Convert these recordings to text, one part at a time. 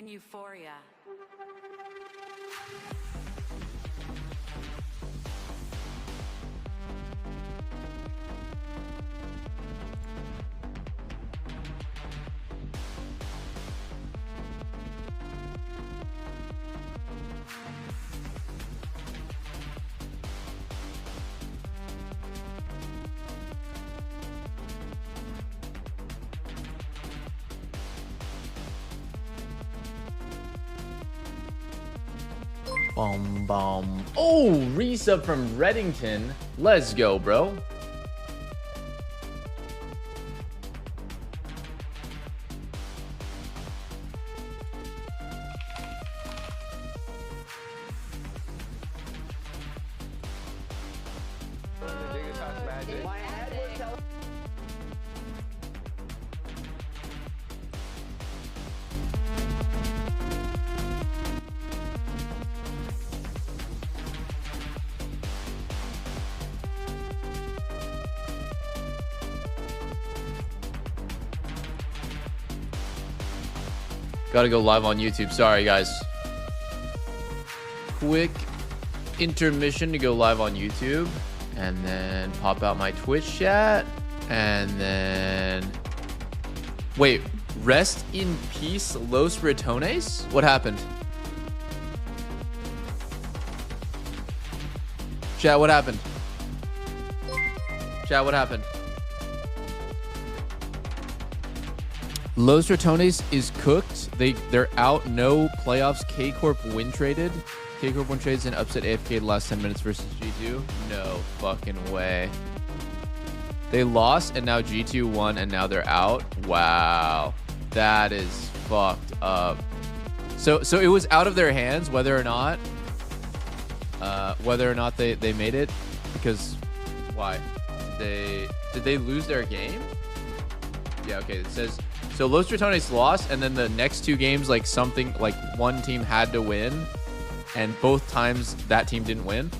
in euphoria. Bomb. Oh, resub from Reddington. Let's go, bro. Gotta go live on YouTube. Sorry, guys. Quick intermission to go live on YouTube. And then pop out my Twitch chat. And then... Wait. Rest in peace, Los Ratones? What happened? Chat, what happened? Chat, what happened? Los Ratones is cooked. They're out. No playoffs. K Corp win traded. K Corp win trades and upset AFK the last 10 minutes versus G2. No fucking way. They lost and now G2 won and now they're out. Wow, that is fucked up. So it was out of their hands whether or not they made it, because why? Did they lose their game? Yeah, okay. It says. So Los Ratones lost, and then the next two games, like one team had to win, and both times that team didn't win.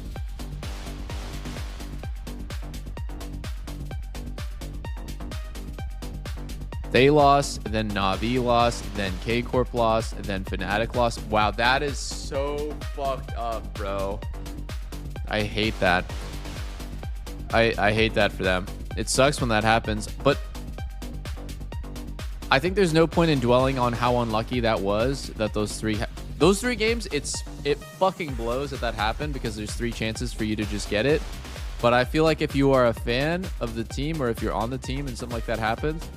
They lost, then Na'Vi lost, then K Corp lost, and then Fnatic lost. Wow, that is so fucked up, bro. I hate that. I hate that for them. It sucks when that happens, but I think there's no point in dwelling on how unlucky that was, that those three games, it fucking blows that happened, because there's 3 chances for you to just get it. But I feel like if you are a fan of the team, or if you're on the team and something like that happens,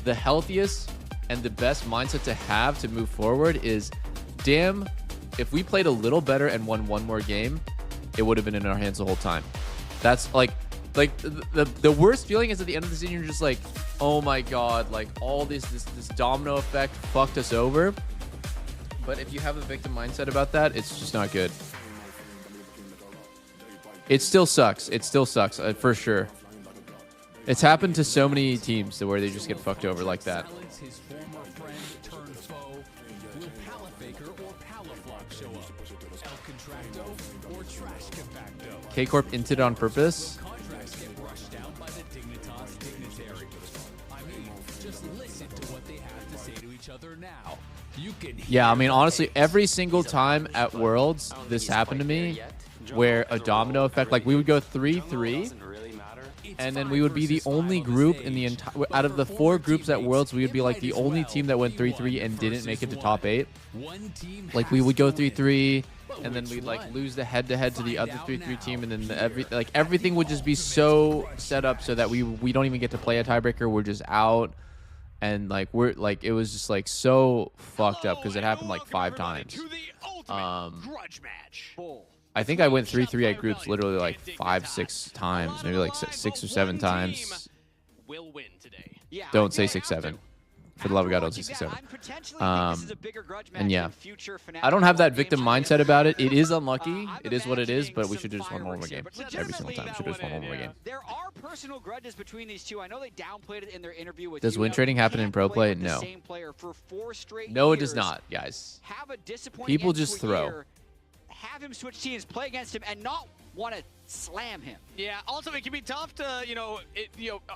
the healthiest and the best mindset to have to move forward is, damn, if we played a little better and won one more game, it would have been in our hands the whole time. That's like the worst feeling is at the end of the season, you're just like, oh my god, like all this domino effect fucked us over. But if you have a victim mindset about that, it's just not good. It still sucks. It still sucks, for sure. It's happened to so many teams where they just get fucked over like that. K Corp inted on purpose. Yeah, I mean, honestly, every single time at Worlds this happened to me, where a domino effect, like we would go 3-3, and then we would be the only group in the entire, out of the 4 groups at Worlds, we would be like the only team that went 3-3 and didn't make it to top 8. Like we would go 3-3, and then we'd like lose the head-to-head to the other 3-3 team, and then everything would just be so set up so that we don't even get to play a tiebreaker. We're just out. And like it was just like so fucked up, because it happened like 5 times. I think I went 3-3 at groups literally like 5-6 times, maybe like 6 or 7 times. Don't say 6-7. For the love of God, don't say 6-7. And yeah, I don't have that victim mindset about it. It is unlucky. It is what it is, but we should just win one more game every single time. We should just win one more game. There are personal grudges between these two. I know they downplayed it in their interview with. Does win trading happen in pro play? No. No, it does not, guys. People just throw. have him switch teams, play against him, and not want to slam him. Yeah. Also, it can be tough to,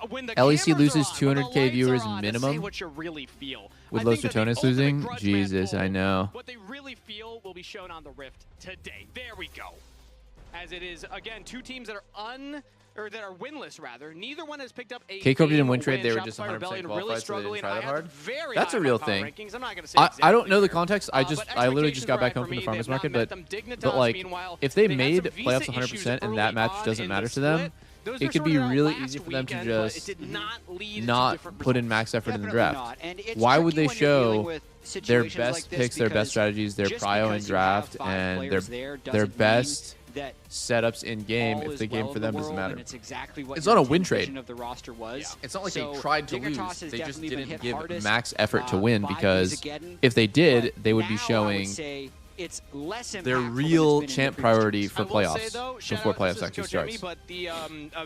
when the LEC cameras loses are on, when the 200K lights viewers are on, to minimum say what you really feel. with I Los think that the Chatones ultimate losing. grudge Jesus, man I know. What they really feel will be shown on the Rift today. There we go. As it is, again, two teams that are that are winless, rather. Neither one has picked up a K-Corp didn't win game trade. They were Shopify just 100% Rebellion qualified, really so they didn't struggling. try I that have hard. them very That's high a real on my power thing. rankings. I'm not gonna say I don't know the exactly context. I literally just got back home from the farmers market, but like if they made playoffs 100% and that match doesn't matter to them, it could be really easy for them to just not put in max effort in the draft. Why would they show their best picks, their best strategies, their prio in draft, and their best setups in game if the game for them doesn't matter? It's not a win trade. It's not like they tried to lose. They just didn't give max effort to win, because if they did, they would be showing their real champ priority for playoffs before playoffs actually starts. But the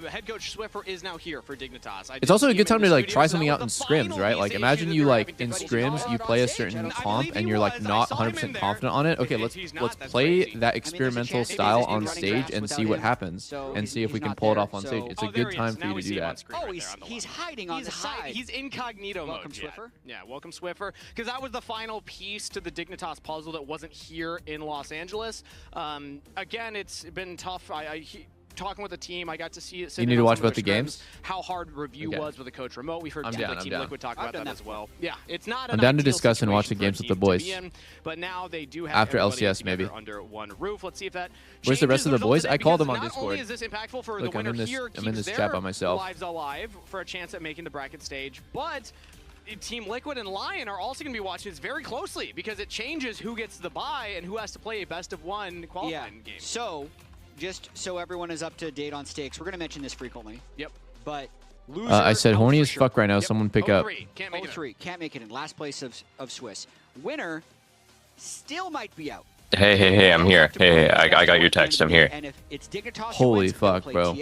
head coach Swiffer is now here for Dignitas. It's also a good time to like try something out in scrims, right? Like imagine you like in scrims you play a certain comp and you're like not 100% confident on it. Okay, let's play that experimental style on stage and see what happens and see if we can pull it off on stage. It's a good time for you to do that. Oh, he's hiding on the side. He's incognito mode. Welcome, Swiffer. Yeah, welcome Swiffer, because that was the final piece to the Dignitas puzzle that wasn't here in Los Angeles. Again, it's been tough. Talking with the team, I got to see it. You need to watch about the games. How hard review was with the coach remote. We've heard Team Liquid talk about that as well. Yeah, it's not. I'm down to discuss and watch the games with the boys. But now they do have after LCS maybe under one roof. Let's see if that. Where's the rest of the boys? I called them on Discord. Is this impactful for Look, the winner here? I'm in this chat by myself. Lives alive for a chance at making the bracket stage, but Team Liquid and Lion are also going to be watching this very closely, because it changes who gets the bye and who has to play a best-of-1 qualifying game. So, just so everyone is up to date on stakes, we're going to mention this frequently. Yep. But loser, I said horny as fuck right now. Someone pick up. Can't make it 0-3. Can't make it in. Last place of Swiss. Winner still might be out. Hey, I'm here. Hey, I got your text. I'm here. And if it's Dignitas, holy fuck, bro.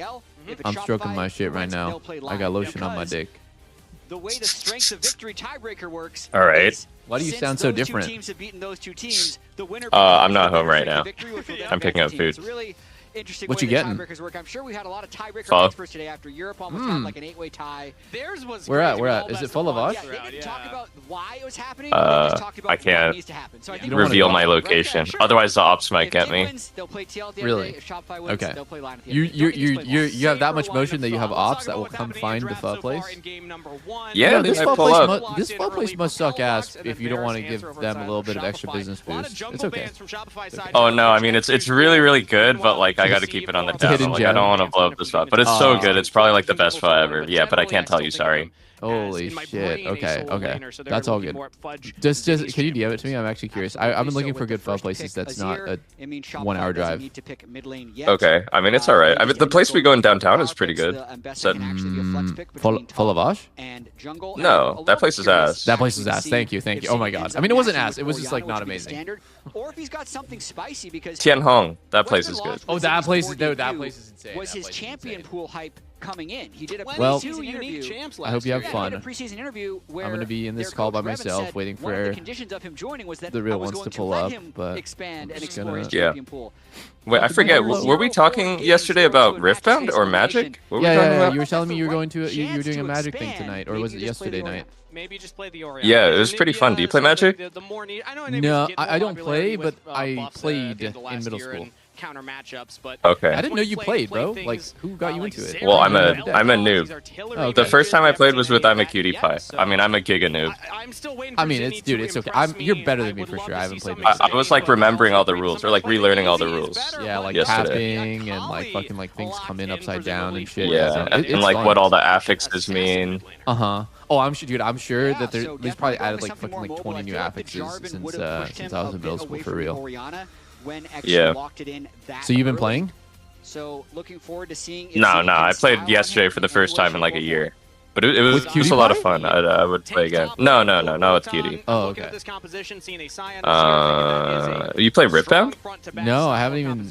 If I'm stroking my shit right now. I got lotion on my dick. The way the strength of victory tiebreaker works. All right. Why do you sound so different? Two teams have beaten those two teams. The winner. I'm not home right now. I'm picking up food. Interesting what way you getting? Tiebreakers work. I'm sure we had a lot of tiebreaker experts today after Europe almost had like an 8-way tie. Theirs was Where at? Is it full of us? Yeah, they didn't talk about why it was happening. They just talked about I can't what needs to happen. So I think reveal my location. Otherwise, the ops might get me. Wins, they'll play TL at the really? If Shopify wins, okay. they'll play Lion at the You have that much motion that you have ops that will come find the pho place? Yeah, this pho place must suck ass if you don't want to give them a little bit of extra business boost. It's okay. Oh no, I mean it's really good, but like I got to keep it on the down. Like I don't want to blow up the spot, but it's so good. It's probably like the best pho ever. Yeah, but I can't tell you. Sorry. Holy shit. Okay. That's all good. Just can you DM it to me? I'm actually curious. I've been looking for good pho places that's not a 1 hour drive. Okay. I mean, it's all right. I mean, the place we go in downtown is pretty good. Full of Osh? No, that place is ass. That place is ass. Thank you. Oh my god. I mean, it wasn't ass. It was just like not amazing. Or if he's got something spicy, because Tian Hong, that place is good. Oh, that place is insane. Was his champion pool hype coming in? He did a preseason interview. I hope you have fun. A preseason interview where I'm going to be in this call by myself, waiting for the real ones to pull up. But expand and explore his yeah. champion pool. Wait, I forget. Were we talking yesterday about Riftbound or Magic? What were we talking about? You were telling me you were going to you were doing a Magic thing tonight, or was it yesterday night? Maybe just play the Oreo. Yeah, it was pretty fun. Do you play Magic? No, I don't play, but I played in middle school. Counter matchups, but okay. I didn't know you played, bro. Like, who got you into it? Well, I'm a noob. Oh, okay. The first time I played was with I'm a Cutie Pie. I mean, I'm a giga noob. I mean, it's okay. You're better than me for sure. I haven't played. I was like remembering all the rules, or like relearning all the rules. Yeah, like yesterday. tapping and like fucking like things come in upside down and shit. Yeah, and like what all the affixes mean. Oh, I'm sure that there's probably added like fucking like 20 new affixes since I was in middle school for real. Yeah. So you've been playing? So looking forward to seeing. No, I played yesterday for the first time in like a year. But it was just a lot of fun. I would play again. No, not with Cutie. Oh, okay. You play Ripbound? No, I haven't even. I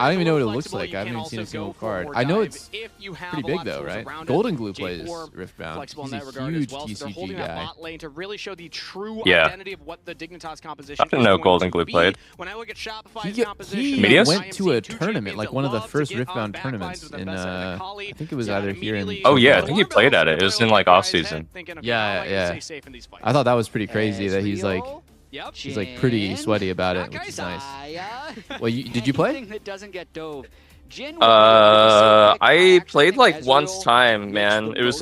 don't even know what it looks like. I haven't even seen a single card. I know it's pretty big though, right? Golden Glue plays Riftbound. He's a huge TCG guy. Yeah. I didn't know Golden Glue played. He went to a tournament, like one of the first Riftbound tournaments in. I think it was either here in. Oh yeah, I think he played at it. It was in like off season. Yeah. I thought that was pretty crazy that he's like pretty sweaty about it, which is nice. Well, did you play? I played like once time, man. It was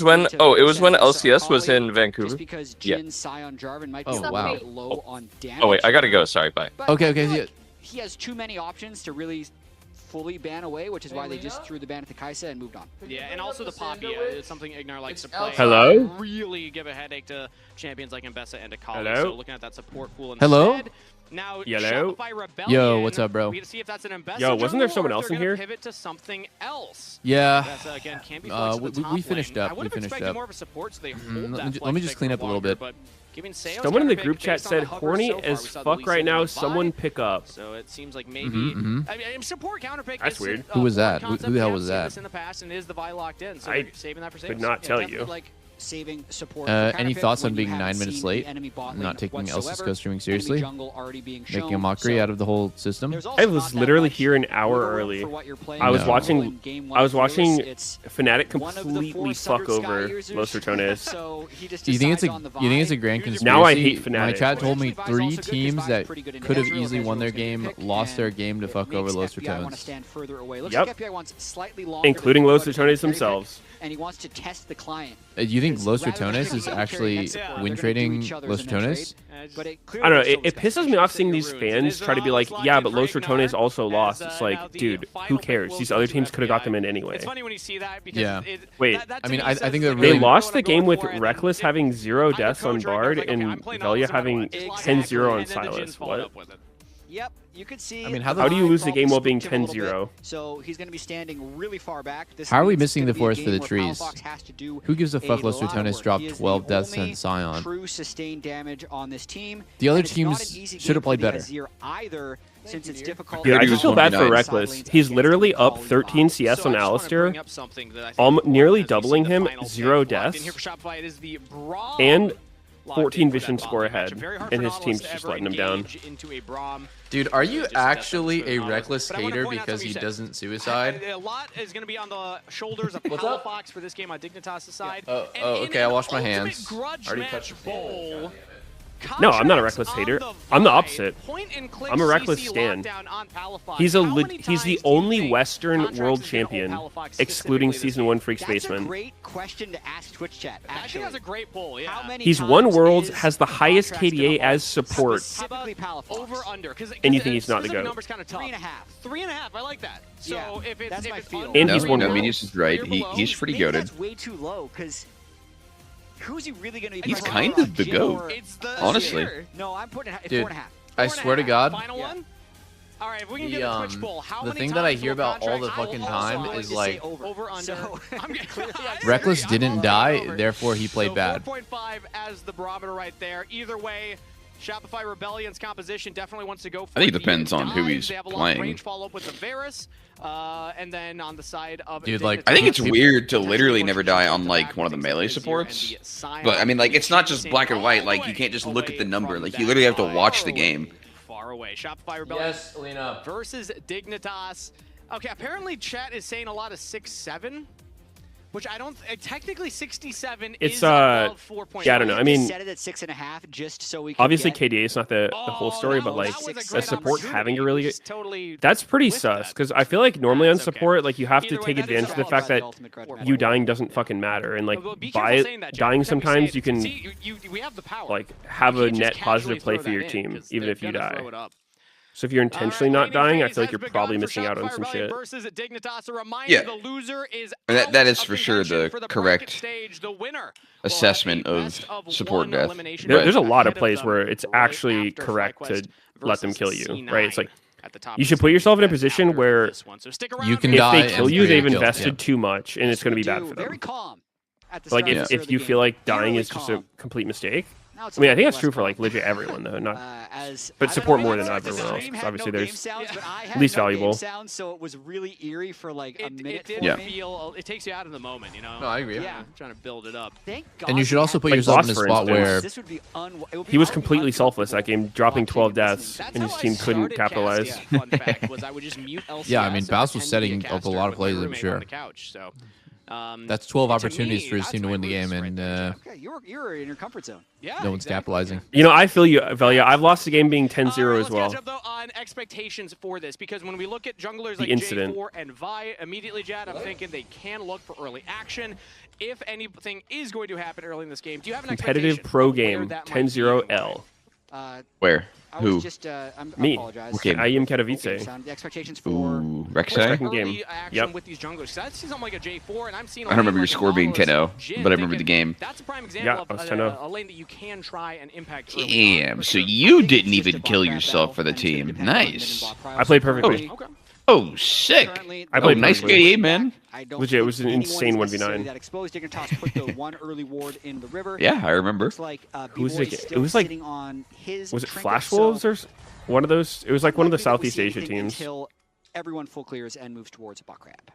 when LCS was in Vancouver. Yeah. Oh wow. Oh wait, I gotta go. Sorry, bye. Okay. He has too many options to really fully ban away, which is why they just threw the ban at the Kaisa and moved on. Yeah, and also the Papia is something Ignar likes to play. Hello? Really give a headache to champions like Mbessa and Akali. Hello? So looking at that support pool instead. Hello? Now, Yellow? Yo, what's up, bro? We get to see if that's an Mbessa Yo, wasn't there someone jungle or else if in they're here? gonna pivot to something else. Yeah. Mbessa, again, can be flexible to the top we finished lane. up. I would have expected more of a support, so they hold that let me just clean up a little bit. Someone in the group chat said, horny as fuck right now, someone pick up. So it seems like maybe I mean, support counter pick. That's weird. Who was that? Who the hell was that? In the past, and is the Vi locked in? So I saving that for could not tell you. Saving support any thoughts on being 9 minutes late? Not taking Elsa's streaming seriously? Making a mockery out of the whole system? I was literally here an hour early. I was watching Fnatic completely fuck over Los Ratones. Do you think it's a grand conspiracy? Now I hate Fnatic. My chat told me 3 teams that could have easily won their game lost their game to fuck over Los Ratones. Yep. Including Los Ratones themselves. And he wants to test the client. Do you think Los Ratones is actually win trading Los Ratones? I don't know. It pisses me off seeing these fans try to be like, yeah, but Los Ratones also lost. It's like, dude, who cares? These other teams could have got them in anyway. It's funny when you see that because Yeah. Wait. I mean, I think they're really... They lost the game with Reckless having 0 deaths on Bard and Velia having 10-0 on Silas. What? Yep, you could see. I mean, how do you lose the game while being 10-0? So he's going to be standing really far back. How are we missing the forest for the trees? Who gives a fuck? Los Ratones dropped 12 deaths and Sion. True sustained damage on this team. The other teams should have played better. Either, since it's difficult. Dude, I just feel bad for Reckless. He's literally up 13 CS on Alistair, nearly doubling him, 0 deaths, and 14 vision score ahead, and his team's just letting him down. Dude, are you actually a Reckless hater because he doesn't suicide? A lot is going to be on the shoulders of Palafox for this game on Dignitas' side. Oh, okay, I washed my hands. Already touched the bowl. No, I'm not a Reckless hater. I'm the opposite. I'm a Reckless stan. He's the only Western world champion, excluding Season 1 Freak Spaceman. That's a great question to ask Twitch chat, actually. That's a great poll, yeah. He's won Worlds, has the highest KDA as support, over under, and you think he's not the GOAT. 3.5. 3.5, I like that. So Yeah, if it's, that's my feel. And he's won Worlds. Meteos is right. He's pretty Maybe goated. that's way too low, because who's he really going to be? He's playing kind of on the Jhin GOAT, or- honestly. No, I'm putting it at Dude, 4.5. I swear to God, Final one? All right, if we can the, get a Twitch poll, how the many thing that I times hear will about all the contracts fucking go time over? is like Over under. So- I'm clearly Reckless didn't die, therefore he played bad. 4.5 as the barometer right there. Either way, Shopify Rebellion's composition definitely wants to go for I think it the depends on who dives. he's They have a long playing. range follow-up with the Varus, and then on the side of Dude, like, I think it's People- weird to literally never die on like one of the melee supports. But I mean, like, it's not just black and white. Like, you can't just look at the number. Like, you literally have to watch the game. Far away. Shopify Rebellion Yes, Alina. versus Dignitas. Okay, apparently chat is saying a lot of 6-7, which I don't. Technically, 67 It's, is above 4.5. yeah, I don't know. I mean, set it at 6.5 just so we can obviously get... KDA is not the whole story, but like that was a a great support having a really good. Totally That's pretty with sus, that. because I feel like normally on That's okay. support, like you have to Either way, take that is advantage of the all fact that about you dying doesn't fucking matter, and like Well, be by careful saying that, Jack. dying Every time we sometimes say you it, can see, we have the power. like have You a can't net just positive casually play throw for your that in, team, 'cause even they're if you gonna die. throw it up. So if you're intentionally not Gaming dying, I phase feel like has you're begun probably for missing out on Shopify some Rebellion shit. versus Dignitas. A reminder, Yeah. the loser is And that out is of for sure contention the for the correct bracket stage. The winner assessment will have a of best of support one death. elimination Right. There's a lot of ahead plays them where it's right actually after correct to FlyQuest let them versus kill you, C9 right? It's like at the top you of should the put yourself in a season position after where this one. So stick around you can for if die they kill and you, free they've kills, invested yeah. too much, and it's going to be bad for Very them. calm. Like if you feel like dying is just a complete mistake. I mean, I think that's true for like legit everyone though, not but support more than everyone else. Because obviously there's least valuable. So it was really eerie for like a minute. It takes you out of the moment, you know. No, I agree. Yeah, trying to build it up. And you should also put yourself in a spot where he was completely selfless that game, dropping 12 deaths, and his team couldn't capitalize. Yeah, I mean, Baus was setting up a lot of plays, I'm sure. That's 12 opportunities for his team to win the game, and you're in your comfort zone. Yeah, no one's capitalizing. You know, I feel you, Velia. I've lost the game being 10-0 as well. Let's catch up, though, on expectations for this, because when we look at junglers like J4 and Vi, immediately, Jad, I'm thinking they can look for early action. If anything is going to happen early in this game, do you have an competitive pro game 10-0 L? Where? Who? Me. Okay. I am Katowice. The expectations for Rek'Sai? Second game. Yep. With these junglers. That seems like a J4, and I'm seeing. I don't remember your score being 10-0, but I remember the game. That's a prime example of a lane that you can try and impact. Damn. So you didn't even kill yourself for the team. Nice. I played perfectly. Oh, sick. I played nice KDA, man. Legit, it was an insane 1v9. That exposed Dignitas put the one early ward in the river. Yeah, I remember. Who was it? It was like, was it Flash Wolves or one of those? It was like one of the Southeast Asia teams. Until everyone full clears and moves towards a buck crab.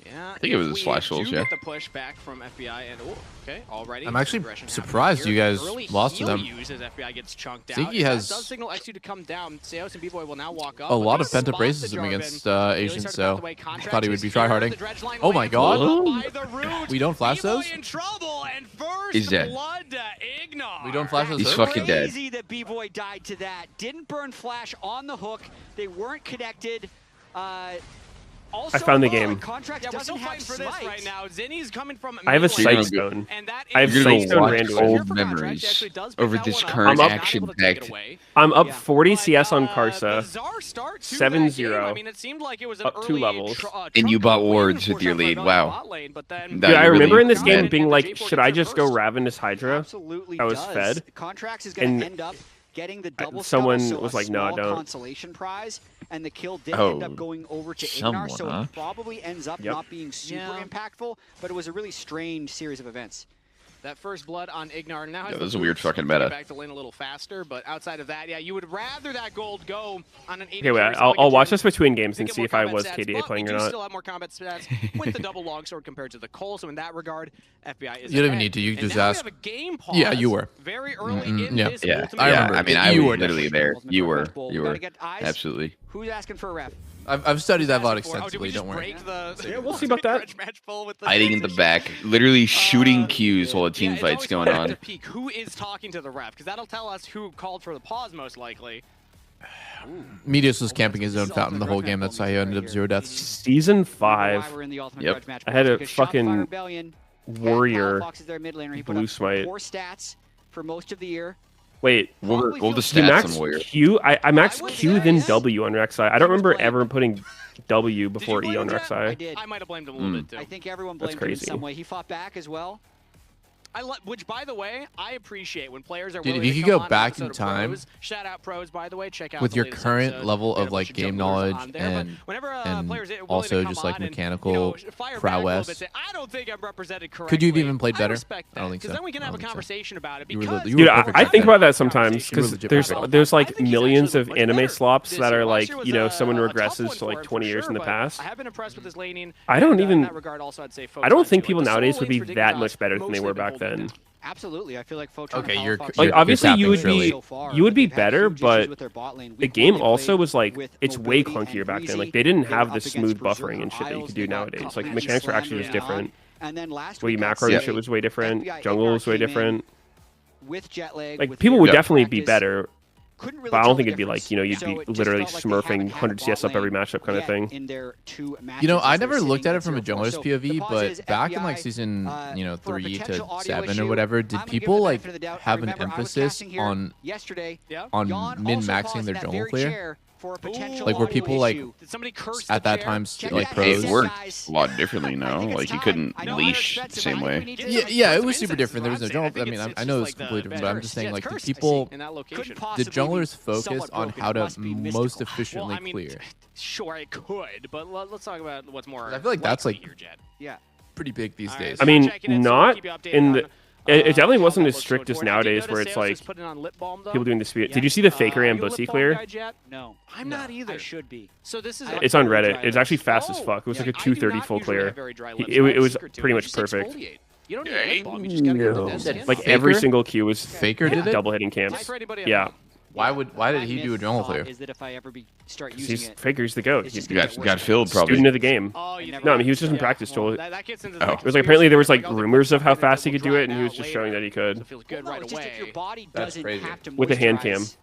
Yeah, I think it was the Flash Wolves, yeah. Get the push back from FBI and okay, already. I'm actually surprised you guys lost to them. FBI gets chunked out. Ziggy has does signal XU to come down. Seos and B-Boy will now walk up. A lot of pent-up racism against Asian, so I thought he would be tryharding. Oh my god! We don't flash those? He's dead. We don't flash those? He's fucking dead. Crazy that B-Boy died to that. Didn't burn flash on the hook. They weren't connected. Also, I found the game. Contract doesn't have for this right now. Zinni's coming from I have a sight stone. I have sight stone Randuin. Old memories over this current action packed. I'm up 40 CS on Karsa. 7-0. I mean, it seemed like it was up 2 levels. And you bought wards with your lead. Wow. Dude, I remember in this game being like, should I just go Ravenous Hydra? Absolutely. I was fed. Contracts is going to end up getting the double someone so was like, no, don't. Consolation prize, and the kill did end up going over to Ignar, so it probably ends up not being super impactful, but it was a really strange series of events. That first blood on Ignar now has this is a weird fucking meta. Back to lane a little faster, but outside of that, yeah, you would rather that gold go on an 80. Okay, wait, I'll watch this between games and see if I was KDA playing or not. Still have more combat stats with the double longsword compared to the Cole, so in that regard, FBI is. You don't even need to. You just ask. Game pause yeah, you were. Very early in this. Yeah, I remember. I mean, I was literally there. You were. Absolutely. Who's asking for a ref? I've studied that VOD extensively, don't worry. Yeah, we'll see about that. Hiding in the back, literally shooting cues while a team fight's going on. Who is talking to the ref? Because that'll tell us who called for the pause, most likely. Meteos was camping his own fountain the whole game. That's how he ended up 0 deaths. Season 5. Yep. I had a fucking warrior blue smite. 4 stats for most of the year. Wait, what were the stats on Warrior? Q? I maxed Q then W on Rek'Sai. I don't remember ever putting W before E on Rek'Sai. I might have blamed him a little bit too. I think everyone blamed him in some way. He fought back as well. Which, by the way, I appreciate when players are Dude, willing if you to could come go back on in time, pros. Shout out pros, by the way. Check out with the your latest current episode. level of Bunch like game junglers knowledge on there, and players are willing also to come just like on and, mechanical fire prowess. back a little bit, say, I don't think I'm represented correctly. Could you have even played better? I respect that, I don't think so. Because then we can have a conversation about it. Dude, I think about that sometimes because there's like millions of anime slops that are like, you know, someone regresses to like 20 years in the past. I have been impressed with his laning. I don't think people nowadays would be that much better than they were back then. Absolutely, I feel like okay, you're like obviously you would be better, but the game also was like it's way clunkier back then. Like they didn't have the smooth buffering and shit that you could do nowadays. Like mechanics were actually just different. Way macro and shit was way different. Jungle was way different. Like people would definitely be better. But I don't think it'd be like, you know, you'd be literally smurfing 100 CS up every matchup kind of thing. You know, I never looked at it from a jungler's POV, but back in like season, you know, 3 to 7 or whatever, did people like have an emphasis on min-maxing their jungle clear? Like were people like at that time like pros? It worked a lot differently now. Like you couldn't leash the same way. Yeah, it was super different. There was no jungle. I mean, I know it's completely different, but I'm just saying like did people, did junglers focus on how to most efficiently clear? Sure, it could, but let's talk about what's more. I feel like that's like pretty big these days. I mean, not in the... It definitely wasn't as strict as nowadays, where it's like people doing the speed. Did you see the Faker and Bussy clear? No, I'm not either. I should be. So this is. It's on Reddit. It's actually fast as fuck. It was like a 230 full clear. It was pretty much perfect. You don't need lip balm. You just gotta get the skin. Like every single Q was Faker did it? double hitting camps. Yeah. Why did he do a jungle clear? Is that if I ever start using it, Faker's the GOAT. He got filled probably. Student of the game. Oh, No, I mean he was just in practice tool. That gets into It was like apparently there was like rumors of how fast he could do it, and he was just showing that he could. Feels good right just if your away. body That's doesn't crazy. have to With a hand cam. moisturize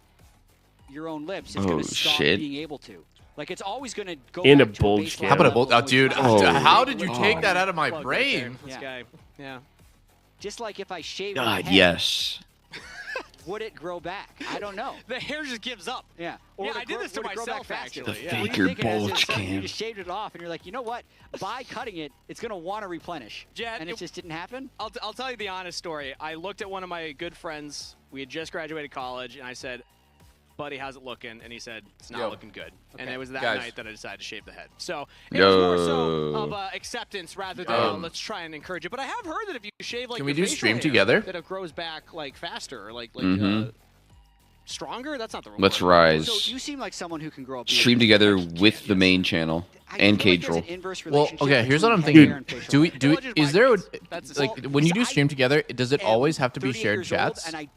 your own lips, it's gonna stop being able to. Like it's always gonna go. And a back to bulge baseline cam. How about a level bolt? Dude, Oh. how did you take that out of my brain? This guy. Yeah. Just like if I shave my God, head, yes. would it grow back? I don't know. The hair just gives up. Yeah. Yeah, would it I did this to would it grow myself, back faster? actually. The Yeah. Faker Think it has bulge itself, You cam. just shaved it off, and you're like, you know what? By cutting it, it's gonna want to replenish. Jet, And it just didn't happen. I'll tell you the honest story. I looked at one of my good friends. We had just graduated college, and I said, buddy, how's it looking? And he said, it's not looking good. And it was that night that I decided to shave the head. So it was more so of acceptance rather than let's try and encourage it. But I have heard that if you shave like Can we your do facial stream hair, together? that it grows back like faster or like stronger. That's not the wrong Let's word. rise. So you seem like someone who can grow up. Stream together with the main channel and Cage Roll. Well, okay, here's what I'm thinking. Is there like when you do stream together, does it always have to be shared chats? And I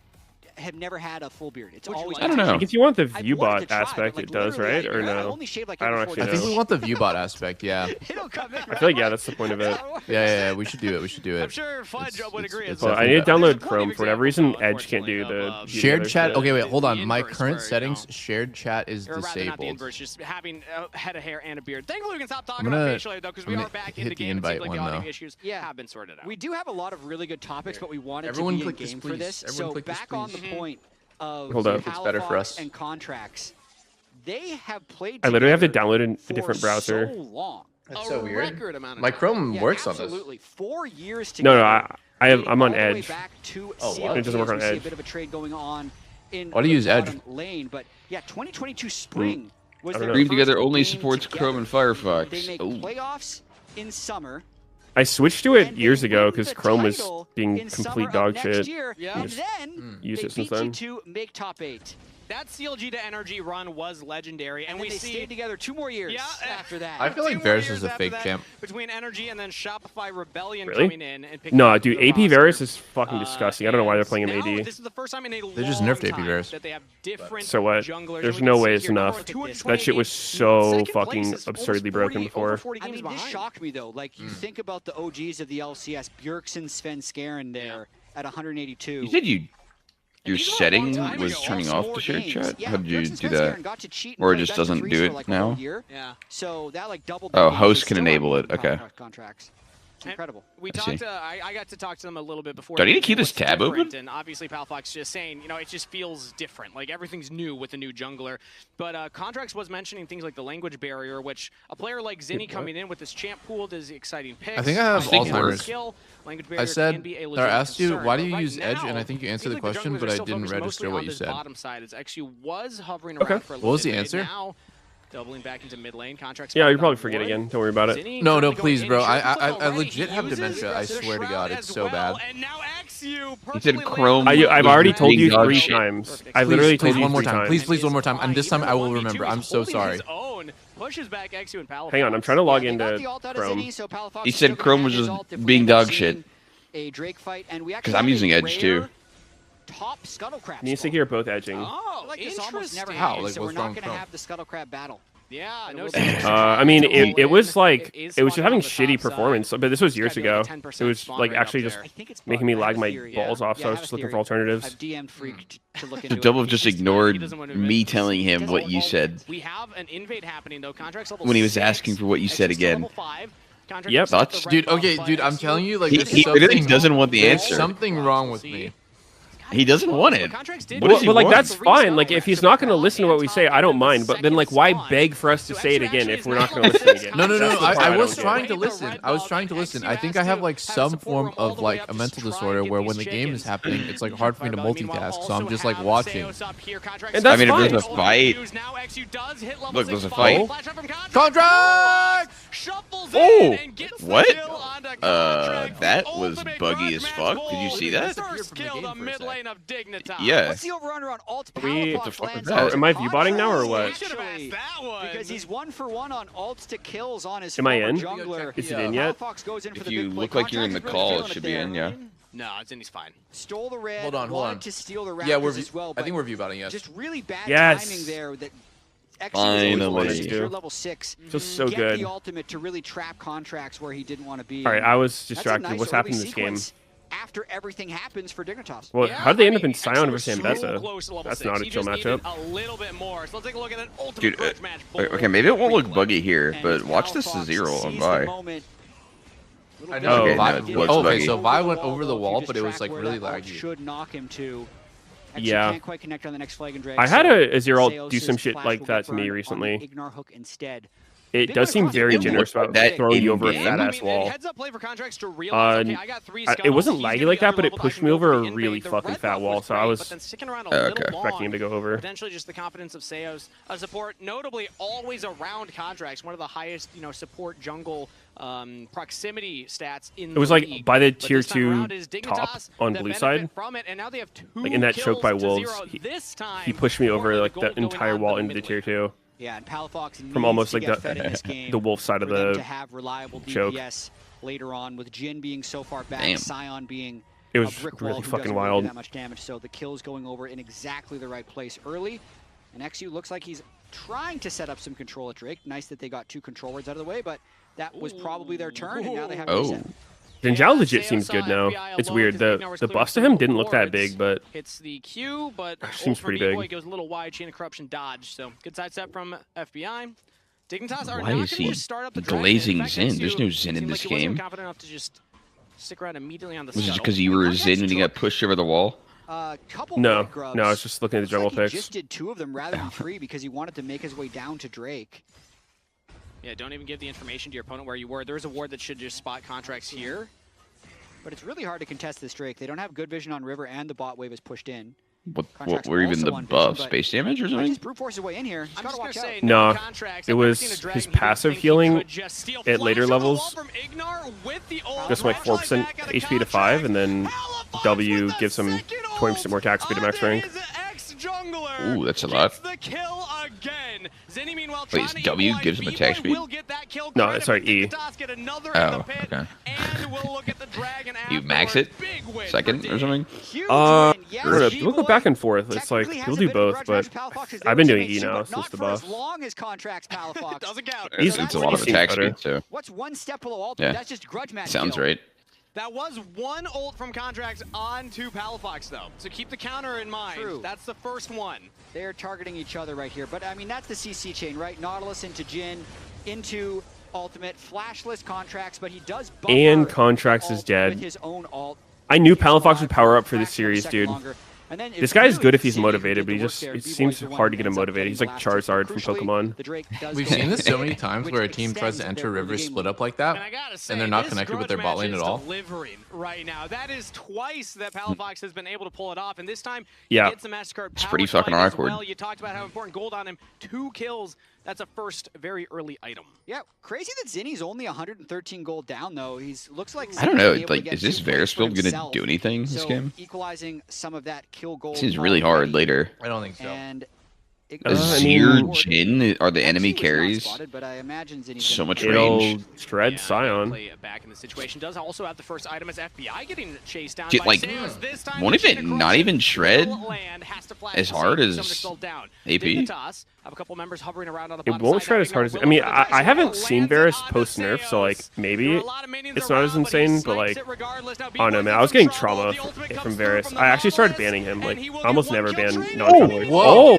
have never had a full beard. It's always I don't know. If you want the I've view wanted bot to try, but, aspect, like, it does, literally, right? Or I no? only shave, like, I don't every actually I think we know. want the viewbot aspect, yeah. It'll come in, I feel like, yeah, that's the point of it. Yeah, we should do it. We should do I'm it. sure Fudge would agree. it's as well. Well, I need to definitely download Chrome. For whatever reason, Edge can't do the view Shared together chat. shit. Okay, wait, hold on. The My inverse current where, settings, shared chat is Or rather not the disabled. inverse, just having a head of hair and a beard. Thankfully, we can stop talking I'm about gonna- facial hair, though, because we I'm are gonna back hit in the the game. It seems invite like the one, audio though. issues have been sorted out. We do have a lot of really good topics, but we wanted Everyone to be in click this, game for please. this. Everyone So click this, back on the please. point of Hold up. It's better for Palafox us. and contracts, they have played. I literally have to together download in a for different browser. So long. That's a so weird. record amount of My time. Chrome Yeah, works on this. absolutely. 4 years No, together. I'm on All the way Edge. back to Oh, what? CLG It doesn't work as on we see Edge. a bit of a trade going on in Why do you the use Edge? bottom lane, but yeah, 2022 spring was I don't their know. Stream first together only game supports together. Chrome and Firefox. They make Oh. playoffs in summer. I switched to it and years they ago win because the Chrome was title being in summer complete of dog next shit. year, Yeah. and Just then use they it since beat then. you to make top 8. That CLG to Energy run was legendary, and And we then they see stayed together 2 more years Yeah, after that. I feel like 2 more Varus years is a after fake that, champ. between Energy and then Shopify Rebellion Really? coming in and picking No, up dude, the AP roster. Varus is fucking disgusting. I don't know why they're playing him Now, AD. This is the first time in a They just long nerfed AP time Varus. that they have different So what? junglers. There's And we no can way see it's here, enough. number 228 That shit was so Second place fucking is absurdly almost broken 40 before. over 40 I games mean, this behind. shocked me, though. Like, you think about the OGs of the LCS, Bjergsen, Sven Skaren there at 182. You said your these were a setting long time was ago. turning Lost off more the shared games. chat? Yeah, How did you Bjergsen, do Sven that? Skaren got to cheat and Or it play just best of doesn't threes do for, it like, a whole now? year. Yeah. So that like doubled. Oh, their games. host They can still enable have it. Okay. Contracts. It's incredible. We I see. talked. I got to talk to them a little bit before. Do I need to keep what's this tab different, open? And obviously, Palafox just saying, you know, it just feels different. Like everything's new with the new jungler. But Contracts was mentioning things like the language barrier, which a player like Zinni coming in with this champ pool is exciting picks. I think I have Alzheimer's. Skill, language I barrier said, can be a or legitimate asked you, concern. why do But you right use Edge? And now, I think you answered the seems like question, junglers but are I still didn't focused register mostly what on you this said. Bottom side, it's actually was hovering Okay. around for a What was little the bit. answer? Now, doubling back into mid lane. Contracts. Yeah, coming you probably on forget board. again. Don't worry about it. Zinni No, currently please, going bro. in. I Already. legit have He uses dementia. I the swear to shroud God, as it's so well, bad. And now XU He said perfectly Chrome. landed. I've already told you Being dog 3 shit. times. I literally told Please, you one more 3 time. times. Please, one more time. And this time I will remember. I'm so sorry. Pushes back XU and Palafox. Hang on, I'm trying to log Yeah, they got into the ult out of Chrome. Zinni, so Palafox He is said still gonna Chrome have was his just ult if we being end up dog seeing shit. A Drake fight, and we 'Cause actually I'm have using a Edge, too. rare top scuttle crab. Needs to spawn. hear both edging. Oh, Like this almost never interesting. How? happens, Like, so we're what's not wrong going to from? have the scuttle crab battle. Yeah, no. I mean, it was like, it was just having shitty performance, but this was years ago. It was like actually just I think it's making me bugged. I lag have a my theory. balls off, so Yeah, I I was have just a looking for theory. alternatives. I've DM'd Freak to look The into double it. just He ignored doesn't want to admit me this. telling him what you said We have an invade happening though. Contracts level when he was 6, asking for what you said XU's still again. level 5. Contracts Yep. is still Thoughts? the Dude, red okay, buff, dude, but I'm XU telling you, like, He there's really something- doesn't want the there's answer. something wrong with me. He doesn't want it. Contracts did What Well, does he but like want? that's fine. Like if he's not going to listen to what we say, I don't mind. But then like, why beg for us to say it again if we're not going to listen again? No. That's the part I don't was get. trying to listen. I was trying to listen. I think I have like some form of like a mental disorder where when the game is happening, it's like hard for me to multitask. So I'm just like watching. And I that's mean, if fine. there's a fight, look, there's a fight. Contract! Oh! What? That was buggy as fuck. Did you see that? Yeah. What's the over-under on alt? What the fuck is that? Am I view-botting now or what? Because he's 1-for-1 on alts to kills on his Am I in? jungler. Is it in yet? If you look like you're in the call, it should be in, yeah. No, Zinni's fine. Stole the red. Hold on. To steal the yeah, as well, I think we're view-botting, yes. Just really bad yes. timing there. That Finally. level 6. Just so good. The ultimate to really trap contracts where he didn't want to be. All right, I was distracted. Nice What's happened in this game? After everything happens for Dignitas. Well, how did they end up in Sion versus Ambessa? That's not a chill matchup. A little bit more. So let's take a look at an ultimate Dude, bridge match. okay, maybe it won't look buggy here, but watch this to 0 on Vi. I know. Okay, so Vi went over the wall, but it was like really laggy. Should knock him to. Yeah. Can't quite connect on the next flag and drag, I had a Zero do some shit like that to me recently. Hook instead. It does seem very generous about that throwing you over a fat-ass wall. It wasn't laggy like that, but it pushed me over a really fucking fat wall, so I was expecting him to go over. Potentially just the confidence of Seos. Support, notably always around contracts, one of the highest, support jungle proximity stats in it was the like league. by the tier 2 top on blue side, like in that choke by Wolves, he pushed me over like the entire wall into the tier 2. Yeah, and Palafox from almost like the wolf side of the to have reliable choke. DPS later on, with Jhin being so far back, Sion being it was a brick really wall who fucking doesn't wild. Do that much damage, so the kill's going over in exactly the right place early. And XU looks like he's trying to set up some control at Drake. Nice that they got 2 control words out of the way, but that was probably their turn, and now they have to reset. Xin Zhao legit seems good now. It's weird. The buff to him didn't look that big, but it's the Q, but seems pretty big. He goes a little wide, chain of corruption dodge. So good side step from FBI. Dignitas are Why not is going to he just start up the glazing Xin? There's no Xin in this game. Confident enough to just stick around immediately on the was it because you were Xin when you got pushed over the wall? No, I was just looking at the jungle picks. He just did 2 of them rather than 3 because he wanted to make his way down to Drake. Yeah, don't even give the information to your opponent where you were. There's a ward that should just spot contracts here. But it's really hard to contest this Drake. They don't have good vision on River, and the bot wave is pushed in. What were even the buff? Space damage or something? Just brute force his way in here. He's got to watch out. No, it was his passive healing at later levels. Goes from like 4% HP to 5, and then W gives him 20% more attack speed to max rank. Ooh, that's a lot. Wait, W gives him attack speed? No, sorry, E. Oh, okay. You max it? Second or something? I don't know. People go back and forth. It's like, people do both, but I've been doing E now since the buff. Doesn't count. It's a lot of attack speed, too. What's one step below ult? Yeah. That's just grudge match. Sounds right. That was 1 ult from Contracts onto Palafox, though. So keep the counter in mind. True. That's the first one. They're targeting each other right here. But, I mean, that's the CC chain, right? Nautilus into Jhin, into Ultimate, flashless Contracts, but he does bump and Contracts is dead. With his own ult. I knew Palafox would power up for this series, dude. This guy is good if he's motivated, but it seems hard to get him motivated. He's like Charizard from Pokemon. We've seen this so many times where a team tries to enter River split up like that, and they're not connected with their bot lane at all. Delivering right now. That is twice that Palafox has been able to pull it off, and this time yeah, he gets a MasterCard. It's pretty fucking awkward. Well, you talked about how important gold on him. 2 kills. That's a first very early item. Yeah, crazy that Zinni's only 113 gold down though. He's looks like I don't know. Like, is this Varus build gonna do anything in this game? Equalizing some of that kill gold. Seems really hard later. I don't think so. And Azir, Jhin are the enemy carries. Spotted, but I imagine so much range. It'll shred Sion. Back in the situation. Does also have the first item as FBI getting chased down. Dude, like, won't even not even shred as hard as AP. Have a couple members hovering around on the it won't shred as hard as. I mean, I haven't seen Varus post nerf, so like maybe it's not as insane. But like, oh no, man, I was getting trauma from Varus. I actually started banning him. Like, I almost never ban non-junglers. Whoa!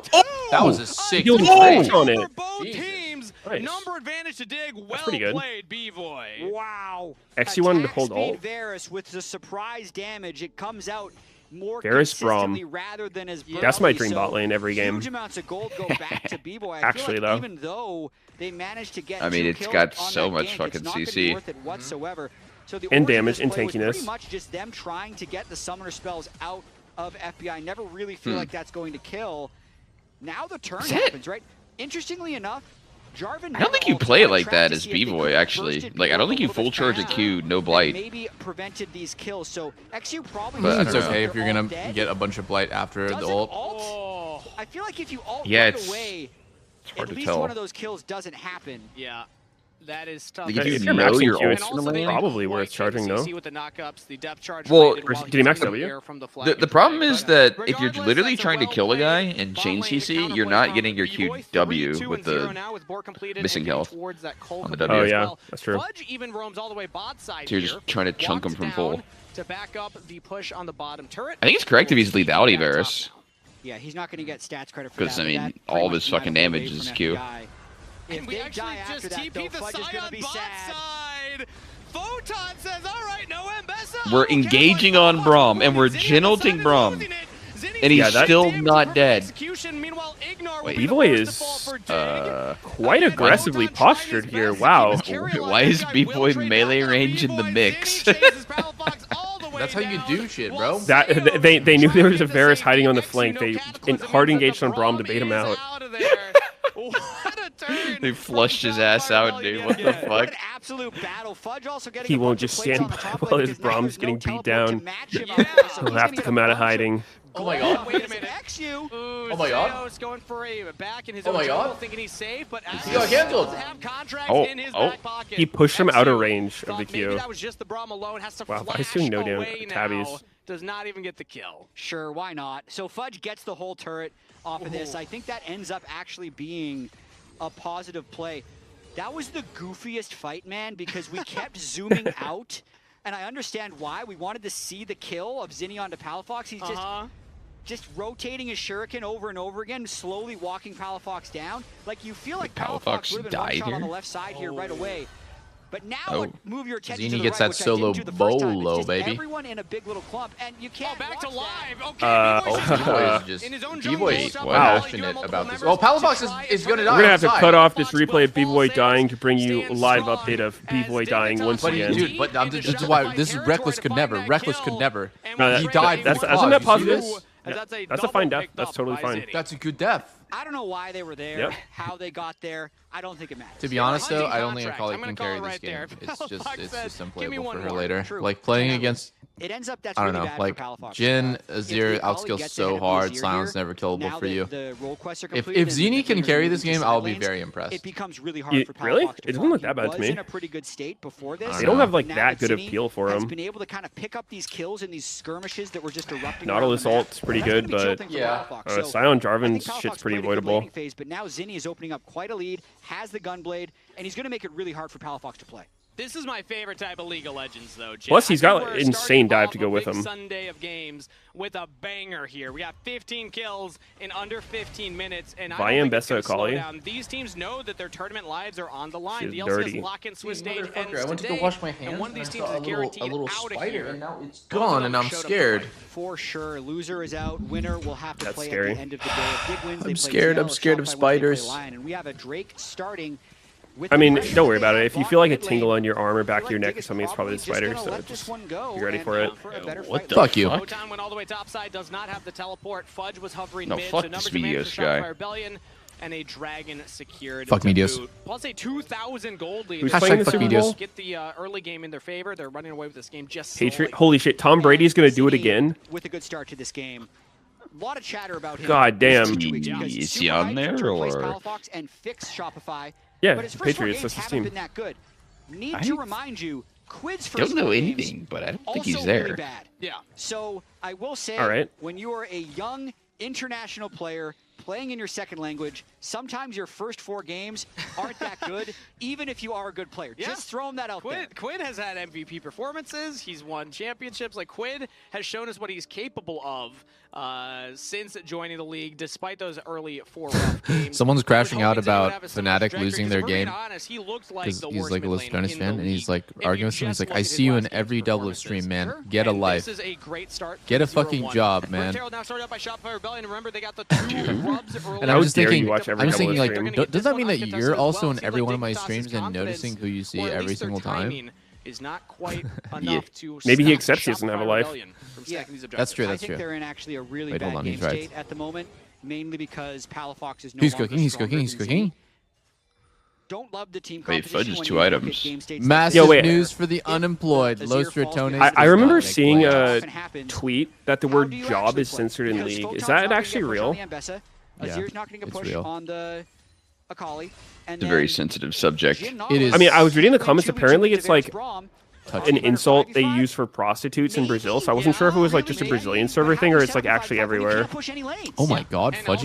That was a sick trade on it. Nice. Number advantage to Dig. Well played, B-Boy. Wow. XU wanted to hold ult. Varus with the surprise damage. It comes out more Varus Braum. rather than as that's my dream bot lane every game. Huge amounts of gold go back to B-Boy. Actually, though, even though they managed to get I mean, it's got so much fucking CC. Worth it whatsoever. So the and damage and tankiness. Pretty much just them trying to get the summoner spells out of FBI. Never really feel like that's going to kill. Now the turn happens, right? Interestingly enough, I don't think you play it like that as B-Boy, actually. Like, I don't think you full charge a Q, no blight. Maybe prevented these kills, so XU probably. But it's okay if you're gonna get a bunch of blight after the ult. I feel like if you ult right away, it's hard at to least tell. one of those kills doesn't happen. Yeah. That is tough. Like, if you're know maxing your Q, ult, it's probably worth charging, no? With the knockups, the depth charge well, did he max W? The problem is that if you're literally trying to kill a guy and chain CC, you're not getting your QW with the missing health on the W. Oh yeah, that's true. Fudge even roams all the way bot side. So you're just trying to chunk him from full. To back up the push on the bottom turret. I think it's correct if he's lethality Varus. Yeah, he's not going to get stats credit for that. Because, I mean, all of his fucking damage is Q. And we actually just TP'd the Scion bot side. Photon says, all right, no Mbessa. We're engaging on Braum, and we're genulting Braum. And he's still not dead. Wait, B-Boy is quite aggressively postured here. Wow. Why is B-Boy melee range in the mix? That's how you do shit, bro. That they knew there was a Varus hiding on the flank. They hard engaged on Braum to bait him out. They flushed his ass out, dude. What the fuck? He won't just stand by while his Braum's getting beat down. He'll have to come out of hiding. Oh my god. Wait a minute. Oh my god. Going for a back in his oh my god. thinking he's safe, but he got handled. In his back pocket. He pushed him out of range of the Q. That was just the Braum alone. Has to wow, he's doing no damn tabbies. Does not even get the kill. Sure, why not? So Fudge gets the whole turret off of this. I think that ends up actually being a positive play. That was the goofiest fight, man, because we kept zooming out, and I understand why. We wanted to see the kill of Zinni onto Palafox. He's just rotating his shuriken over and over again, slowly walking Palafox down. Like, you feel like Palafox would have been one shot on the left side here right away. But now move your attention to the gets right, that solo bolo, baby. Everyone in a big little clump, and you can't back to live. B-Boy is just B-Boy passionate about this. Well, Palafox is going to die. We're going to have to cut off this replay of B-Boy dying to bring you a live update of B-Boy dying once again. Dude, but this is why this is Reckless could never. Reckless could never. He died. Isn't that positive? That's a fine death. That's totally fine. That's a good death. I don't know why they were there, how they got there. I don't think it matters. To be honest, though, I don't think Akali can carry this game. It's just unplayable for her later. Like, playing against, it ends up that's I don't really know, bad like, for Palafox. Jin, Azir outskills so hard, Silence never killable for you. If Zinni can carry this game, I'll be very impressed. It becomes really hard for Palafox. Really? It doesn't look that bad to me. In a pretty good state before this. They don't have like that good of peel for him. He's been able to kind of pick up these kills in these skirmishes that were just erupting. Nautilus ult's pretty good, but Sion Jarvan's shit's pretty avoidable. But now Zinni is opening up quite a lead, has the Gunblade, and he's going to make it really hard for Palafox to play. This is my favorite type of League of Legends, though, Jim. Plus, he's got insane dive to go with him. Sunday of games with a banger here. We got 15 kills in under 15 minutes, and I don't think it's gonna slow down. These teams know that their tournament lives are on the line. The LCS lock-in Swiss stage ends I went to go today, wash my hands, and one of these teams is guaranteed a little out of spider, here. and now it's gone, and I'm scared. For sure, loser is out. Winner will have to play at the end of the day. If Big wins, I'm scared. I'm scared of spiders. And we have a Drake starting. I mean, don't worry about it. If you feel like a tingle on your arm or back of your neck or something, it's probably the spider, so just be ready for it. What the fuck you? Photon went all the way topside, does not have the teleport. Fudge was hovering mid, fuck so numbers this remain for Meteos guy. Shopify Rebellion, and a dragon secured. Fuck Meteos. Plus a 2,000 gold lead. Who's playing the Super Bowl? Get the early game in their favor. They're running away with this game just Patriot. Holy shit, Tom Brady's going to do it again? With a good start to this game. A lot of chatter about him. God damn. Is he on there, or? And fix Shopify. Yeah, but his first Patriots, that's his team. Been that good. Need to remind you, Quid's first don't know anything, but I don't think he's there. Really bad. Yeah. So I will say, when you are a young international player playing in your second language, sometimes your first 4 games aren't that good, even if you are a good player. Yeah. Just throwing that out there. Quid has had MVP performances. He's won championships. Like, Quid has shown us what he's capable of since joining the league, despite those early 4 rough games. Someone's crashing out about Fnatic losing their game because he's like a Los Jonas fan, and he's like arguing with him. He's like, I see you in every double of stream, man. Get a life. This is a great start. Get a fucking job, man. Now started out by Shopify Rebellion. Remember, they got the 2 rubs early. And I was thinking, like, does that mean that you're also in every one of my streams and noticing who you see every single time? Is not quite enough to maybe he accepts he doesn't have a life. Yeah, that's true. I think they're in actually a really bad game state at the moment, mainly because Palafox is no longer strong. He's cooking. don't love the team Wait, composition. Fudge is 2 items. Massive news for the unemployed. Los Ratones. I remember seeing a tweet that the word job is censored in League. Is that actually real? Yeah, not getting a it's push real. on the Akali. It's a very sensitive subject. It is. I mean, I was reading the comments. Apparently, it's like touching. an insult they use for prostitutes in Brazil. So I wasn't sure if it was like just a Brazilian server thing or it's like actually everywhere. Oh my God, Fudge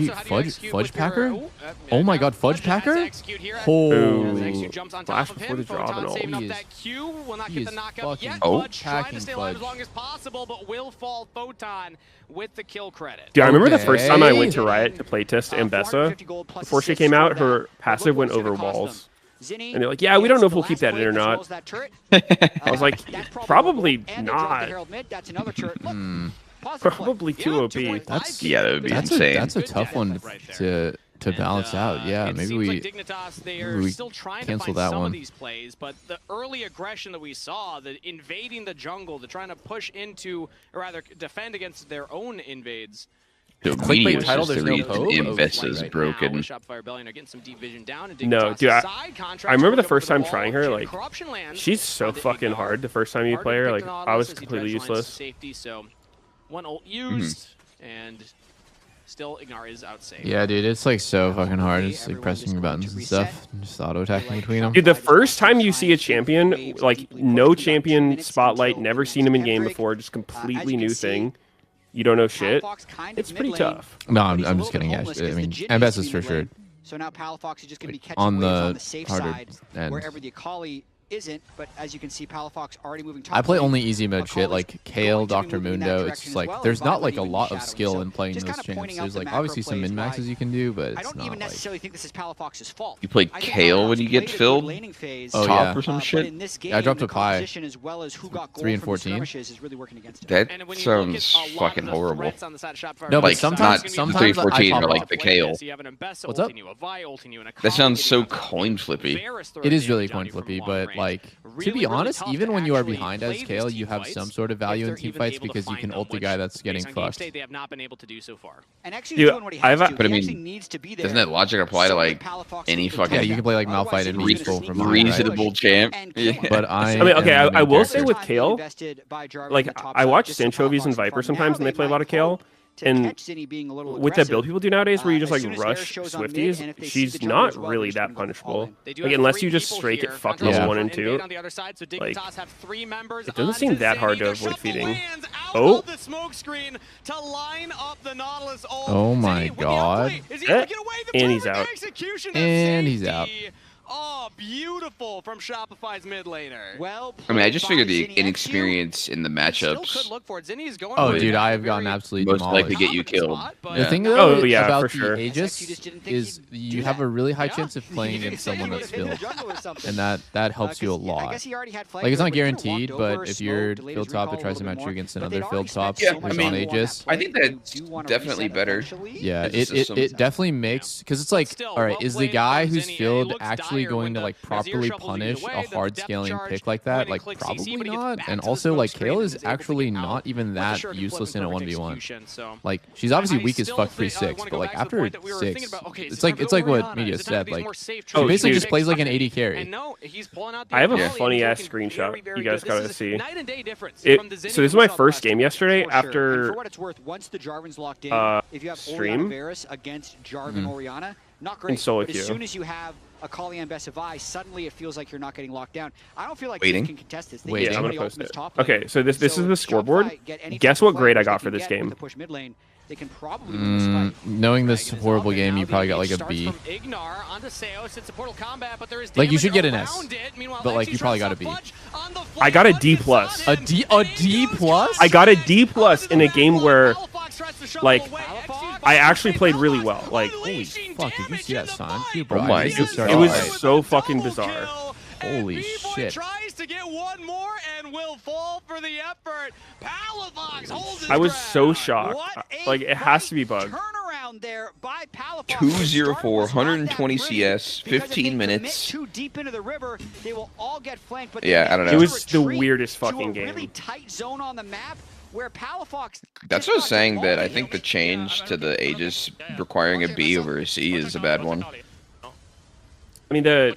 Packer! Oh my God, Fudge Packer! Oh, flash before the job and all. He is fucking packing Fudge. With the kill credit. Dude, I remember the first time I went to Riot to playtest Ambessa. Before she came out, her passive went over walls. And they're like, yeah, we don't know if we'll keep that in or not. I was like, probably not. Probably too OP. Yeah, that would be insane. That's a tough one to balance out. Yeah, maybe we cancel that one. These plays, but the early aggression that we saw, the invading the jungle, the trying to push into, or rather defend against their own invades. The clickbait title, there's no poke. Ambessa's broken. No, dude, I remember the first time trying her, like, she's so fucking hard the first time you play her, like, I was completely useless. Safety, so one ult used, and still Ignar is out safe. Yeah, dude, it's like so fucking hard. It's like pressing your buttons and stuff, and just auto-attacking between them. Dude, the first time you see a champion, like, no champion spotlight, never seen him in game before, just completely new thing. You don't know shit. It's pretty tough. No, I'm just kidding. Yeah, I mean, Ambessa's for sure. So now Palafox is just going to be catching on the the safe harder side, end. wherever the Akali isn't. But as you can see, Palafox already moving top. I play lane. only easy mode shit like Kale, Dr. moving in that Mundo. direction It's as like well, there's as not like Violet a lot even of shadowing. skill So in playing just those kind of pointing champs. out There's the like macro obviously some plays min maxes why you can do, but I it's don't not even like. necessarily think this is Palafox's fault. You play Kale when you get filled? Oh, Top yeah. or some shit? Yeah, I dropped a pie. 3 and 14. That sounds fucking horrible. No, but Like, sometimes not sometimes 3 14 I or pop like off. the Kale. What's up? That sounds so coin flippy. It is really coin flippy, but like to be honest, even when you are behind as Kale, you have some sort of value in team fights because you can ult the guy that's getting fucked. They have not been able to do so far. Dude, But I mean, doesn't that logic apply to like any fucking Yeah, you can play like Malphite and Meteos from reasonable champ? But I mean, okay, am the I main will say character. with Kale, like, I watch Synchovies and Viper sometimes, and they play a lot of Kale. And with that build people do nowadays, where you just like rush Swifties, she's not really that punishable. Like, unless you just straight get fucked level 1 and 2. Like, it doesn't seem that hard to avoid feeding. Oh. Oh my God. And he's out. And he's out. Oh, beautiful from Shopify's mid laner. Well, I mean, I just figured the inexperience in the matchups Oh, dude, I have gotten absolutely most likely demolished. get you killed. The thing though Oh, yeah, about for sure. the Aegis is you have a really high chance of playing against someone that's filled, and that helps you a lot. Like, it's not guaranteed, but if you're filled top that tries to match you against another filled top Yeah, who's I mean, on Aegis, I think that's definitely better. yeah, It's it definitely makes, because it's like, all right, is the guy who's filled actually going to like properly punish a hard scaling pick like that? Like, probably not. And also, like, Kale is actually not even that useless in a 1v1. Like, she's obviously weak as fuck pre-6, but like after 6, it's like what Meteos said. Like, she basically just plays like an 80 carry. I have a funny ass screenshot you guys gotta see. So this is my first game yesterday after stream in solo But as queue. soon as you have a Akali and Ambessa, suddenly it feels like you're not getting locked down. I don't feel like Waiting. you can contest this. Waiting. Yeah, I'm Somebody gonna post ultimates it. top lane. Okay, so this is the if scoreboard. Shopify get any Guess type of what grade I players got they for can this get with game. the push mid lane, they can probably win this fight. Knowing this horrible game, you probably got like a B. Like, you should get an S, but like you probably got a B. I got a D plus. A D plus? I got a D plus in a game where, like, I actually played really well. Like, Holy fuck, did you see that Sonic cube, bro? Oh my I need to start it was playing. so fucking bizarre. Holy shit. Tries to get one more and will fall for the effort. Palafox holds his I was ground. so shocked. What a Like, it has to be bugged. turnaround there by Palafox. 204, The start was not 120 that pretty, CS, because if 15 they minutes. commit too deep into the river, they will all get flanked. But Yeah, I don't know. It was the retreat weirdest to a fucking game. really tight zone on the map where Palafox. That's what I was saying, that I think the change to the Aegis requiring a B over a C is a bad one. I mean, the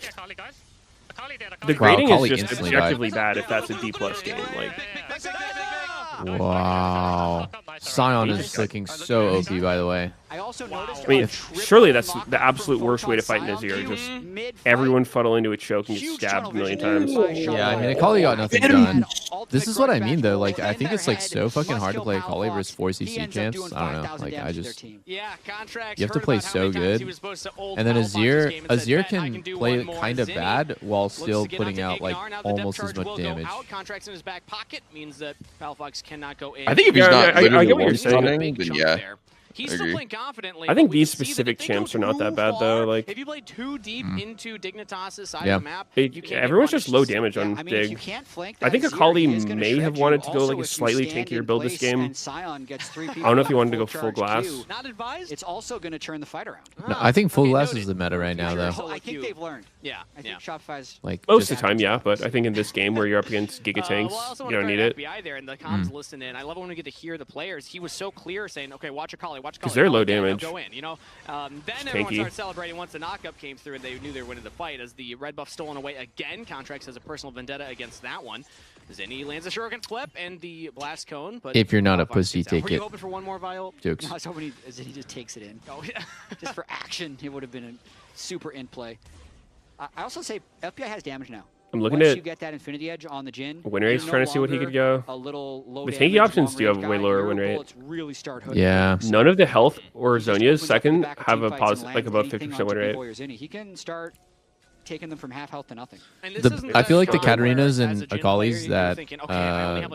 grading Kali is just instantly objectively bad if that's a D+ game. Like, wow. Sion is looking so OP, by the way. I mean, surely that's the absolute worst way to fight Nazir. Just everyone funnel into a choke and get stabbed a million times. Yeah, I mean, Akali got nothing done. This is what I mean, though. Like, I think it's like so fucking hard to play Akali versus 4CC champs. I don't know. Like, I just... You have to play so good. And then Azir can play kind of bad while still putting out, like, almost as much damage. I think if he's not literally one-shotting, then yeah. He's still playing confidently. I think these specific champs are not that bad, though. Like, if you play too deep into Dignitas' side of the map, everyone's just low damage on Dig. I think Akali may have wanted to go like a slightly tankier build this game. I don't know if he wanted to go full glass. Not advised. It's also going to turn the fight around. No, I think full glass is the meta right now, though. I think they've learned. Yeah, I think Shopify's like most of the time, yeah. But I think in this game where you're up against Giga Tanks, you don't need it. There and the comms listen in. I love when we get to hear the players. He was so clear, saying, "Okay, watch Akali, watch Akali." Because they're low damage. Go in, you know. Then everyone started celebrating once the knockup came through and they knew they were winning the fight. As the red buff stolen away again, Contrax has a personal vendetta against that one. Zinni lands a shuriken flip and the blast cone. But if you're not a pussy, take it. Were you hoping for one more vial? Jokes. No, I was hoping Zinni just takes it in. Oh yeah. Just for action, it would have been a super in play. I also say FBI has damage now. I'm looking Once at you get that Infinity Edge on the Jhin, Winrace, trying to see what he could go. A little low the tanky options do have way lower win rate. Really yeah. None of the health or Zhonya's second have a positive, like above 50% win rate. He can start taking them from half health to nothing. I feel like the Katarinas and Akalis that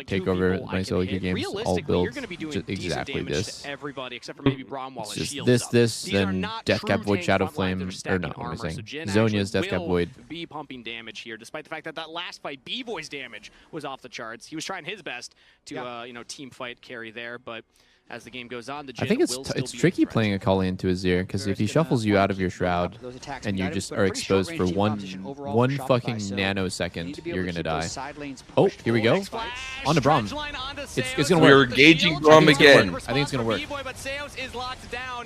take over my solo queue games all build exactly this. It's just this, then Deathcap Void, Shadow Flame, or not, what am I saying? Zonya's Deathcap Void. Be pumping damage here, despite the fact that that last fight, B-Boy's damage was off the charts. He was trying his best to, you know, team fight carry there, but as the game goes on, the Jhin I think it's tricky playing Akali into Azir, because if he shuffles you out of your shroud and you just are exposed for one fucking nanosecond, you're gonna die. Oh, here we go. On to Braum. It's gonna work. We're engaging Braum again. I think it's gonna work.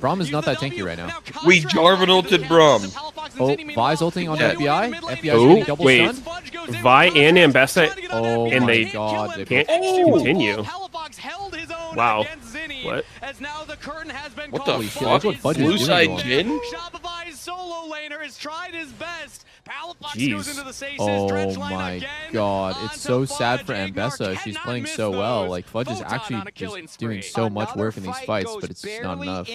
Braum is not that tanky right now. We Jarvan ulted Braum. Oh, Vi's ulting on FBI. FBI's getting double wait. stun. Vi and Ambessa, oh and my they god, can't continue. Wow. What? As now the curtain has been what the fuck? Blue side Jhin? Shopify's solo laner has tried his best. Jeez. Oh my god. It's so sad for Ambessa. She's playing so well. Like, Fudge is actually just doing so much work in these fights, but it's just not enough.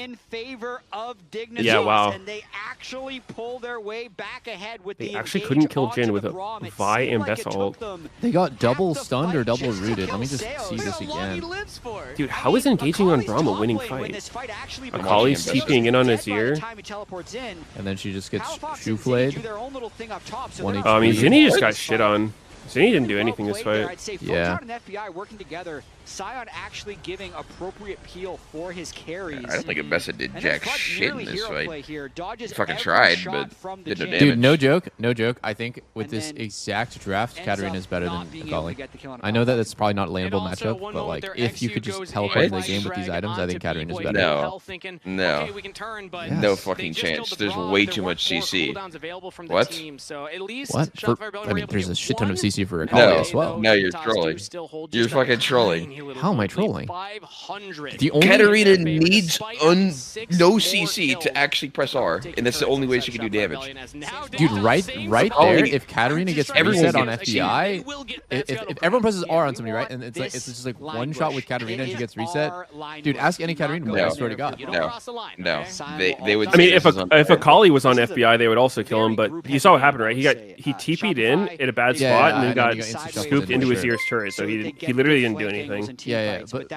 Yeah, wow. And they actually pull their way back ahead with they actually couldn't kill Jhin with a Vi Ambessa ult. They got double stunned or double rooted. Let me just see this again. Dude, how is engaging on Braum a winning fight? Akali's TPing in on Azir. And then she just gets shoe-flayed. I mean, Zinni just got shit on. Zinni didn't do anything this fight. Yeah. Sion actually giving appropriate peel for his carries. I don't think Ambessa did jack shit in this fight. He fucking tried, but did no damage. Dude, no joke. No joke. I think with this exact draft, Katarina is better than Akali. I know that that's probably not a landable matchup, but like if you could just teleport into the game with these items, I think Katarina is better. No. No. Yes. No fucking chance. There's way too much CC. What? I mean, there's a shit ton of CC for Akali as well. No, you're trolling. You're fucking trolling. How am I trolling? The only Katarina needs no CC to actually press R, and that's the only way she can do damage. Dude, right there, if Katarina gets reset on FBI, if everyone presses R on somebody, right, and it's just like one shot with Katarina and she gets reset, dude, ask any Katarina player, I swear to God. No. They would. I mean, if Akali was on FBI, they would also kill him, but you saw what happened, right? He TP'd in at a bad spot and then got scooped into Azir's turret, so he literally didn't do anything. Yeah, but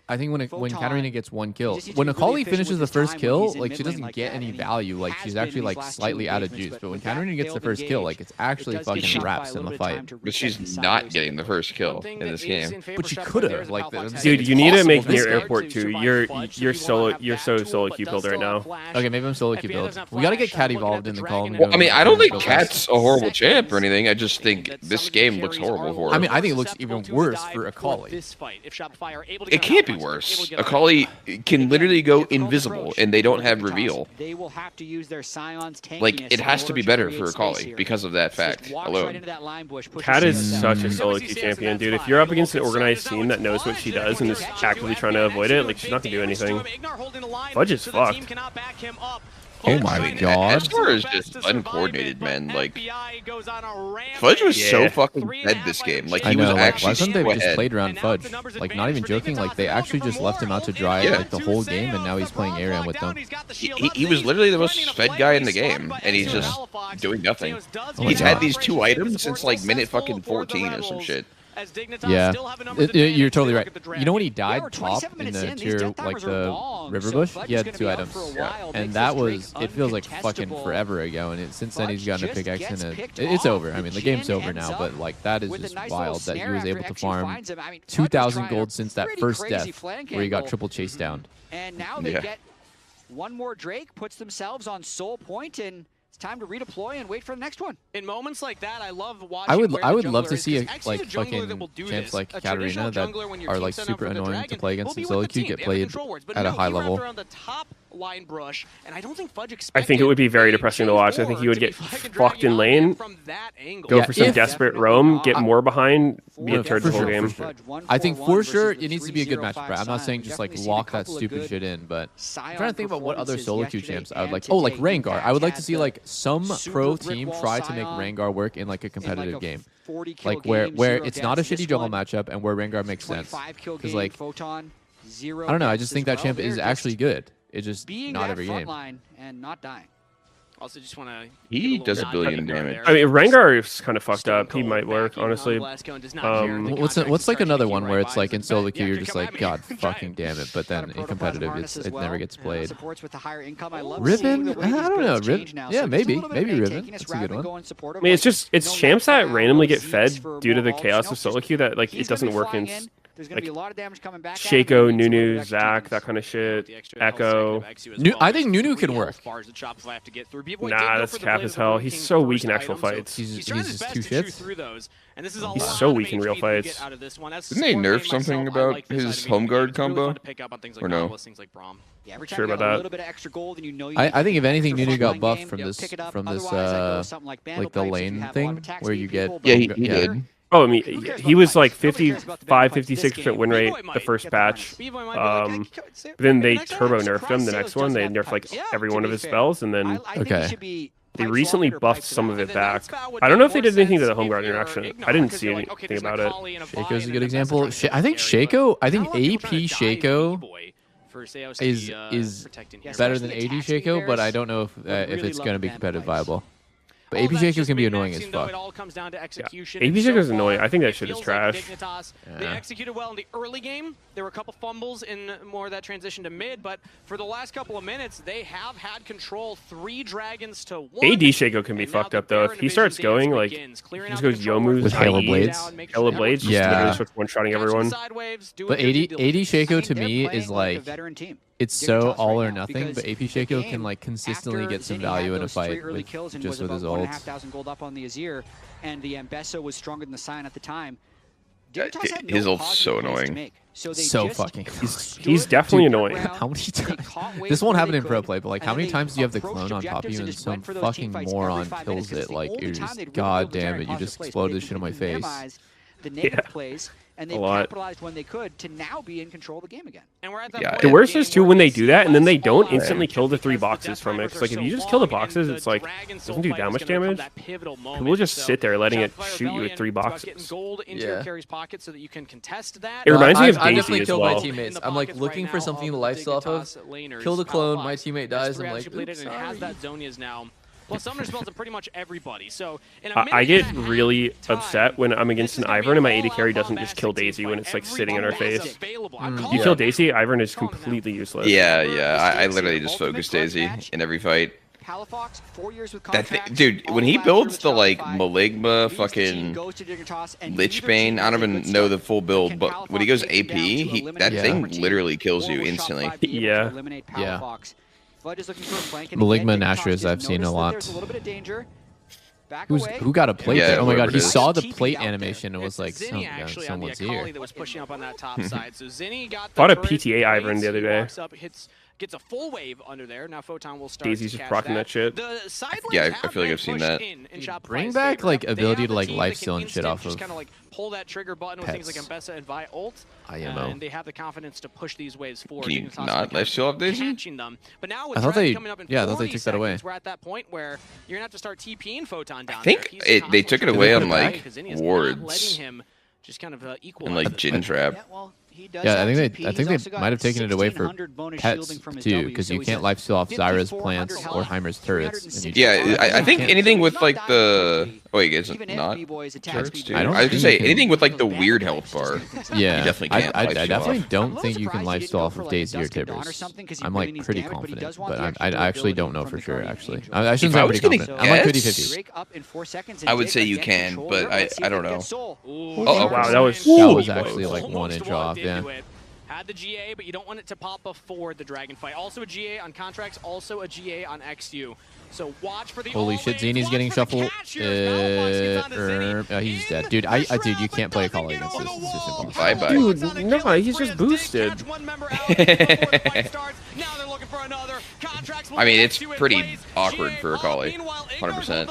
I think when Katarina gets one kill, when Akali finishes the first kill, like she doesn't get any value. Like she's actually like slightly out of juice. But when Katarina gets the first kill, like it's actually fucking wraps in the fight. But she's not getting the first kill in this game. But she could have. Like, dude, you need to make near airport too. You're so solo queue build right now. Okay, maybe I'm solo queue build. We gotta get Cat evolved in the column. Well, I mean, I don't think Cat's a horrible champ or anything. I just think this game looks horrible for her. I mean, I think it looks even worse for Akali. It can't be worse. Akali can literally go invisible, and they don't have reveal. They will have to use their Scion's tankiness. Like, it has to be better for Akali because of that fact alone. Cat is such a solo queue champion, dude. If you're up against an organized team that knows what she does and is actively trying to avoid it, like, she's not gonna do anything. Fudge is fucked. Oh my god. Estor is just uncoordinated, man. Like, Fudge was so fucking dead this game. Like, he was actually why couldn't they so just ahead. played around Fudge? Like, not even joking, like, they actually just left him out to dry like the whole game, and now he's playing Arian with them. He was literally the most fed guy in the game, and he's just doing nothing. He's had these 2 items since, like, minute fucking 14 or some shit. Yeah, you're totally right. You know when he died top in the tier, like the river bush, he had 2 items, and that was, it feels like fucking forever ago, and since then he's gotten a pickaxe and it's over. I mean, the game's over now, but like that is just wild that he was able to farm 2,000 gold since that first death where he got triple chased down. And now they get one more Drake, puts themselves on soul point, and time to redeploy and wait for the next one. In moments like that, I love watching. I would love to see a like fucking champs like Katarina that are like super annoying to play against in solo queue get played at a high level. Line brush, and I don't think Fudge I think it would be very depressing to watch. I think he would get fucked in lane, go for some desperate roam, get more behind, be a turd the whole game. I think for sure it needs to be a good matchup. I'm not saying just like lock that stupid shit in, but I'm trying to think about what other solo queue champs I would like. Oh, like Rengar. I would like to see like some pro team try to make Rengar work in like a competitive game, like where it's not a shitty jungle matchup and where Rengar makes sense. Because like I don't know, I just think that champ is actually good. It's just not every game. And not dying. Also, just want to. He does a billion damage. I mean, Rengar is kind of fucked up. He might work, honestly. What's like another one where it's like in solo queue you're just like, God fucking damn it, but then in competitive it never gets played. Riven? I don't know. Riven? Yeah, maybe Riven. That's a good one. I mean, it's champs that randomly get fed due to the chaos of solo queue that like it doesn't work in. There's going to be a lot of damage coming back. Shaco, Nunu, Zac, that kind of shit. Echo. I think Nunu can work. Nah, that's cap as hell. He's so weak in actual fights. He's just 2 shits. He's so weak in real fights. Didn't they nerf something about his home guard combo? Or no? Sure about that. I think if anything, Nunu got buffed from this like the lane thing where you get. Yeah, he did. Oh, I mean, he was like 56% win rate the first patch. Then they turbo nerfed him the next one. They nerfed like every one of his spells, and then they recently buffed some of it back. I don't know if they did anything to the home guard interaction. I didn't see anything about it. Shaco's a good example. I think AP Shaco is better than AD Shaco, but I don't know if it's going to be competitive viable. But AP Shaco's gonna be annoying as fuck. AP Shaco's annoying. I think that shit is trash. They executed well in the early game. There were a couple fumbles in more of that transition to mid, but for the last couple of minutes, they have had control 3 dragons to 1. AD Shaco can be fucked up though. If he starts going like, he just goes Yomu's with Halo Blades. Halo Blades, just one-shotting everyone. But AD Shaco to me is like, it's so all or nothing, but AP Shaco can like consistently get some value in a fight with just with his ults. 1,500 gold up on the Azir, and the Ambesso was stronger than the Scion at the time. His ult's so annoying. So fucking. He's definitely annoying. How many times? This won't happen in pro play, but like, how many times do you have the clone on top of you and some fucking moron kills it? Like, you're just, god damn it, you just exploded this shit in my face. The native plays, and they capitalized when they could to now be in control of the game again. And we're at that the worst is too when they do that and then they don't instantly kill the 3 boxes from it. Because like if you just kill the boxes, it's like it doesn't do that much damage. People just sit there letting it shoot you with 3 boxes. It reminds me of I Daisy definitely as killed well. my teammates. I'm like looking for something to lifesteal off of. Kill the clone, my teammate dies. I'm like, oops, sorry. Well, Summoner spells to pretty much everybody. So I get really upset when I'm against an Ivern and my AD carry doesn't just kill Daisy when it's like sitting in our face. You kill Daisy, Ivern is completely useless. Yeah. I literally just focus Daisy in every fight. Dude, when he builds the like Maligma fucking Lich Bane, I don't even know the full build, but when he goes AP, that thing literally kills you instantly. Yeah. Maligma and Ashes I've seen a lot. Who got a plate there? Oh my god, he saw the plate TP animation and was like, Zinni actually on the someone's Akali here. that was pushing up on that top side. So Zinni got the Fought a turret, PTA Ivern the other day. walks up, gets a full wave under there. Now Photon will start Daisy's to just catch procking that shit. The side Yeah, lanes I feel like have I've seen been that. pushed in Bring Shopify's back favor. like They ability have to the like team life that steal can and shit instant off just of kind of like pull that trigger button with things like pets. Mbessa and Vi ult. IMO. And they have the confidence to push these waves forward. Can you Dignitas not life steal off Daisy? catching them. But now with I thought Dragon they- coming up in yeah, I thought they 40 took that away. seconds, we're at that point where you're gonna have to start TPing Photon down I think there. they took it away on like wards letting him just kind of and like Jin trap. Yeah, I think they might have taken it away for pets too, because you can't life steal off Zyra's plants or Heimer's turrets. And you Yeah, I think can't. anything with like the wait, is it not turrets too? I was gonna say anything with like the weird health bar. Yeah, You definitely can't I life steal definitely off. don't think you can life steal off of Daisy or Tibbers. I'm like pretty confident, but I actually don't know for sure. Actually, I shouldn't say I'm pretty confident. I'm like 50-50. I would say you can, but I don't know. Oh wow, that was That was actually like 1 inch off. Yeah. Had the GA, but you don't want it to pop before the Dragon fight. Also a GA on Contracts, also a GA on XU. So watch for the Holy shit, Zini's getting shuffled. He's dead. Dude, dude, you can't play a call against this. It's just impossible. Bye-bye. Dude, no, he's just boosted. I mean, it's pretty awkward for Akali, 100%.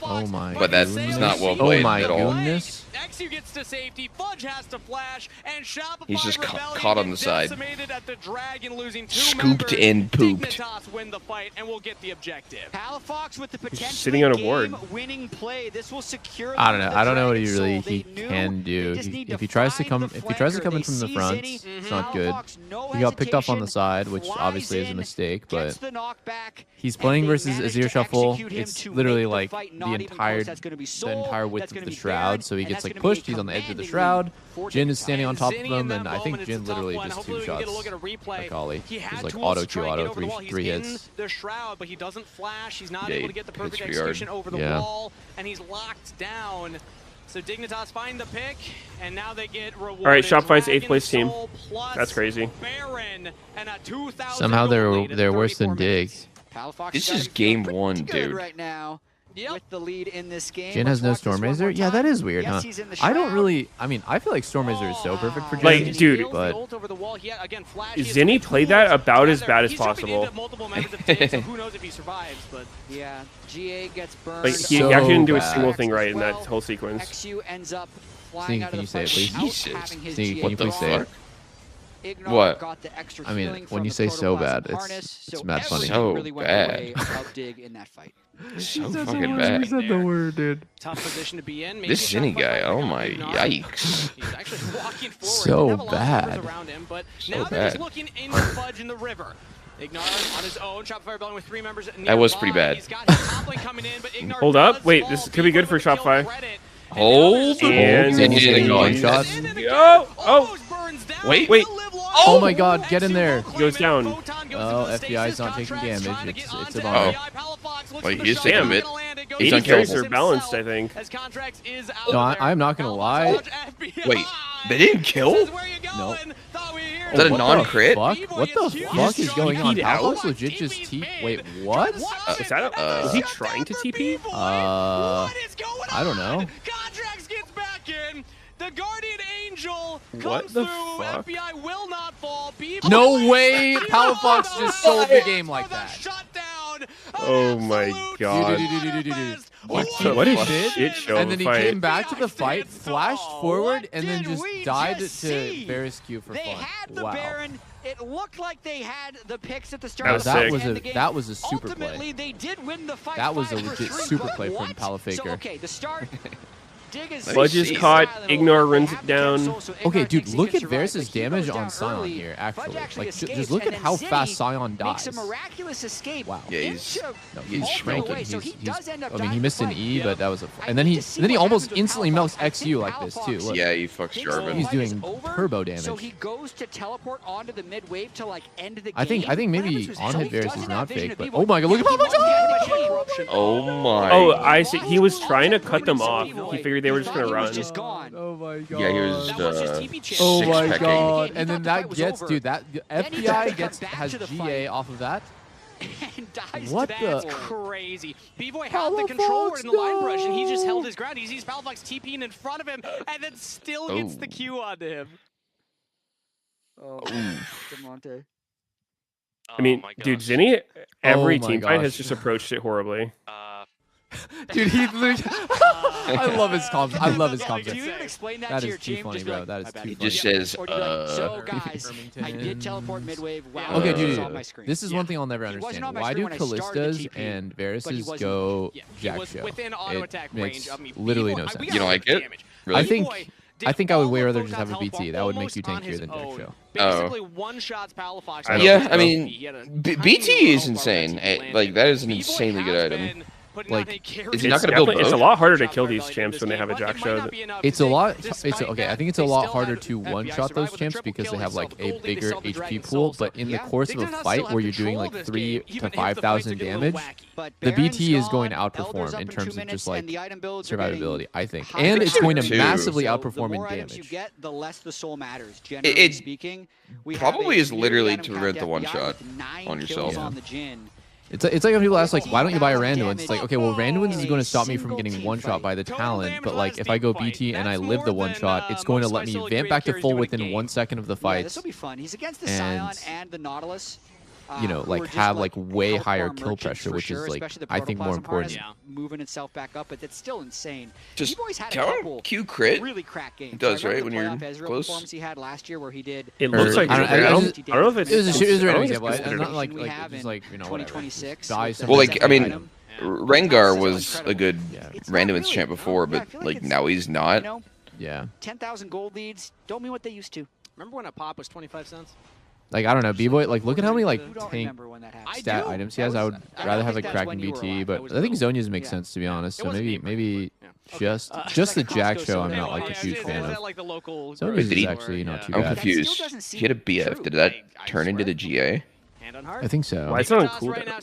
Oh my. But that's goodness. not well played Oh my at all. goodness. XU gets to safety, Fudge has to flash, and Shopify He's just Rebellion caught on the gets side. decimated at the Dragon, losing 2 Scooped members. and pooped. Dignitas win the fight and will get the objective. Palafox with the potential sitting on a ward. winning play. This will secure I don't know. I don't know what he Dragon really Soul. They knew can do. they just need If to he tries to find come, the if he tries to flanker. come in They from the see front, Zinni, it's not good. Palafox, no He got picked off on the hesitation, side, which flies obviously is a in, mistake, gets but the knockback, he's and playing they versus manage Azir to Shuffle. execute him It's to literally make the like fight the not even entire close. That's gonna be Soul, width that's of gonna the be shroud, Baron, so he and gets that's like gonna be pushed. He's on the edge of the commanding shroud. lead for Jin is Dignitas. standing on top of Zinni him, in and that I think moment, Jin it's a tough literally one. just Hopefully 2 we can get a shots look at a replay. Akali. He It had was like tools auto to try Q, and get auto over the wall. 3 He's in hits. the shroud, but he doesn't flash. He's not Yeah, able to get the perfect hits pretty execution over the Yeah. wall, and he's locked down. So Dignitas find the pick, and now they get rewarded. All right, Shopify's 8th Dragon place team. Soul plus That's crazy. Baron and a 2,000 Somehow gold lead in they're worse 34 than Dig. minutes. Palafox This gotta is be feeling game pretty 1, good dude. right now. Yep. With the lead in this game. Jin has no Let's watch this one more Stormrazor? Yeah, that time. is weird, Yes, huh? he's in the I don't shroud. really. I mean, I feel like Stormrazor is so perfect for Jin. Like, dude, but Zinni played that about as bad as possible. Who knows if he survives, but Yeah, GA gets burned. Like he So actually didn't do a bad. single thing right in that whole sequence. XU ends up flying Sneak, out can of you the say it, fight please? without Jesus. having his Sneak, GA can you please say it? drawn. Ignor What? got the extra I mean, healing when from you the say so protoplasm bad, it's harness, mad funny. everything So really went bad. the way of Dig in that fight. So fucking bad. word, dude. tough position to be in. Maybe This Zinni Shopify guy, might oh pick up my, Ignor. yikes. He's actually walking forward. So Didn't have a lot of bad. numbers around him, but So now they're just bad. looking into Fudge in the river. Ignor on his own. Shopify Rebellion with 3 members. That was pretty nearby. bad. He's got his top lane coming in, but Ignor Hold up. does Wait, fall this could be good for deep with the Shopify. kill credit. Hold And Zinni didn't go one in. shot. Oh. Wait. Wait. Oh my god, get in there. He goes down. Oh, FBI's not taking damage. It's a bummer. Wait, he's taking a bit. He's 80 carries unkillable. are balanced, I think. No, I'm not gonna lie. Wait, they didn't kill? Nope. Is that a What the non-crit? Fuck? What the fuck is going on? TP'd out? Palafox legit just Wait, what? Is that was he trying to TP? I don't know. Contracts gets back in. The Guardian Angel comes What the through. fuck? FBI will not fall. No way Palafox just sold the game like that. Oh my god. What What a did, shit show and then he fight. came back to the fight, flashed forward, and then did just we died just to see? Varus Q for They fun. had the Wow. Baron. It looked like they had the picks at the start That of was the sick. second was a end of the game. that was a super Ultimately, play. they did win the fight. That was a 5 for legit 3, super but play from what? Palo So, Faker. okay, the start. Dig is Fudge is caught, Ignor runs it down. Okay, dude, look at Varus' damage on Sion here, actually. Like, just look at how fast Sion dies. Makes a miraculous escape. Wow. Yeah, he's No, he's he's shrinking. shrinking. So he does end up I mean, he dying missed the an fight. E, but that was a. I And then need he to see then he what almost happens with instantly Palafox. melts I XU think like this too. Palafox- Look, Yeah, he fucks Thinks Jarvan. the he's fight is doing over, turbo damage. So he goes to teleport onto the mid wave to like end the game. I think maybe So on hit he Varus doesn't is have not vision fake, of but Evo. oh my god, look at He won't Palafox! get interruption. Oh my. Oh, I see. He was trying to cut them off. He figured they were just He gonna was run. just gone. Oh my god. Yeah, he was That was just TP chance. Oh six my pecking. god! He and then thought the that fight was gets, over. dude, that Then he FBI tried to gets come back has to the GA fight. off of that. and dies What to the? that. That's crazy. B-Boy had the controller in the line brush, and he just held his ground. He sees Palafox TPing in front of him, and then still gets the Q onto him. Oh, Demonte. I mean, dude, Zinni, every team fight has just approached it horribly. Dude, he literally... I love his comms. I love his comms. Do you even explain that That to is your too team? funny, Just be bro. like, That is "My bad." too He funny. just says, Or do you be like, so guys, I did teleport mid-wave. Wow, Okay, this is dude, on my screen. this is one thing I'll never He wasn't understand. on my Why screen do when I started Kallistas TP, and but he Varus's wasn't- go He Jack was show? within auto attack range of me. Literally no B-Boy, sense. we You don't got like it? damage. Really? I think I would way all rather of just have a Photon's BT. health That would bar make you almost on tankier his than Jack own. show. Basically, one shots Palafox. I Yeah, think I so. mean, BT is insane. Like, that is an insanely good item. Like, is he not going to build both? It's a lot harder to kill these champs when they have a Jack show. It's a lot. Okay. I think it's a lot harder to one-shot those champs because they have like a bigger HP pool. But in the course of a fight where you're doing like 3,000 to 5,000 damage, the BT is going to outperform in terms of just like survivability, I think, and it's going to massively outperform in damage. The less the soul matters. Generally speaking, we probably is literally to prevent the one-shot on yourself. It's like when people ask like, why don't you buy a Randuin's? It's like, okay, well, Randuin's is going to stop me from getting one-shot by the talent, but like if I go BT and I live the one-shot, it's going to let me vamp back to full within 1 second of the fight. This will be fun. He's against the Scion and the Nautilus. You know, like have like way higher kill pressure, which is like I think more important. Moving itself back up, but it's still insane. Just had count Q crit. Really crack games. It does, right? When you're close. Performance he had last year where he did. It looks like I don't know if it's. It was a random example. example. Not like just like you know 2026. Well, like I mean, Rengar was a good Randomance champ before, but like now he's not. Yeah. 10,000 gold leads don't mean what they used to. Remember when a pop was 25 cents? Like I don't know, B-Boy. Like look at how many like Who don't tank remember when that happened? stat items he has. I would rather have like Kraken BT, but I think Zhonya's makes sense to be honest. So maybe just the Jack show I'm not like a huge fan of. Zhonya's is actually not too I'm bad. confused. He had a BF. Did that turn into the GA? I think so. Why it's not on cooldown? I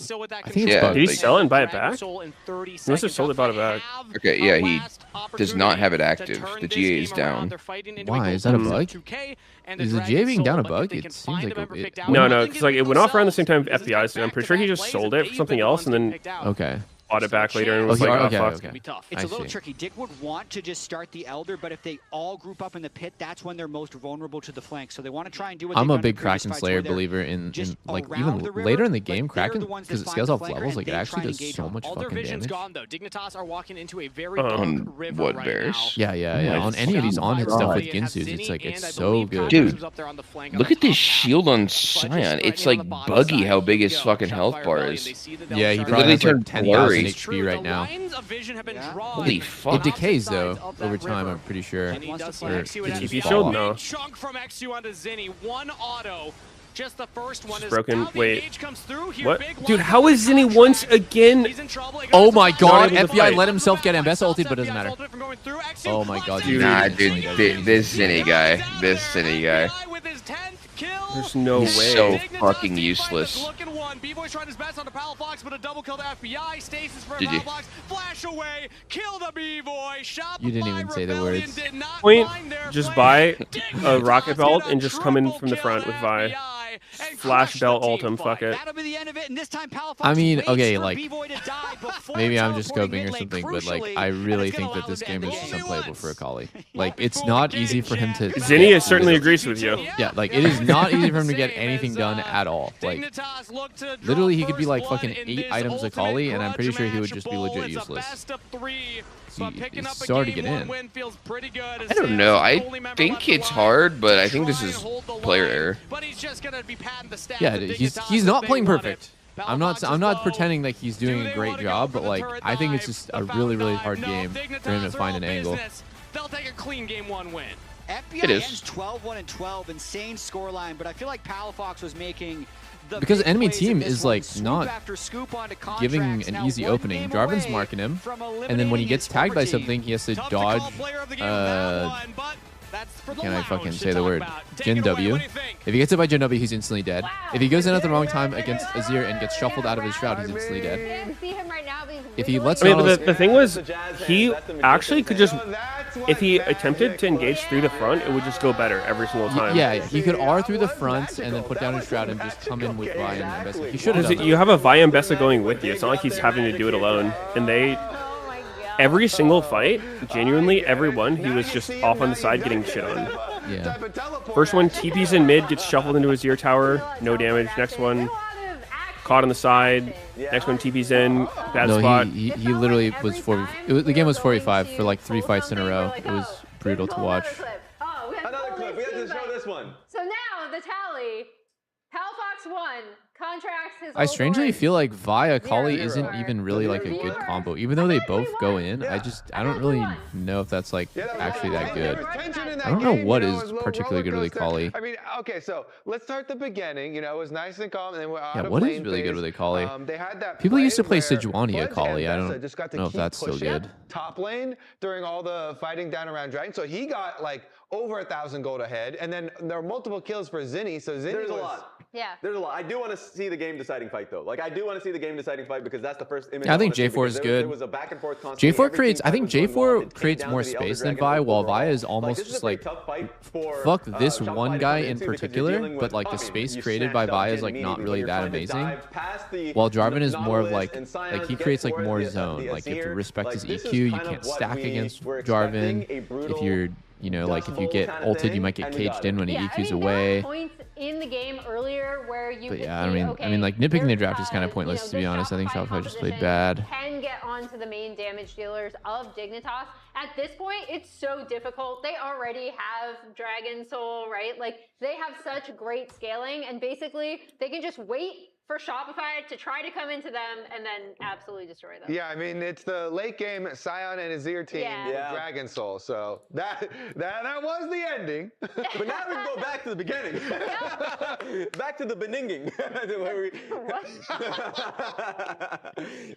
think it's bugged. Did he sell it and buy it back? He must have sold it, bought it back. Okay, yeah, he does not have it active. The GA is down. Why? Is that a bug? Is the GA being down a bug? It seems like it. No, because like it went off around the same time FBI, so I'm pretty sure he just sold it for something else and then bought it back later and was like, oh, fuck. It's a little tricky. Dick would want to just start the Elder, but if they all group up in the pit, that's when they're most vulnerable to the flank. So they want to try and do what I'm a big Kraken Slayer believer in like even later in the game, Kraken, because it scales off levels, like it actually does so much fucking damage. Dignitas are walking into a very on what bears? Yeah. On any of these on-hit stuff with Ginsu's, it's so good. Dude, look at this shield on Scion. It's like buggy how big his fucking health bar is. Yeah, he probably has like 10,000 HP right now. Holy fuck. It decays though over time, I'm pretty sure. TP shield? No. Chunk from XU onto Zinni. One auto. Just the first one is broken. Wait. Comes through here. What? Dude, how is Zinni once again? Oh my god, FBI let himself get Ambessa ulted, but it doesn't matter. Oh my god, dude. Nah, dude, this Zinni guy. There's no way. So fucking useless. B-Boy's trying his best on the Palafox, but a double kill to FBI. Stasis for GG. Palafox. Flash away. Kill the B-Boy. You didn't even say the words. Point, just buy a rocket belt and just come in from the front with Vi. Flash belt ult him, fuck it. I mean, okay, like, maybe I'm just coping or something, but like, I really think that this game is just unplayable for Akali. Like, it's not easy for him to... Zinni certainly agrees with you. Yeah, like, it is not easy for him to get anything done at all. Like, literally, he could be like fucking 8 items Akali, and I'm pretty sure he would just be legit useless. It's hard to get in. I don't know. I think it's hard, but I think this is player error. Yeah, he's not playing perfect. I'm not pretending that he's doing a great job, but like I think it's just a really hard game for him to find an angle. They'll take a clean game 1 win. FBI ends 12-1-12, insane scoreline, but I feel like Palafox was making because enemy team is like not giving an easy opening. Jarvan's marking him, and then when he gets tagged by something, he has to dodge Can I fucking say the word? Jin W. If he gets hit by Jin W, he's instantly dead. If he goes in at the wrong time against Azir and gets shuffled out of his shroud, he's instantly dead. If he lets the thing was, he actually could just, if he attempted to engage through the front, it would just go better every single time. Yeah, he could R through the front and then put down his shroud and just come in with Vi and Mbessa. He should have done that. You have a Vi and Mbessa going with you. It's not like he's having to do it alone. And every single fight, genuinely every one, he was just off on the side getting shit on. Yeah. First one, TP's in mid, gets shuffled into his Azir tower, no damage. Next one, caught on the side. Next one, TP's in, bad spot. He literally was 4. The game was 45 for like 3 fights in a row. It was brutal to watch. Another clip. We have to show this one. So now the tally. Palafox 1 contracts his. I strangely feel like Vi Akali isn't even really like a good combo, even though they both go in. I don't really know if that's like actually that good. I don't know what is particularly good with Akali. I mean, okay, so let's start the beginning. You know, it was nice and calm, and then we're Yeah, what is really good with Akali? People used to play Sejuani Akali. I don't know if that's still good. Top lane during all the fighting down around Dragon, so he got like over 1,000 gold ahead, and then there are multiple kills for Zinni. So Zinni There's was, a lot. Yeah. There's a lot. I do want to see the game deciding fight though. Like I do want to see the game deciding fight because that's the first image. I think J4 is good. There was a back and forth J4 creates. I think J4 creates more space than Vi, while Vi is almost just like fuck this one guy in particular. But like the space created by Vi is like not really that amazing. While Jarvan is more of like he creates like more zone. Like you have to respect his EQ. You can't stack against Jarvan. If you're like if you get ulted, you might get caged in when he EQs away. Points in the game earlier where you. But yeah, I mean, like nitpicking the draft is kind of pointless to be honest. I think Shopify just played bad. Can get onto the main damage dealers of Dignitas. At this point, it's so difficult. They already have Dragon Soul, right? Like they have such great scaling, and basically they can just wait for Shopify to try to come into them and then absolutely destroy them. Yeah, I mean it's the late game Sion and Azir team with Dragon Soul, so that was the ending. But now we can go back to the beginning, back to the beninging,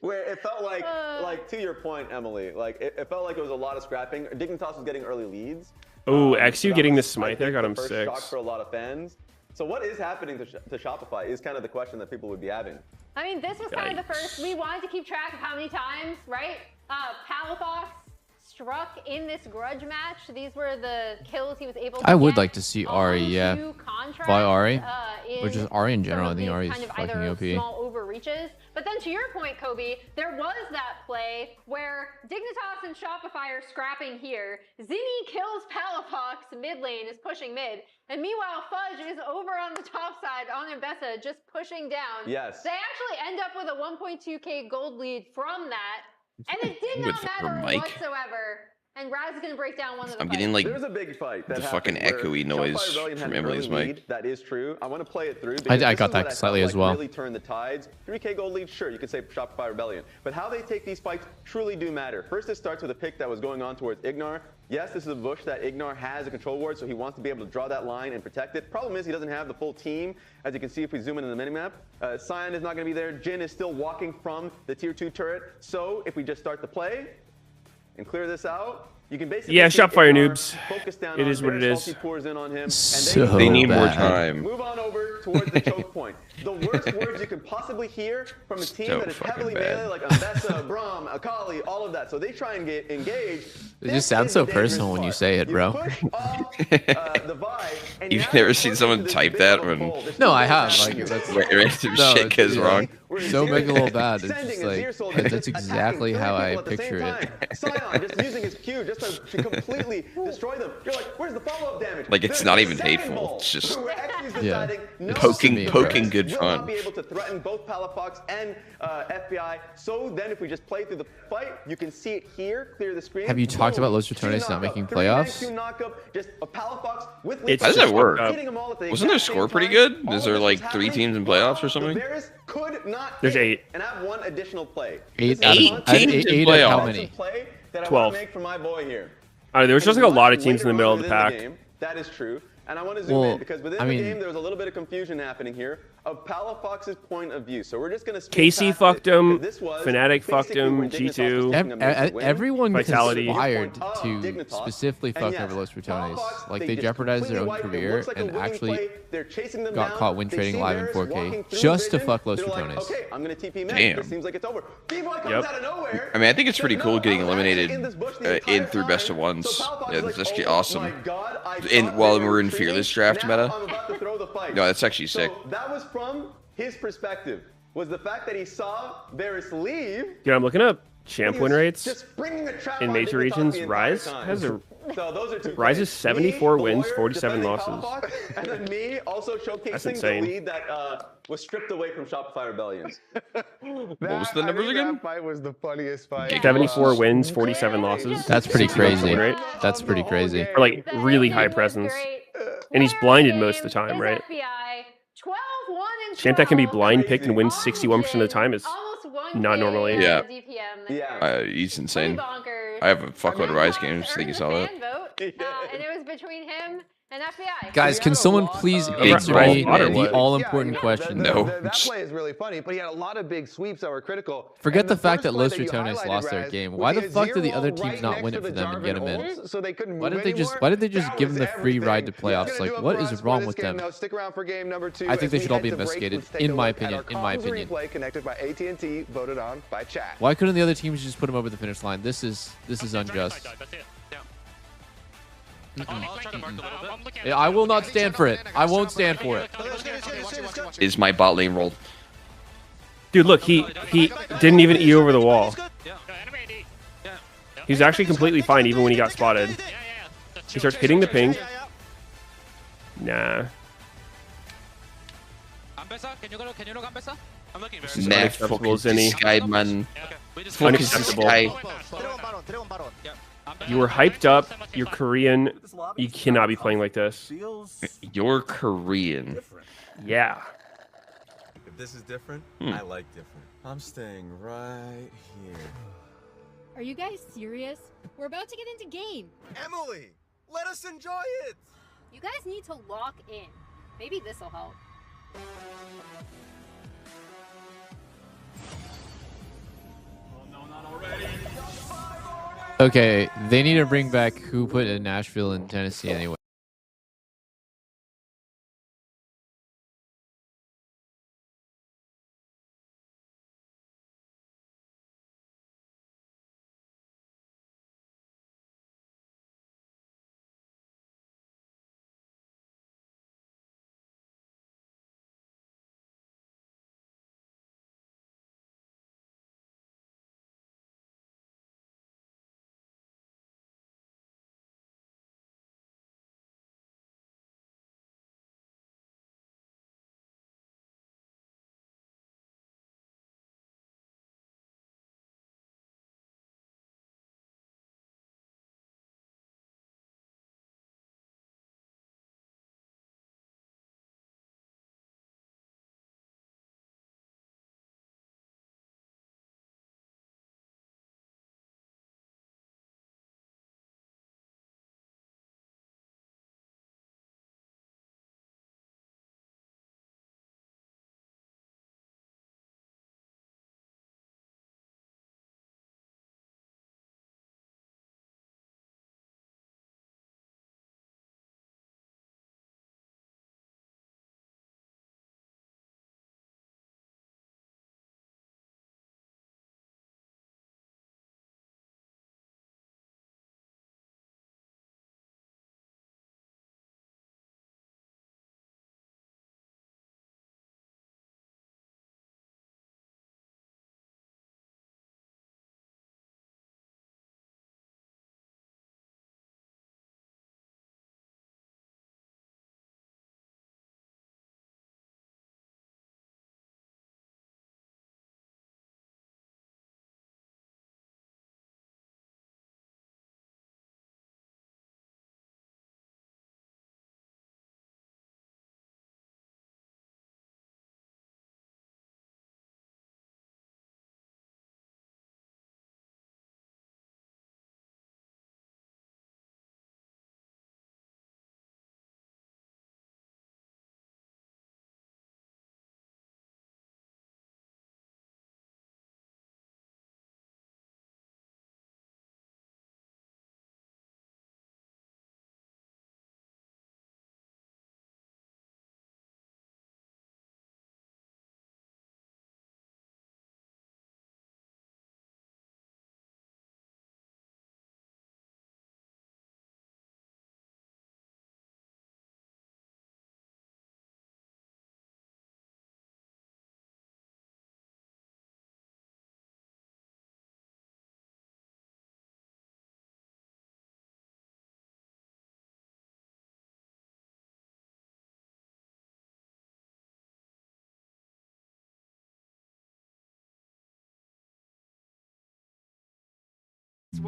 where it felt like to your point, Emily, like it felt like it was a lot of scrapping. Dignitas was getting early leads. Oh, XU getting the smite there got him 6. Shock for a lot of fans. So what is happening to Shopify is kind of the question that people would be having. I mean, this was kind of the first. We wanted to keep track of how many times, right? Palafox struck in this grudge match. These were the kills he was able to I would like to see Ahri, yeah. By Ahri. Or just Ahri in general. I think Ahri is fucking OP. Small overreaches. But then to your point, Kobe, there was that play where Dignitas and Shopify are scrapping here. Zinni kills Palafox mid lane, is pushing mid. And meanwhile, Fudge is over on the top side on Mbessa, just pushing down. Yes. They actually end up with a 1.2k gold lead from that. And it did not matter whatsoever. And Raz is going to break down one of the I'm getting like There's a big fight the fucking echoey noise from Emily's mic. That is true. I want to play it through. I got that slightly as well. Really turn the tides. 3k gold lead, sure, you could say Shopify Rebellion. But how they take these fights truly do matter. First, it starts with a pick that was going on towards Ignar. Yes, this is a bush that Ignar has a control ward, so he wants to be able to draw that line and protect it. Problem is, he doesn't have the full team. As you can see if we zoom in the minimap, Sion is not going to be there. Jin is still walking from the tier 2 turret. So if we just start the play and clear this out, you can basically Shopify noobs. It is what it is. So they need more time. Move on over towards the choke point. The worst words you can possibly hear from a team that is heavily melee, like Mbessa, Braum, Akali, all of that. So they try and get engaged. It just sounds so personal when you say it, bro. You've never seen someone type that when? No, I have. Like that's random shit goes wrong. So make it a little bad. It's just like that's exactly how I picture it. Sion just using his Q just to completely destroy them. You're like, where's the follow-up damage? Like it's not even hateful. It's just poking good fun. Not be able to threaten both Palafox and FBI. So then, if we just play through the fight, you can see it here. Clear the screen. Have you talked about Los Ratones not making playoffs? How does that work? Wasn't their score pretty good? Is there like 3 teams in playoffs or something? There's 8. And I have one additional play. 8 teams in playoffs. How many? 12. For my boy here. There was just like a lot of teams in the middle of the pack. That is true. And I want to zoom in because within the game there was a little bit of confusion happening here. of Palafox's point of view. So we're just going to Casey fucked him, Fnatic fucked him, G2. Everyone Vitality. conspired to specifically fuck over Los Brutones. Like, they jeopardized their own career and actually got caught win trading live in 4K just to fuck Los Brutones. Okay, I'm going to TP mid. Damn. It seems like it's over. B-Boy comes out of nowhere. I mean, I think it's pretty cool getting eliminated in through best of ones. Yeah, that's actually awesome. And while we're in Fearless draft meta. No, that's actually sick. So that was from his perspective. Was the fact that he saw Varus leave. Dude, I'm looking up champ win rates Just bringing the trap in on major Dignitas regions. the Rise entire time. has a So those are two Rise plays. is 74 Me, wins, Lawyer, 47 defending losses. Palafox, and then me also showcasing the insane. lead that was stripped away from Shopify Rebellion. What was the numbers again? That fight was the funniest fight. 74 wins, 47 losses. That's pretty crazy. Win rate. That's pretty crazy. Or like really high presence. And he's blinded most of the time, right? Champ that can be blind picked and win 61% of the time is not normally. Yeah. He's insane. I have a fuckload of Rise games. I think you saw that. And it was between him and FBI. Guys, can someone please answer me the all-important question? No. That play is really funny, but he had a lot of big sweeps that were critical. Forget the fact that Los Brutones lost their game. Why the fuck did the other teams not win it for them and get them in? So they couldn't Why did they just give them the free ride to playoffs? Like, what is wrong with them? Stick around for game number 2. I think they should all be investigated, in my opinion. Replay connected by AT&T, voted on by chat. Why couldn't the other teams just put them over the finish line? This is unjust. Yeah, I will not stand for it. I won't stand for it. Is my bot lane rolled? Dude, look, he didn't even E over the wall. He's actually completely fine even when he got spotted. He starts hitting the ping. Nah. Nah, fucking Sky, man. Unacceptable. You were hyped up. You're Korean. You cannot be playing like this. You're Korean. Yeah. If this is different, I like different. I'm staying right here. Are you guys serious? We're about to get into game. Emily, let us enjoy it. You guys need to lock in. Maybe this'll help. Okay, they need to bring back who put in Nashville and Tennessee anyway.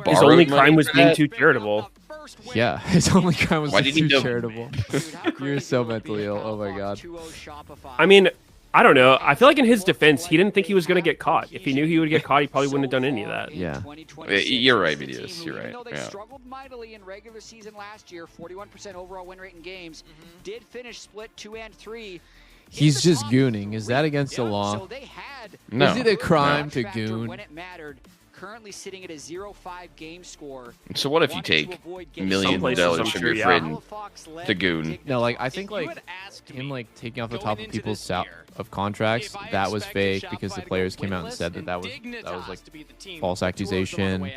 His only crime was being too charitable. Yeah, his only crime was too charitable. You're so mentally ill. Oh my god. I mean, I don't know. I feel like in his defense, he didn't think he was going to get caught. If he knew he would get caught, he probably wouldn't have done any of that. Yeah. You're right, Meteos. You're right. They struggled mightily in regular season last year. 41% overall win rate in games. Did finish split 2 and 3. He's just gooning. Is that against the law? So they had no. Is it a crime to goon? When it mattered. Currently sitting at a 0-5 game score. So what if you take millions of dollars from your friend to goon? No, like I think like him like taking off the top of people's of contracts, that was fake because the players came out and said that was like false accusation.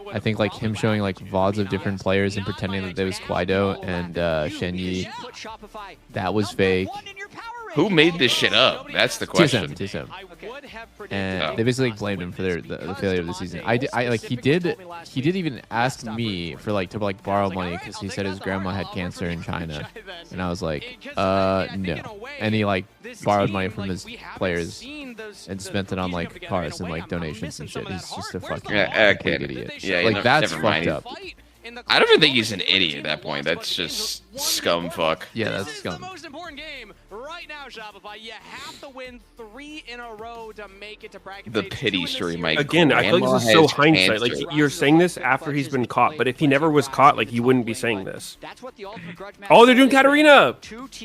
I think like him showing like VODs of different players and pretending that there was Kwaido and Shenyi, that was fake. Who made this shit up? That's the question. TSM. And they basically blamed him for the failure of the season. I like he did even ask me for like to like borrow money because he said his grandma had cancer in China, and I was like, no. And he like borrowed money from his players and spent it on like cars and like donations and shit. He's just a fucking idiot. Yeah, like that's fucked up. I don't even think he's an idiot at that point. That's just scum fuck. Yeah, that's scum. The most important game right now, Shopify. You have to win 3 in a row to make it to bracket. The pity story, Mike. Again, I feel like this is so hindsight. Like you're saying this after he's been caught, but if he never was caught, like you wouldn't be saying this. Oh, they're doing Katarina.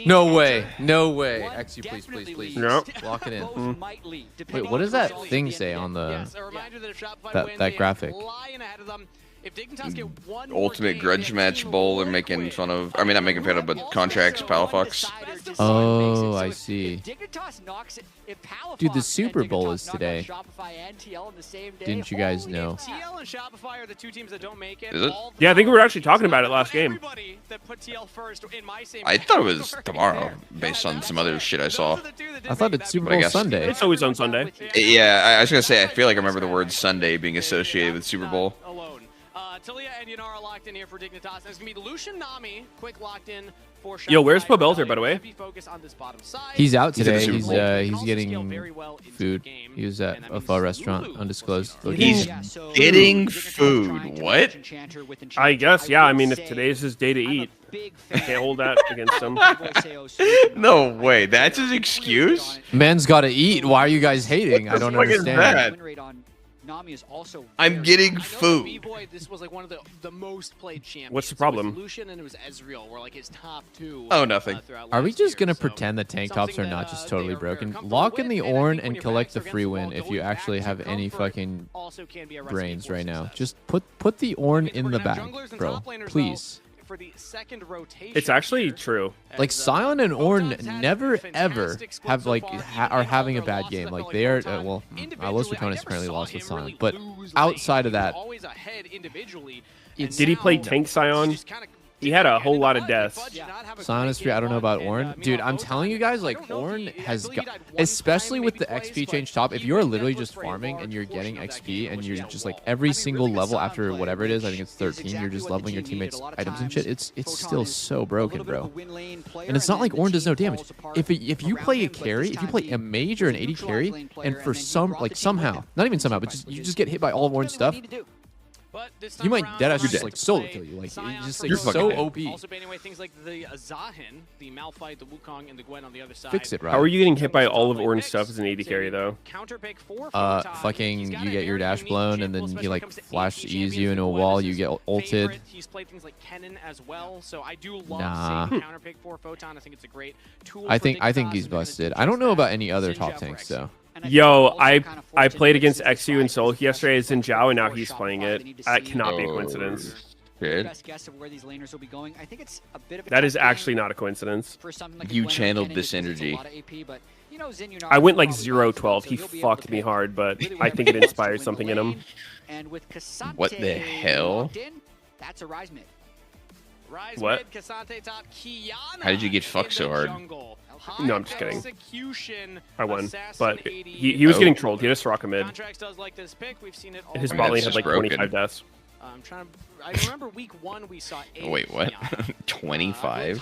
No way. No way. XU, please. No. Lock it in. Wait, what does that thing say on the that graphic? If Dignitas get one Ultimate Grudge Match Bowl, they're making fun of. I mean, not making fun of, but contracts, Palafox. Oh, I see. Dude, the Super Bowl is today. Didn't you guys know? TL and Shopify are the 2 teams that don't make it. Is it? Yeah, I think we were actually talking about it last game. I thought it was tomorrow, based on some other shit I saw. I thought it's Super Bowl Sunday. It's always on Sunday. Yeah, I was gonna say, I feel like I remember the word Sunday being associated with Super Bowl. Talia and Yanara locked in here for Dignitas. It's going to be Lucian Nami, quick locked in for Shopify. Yo, where's Pobelter, by the way? He's out today. He's getting food. He was at a pho restaurant, undisclosed location. He's getting food. What? I guess, yeah. I mean, if today's his day to eat, I can't hold that against him. No way. That's his excuse? Man's got to eat. Why are you guys hating? I don't understand. I'm getting food. This was like one of the most played champions. What's the problem? Lucian and it was Ezreal were like his top 2. Oh, nothing. Are we just gonna pretend that tank tops are not just totally broken? Lock in the Ornn and collect the free win if you actually have any fucking brains right now. Just put the Ornn in the bag, bro. Please. For the second rotation. It's actually true. Like Sion and Ornn never ever have like are having a bad game. Like they are well, Los Ratonis apparently lost with Sion, but outside of that, did he play tank Sion? He had a whole lot of deaths. Sion is free. I don't know about Ornn. Dude, I'm telling you guys, like, Ornn has got... Especially with the XP change top, if you're literally just farming and you're getting XP and you're just, like, every single level after whatever it is, I think it's 13, you're just leveling your teammates' items and shit, it's still so broken, bro. And it's not like Ornn does no damage. If you play a carry, if you play a mage or an AD carry, and for somehow, not even somehow, but you just get hit by all of Ornn's stuff, you might deadass just like solo kill you. Like just like you're so OP. Also banning away things like the Zahin, the Malphite, the Wukong, and the Gwen on the other side. Fix it, right? How are you getting hit by all of Ornn's stuff as an AD carry though? Fucking you get your dash blown and then he like flash E's you into a wall. You get ulted. He's played things like Kennen as well, so I do love seeing counter pick for Photon. I think it's a great tool. I think he's busted. I don't know about any other top tanks though. Yo, I played against XU and Solk yesterday as Zhao, and now he's playing it. That cannot be a coincidence. That is actually not a coincidence. You channeled this energy. I went like 0-12. He fucked me hard, but I think it inspired something in him. What the hell? What? How did you get fucked so hard? No, I'm just kidding. I won, but he was getting trolled. He had a Soraka mid. And his bot lane had like 25 deaths. I remember week 1 we saw 8. Wait, what? 25?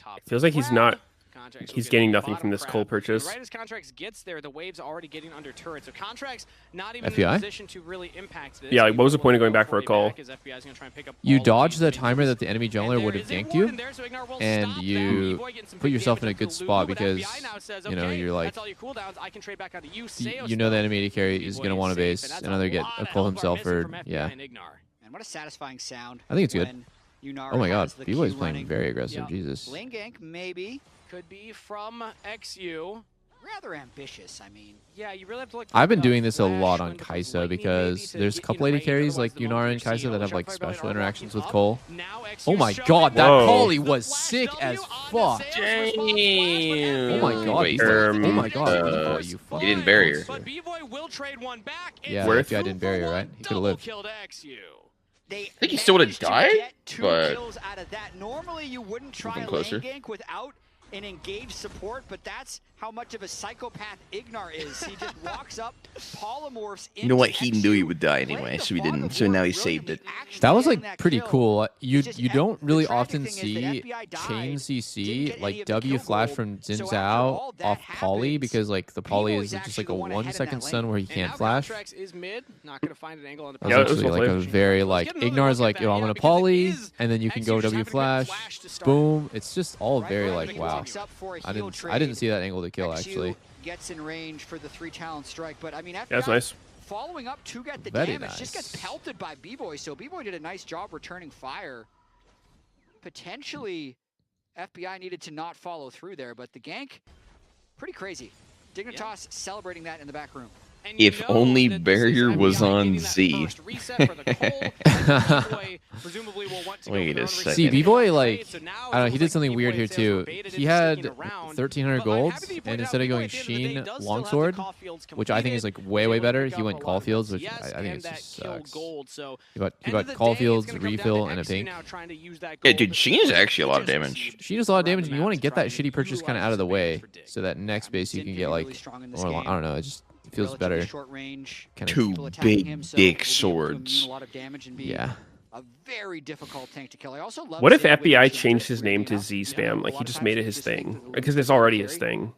top. Feels like he's not. He's gaining nothing from this coal purchase. Right as Contracts gets there, the wave's already getting under turret. So Contracts not even in a position to really impact this. Yeah, like, what was the point of going back for a call? You dodged the timer that the enemy jungler would have ganked you, and you put yourself in a good spot because, you know, you're like, you know the enemy AD carry is going to want to base and either get a call himself or, yeah. And what a satisfying sound. I think it's good. Oh my god, B-Boy's playing very aggressive, yep. Jesus. Lane gank, maybe. Could be from XU. rather ambitious. I mean, yeah, you really have to look. I've been doing this a lot on Kai'Sa because there's a couple AD carries like Yunara and Kai'Sa that have like special interactions with Cole. Oh my god, that Polly was sick as fuck. Damn. Oh my god. Oh my god. You didn't bury her. But B-Boy will trade one back. Yeah, if I didn't bury her, right? He could have lived. I think he still would have died, but normally you wouldn't try a lane gank without an engaged support, but that's how much of a psychopath Ignar is. He just walks up, polymorphs. You know what? He knew he would die anyway, so he didn't. So now he saved it. That was like pretty cool. You don't really often see chain CC like W flash from Xin Zhao off Poly because like the Poly is just like a 1 second stun where he can't flash. That's actually like a very like Ignar's like, yo, I'm gonna Poly, and then you can go W flash, boom. It's just all very like wow. I didn't see that angle to kill actually. Gets in range for the 3 talent strike, but I mean, FBI that's nice. Following up to get the Very damage, nice. just gets pelted by B-Boy. So B-Boy did a nice job returning fire. Potentially, FBI needed to not follow through there, but the gank, pretty crazy. Dignitas celebrating that in the back room. If only barrier was on Z. Wait a second. See, B-Boy, like, I don't know, he did something weird here, too. He had 1,300 golds, and instead of going Sheen Longsword, which I think is, like, way better, he went Caulfields, which I think it just sucks. He got Caulfields, refill, and a pink. Yeah, dude, Sheen is actually a lot of damage. Sheen is a lot of damage, and you want to get that shitty purchase kind of out of the way, so that next base you can get, like, more long, I don't know, it just feels better. Two big dick swords. Yeah. A very difficult tank to kill. I also love what if FBI changed his name to Z Spam? Like he just made it his thing because it's already his thing.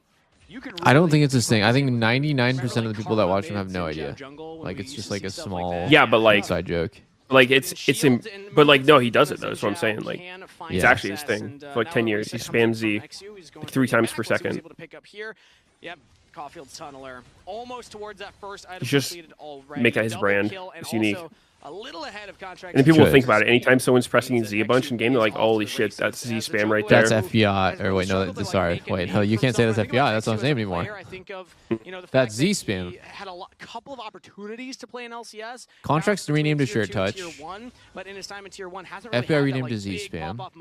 I don't think it's his thing. I think 99% of the people that watch him have no idea. Like it's just like a small but like side joke. Like but like no, he does it though. That's what I'm saying. Like it's actually his thing. For like 10 years, he spams Z like 3 times per second. Yep. Caulfield's tunneler almost towards that first item. He's just make that his brand. It's unique. A little ahead of contract. And then people will think about it. Anytime someone's pressing Z a bunch in game, they're like, "Holy shit, that's Z spam right there." That's FBI. Or wait, no, sorry. Wait, no, you can't say that's FBI. That's not his name anymore. That's Z spam. Had a couple of opportunities to play in LCS. Contracts renamed to Shirt Touch. But in his time in Tier 1 hasn't really FBI renamed to Z spam. But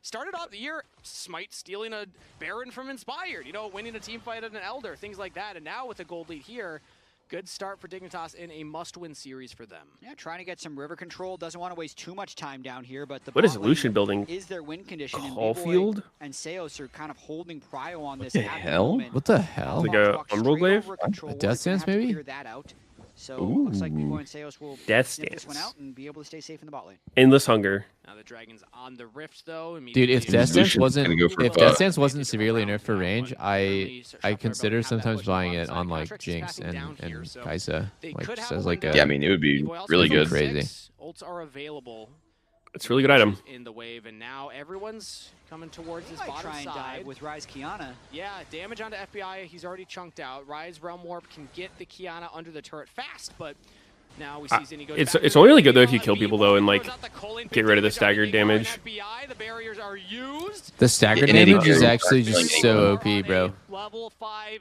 started off the year Smite stealing a Baron from Inspired, winning a team fight at an Elder, things like that. And now with a gold lead here, good start for Dignitas in a must-win series for them. Yeah, trying to get some river control. Doesn't want to waste too much time down here, but the what is Lucian building? Is their win condition? Caulfield and Seos are kind of holding prio on this. What the hell? What the hell? Like a Umbral Glaive? A Death Stance maybe? That out. So looks like B-Boy and Seos will Death get this Stance. one out and be able to stay safe in the bot lane. Endless Hunger. Now the Dragon's on the Rift though. Dude, if Death Stance wasn't severely nerfed for range, I consider sometimes buying it on like Jinx and Kai'Sa. Like just as like a yeah, I mean it would be really good. Crazy. Ults are available. It's a really good item. In the wave, and now everyone's coming towards his bottom try and side. dive with Rise Kiana. Yeah, damage onto FBI. He's already chunked out. Rise Realm Warp can get the Kiana under the turret fast, but now we see Zinni go it's only really good though if you kill people though and like get rid of the staggered damage. The barriers are used. The staggered damage is actually just so OP, bro.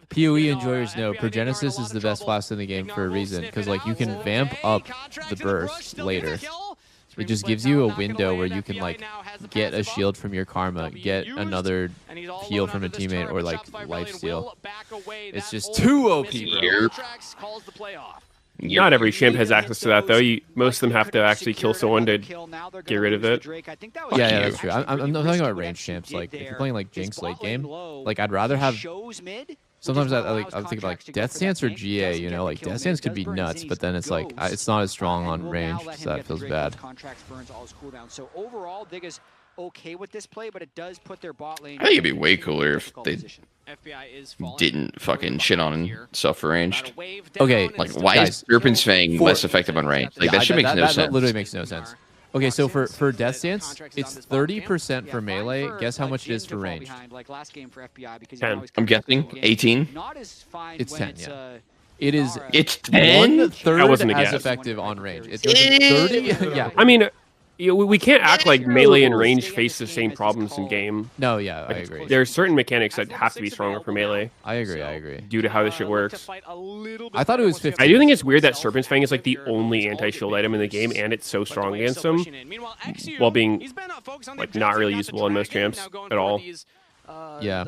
PoE enjoyers know Progenesis is the best class in the game for a reason, because like you can vamp up the burst later. It just gives you a window where you can like get a shield from your Karma, get another heal from a teammate, or like lifesteal. It's just too OP, bro. Not every champ has access to that though. Most of them have to actually kill someone to get rid of it. Yeah, that's true. I'm talking about range champs. Like if you're playing like Jinx late game, like I'd rather have. Sometimes I'm thinking about like Death Stance or GA. Like Death Stance could be nuts, but then it's like it's not as strong on range, so that feels bad. So overall, Dig is okay with this play, but it does put their bot lane. I think it'd be way cooler if they didn't fucking shit on stuff for ranged. Okay, like why is Serpent's Fang less effective on range? Like that should make no sense. That literally makes no sense. Okay, so for Death Stance, it's 30% for melee. Guess how much it is for range? 10. I'm guessing 18. It's 10, yeah. It is. It's 10. 1/3 as effective on range. It's 30. Yeah. I mean, we can't act like melee and range face the same problems in game. No, yeah, I agree. There are certain mechanics that have to be stronger for melee. I agree. Due to how this shit works. I thought it was 50. I do think it's weird that Serpent's Fang is like the only anti-shield item in the game, and it's so strong against him, while being like not really usable on most champs at all. Yeah.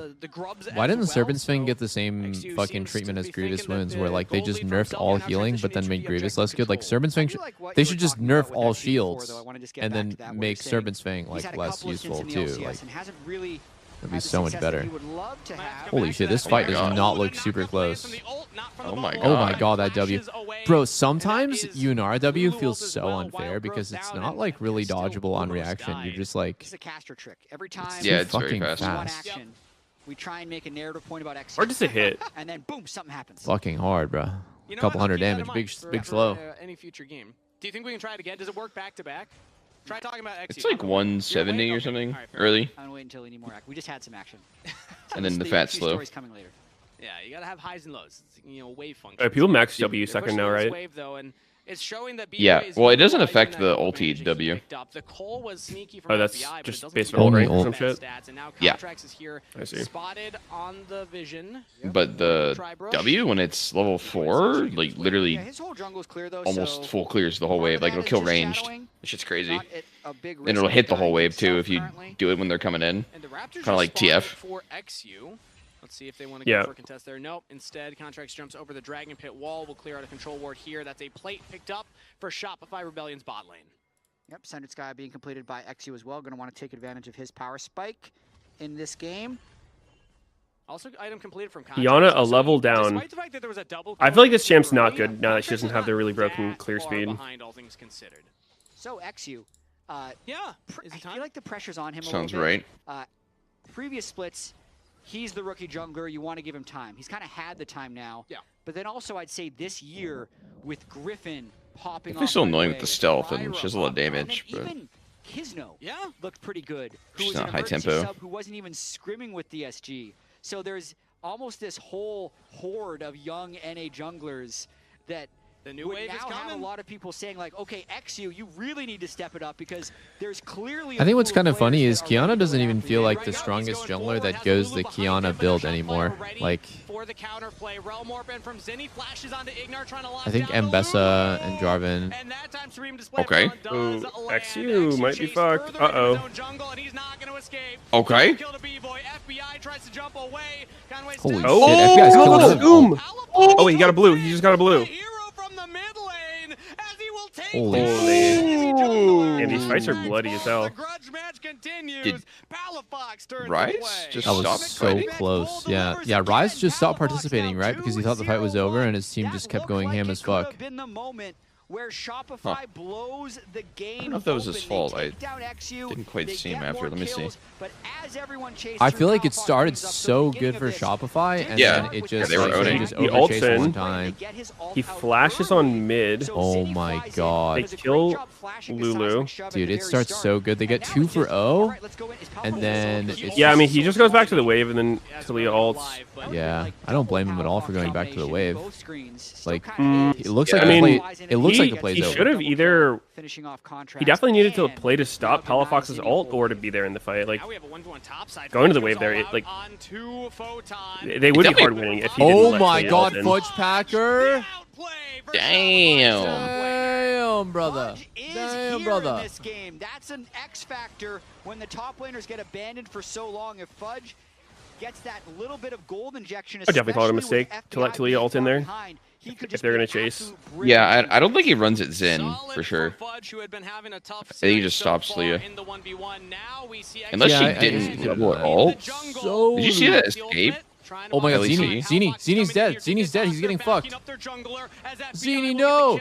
Why didn't Serpent's Fang get the same fucking treatment as Grievous wounds, where like they just nerfed all healing, but then made Grievous less good? Like Serpent's Fang, they should just nerf all shields and then make Serpent's Fang like less useful too. Like, it'd be so much better. Holy shit, this fight does not look super close. Oh my god. Oh my god, that W. Bro, sometimes Yunara W feels so unfair because it's not like really dodgeable on reaction. You're just like, it's a caster trick. Every time it's fucking very fast. We try and make a narrative point about X. Or just a hit. And then boom, something happens. Fucking hard, bro. A couple hundred damage, big slow. Any future game. Do you think we can try it again? Does it work back to back? Try talking about X. It's like 170 or something early. I'm gonna wait until we need more action. We just had some action. And then the fat slow. Coming later. Yeah, you gotta have highs and lows. It's, wave function. People max W second now, right? Wave, though, and it's showing that yeah, well, it doesn't affect the ulti W. The Cole was sneaky from oh, that's FBI, just based on rank or some shit? And now yeah. Contracts is here, I see. spotted on the vision. But the W, when it's level 4, like literally his whole jungle's clear, though, almost full clears the whole wave. Like, it'll kill ranged. This shit's crazy. And it'll hit the whole wave, too, if you do it when they're coming in. Kind of like TF. For XU. Let's see if they want to go for a contest there. Nope. Instead, Contracts jumps over the Dragon Pit wall. We'll clear out a control ward here. That's a plate picked up for Shopify Rebellion's bot lane. Yep, Sundered Sky being completed by XU as well. Going to want to take advantage of his power spike in this game. Also, item completed from Yana a level down. I feel like this champ's not good now that she doesn't have the really broken clear speed. Behind all things considered. So XU, I feel like the pressure's on him. Sounds a little bit. right. Previous splits, he's the rookie jungler. You want to give him time. He's kind of had the time now. Yeah. But then also, I'd say this year with Griffin popping off. It's still annoying with the stealth and she does a lot of damage. And but even Kisno looked pretty good. Who she's was not an high emergency tempo. sub who wasn't even scrimming with the SG. So there's almost this whole horde of young NA junglers that the new would wave now is coming. have a lot of people saying like, okay, XU, you really need to step it up because there's clearly. I think what's kind of funny is Kiana doesn't even feel like the strongest jungler that goes the Kiana build anymore. Like, for the counterplay, Realm Warp and from Zinni flashes onto Ignar trying to lock I think Mbessa and Jarvan. And that time Supreme Display okay. Ooh, XU might be fucked. Uh-oh. Okay. Holy shit, FBI's killing him. Oh, wait, he got a blue. He just got a blue. Holy shit. And these fights are bloody as hell. Did Rise just that was stop so fighting? close. Yeah, Rise just stopped participating, right? Because he thought the fight was over and his team just kept going ham as fuck. Where Shopify blows the game. I don't know if that was his fault. I didn't quite see him after. Let me see. I feel like it started so good for Shopify, and then it just, they were like, just he ults overchased one in. time. He flashes on mid. Oh my god. They kill Lulu. Dude, it starts so good. They get 2 for O, and then it's yeah, I mean, he just goes back to the wave, and then Talia ults. Yeah, I don't blame him at all for going back to the wave. Like, it looks I like mean, it looks like the play's he over. should have either. He definitely needed to play to stop Palafox's ult or to be there in the fight. Like, going to the wave there, like, they would be hard winning if he didn't Oh let my Talia god, ult in. Fudge Packer! Damn. Damn, brother. Damn, brother. In this game. That's an X factor when the top laners get abandoned for so long. If Fudge gets that little bit of gold injection, I definitely thought it a mistake to let Talia ult in there. If they're going to chase. Yeah, I don't think he runs it Zen, for sure. I think he just stops Talia. Unless she didn't ult. Did you see that escape? Oh my god, Zini's dead. Zini's dead. He's getting fucked. Zini, no!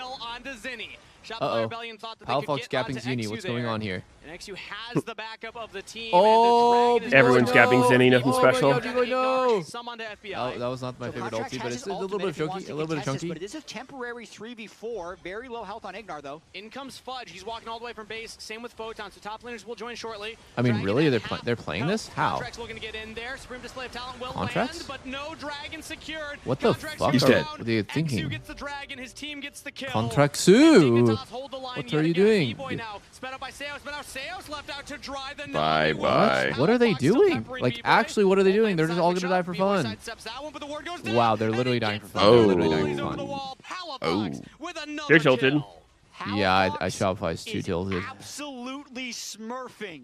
Uh-oh. Palafox gapping Zini. What's going on here? And XU has the backup of the team. Oh, and the everyone's gabbing Zinni, nothing special. No. Some onto FBI. That was not my favorite ulti, but it's a little bit of chunky, a little bit of chunky. But it is a temporary 3v4. Very low health on Ignar, though. In comes Fudge. He's walking all the way from base. Same with Photon. So top laners will join shortly. I mean, really? They're playing this? How? Contract's looking to get in there. Supreme Display of Talent will Contracts? land, but no dragon secured. What the fuck He's dead. are you thinking? XU gets the dragon. His team gets the kill. Contraxu! What are you doing? Sped up by Meteos, but now Meteos left out to dry the Bye. What are they doing? Like, actually, what are they doing? They're just all gonna die for fun. Wow, they're literally dying for fun. They're literally dying for fun. They're tilted. Yeah, I Shopify's too tilted. Absolutely smurfing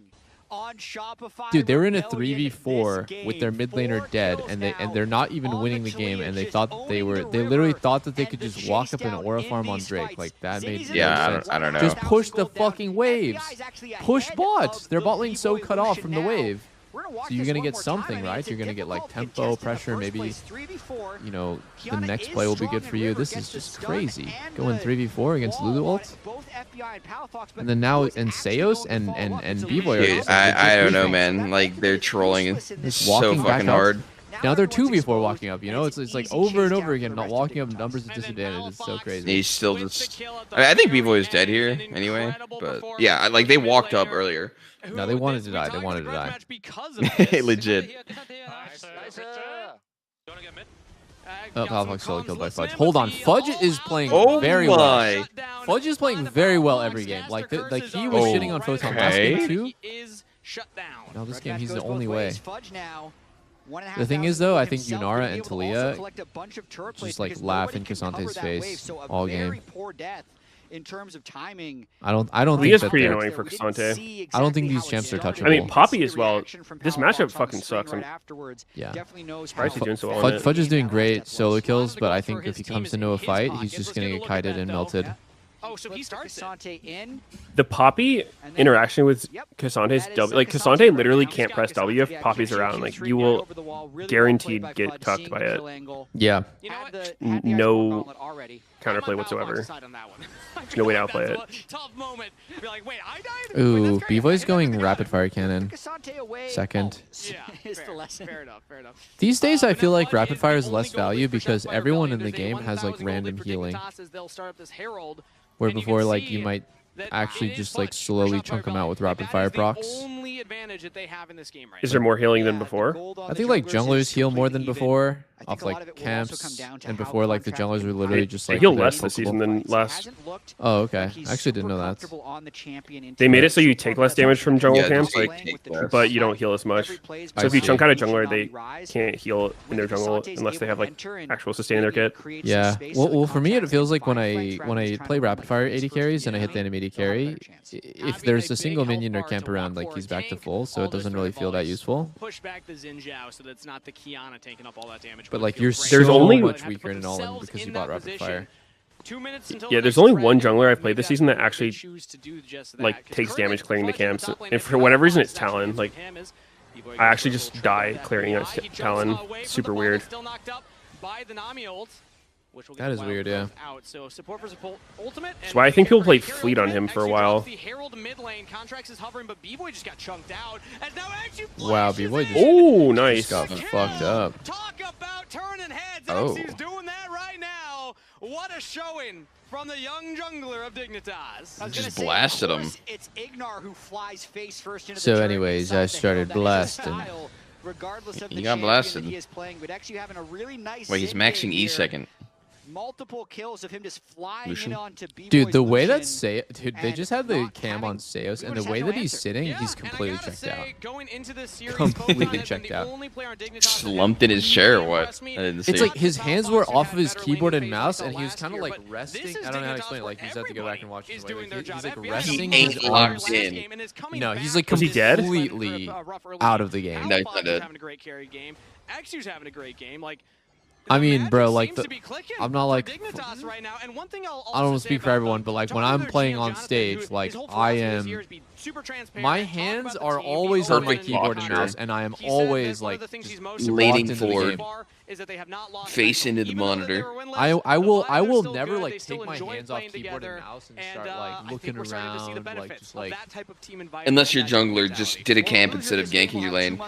on Shopify. Dude, they were in a 3v4 with their mid laner dead, and they're not even winning the game, and they thought that they literally thought that they could just walk up an aura farm on Drake. Like, that made no sense. I don't know. Just push the fucking waves. Push bots. Their bot lane's so cut off from the wave. So you're gonna get something, right? You're gonna get like tempo, pressure, maybe, you know, the next play will be good for you. This is just crazy. Going 3v4 against Lulu ult. And then now Seos and B-Boy are I don't know, man. Like, they're trolling. It's so fucking hard. Now they're 2v4 walking up, you know? It's like over and over again, not walking up numbers of disadvantage. It's so crazy. He's still just... I think B-Boy is dead here anyway. But yeah, like, they walked up earlier. No, they wanted to die. They wanted to die. Legit. Oh, Palafox solo killed by Fudge. Hold on, Fudge is playing very well. Fudge is playing very well every game. Like he was shitting on Photon last game too. Now this game, he's the only way. The thing is, though, I think Yunara and Talia just like laugh in Casante's face all game. In terms of timing, I don't Leah's think pretty annoying for Casante. I don't think these champs are touchable. I mean, Poppy as well. This matchup fucking sucks. Yeah. Fudge is doing great solo kills, but I think if he comes into a fight, he's just gonna get kited and melted. Oh, so he starts in. The Poppy interaction with Casante's W, like Casante literally can't press W if Poppy's around. Like, you will guaranteed get cucked by it. Yeah. No counterplay whatsoever. No way to outplay it. Ooh, B-Boy's going rapid fire cannon. Second. Fair enough. These days, I feel like rapid fire is less value because everyone in the game has like random healing. Where before, like, you might actually just like slowly chunk them out with rapid fire procs. Is there more healing than before? I think like junglers heal more than before off like camps, and before like the junglers were literally just like they heal less this season than last. Oh, okay. I actually didn't know that. They made it so you take less damage from jungle camps, like, but you don't heal as much. So if you chunk out a jungler, they can't heal in their jungle unless they have like actual sustain in their kit. Yeah. Well, for me, it feels like when I play rapid fire AD carries and I hit the enemy AD carry, if there's a single minion or camp around, like he's back to full, so it doesn't really feel that useful. Push back the Xin Zhao so that's not the Qiyana taking up all that damage. But like you're so much weaker in an all-in because you bought rapid fire. Yeah, there's only one jungler I've played this season that actually like takes damage clearing the camps, and for whatever reason it's Talon. Like, I actually just die clearing Talon. Super weird. That is weird, yeah. That's why I think people played Fleet on him for a while. Wow, B-Boy just, nice. Got fucked up. Oh. Doing that right now. What a showing from the young jungler of Dignitas. Just blasted him. It's Ignar who flies face first into so anyways, I started blasting. He got blasted. Wait, he's maxing E second. Multiple kills of him just flying in onto B-Boy's Dude, the way that position, dude, they just had the cam on Seos, and the way that he's sitting, he's completely checked out. Completely checked out. Slumped in his chair or what? I didn't see. It's like his hands were off of his keyboard and mouse, and he was kind of like resting. I don't know how to explain it. Like, you just have to go back and watch it. Like, he's like resting his arms. No, he's like completely out of the game. No, he's not dead. Having a great carry game. XU's having a great game. Like, I mean, bro, like I'm not like right now, and one thing I don't speak for everyone, but like when I'm playing on stage, like I am, my hands are always on my keyboard and mouse, and I am always like leaning forward, face into the monitor. I will never like take my hands off keyboard and mouse and start like looking around, like just like. Unless your jungler just did a camp instead of ganking your lane.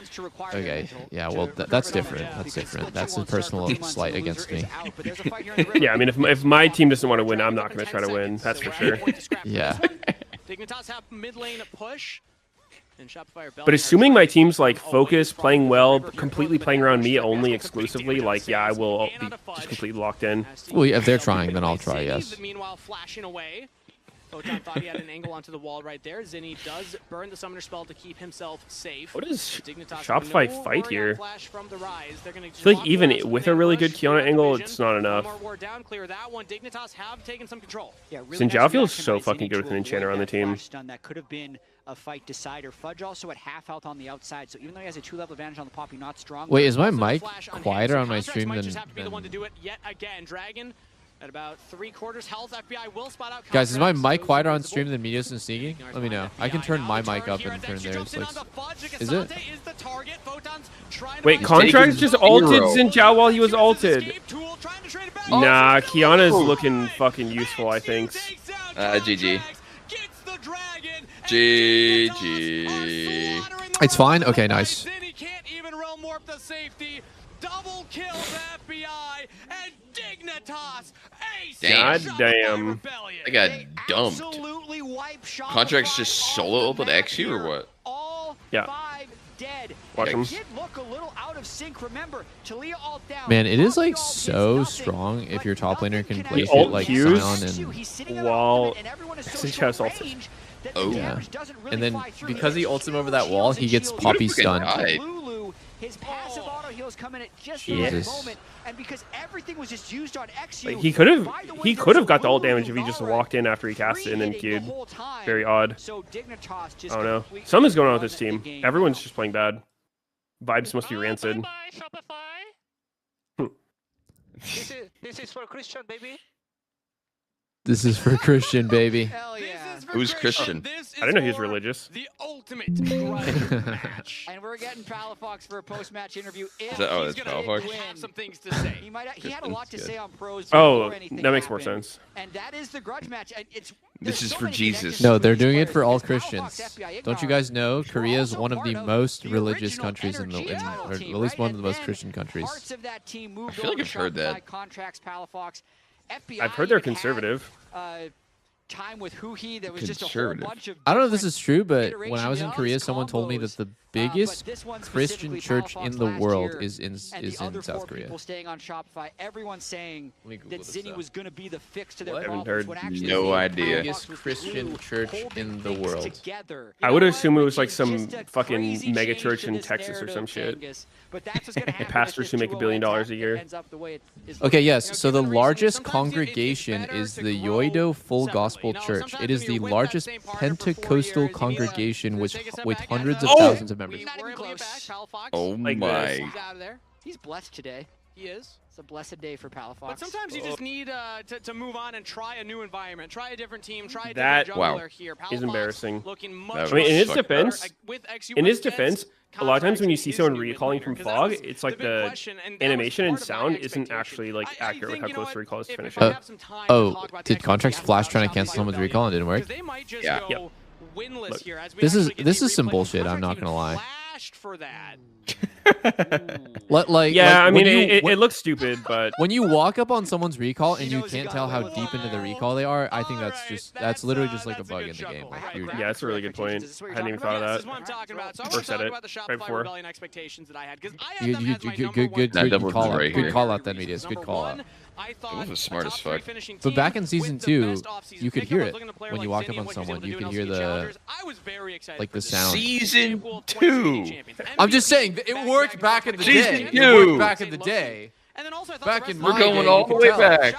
Okay, yeah, well that's different. That's different. That's a personal slight against me. Yeah, I mean, if my team doesn't want to win, I'm not going to try to win. That's for sure. Yeah. Dignitas have mid lane push. But assuming my team's like focused, playing well, completely playing around me only exclusively, like yeah, I will be just completely locked in. Well, if they're trying, then I'll try. Yes. Meanwhile, flashing away. Photon thought he had an angle onto the wall right there. Zinni does burn the summoner spell to keep himself safe. What is Shopify fight here? I feel like even with a really good Kiana angle, it's not enough. Xin Zhao feels so fucking good with an enchanter on the team. That could have been a fight decider. Fudge also at half health on the outside, so even though he has a 2-level advantage on the Poppy, not strong. Wait, is my mic quieter on my stream than? At about 3/4 health, FBI will spot out. Guys, is my mic quieter on stream than Meteos and Sneaking? Let me know. I can turn my mic up and turn theirs. Like, is it? Wait, Contracts just ulted Xin Zhao while he was ulted. Nah, Kiana's looking fucking useful, I think. GG. GG. It's fine? Okay, nice. Double kill FBI and Dignitas. God damn. I got dumped. Contracts just solo ulted XU or what? Yeah. Watch him. Man, it is like so strong if your top laner can place it like Sion and while Xin Zhao's ulted. Oh. Yeah. And then because he ults him over that wall, he gets Poppy stunned. His passive auto heals come in at just the right moment, and because everything was just used on XU, like he could have got the ult damage if he just walked in after he cast it and then queued. Very odd. I don't know. Something's going on with this team. Everyone's just playing bad. Vibes must be rancid. This is for Christian, baby. This is for Christian, baby. Hell yeah. Who's Christian? I didn't know he was religious. The ultimate match. And we're getting Palafox for a post-match interview. Oh, it's Palafox. Have some things to say. He had a lot to say on pros. Oh, that makes more sense. And that is the grudge match. And this is for Jesus. No, they're doing it for all Christians. Don't you guys know Korea is one of the most religious countries in the, or at least one of the most Christian countries? I feel like I've heard that. I've heard they're conservative. Time with Huhi, that was just a whole bunch of I don't know if this is true, but when I was in Korea, someone told me that the biggest Christian church in the world is in South Korea. People staying on Shopify, everyone saying that Zinni was going to be the fix to their What? problems. No idea. Biggest Christian church in the world. I would assume it was like some fucking mega church in Texas or some shit. Pastors who make $1 billion a year. Okay, yes. So the largest congregation is the Yoido Full Gospel Church. It is the largest Pentecostal congregation with hundreds of thousands of members. Oh my. He's blessed today. He is. It's a blessed day for Palafox. But sometimes you just need to move on and try a new environment, try a different team, try a that different jungler here. Is embarrassing. I mean, in his defense, a lot of times when you see someone recalling from Fog, it's like the animation and sound isn't actually like accurate with how close the recall is to finishing. Oh, did Contracts Flash trying to cancel someone's recall and it didn't work? Yeah. Yep. Look, this is some bullshit. I'm not gonna lie. For that. I mean, it looks stupid, but when you walk up on someone's recall and you can't tell how deep into the recall they are, I think that's literally just like a bug in the game. Like, yeah, that's a really good point. I hadn't even thought of that. This is what I'm talking about. So or said it right before. Good call out. Good call out then, Meteos. Good call out. It was smart as fuck. But back in season 2, you could hear it when you walk up on someone. You could hear the the sound. Season 2. I'm just saying it worked back in the day. It worked back in the day. Back in my We're going day, all the way back.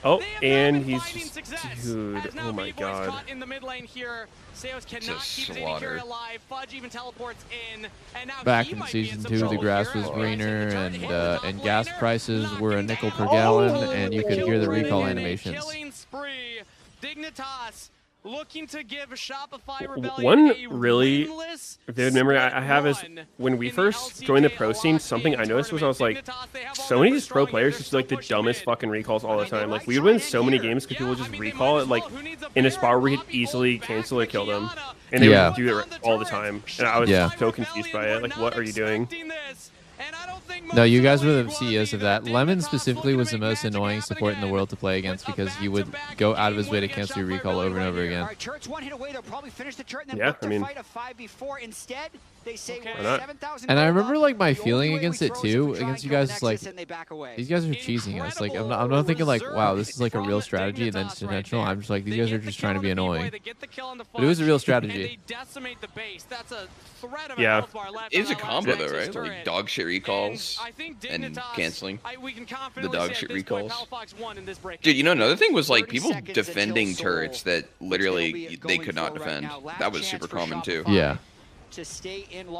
Oh, and he's just, dude, oh my god. In the mid lane here. Seos cannot keep slaughter. alive. Fudge even teleports in, and now Back in season 2, the grass was greener, and gas prices were a nickel per gallon, and you could hear the recall animations. Killing spree. Dignitas looking to give Shopify Rebellion One really vivid memory I have is when we first joined the pro scene, something I noticed was I was like, so many of these pro players just do like the dumbest fucking recalls all the time. Like we would win so many games because people would just recall it like in a spot where we could easily cancel or kill them. And they would do it all the time. And I was so confused by it. Like, what are you doing? No, you guys were the CEOs of that. Lemon specifically was the most annoying support in the world to play against because he would go out of his way to cancel your recall over and over again. Yeah, I mean, and I remember like my feeling against it too, against you guys, is like these guys are cheesing us. Like I'm not thinking like, wow, this is like a real strategy and then it's intentional. I'm just like, these guys are just trying to be annoying. But it was a real strategy. Yeah, it's a combo though, right? Like dog shit recalls and canceling the dog shit recalls. Dude, you know another thing was like people defending turrets that literally they could not defend. That was super common too. Yeah.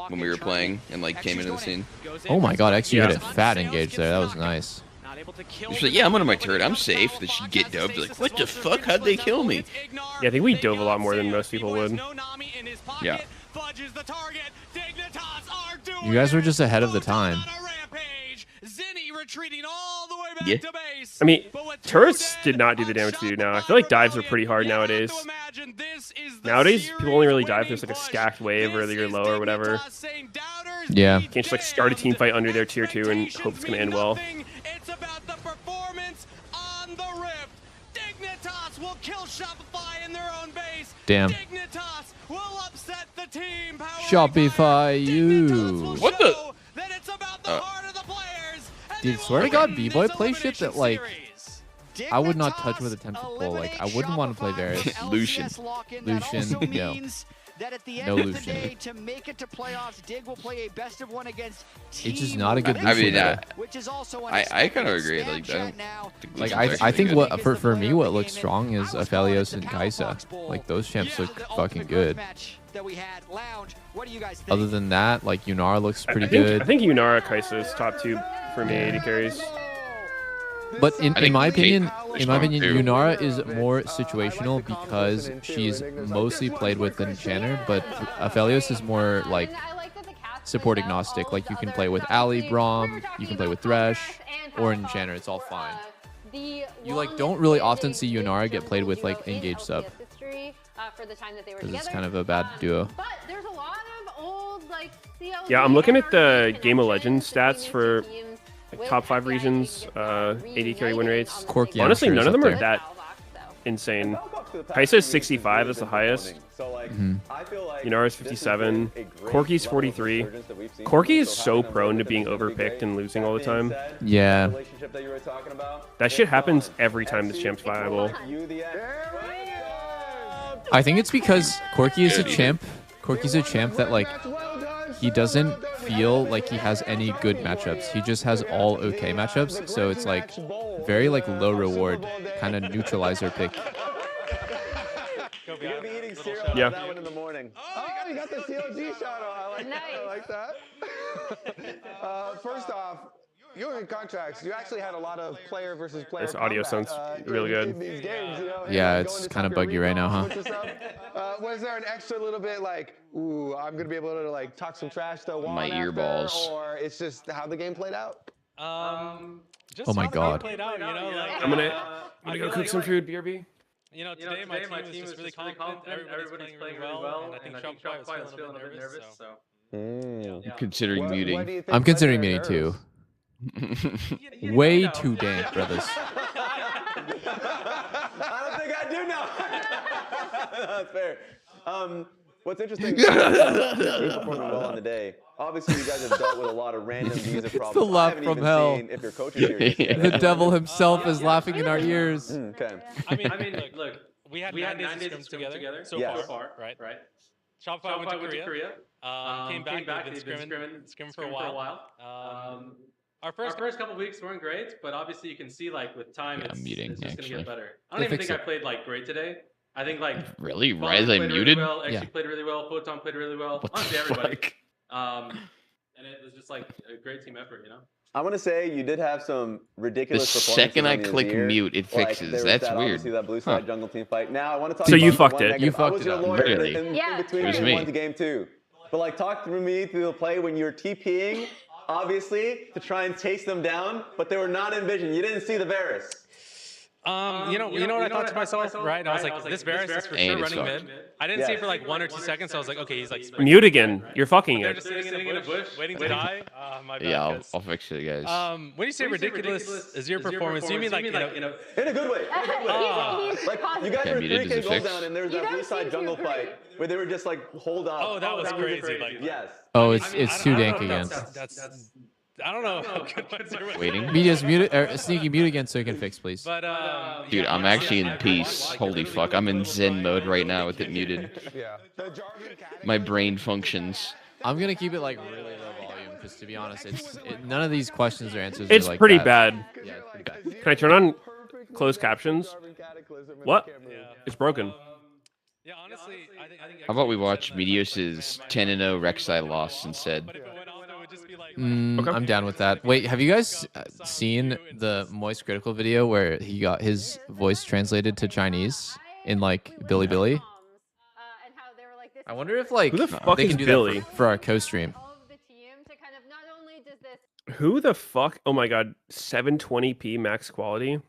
When we were playing and like came into the scene. Oh my god, actually hit a fat engage there. That was nice. She's like, yeah, I'm under my turret. I'm safe. That she get dove. Like, what the fuck? How'd they kill me? Yeah, I think we dove a lot more than most people would. Yeah. You guys were just ahead of the time. Yeah. I mean, turrets did not do the damage they do now. I feel like dives are pretty hard nowadays. Nowadays, people only really dive if there's like a stacked wave or you're low or whatever. Yeah. You can't just like start a team fight under their tier 2 and hope it's gonna end well. It's about the performance on the Rift. Dignitas will kill Shopify in their own base. Damn. Dignitas will upset the team. Shopify you. What the? Dude, swear to God, B-Boy plays shit that like I would not touch with a 10-foot pole. Like I wouldn't want to play Varus. Lucian, no. No Lucian. It's just not a good Lucian. I mean, I kind of agree. Like, I think what for me what looks strong is Aphelios and Kaisa. Like those champs look fucking good. Other than that, like Yunara looks pretty good. I think Yunara Kaisa is top 2 for me AD carries. But in my opinion, Yunara is more situational because she's mostly played with an Enchanter, but Aphelios is more like support agnostic. Like you can play with Ali, Braum, you can play with Thresh, or Enchanter. It's all fine. You like don't really often see Yunara get played with like engage sub. Because it's kind of a bad duo. Yeah, I'm looking at the Game of Legends stats for like, top 5 regions, AD carry win rates. Corki, honestly, none of them are that insane. Kaisa is 65 is the highest. Yunara is 57. Corki's 43. Corki is so prone to being overpicked and losing all the time. Yeah. That shit happens every time this champ's viable. I think it's because Corki is a champ. Corki's a champ that like he doesn't feel like he has any good matchups. He just has all okay matchups. So it's like very like low reward kind of neutralizer pick. Yeah. That one in the morning. Oh, you got the COG shot on. I like that. First off, you're in contracts. You actually had a lot of player versus player. This audio sounds really good. These games, you know, yeah, it's kind of buggy right now, huh? Was there an extra little bit like, ooh, I'm gonna be able to like talk some trash to one my earballs, or it's just how the game played out? Just oh my god. Played out, you know, like, I'm gonna go cook some food, BRB. You know, today my team is just really confident. Everybody's playing really well, and I think Shopify is feeling a bit nervous. So. Considering muting. I'm considering muting too. Way too dank, brothers. I don't think I do know. That's fair. What's interesting is performing well on the day. Obviously, you guys have dealt with a lot of random visa problems. The laugh from hell. If your coaches here The devil himself is laughing in our ears. Okay. I mean, look. We had 9 days of scrims together so far, right? Shopify went to Korea. Came back. They've been scrimming for a while. Our first couple weeks weren't great, but obviously you can see like with time it's just gonna get better. I don't even think I played like great today. I think like really Rise I muted. Really well, actually played really well. Photon played really well. Honestly, everybody. And it was just like a great team effort, you know. I want to say you did have some ridiculous. The second I click mute, it fixes. That's weird. That blue side jungle team fight. Now I want to talk. So about you fucked it. You fucked it up. Really? In between it was game 1 to game 2. But like, talk through me through the play when you're TPing, obviously to try and chase them down, but they were not in vision. You didn't see the Varus. You know what I thought to myself, right? I was like, this Varus is for sure running mid. I didn't see it for like 1 or 2 seconds, so I was like, okay, he's like mute again. You're fucking They're it. just sitting in a bush, waiting to die. My bad, yeah, I'll fix it, guys. When you say ridiculous is your performance, you mean like, you know, in a good way. Like, you guys were 3K goals down, and there's that blue side jungle fight where they were just like, hold up. Oh, that was crazy. Like, yes. Oh, it's too dank again. I don't know how good ones are. Waiting. Meteos mute or sneaky mute again so you can fix, please. But dude, I'm actually in peace. Holy fuck, I'm in Zen mode right now with it muted. Yeah. My brain functions. I'm gonna keep it like really low volume because to be honest, none of these questions or answers. It's are like pretty that. bad. Yeah, it's pretty bad. Can I turn on closed captions? What? It's broken. Yeah, honestly, I think. How about we watch Meteos' 10-0 Rek'Sai loss instead? I'm down with that. Wait, have you guys seen the Moist Critical video where he got his voice translated to Chinese in like Bilibili? I wonder if like Who the fuck they is can do Billy? that for our co-stream. Who the fuck? Oh my god, 720p max quality.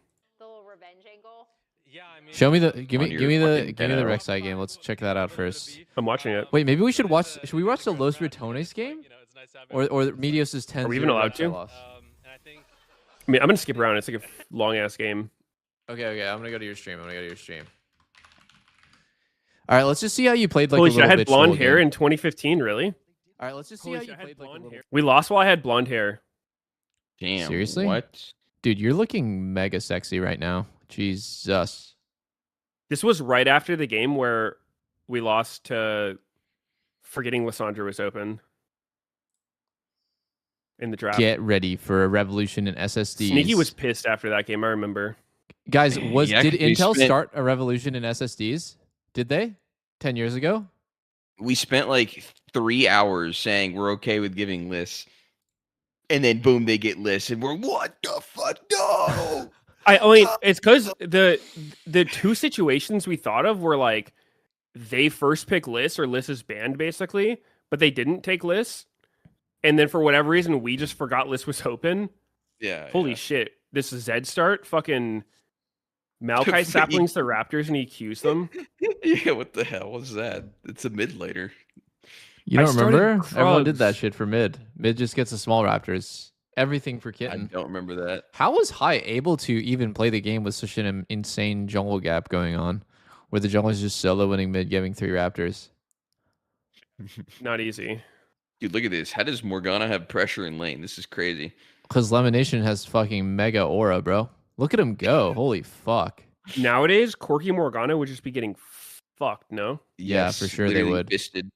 Show me the give me the Rek'Sai game. Let's check that out first. I'm watching it. Wait, maybe we should watch. Should we watch the Los Ratones game? Or Meteos' 10. Are we even allowed to? I mean, I'm gonna skip around. It's like a long ass game. Okay. I'm gonna go to your stream. All right, let's just see how you played like Holy a shit, little I had blonde hair game. in 2015, really? All right, let's just see how you played like a little... We lost while I had blonde hair. Damn. Seriously? What? Dude, you're looking mega sexy right now. Jesus. This was right after the game where we lost to forgetting Lissandra was open in the draft. Get ready for a revolution in SSDs. Sneaky was pissed after that game, I remember. Guys, did Intel start a revolution in SSDs? Did they? 10 years ago? We spent like 3 hours saying we're okay with giving lists. And then boom, they get lists, and we're what the fuck? No. I mean, it's because the two situations we thought of were like they first pick lists or Liss is banned basically, but they didn't take lists, and then for whatever reason we just forgot Liss was open. Yeah. Holy shit! This is Zed start fucking Maokai saplings the Raptors and he Qs them. Yeah, what the hell was that? It's a mid later. You don't remember? Everyone did that shit for mid. Mid just gets the small Raptors. Everything for Kitten. I don't remember that. How was High able to even play the game with such an insane jungle gap going on, where the jungle is just solo winning mid, giving 3 Raptors? Not easy. Dude, look at this. How does Morgana have pressure in lane? This is crazy. Because Lemonation has fucking mega aura, bro. Look at him go. Holy fuck. Nowadays, Corki Morgana would just be getting fucked, no? Yeah, Yes, for sure they would. Fisted.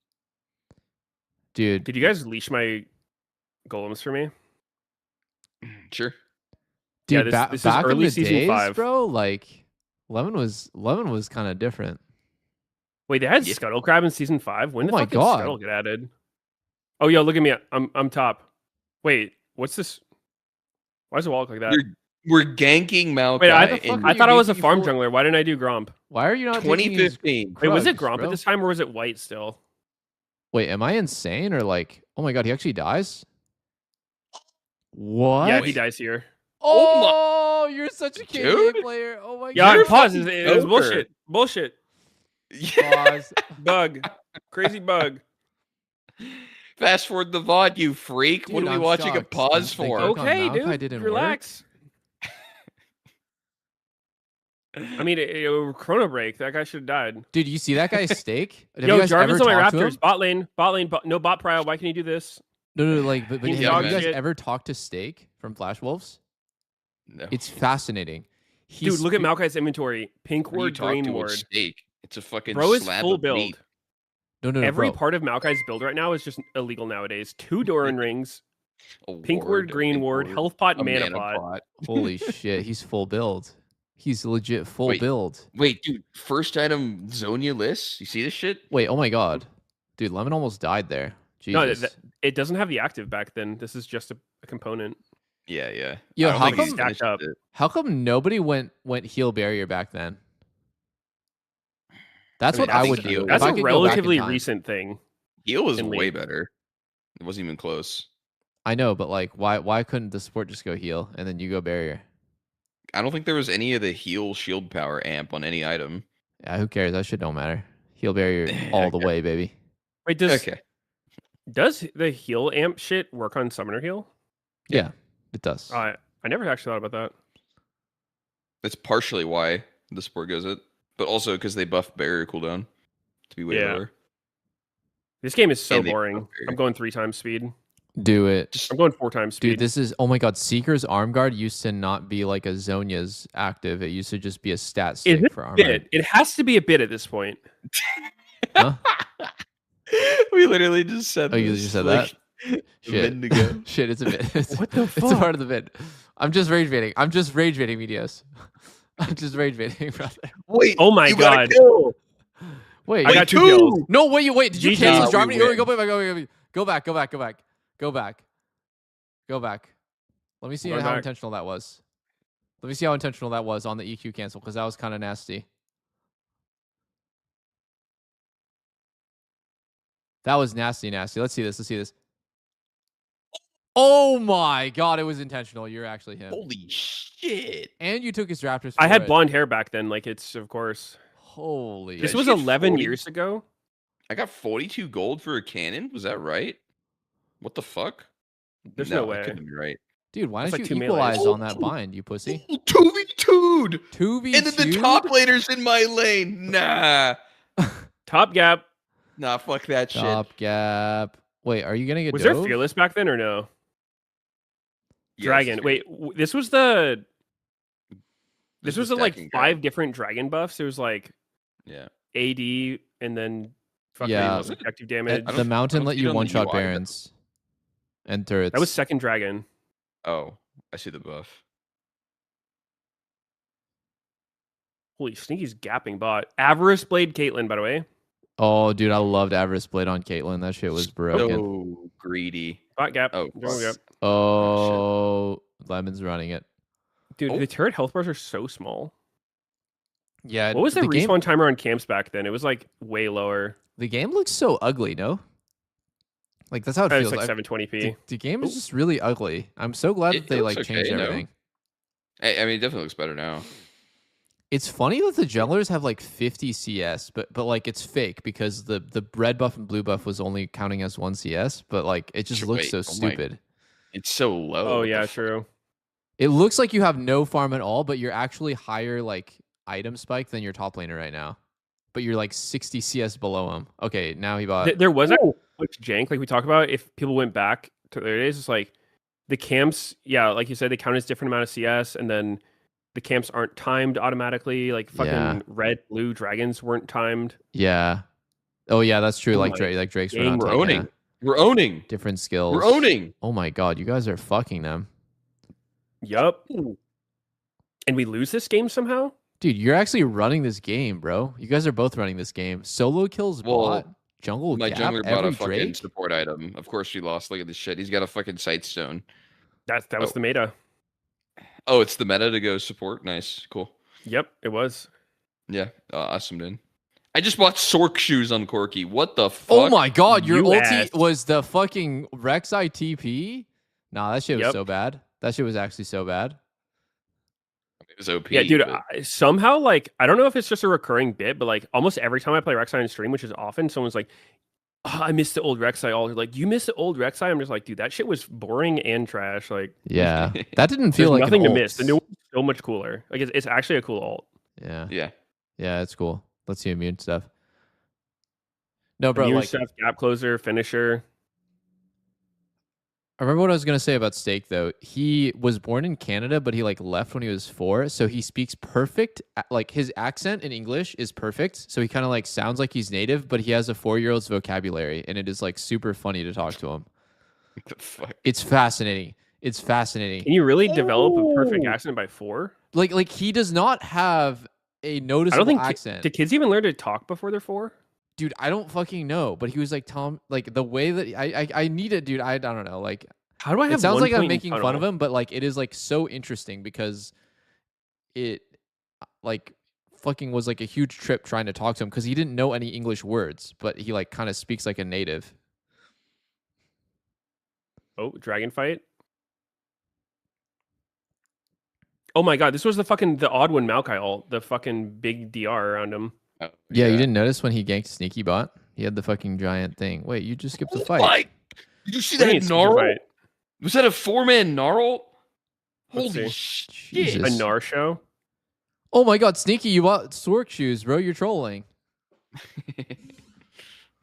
Dude. Did you guys leash my golems for me? Sure. Dude, yeah, this is back early in the season days, 5. bro, like Lemon was kind of different. Wait, they had Scuttle Crab in season 5? When the fuck did Scuttle get added? Oh, yo, look at me. I'm top. Wait, what's this? Why does it walk like that? We're ganking Maokai. Wait, I thought I was a farm jungler. Why didn't I do Gromp? Why are you not 2015. Wait, was it Gromp at this time or was it White still? Wait, am I insane or like? Oh my god, he actually dies. What? Yeah, he dies here. Oh, you're such a KD player. Oh my god. Yeah, pause. It was bullshit. Bullshit. Pause. Bug. Crazy bug. Fast forward the VOD, you freak. Dude, what are we I'm watching shocked. a pause for? Okay, dude. Relax. I mean, Chrono Break. That guy should have died. Dude, you see that guy's stake? Have Yo, you guys Jarvan's ever on my talked to him? Raptors. Bot lane. No bot prio. Why can you do this? No, like, but have you dog guys shit. ever talked to Stake from Flash Wolves? No. It's fascinating. Dude, look at Maokai's inventory. Pink ward, green ward. Steak. It's a fucking Bro is slab full of build. meat. No, Every bro. part of Maokai's build right now is just illegal nowadays. 2 Doran rings, Pink ward, green ward, health pot, mana pot. Holy shit, he's full build. He's legit full build. Wait, dude, first item Zonia list? You see this shit? Wait, oh my god. Dude, Lemon almost died there. Jesus. No, it doesn't have the active back then. This is just a component. Yeah. Yo, how come nobody went heal barrier back then? That's what I would do. That's a relatively recent thing. Heal was way better. It wasn't even close. I know, but like, why couldn't the support just go heal and then you go barrier? I don't think there was any of the heal shield power amp on any item. Yeah, who cares? That shit don't matter. Heal barrier all the way, baby. Wait, does the heal amp shit work on summoner heal? Yeah, it does. I never actually thought about that. That's partially why the support goes it, but also because they buff barrier cooldown to be way lower. This game is so boring. I'm going 3 times speed. Do it. I'm going 4 times speed. Dude, this is, oh my god, Seeker's arm guard used to not be like a Zonia's active. It used to just be a stat stick for armor. It has to be a bit at this point. Huh? We literally just said you just said that? Shit. Shit, it's a bit. What the fuck? It's a part of the bit. I'm just rage baiting. Meteos. I'm just rage baiting, brother. Wait. Oh my god. Wait, I got 2 kills. No, wait. Did you cancel his Germany? Go back. Let me see how intentional that was. Let me see how intentional that was on the EQ cancel, because that was kind of nasty. That was nasty. Let's see this. Oh my god, it was intentional. You're actually him. Holy shit. And you took his Raptors. I had blonde hair back then, like it's of course. Holy. This was 11 years ago. I got 42 gold for a cannon. Was that right? What the fuck? There's no way. That couldn't be right. Dude, why didn't you equalize on that bind, you pussy? 2v2'd! 2v2'd? And then the top laner's in my lane. Nah. Top gap. Nah, fuck that shit. Top gap. Wait, are you gonna get Was there Fearless back then or no? Yes, Dragon. Wait, this was the like 5 different dragon buffs. There was like AD and then fucking objective damage. The mountain let you one-shot Barons and turrets. That was second dragon. Oh, I see the buff. Holy, Sneaky's gapping bot. Avarice Blade Caitlyn, by the way. Oh, dude, I loved Avarice Blade on Caitlyn. That shit was broken. So greedy. Bot gap. Oh, Lemon's running it. Dude, the turret health bars are so small. Yeah. What was the respawn timer on camps back then? It was like way lower. The game looks so ugly, no? Like that's how it feels. It's like 720p. The game is just really ugly. I'm so glad that they like changed everything. I mean, it definitely looks better now. It's funny that the junglers have like 50 CS, but like it's fake because the red buff and blue buff was only counting as 1 CS, but like it just looks so stupid. It's so low. Oh yeah, true. It looks like you have no farm at all, but you're actually higher like item spike than your top laner right now. But you're like 60 CS below him. Okay, now he bought. There was much jank like we talked about. If people went back to their days, it's like the camps. Yeah, like you said, they count as different amount of CS, and then the camps aren't timed automatically. Like fucking red, blue dragons weren't timed. Yeah. Oh yeah, that's true. Like Drake's were not owning. We're owning different skills. We're owning. Oh my god, you guys are fucking them. Yup. And we lose this game somehow? Dude, you're actually running this game, bro. You guys are both running this game. Solo kills bot, jungle my gap, jungler bought a fucking Drake? support item. Of course she lost. Look at this shit. He's got a fucking sightstone. That was the meta. Oh, it's the meta to go support. Nice. Cool. Yep, it was. Yeah, awesome, dude. I just bought Sork shoes on Corki. What the fuck? Oh my god, your ulti was the fucking Rek'Sai TP? Nah, that shit was so bad. That shit was actually so bad. It was OP. Yeah, dude, somehow, like, I don't know if it's just a recurring bit, but like almost every time I play Rek'Sai on stream, which is often, someone's like, oh, I missed the old Rek'Sai. All like, you missed the old Rek'Sai? I'm just like, dude, that shit was boring and trash. Like, yeah, that didn't feel like nothing to miss. The new one's so much cooler. Like, it's actually a cool ult. Yeah, it's cool. Let's see immune stuff. No, bro, immune stuff, gap closer, finisher. I remember what I was gonna say about Steak though. He was born in Canada, but he like left when he was 4, so he speaks perfect. Like his accent in English is perfect, so he kind of like sounds like he's native, but he has a 4-year-old's vocabulary, and it is like super funny to talk to him. the fuck? It's fascinating. It's fascinating. Can you really develop a perfect accent by 4? Like he does not have a noticeable accent. Do kids even learn to talk before they're 4? Dude, I don't fucking know. But he was like Tom, like the way that I need it, dude. I don't know. Like, how do I have? It sounds like I'm making fun of him, but like it is like so interesting because it like fucking was like a huge trip trying to talk to him because he didn't know any English words, but he like kind of speaks like a native. Oh, dragon fight. Oh my god, this was the odd one Maokai ult, the fucking big DR around him. Oh, yeah, you didn't notice when he ganked Sneaky Bot? He had the fucking giant thing. Wait, you just skipped the fight. Did you see that Gnarl? Was that a 4-man Gnarl? Holy shit. Jesus. A Gnar show? Oh my god, Sneaky, you bought Stork shoes, bro. You're trolling.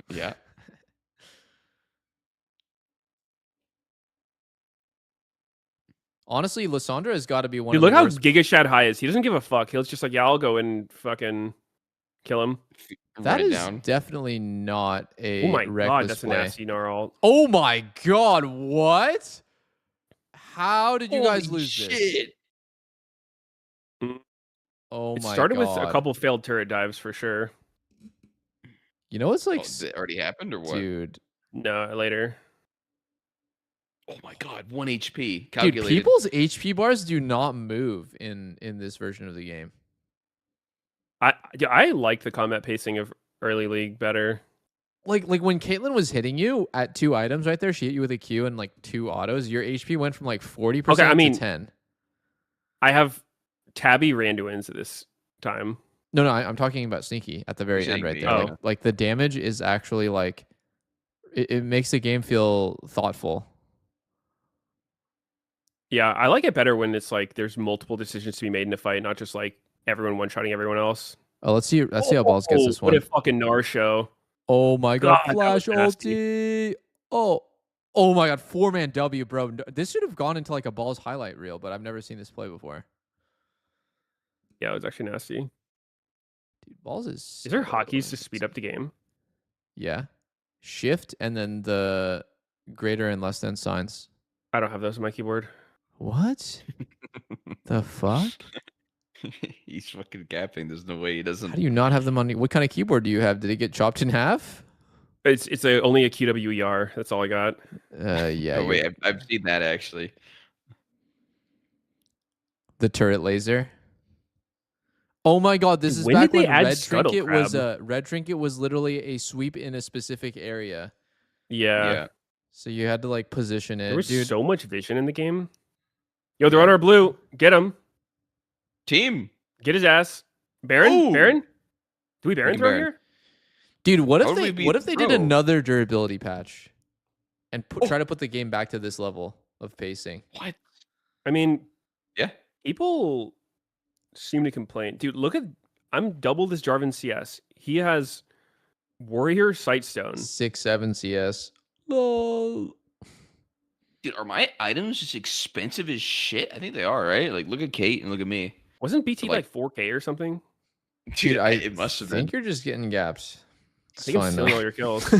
Yeah. Honestly, Lissandra has got to be one Dude, of the look worst. how Giga Shad high is. He doesn't give a fuck. He'll just like, yeah, I'll go and fucking kill him. That is definitely not a oh my god, that's play. a nasty Gnarl. Oh my god, what? How did you guys lose shit. this? Oh my god. It started with a couple failed turret dives for sure. You know what's like... it already happened or what? Dude. No, later. Oh my god, 1 HP. Calculated. Dude, people's HP bars do not move in this version of the game. I like the combat pacing of early league better. Like when Caitlyn was hitting you at 2 items right there, she hit you with a Q and like 2 autos, your HP went from like 40% to 10. I have Tabby Randuins at this time. No, I'm talking about Sneaky at the very end right there. Oh. Like the damage is actually like... It makes the game feel thoughtful. Yeah, I like it better when it's like there's multiple decisions to be made in a fight, not just like everyone one-shotting everyone else. Oh, let's see how Balls gets this one. What a fucking Gnar show. Oh my god, flash ulti. Oh my god, 4-man W, bro. This should have gone into like a Balls highlight reel, but I've never seen this play before. Yeah, it was actually nasty. Dude, Balls is... Is there hotkeys to speed up the game? Yeah. Shift and then the greater and less than signs. I don't have those on my keyboard. What? The fuck? He's fucking gapping. There's no way he doesn't. How do you not have them on? What kind of keyboard do you have? Did it get chopped in half? It's only a QWER. That's all I got. Yeah. Oh wait, I've seen that actually. The turret laser. Oh my god, this is back when Red Trinket was literally a sweep in a specific area. Yeah. So you had to like position it. There was so much vision in the game. Yo, they're on our blue. Get him. Team. Get his ass. Baron? Ooh. Baron? Do we Baron throw here? Dude, what if they did another durability patch and try to put the game back to this level of pacing? What? I mean, yeah. People seem to complain. Dude, look at... I'm double this Jarvan CS. He has Warrior Sightstone. 6-7 CS. Lol. Dude, are my items just expensive as shit? I think they are, right? Like, look at Kate and look at me. Wasn't BT like 4K or something? Dude, it must have been. I think you're just getting gaps. I think I'm stealing all your kills.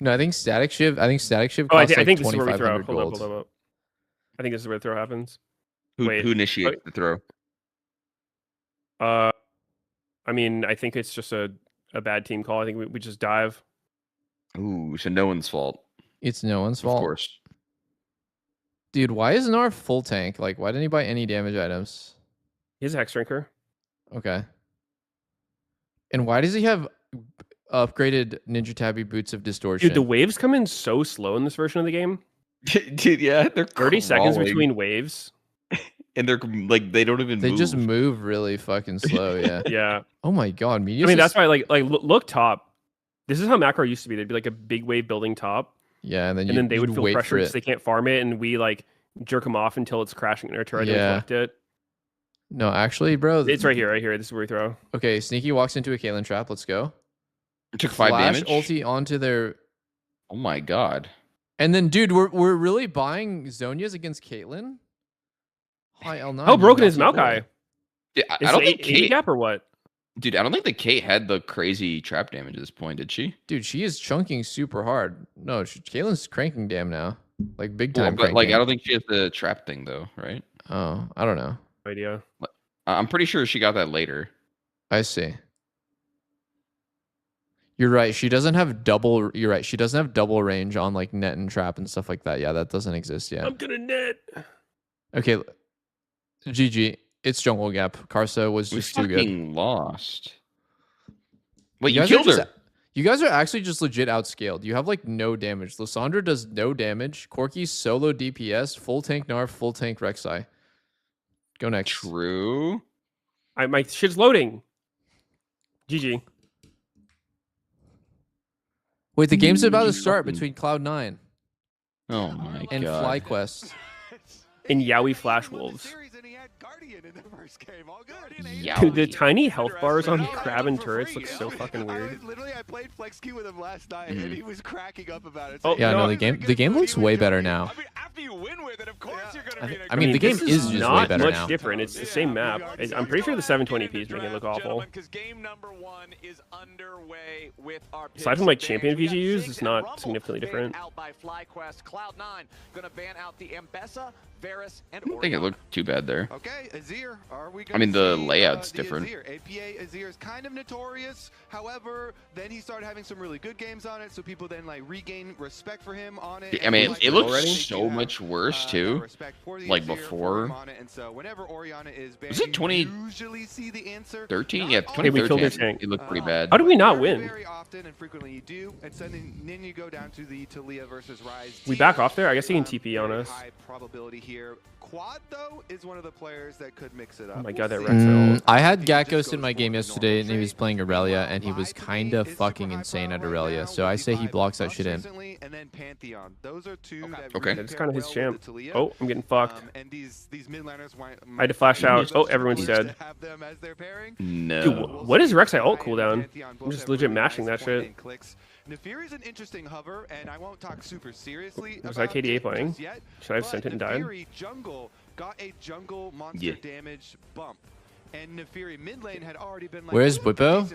No, I think Static Shiv. Oh, costs I think this is where we throw. Hold up. I think this is where the throw happens. Who initiates the throw? I mean, I think it's just a bad team call. I think we just dive. Ooh, so no one's fault. It's no one's fault. Of course. Dude, why isn't our full tank? Like, why didn't he buy any damage items? He has a Hex Drinker. Okay. And why does he have upgraded Ninja Tabby Boots of Distortion? Dude, the waves come in so slow in this version of the game. Dude, yeah, they're 30 seconds between waves. And they're like, they don't even move. They just move really fucking slow, yeah. Yeah. Oh my god, Meteos. I mean, that's why, like look top. This is how macro used to be. There'd be like a big wave building top. Yeah, and then they would feel pressure because they can't farm it, and we like jerk them off until it's crashing in our turret and collect it. No, actually, bro. It's right here. This is where we throw. Okay, Sneaky walks into a Caitlyn trap. Let's go. It took 5 damage. Ulti onto their... Oh my god. And then, dude, we're really buying Zhonya's against Caitlyn? Hi, L9. How broken is Maokai? Yeah, I don't think Kate gap or what? Dude, I don't think the Kate had the crazy trap damage at this point, did she? Dude, she is chunking super hard. No, Kaylin's cranking damn now. Like big time. But like, I don't think she has the trap thing though, right? Oh, I don't know. Idea. I'm pretty sure she got that later. I see. You're right. She doesn't have double. You're right. She doesn't have double range on like net and trap and stuff like that. Yeah, that doesn't exist yet. I'm gonna net. Okay. GG. It's jungle gap. Karsa was just too good. Lost. Wait, you killed her. You guys are actually just legit outscaled. You have like no damage. Lysandra does no damage. Corki's solo DPS, full tank Narf, full tank Rek'Sai. Go next. True. My shit's loading. GG. Wait, the game's about to start between Cloud9 oh my and God. FlyQuest. And Yowie Flash Wolves. Yowie. Dude, the tiny health bars on Crab and turrets look so fucking weird. I played Flex Queue with him last night, and he was cracking up about it. Oh yeah, no, the game looks way better now. I mean, after you win with it, of course you're gonna be. I mean, the game is just way better not now. much different. It's the same map. I'm pretty sure the 720p is making it look awful. Aside from like champion VGUs, it's not significantly different. I don't think it looked too bad there. Okay, Azir, are we I mean, the layout's different. APA Azir is kind of notorious. However, then he started having some really good games on it, so people then like regain respect for him on it. I mean, it looks so much worse too. Like before. Was it 2013? Yeah, 2013. It looked pretty bad. How did we not win? We back off there? I guess he can TP on us. Here. Quad though is one of the players that could mix it up. Oh my God, that Rex. I had Gatghost in my game yesterday, and he was playing Aurelia, and he was kind of fucking insane at Aurelia. So I say he blocks that shit in. Okay, that's kind of his champ. Oh, I'm getting fucked. I had to flash out. Oh, everyone's dead. No. Dude, what is Rek'Sai ult cooldown? I'm just legit mashing that shit. Nefiri is an interesting hover, and I won't talk super seriously. Was that KDA playing? Should I have sent it and died? Jungle got a jungle monster damage bump, and Nefiri mid lane had already been. Like, where's Bwipo?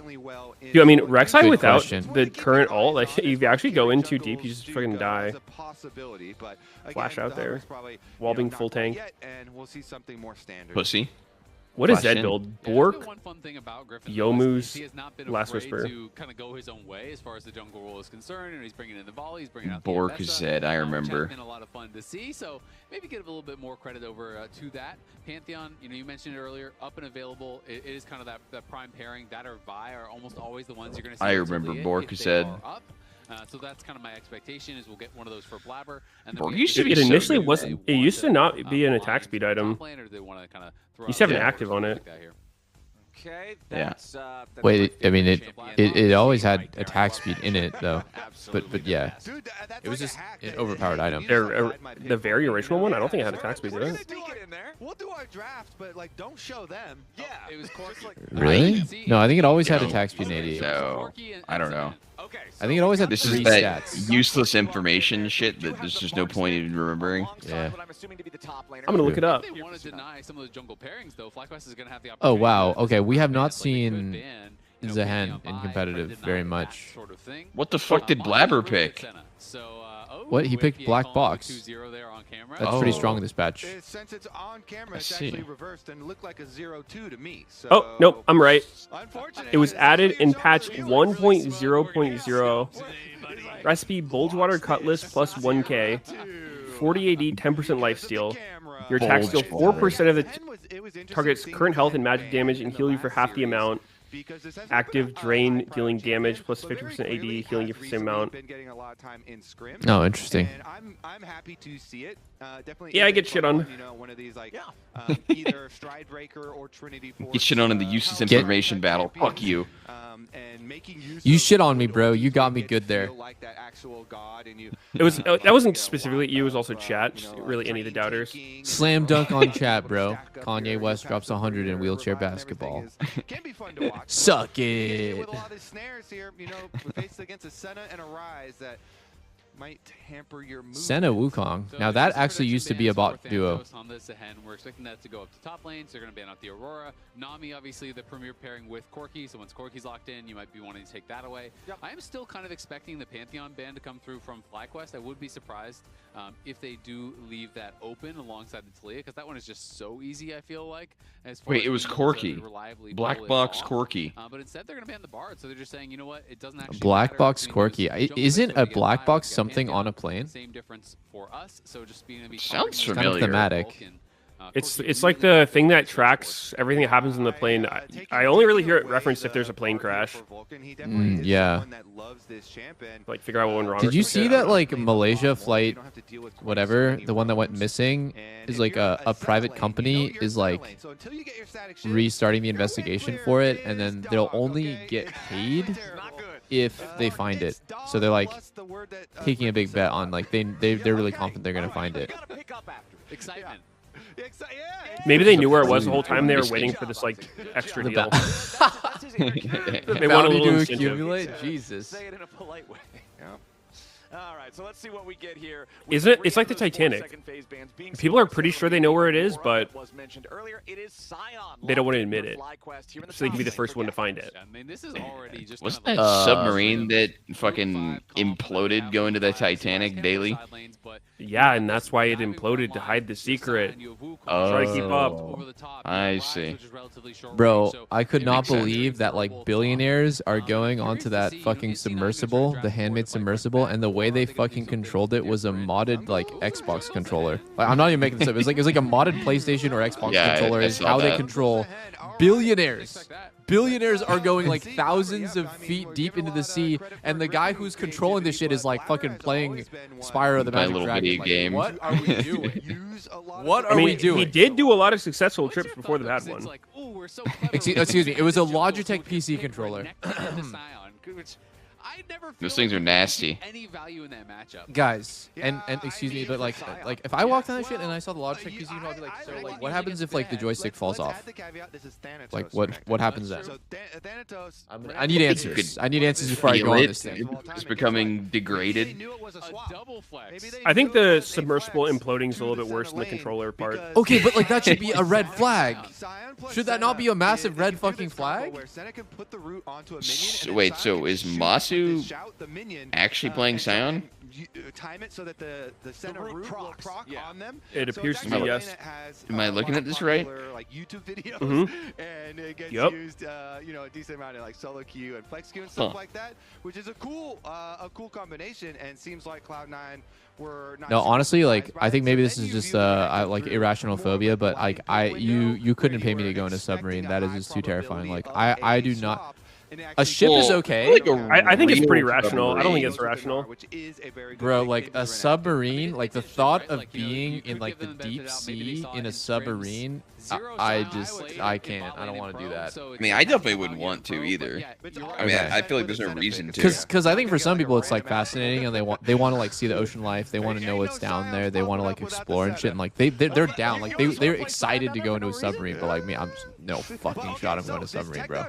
Dude, I mean, Rek'Sai without the current ult, like if you actually go in too deep, you just fucking die. Flash out there, while being full tank. Pussy. What is that build? Bork, Yomu's Last Whisper. To kind of go his own way as far as the jungle role is concerned, and he's bringing in the volley, he's bringing out Bork Zed, I remember. It's been a lot of fun to see, so maybe give a little bit more credit over to that. Pantheon, you know, you mentioned it earlier, up and available. It is kind of that prime pairing. That or Vi are almost always the ones you're going to see. I remember Bork Zed. So that's kind of my expectation is we'll get one of those for Blabber. And it initially wasn't. It used to not be an attack speed item. You used to have an active on it. Okay. Yeah. Wait, I mean it always had attack speed in it though, but yeah, it was just an overpowered item. The very original one, I don't think it had attack speed, did it? We'll do our draft, but like don't show them. Yeah, it was Really? No, I think it always had attack speed in 88. No, I don't know. I think it always had this three is that stats. useless information shit that there's just no point in remembering. Yeah. I'm gonna look it up. Oh wow. Okay, we have not seen Zehen in competitive very much. What the fuck did Blabber pick? What, he picked Black Box. That's pretty strong in this patch. Since it's on camera, it's actually reversed and looked like a 0-2 to me. So oh, nope, I'm right. It was added in patch 1.0.0. Recipe Bulgewater Cutlass plus 1k. 40 AD, 10% lifesteal. Your attacks deal 4% of the target's current health and magic damage and heal you for half the amount. Active drain dealing damage plus 50% AD, healing you for the same amount. Oh, interesting. I'm happy to see it. Definitely. Yeah, I get shit on. You know, one of these like either Stridebreaker or Trinity Force. Get shit on in the useless information battle. Fuck you. You shit on me, bro. You got me good there. It was that wasn't specifically you. It was also chat. Just really any of the doubters. Slam dunk on chat, bro. Kanye West drops 100 in wheelchair basketball. Suck it. With a lot of snares here, you know, faced against a Senna and a Rise that might hamper your movement. Senna Wukong. Now that actually used to be a bot duo. On this Sehen, we're expecting that to go up to top lane, so they're going to ban out the Aurora. Nami, obviously, the premier pairing with Corki, so once Corki's locked in, you might be wanting to take that away. Yep. I am still kind of expecting the Pantheon ban to come through from FlyQuest. I would be surprised if they do leave that open alongside the Taliyah, because that one is just so easy, I feel like. Wait, it was Corki. Black Box Corki. But instead, they're going to ban the Bard, so they're just saying, you know what, it doesn't actually Black Box Corki. Isn't a Black Box something on a plane? Same difference for us, so just being sounds familiar. Kind of thematic. It's like the thing that tracks everything that happens in the plane. I only really hear it referenced if there's a plane crash. Yeah. Like figure out what went wrong. Did you see that like Malaysia flight, whatever, the one that went missing, is like a private company is like restarting the investigation for it, and then they'll only get paid if they find it. So they're like taking a big bet on like they're really confident they're gonna find it. Excitement. Maybe they knew where it was the whole time. They were waiting for this like extra deal. They want a little to accumulate. Jesus. Say it in a polite way. All right, so let's see what we get here. Isn't it? It's like the Titanic. People are pretty sure they know where it is, but they don't want to admit it, so they can be the first one to find it. I mean, this is already just wasn't that submarine that fucking imploded going to the Titanic daily? Yeah, and that's why it imploded to hide the secret. Try to keep up. I see. Bro, I could not believe that like billionaires are going onto that fucking submersible, the handmade submersible, and the way they fucking controlled it was a modded like Xbox controller. Like, I'm not even making this up. It was like a modded PlayStation or Xbox controller is how they control billionaires. Billionaires are going like thousands of feet deep into the sea, and the guy who's controlling this shit is like fucking playing Spyro the Magic Dragon. Like, game. What are we doing? What are we doing? He did do a lot of successful trips before the bad one. Excuse me. It was a Logitech PC controller. Those things are nasty. Any value in that matchup, guys. And excuse me, but like if I walked on that shit and I saw the Logitech PC, I'd be like, so like, what happens if like the joystick falls off? Like what happens then? I need answers. I need answers before I go on this thing. It's becoming degraded. I think the submersible imploding is a little bit worse than the controller part. Okay, but like that should be a red flag. Should that not be a massive red fucking flag? So, wait, so is Masu actually playing Sion? Time it so that the center root will proc on them. It appears to be, yes. Am I looking at this right? Like YouTube videos, and it gets used, you know, a decent amount of like solo queue and flex queue and stuff like that, which is a cool combination, and seems like Cloud9 were not. No, honestly, like I think maybe this is just like irrational phobia, but like you couldn't pay me to go in a submarine. That is just too terrifying. Like I do not. A ship is okay. I think it's pretty rational. I don't think it's irrational. Bro, like a submarine, like the thought of being in like the deep sea in a submarine, I can't. I don't want to do that. I mean, I definitely wouldn't want to either. I mean, I feel like there's no reason to. Because I think for some people it's like fascinating, and they want to like see the ocean life. They want to know what's down there. They want to like explore and shit. And like they're down. Like they're excited to go into a submarine. But like me, I'm just no fucking shot. I'm going to a submarine, bro.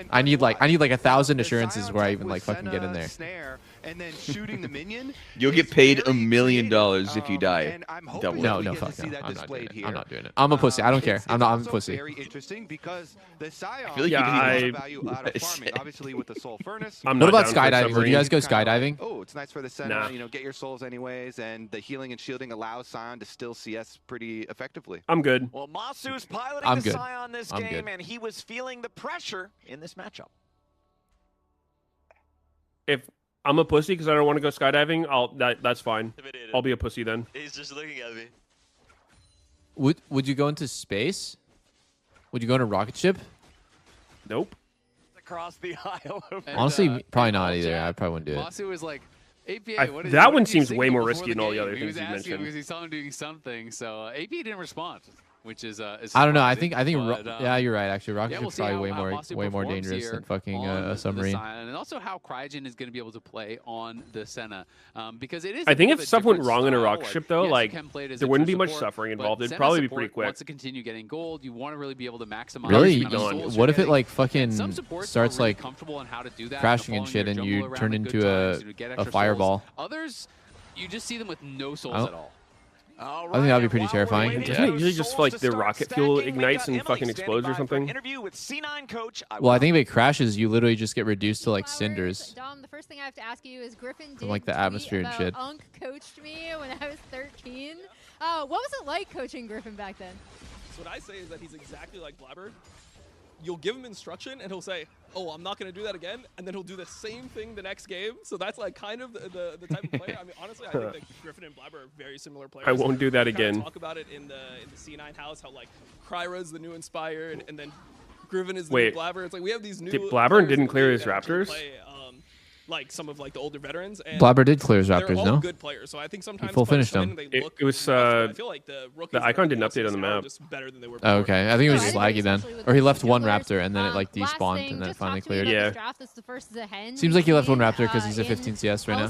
I need like 1,000 assurances where I even like fucking get in there. And then shooting the minion. You'll get paid $1 million if you die. No, fuck no. I'm not doing it. I'm not doing it. I'm a pussy. I don't care. I'm a pussy. Very interesting because the Scion value out of farming, obviously with the soul furnace. What about skydiving? Would you guys go skydiving? Oh, it's nice for the center. You know, get your souls anyways, and the healing and shielding allows Scion to still CS pretty effectively. I'm good. Well, Masu's piloting the Scion this game, and he was feeling the pressure in this matchup. If I'm a pussy because I don't want to go skydiving, that's fine. I'll be a pussy then. He's just looking at me. Would you go into space? Would you go in a rocket ship? Nope. Across the aisle. Honestly, probably not either. I probably wouldn't do it. Masu was like, APA, that one seems way more risky than all the other things you mentioned. Because he saw him doing something, so AP didn't respond. which is I don't know. I think but, yeah, you're right. Actually, rocket yeah, we'll ship's probably way more dangerous here than fucking on a submarine. the Scion, and also how Cryogen is going to be able to play on the Senna, because it is. I think if stuff went wrong in a rocket ship, though, like there wouldn't be much suffering involved. It'd probably be pretty quick. Wants to continue getting gold. You want to really be able to maximize. Really? What if it like fucking starts like crashing and shit, and you turn into a fireball? Others, you just see them with no souls at all. I think that'd be pretty terrifying. Doesn't it usually just like the rocket fuel ignites and fucking explodes or something? Well, I think if it crashes, you literally just get reduced to like cinders. Dom, the first thing I have to ask you is Griffin did from like the atmosphere and shit. Unk coached me when I was 13. What was it like coaching Griffin back then? So what I say is that he's exactly like Blabber. You'll give him instruction and he'll say, oh, I'm not going to do that again. And then he'll do the same thing the next game. So that's like kind of the type of player. I mean, honestly, I think that Griffin and Blabber are very similar players. I won't do that again. We talk about it in the C9 house, how like Kryra's the new Inspired and then Griffin is the new Blabber. It's like we have these new Blabber didn't clear his Raptors? Like some of like the older veterans. And Blabber did clear his Raptors, they're all no? good players, so I think sometimes he full finished them. It was I feel like the icon didn't update on the map. Oh, okay, I think it was just laggy then, or he left one Raptor and then it like despawned and then it finally cleared. Yeah. Seems like he left one Raptor because he's a 15 CS right now.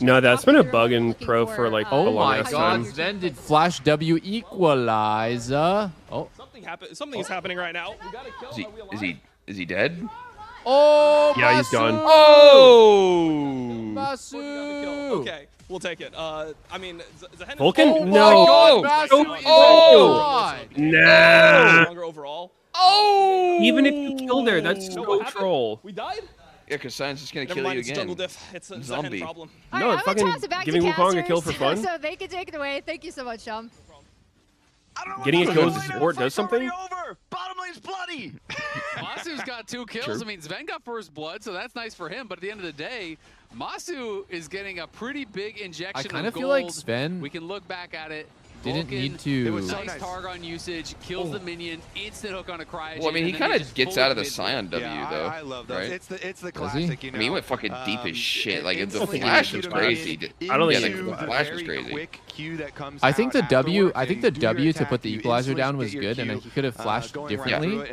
No, that's been a bug in Pro for like oh a long my god! time. Then did Flash W equalize? Oh, something is happening right now. We gotta kill is he dead? Oh, yeah, he's gone. Oh, Masu. Okay, we'll take it. I mean, Vulcan? Oh no. My God, Masu Nah. Overall. Oh. Even if you killed her, that's so troll. We died. Yeah, because Science is gonna kill you again. It's a zombie. Problem. No, it's fucking giving Wukong a kill for fun. So they can take it away. Thank you so much, Shum. Getting a kill as a support does something? Bottom lane's bloody. Masu's got 2 kills. True. I mean, Sven got first blood, so that's nice for him. But at the end of the day, Masu is getting a pretty big injection of gold. I kind of feel like Sven we can look back at it. Didn't Vulcan, need to. It was nice Targon usage, kills the minion, instant hook on a Cryogen. Well, I mean, he kind of gets out of the Scion W, though. I love those. Right? It's the classic, you know. I mean, he went fucking deep as shit. Like, the Flash was crazy. I don't think the Flash was crazy. I think the W to put the equalizer down was good, and he could have flashed differently.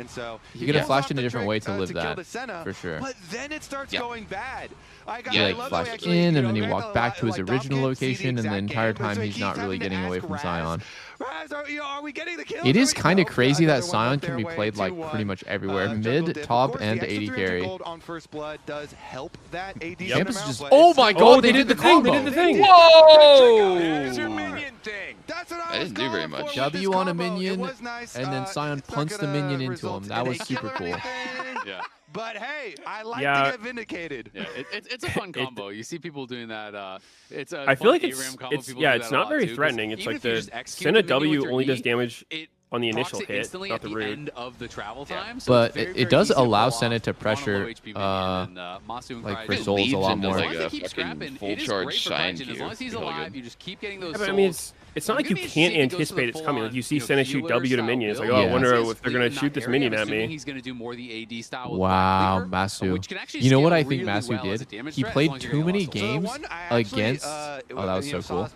He could have flashed in a different way to live that, for sure. But then it starts going bad. He like flashed in, and then he walked back to his original location, and the entire time he's not really getting away from Scion. It is kind of crazy that Scion can be played like pretty much everywhere, mid, top, and AD carry. Champ is just. Oh my god! They did the thing. They did the thing. Whoa! I didn't do very much. W on a minion, and then Scion punched the minion into him. That was super cool. Yeah. But hey, I like to get vindicated. Yeah, it's a fun combo. You see people doing that. It's a I feel like it's it's not very threatening. It's like the Senna W only does damage on the initial hit, not the root. End of the travel time. But it does allow Senna to pressure like for souls a lot more. Like a fucking full charge Scion As long as he's alive, you just keep getting those souls. I mean, it's not like you can't anticipate it's coming. Like you see Senna shoot W to minion. It's like, oh, I wonder if they're gonna shoot this minion at me. He's gonna do more the AD style. Wow, Masu. You know what I think Masu did? He played too many games against. Oh, that was so cool.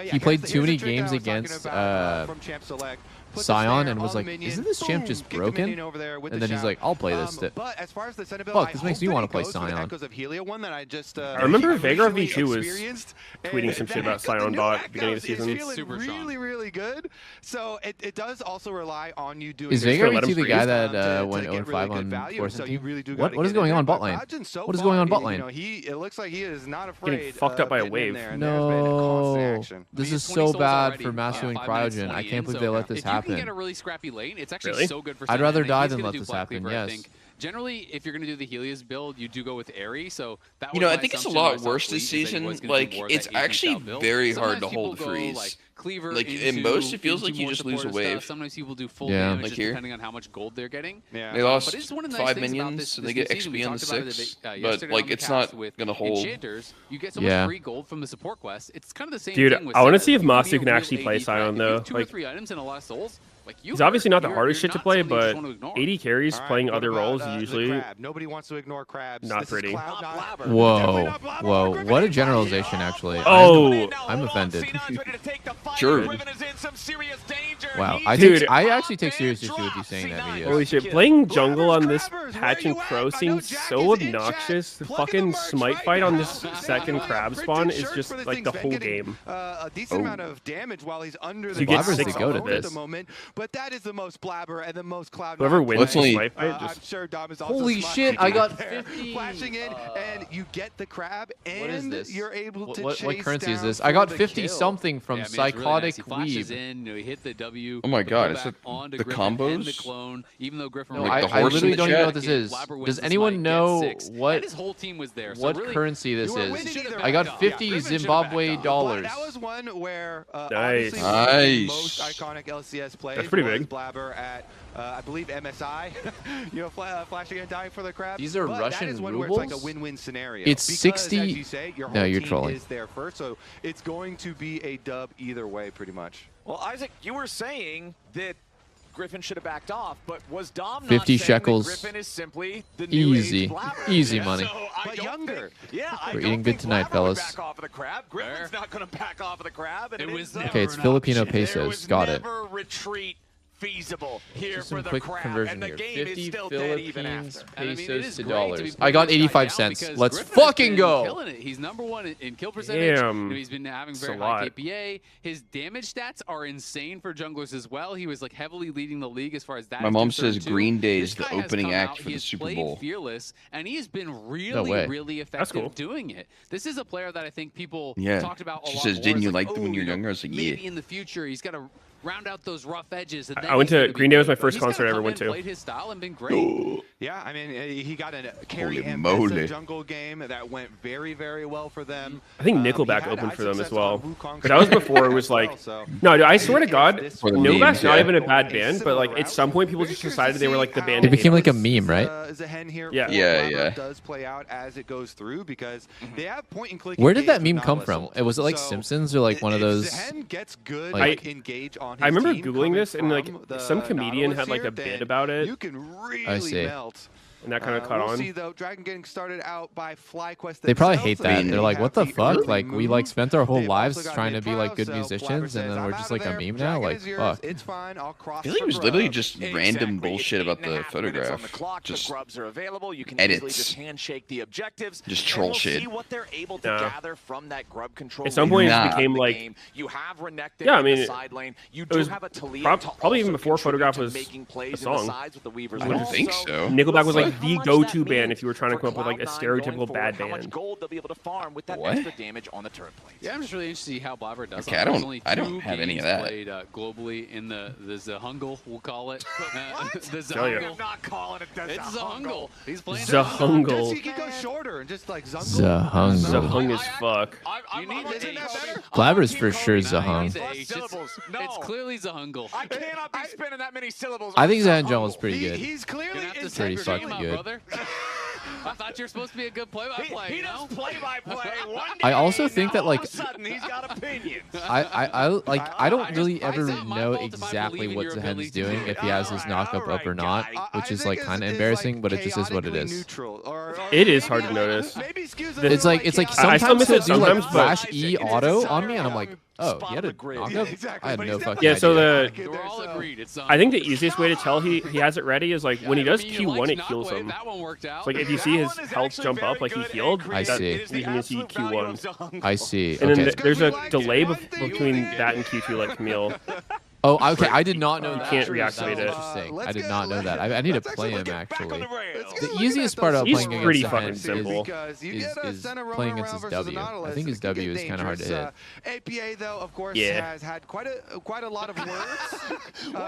He played too many games against Scion and was like, isn't this champ just broken? And then he's like, I'll play this. Fuck, this makes me want to play Scion. I remember Veigar V2 was tweeting some shit about Scion bot at the beginning of the season. Really good. So it does also rely on you doing. Is Veigar V2 the guy that went 0-5 on Force team? What is going on bot lane? What is going on bot lane? It looks like he is not afraid. Getting fucked up by a wave. No. This is so bad for Masu and Cryogen. I can't believe they let this happen. If you can get a really scrappy lane, it's actually so good for I'd rather die than than let this happen, yes. Generally, if you're going to do the Helios build, you do go with Airy, so that was I think it's a lot worse this season. Like, it's actually very hard to hold freeze. Like, in most, it feels like you just lose a wave. Sometimes people do full damage just depending on how much gold they're getting. They lost 5 minions, so they get XP on the 6, but, like, it's not going to hold. You get so much free gold from the support quest. It's kind of the same thing with Dude, I want to see if Masu can actually play Scion, though. 2 or 3 items and a lot of souls. He's obviously not the hardest shit to play, but AD carries playing other roles is usually nobody wants to ignore crabs. Not pretty. Whoa, whoa, what a generalization, actually. Oh, I'm offended. Sure. Griffin is in some serious danger. Wow, I actually take seriously what you're saying that, Meteos. Holy shit, playing jungle on this patch in Pro seems so obnoxious. The fucking smite fight on this second crab spawn is just like the whole game. A decent amount of damage while he's under the you get 6 go to at this. the moment, but that is the most Blabber and the most Cloud9. Whoever wins the Luckily- smite fight just... I'm sure Dom is also Holy smart. shit, I got 50. Flashing in, and you get the crab, and What is this? you're able to What chase currency is down this? I got for the 50 kill. something from Yeah, I mean, it's really Psychotic nice. He flashes Weeb. in, he hit the W. Oh my god, it's back onto the Griffin and the combos? clone, even though Griffin No, Like the I horse in literally the don't even know chat? what this is. Blabber wins Does the anyone smite, know gets 6, what and his whole team was there. So what really, currency this You were is? winning either I got way. 50 Griffin should've Zimbabwe backed off. dollars. But that was one where Nice. obviously one of the Nice. most iconic LCS plays That's pretty was big. Blabber at I believe MSI, flashing and dying for the crab. These are but Russian that is one where it's like a rubles? win-win scenario. It's because, 60 As you say, your whole No, you're team trolling. is there first, so it's going to be a dub either way, pretty much. Well, Isaac, you were saying that Griffin should have backed off, but was Dom not 50 saying shekels. that Griffin is simply the new Easy. age Blabber? Easy Yeah. money. So I don't younger. Think, yeah, I We're don't eating good think tonight, Blabber would fellas. back off of the crab. Griffin's not going to back off of the crab. And It was never Okay, it's an Filipino option. There pesos. was Got it. never retreat feasible here Just for some the quick crab, conversion and the here. game 50 is still dead even Philippines after. And I mean, it pesos is to great to be dollars. putting I got this guy 85 down cents. because Let's Griffin has fucking been go. killing it. He's #1 in kill percentage. Damn. He's been having That's very a high lot. KPA. His damage stats are insane for junglers as well. He was like heavily leading the league as far as that. My is mom concerned, says too. Green Day This is the guy has opening come act out, for he the has Super played Bowl. fearless, and he has been really, way. really effective cool. doing it. This is a player that I think people Yeah. talked about a She lot says, more. "Didn't It's you like, like them when oh, you were know, younger?" I was like, maybe "Yeah." in the future he's got to round out those rough edges. And I then went he's to gonna be Green Day was good. my But first he's gotta concert I ever come went in, to. Played his style and been great. Yeah, I mean, he got a carry Holy and moly. jungle game that went very, very well for them. I think He Nickelback had opened high for them as success well. on Wukong But that was before it was like... as well, so- No, dude, I swear to God, For the Nickelback's memes, not yeah. even a bad band, but like at some point people just decided they were like the band. It became like a haters. meme, right? Is a hen here Yeah. for Yeah, Blabber yeah. does play out as it goes through because they have point and click. Where did that engage meme with come non-lethal. from? Was it like So Simpsons or like one of those? Zhen gets good like- engage on his I remember team Googling coming this and like from the some comedian Nautilus had like here, a bit then about it, You can really I see. melt. and that kind of caught we'll on. see though. Dragon getting started out by FlyQuest. They probably themselves, hate so that. they They're like, have what the the fuck? early Like, we like move. spent our whole They've lives also got trying to be like mid-trials, good so musicians, Blabber and then says, we're "I'm just out like of a there. meme now? Dragon Like, is yours. fuck. It's fine. I'll cross I feel like it was for literally grub." just random bullshit about the On the photograph. clock, Just the grubs are available. You can edits. easily just handshake the objectives. Just and troll we'll shit. See what they're able to Nah. gather from that grub control. At some point, it Nah. just became the like game. You have Renekton Yeah, I in mean, the side lane. You it do was have a Talia probably even before Photograph was making a plays in the song. sides with the Weavers. I wouldn't think so. Nickelback was We'll like see the how much go-to that band means if you were trying to for come up with like a Cloud9 going stereotypical forward, bad how much band. gold they'll be able to farm with that What? extra damage on the turret plates. Yeah, I'm just really interested to see how Blabber does. Okay, on it. I don't- There's only I don't two have any of games that. Played globally in the Zahungle, we'll call it. The Tell ya. Zahungle. I'm not calling it the It's Zahungle. He's playing Zahungle. He can go shorter and just like Zahungle. Zahung as fuck. You need to Isn't that better? Blabber's for Keep sure calling it. Zahung. It's, Less syllables. No. it's clearly Zahungle. I cannot be spinning that many syllables. I on think Zahungle. Zahungle is pretty good. He's clearly You're gonna have to Pretty check fucking your good. game out, brother. I thought you were supposed to be a good play-by-play. He you know? does play-by-play. One I day, also think now that, like- all of a sudden he's got opinions. I don't really I ever thought my know fault if I exactly believe in what your Zahen's ability to doing, do it. if he has his knockup up or not, which is like kind of embarrassing, but it just is what it is. It is hard to notice. It's like I still sometimes miss he'll it do like sometimes, but- flash E auto on me, and I'm like, oh, he had a knockup? I had no fucking Yeah, so idea. We're all agreed. It's I think the easiest way to tell he has it ready is like when he does I mean, you Q1, liked it heals Knockwave, him. That one worked out. It's like if you see his health jump up, like he healed, I see. you can see Q1. I see. And then Okay. there's a delay between that and Q2, like Camille. Oh, okay. I did not know that. can't That's reactivate it. interesting. I did not know that. I need to play him actually. The Let's easiest part about He's playing pretty against fucking Zahen simple. is playing against his W. I think his W is kind of hard to hit. APA though, of course, Yeah. has had quite a lot of words.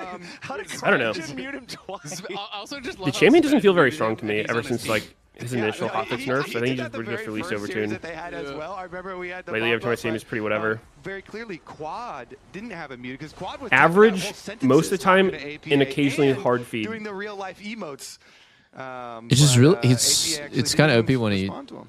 I don't know. Just mute him twice. I also just love The how champion it's doesn't feel been very muted strong to me and he's ever on his since team. like his initial hotfix nerfs. I think he did that just the very released first series Overtune. that they had as well. I remember we had the Lately, every time I pop-up, see him, he's but, pretty whatever. Very clearly, Quad didn't have a mute because Quad was Average typing out whole most of the time sentences talking to and APA occasionally and hard feed. Doing the real life emotes. It's just but, really, APA it's actually kind of didn't OP when he respond to him.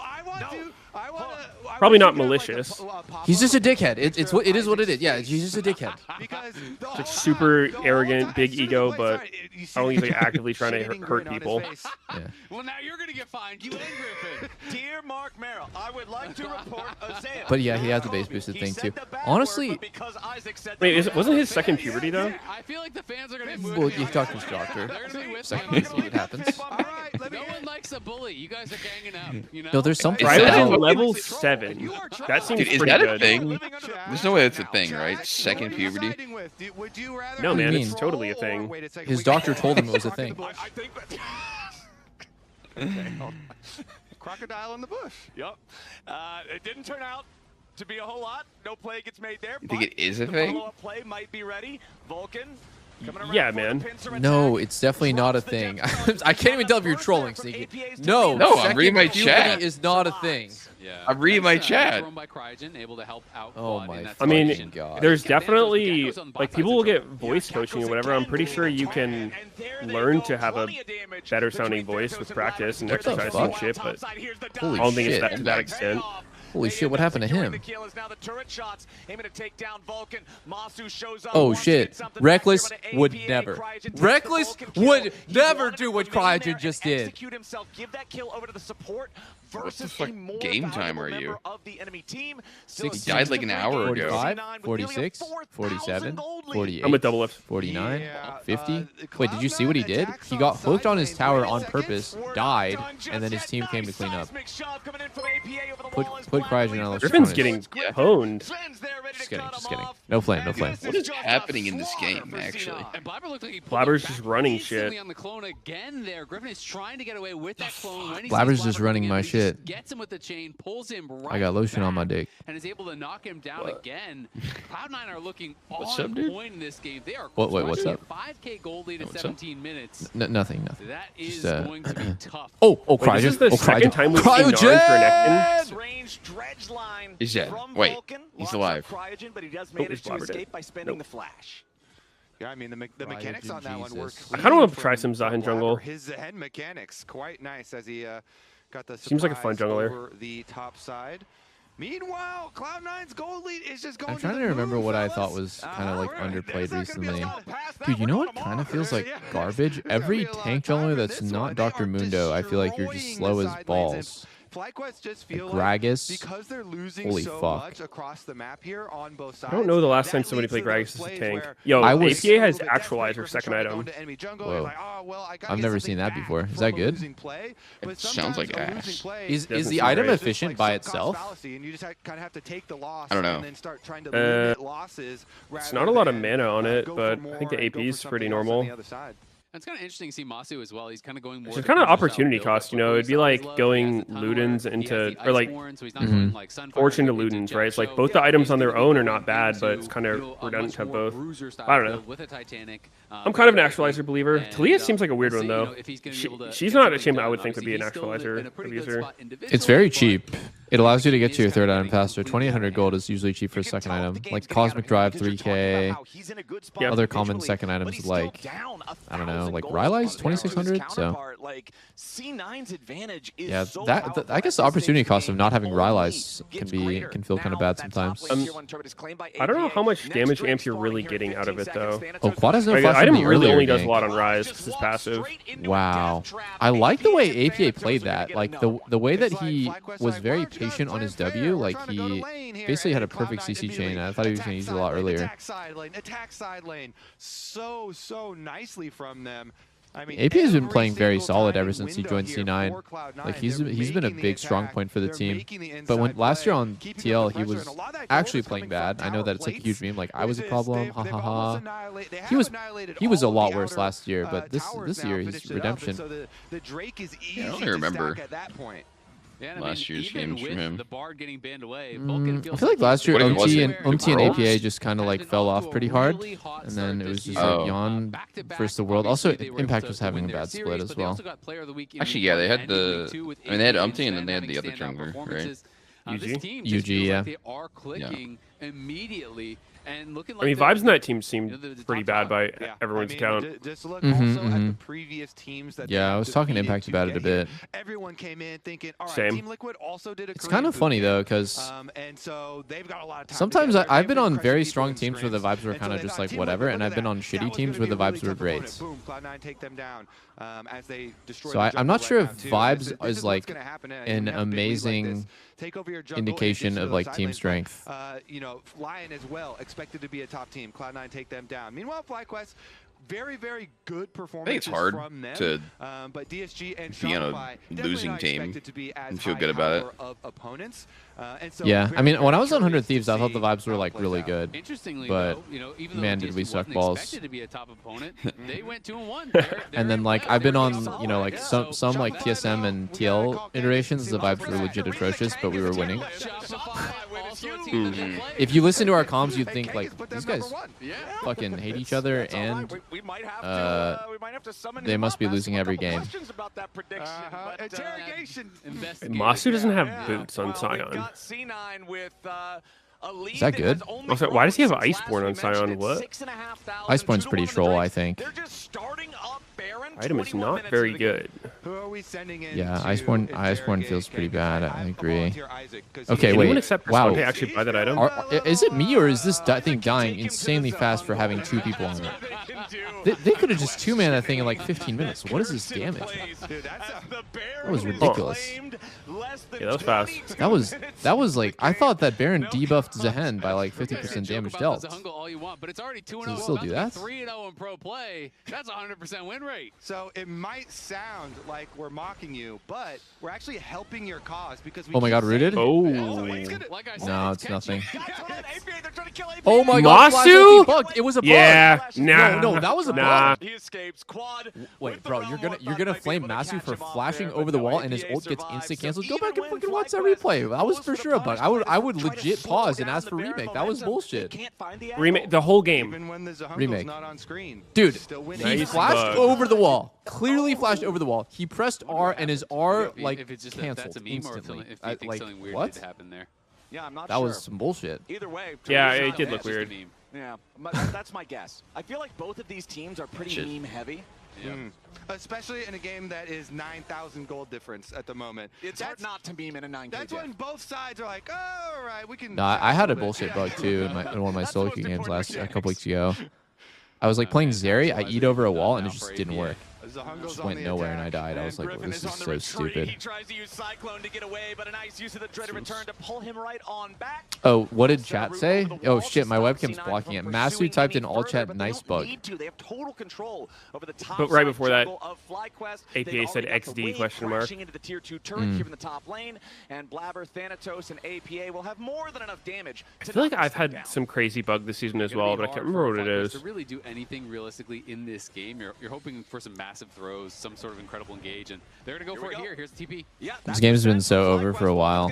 Probably not malicious. He's just a dickhead. It is what it is. Yeah, he's just a dickhead. Like super arrogant, big ego, but I don't think he's like actively trying to hurt people. Yeah. Well, now you're gonna get fined. You and Griffin. Dear Mark Merrill, I would like to report Isaiah. But yeah, he has the base boosted thing too. Honestly, wait, wasn't his second puberty though? I feel like the fans are gonna be well, you talked to his doctor. It happens. No one likes a bully. You guys are ganging up. You know. No, there's some. Riley's in level 7. Fine. That seems Dude, is pretty that good. a thing? There's no way that's a thing, right? Second puberty? No, man, mean? it's totally a thing. His doctor told him it was a thing. I think that. Okay, hold on. Crocodile in the bush. Yep. It didn't turn out to be a whole lot. No play gets made there. You think it is a thing? Follow-up play might be ready. Vulcan. Yeah, man. No, it's definitely not a thing. I can't even tell if you're trolling, Sneaky. No, I'm reading my chat. Is not a thing. Yeah. I'm reading my chat. Oh my. I mean, God. there's definitely like people will get voice coaching or whatever. I'm pretty sure you can learn to have a better sounding voice with practice and exercise and shit, but Holy I don't think shit. it's to that extent. Holy shit, what happened to him? Oh shit. Reckless would never. Reckless would never do what Cryogen just did. What the fuck game time are you? He died like an hour ago. 45, 46, 47, 48. I'm a double lift. 49, 50. Wait, did you see what he did? He got hooked on his tower on purpose, died, and then his team came to clean up. Put Cryogen on. Griffin's getting honed. Just kidding, just kidding. No flame, no flame. What is happening in this game, actually? Blabber's just running shit. On the clone again there. Griffin is trying to get away with that clone. When he Blabber's sees just Blabber running again, my he shit. just gets him with the chain, pulls him right I got lotion on my dick. and is able to knock him down again. Cloud9 are looking What's on up, dude? point in this game. They are Wait, what's up? 5K gold lead at What's up? 17 minutes. Nothing. That is Just, going to be tough. Oh, Wait, Cryogen. this is the second time we've seen Narn for Nectin. Is that? Wait, he's alive. But he does Oh, manage to Blabber escape dead. by spending the flash. Yeah, I mean the mechanics on that one work. I kind of want to try some Zahin jungle. His head mechanics quite nice as he got the Seems like a fun surprise jungler. over the top side. Meanwhile, Cloud9's gold lead is just going I'm trying to to the remember moon, what I fellas. thought was kind of like underplayed There's not gonna be a recently. lot past that Dude, you know one. what kind of feels Yeah, like yeah. garbage? There's gonna Every be a lot of tank time jungler in that's this not one. They Dr. are Mundo, I feel like you're just destroying slow the as side lanes, and balls. FlyQuest just feel Gragas. because they're losing Holy so fuck. much across the map here on both sides. I don't know the last time that somebody leads played to those Gragas as a plays tank. where Yo, I was- APA has Desperate actualizer versus second trying to go item. into enemy jungle, Whoa. you're like, oh, well, I gotta I've get never something seen that back before. Is from that a good? losing play, but It sounds like sometimes a ass. losing play Is Doesn't the seem item right. efficient like by sunk cost itself? fallacy, and you just kind of have to take the loss I don't know. and then start trying to limit losses. It's not a lot of rather mana on than, it, go but for I think the more and go AP for is pretty something else on normal. the other side. It's kind of interesting to see Masu as well. He's kind of going more. It's the kind of Cruiser style opportunity build, cost, you but know. It'd be Cruiser like style, he going has the tower, Ludens he has into, the or like Iceborne, so he's not going like Sunfire Fortune to into Ludens, right? It's like Jet both the Show. items on He's their gonna be own are going not bad, but it's into, kind of you know, a redundant much to have more both. Cruiser style I don't know. build with a Titanic. I'm kind of an actualizer believer. And, Talia seems like a weird let's one, see, you though. know, if he's gonna be able to She's get not a something champ I done. would think would be an Obviously, he's still actualizer in a pretty good abuser. spot It's very individually, cheap. It allows you to get to your is third kinda item getting faster. 2800 gold is usually cheap for a second item. Like Cosmic Drive 3k. Other common second items like, I don't know, like Rylai's 2600. So yeah, that I guess the opportunity cost of not having Rylai's can feel kind of bad sometimes. I don't know how much damage amp you're really getting out of it, though. Oh, Quad has no Like, flash from item the really earlier only does a gank. lot on Rise because it's passive. Wow. I like the way APA played that. Like the way that he was very patient on his W. Like he basically had a perfect CC chain. I thought he was going to use it a lot earlier. Attack side lane, so nicely from them. I mean, AP has been every playing very single solid time ever since he window joined here C9. for Cloud9, Like they're he's been a making the big strong attack, point for the they're team. making the But when inside last year play, on keeping up TL the he pressure, was and a lot of that gold actually is playing coming bad. from I know tower that it's like a huge plates. meme. Like I was a With this, problem. Ha they've ha almost ha. they He was have annihilated he was a all lot the worse outer, last year, but towers this now, year finished he's it up, and redemption. so the Drake is easy I only to remember stack at that point. Yeah, and last year's even games from with him. the Bard getting banned away, I Vulcan feel feels like last year What was OT it? and The Worlds? APA just kind of like fell off pretty hard, and then it was just like Yon versus the world. Also, Impact was having a bad split as well. Actually, yeah, they had the. I mean, they had Umpty and then they had the other jungler, right? UG, yeah. They are clicking immediately and looking I mean, like vibes in that team seemed pretty bad by everyone's account. Just look also at the previous teams that Yeah, I was talking to Impact about it a bit. Everyone came in thinking, all right, Same. Team Liquid also did a It's kind of funny though, because and so they've got a lot of time sometimes together. I've been They've on crushing very people strong in teams where the sprints. vibes were And so kind of they just thought, like Team whatever, Liquid, and look I've at been that. on That shitty was teams where gonna the be a vibes really were tough great. opponent. Boom, Cloud9 take them down as they destroy So the I'm jungle not sure right if now, too. vibes This is what's like gonna happen, an you have big leads like this. amazing Take over your jungle, indication and get of to like those team side lanes, strength. you know, Lion as well expected to be a top team. Cloud9 take them down. Meanwhile, FlyQuest very, very good performances. I think it's hard from them, to but DSG and be on Shopify a losing team and feel good about it. Opponents. Yeah, I mean, when I was on 100 Thieves, I thought the vibes were like really good. Interestingly, but though, you know, even though man, did we suck balls. To be a top opponent, they went 2-1. And then like I've been on, you know, like some like TSM and TL iterations, the vibes were legit atrocious, but we were winning. If you listen to our comms, you'd think like these guys fucking hate each other and they must be losing every game. Masu doesn't have boots on Sion. Is that good? Also, why does he have Iceborne on Sion? What? Iceborne's pretty troll, I think. Item is not very good. Yeah, Iceborne feels pretty bad. I agree. Okay, Anyone wait. except Wow. Persponte actually buy that item? Is it me or is this thing dying insanely fast for having 2 people on it? They could have just 2-man that thing in like 15 minutes. What is this damage? That was ridiculous. Yeah, that was fast. That was like, I thought that Baron debuffed Zehen by like 50% damage dealt. Does it still do that? 3-0 in pro play. That's a 100% win rate. So it might sound like we're mocking you, but we're actually helping your cause because we Oh my god, rooted? Oh. No, it's nothing. Oh my god, Masu? bugged. It was a bug. Yeah, nah. No, that was a nah. bug. Wait, bro, you're gonna flame Masu for flashing over the wall and his ult gets insta canceled. Go back and fucking watch that replay. That was for sure a bug. I would legit pause and ask for remake. That was bullshit. Remake the whole game. Remake. Dude, he flashed over the wall. Clearly flashed over the wall. He pressed R and his R like canceled instantly. Like what? Yeah, I'm not that was some bullshit. Either way. Yeah, it did look weird. Yeah, that's my guess. I feel like both of these teams are pretty meme heavy. Yeah. Especially in a game that is 9,000 gold difference at the moment. It's hard not to meme in a 9K. That's when both sides are like, oh, all right, we can. No, I had a bullshit bug too in one of my solo queue games a couple weeks ago. I was like playing Zeri, I eat over a wall and it just didn't work. It just went nowhere and I died. I was like, well, this is so stupid. He tries to use Cyclone to get away, but a nice use of the dreaded return to pull him right on back. Oh, what did chat say? Oh shit, my webcam's blocking it. Masu typed in all chat, nice bug. They have total control over the top. But right before that, APA said XD question mark. Into the tier 2 turret here in the top lane, and Blabber, Thanatos, and APA will have more than enough damage. I feel like I've had some crazy bug this season as well, but I can't remember what it is. To really do anything realistically in this game, you're hoping for some massive throws, some sort of incredible engage, and they're gonna go for it here. Here's the TP. Yeah, this game's been so over for a while.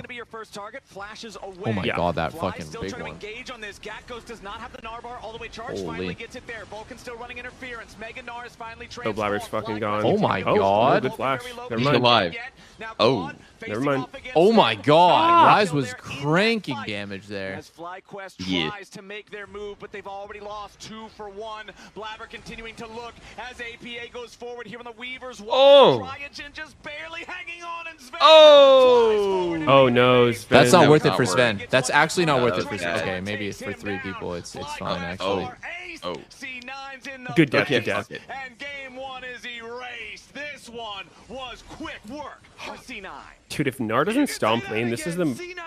Oh my god, that fucking big one. Engage on this. Gakos does not have the Narbar all the way charged. Finally gets it there. Vulcan still running interference. Mega Gnar is finally Oh, Blabber's fucking gone. Oh my god. Good flash. Never He's mind. alive. Oh. Never mind. Oh my god. Rise was cranking damage there. As FlyQuest tries to make their move, but they've already lost 2 for 1. Blabber continuing to look as APA goes forward here on the Weaver's wall. Cryogen just barely hanging on, and Sven Oh no, Sven. That's not worth it for Sven. That's actually not worth it for Sven. Okay, maybe it's for 3 people. It's fine actually. Oh. Good death, good death. And game 1 is erased. This one was quick work for C9. Dude, if Gnar doesn't stomp lane, this is the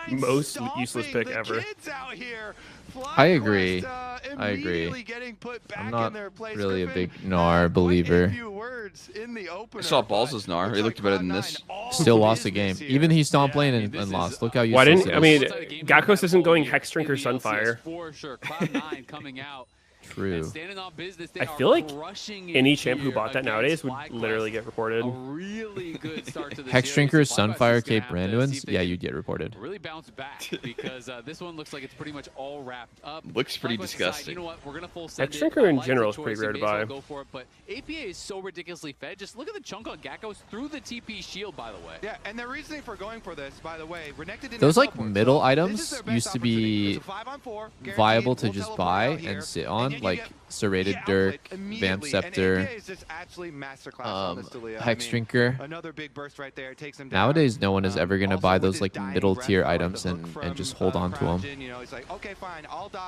most useless pick ever. I agree. I agree. I'm not really a big Gnar believer. I saw Balls as Gnar. He looked better than this. Still lost the game. Even he stomped lane and lost. Look how useless Why didn't it is. I mean Gakos isn't going Hex Drink or Sunfire. For sure. Cloud9 coming out. True. I feel like any champ who bought that nowadays would literally get reported. Really good start to the Hex Drinkers, Sunfire, Cape Branduins. Yeah, you'd get reported. Really bounce back because this one looks like it's pretty much all wrapped up. Looks pretty disgusting. You know what? We're gonna full send Hex Drinker in general is pretty rare to buy. Go for it, but APA is so ridiculously fed. Just look at the chunk on Gakos through the TP shield, by the way. Yeah, and the reasoning for going for this, by the way, those like middle items used to be viable to just buy and sit on, like Serrated Dirk, Vamp Scepter, Hex Drinker. Nowadays, no one is ever going to buy those like middle tier items and just hold on to them.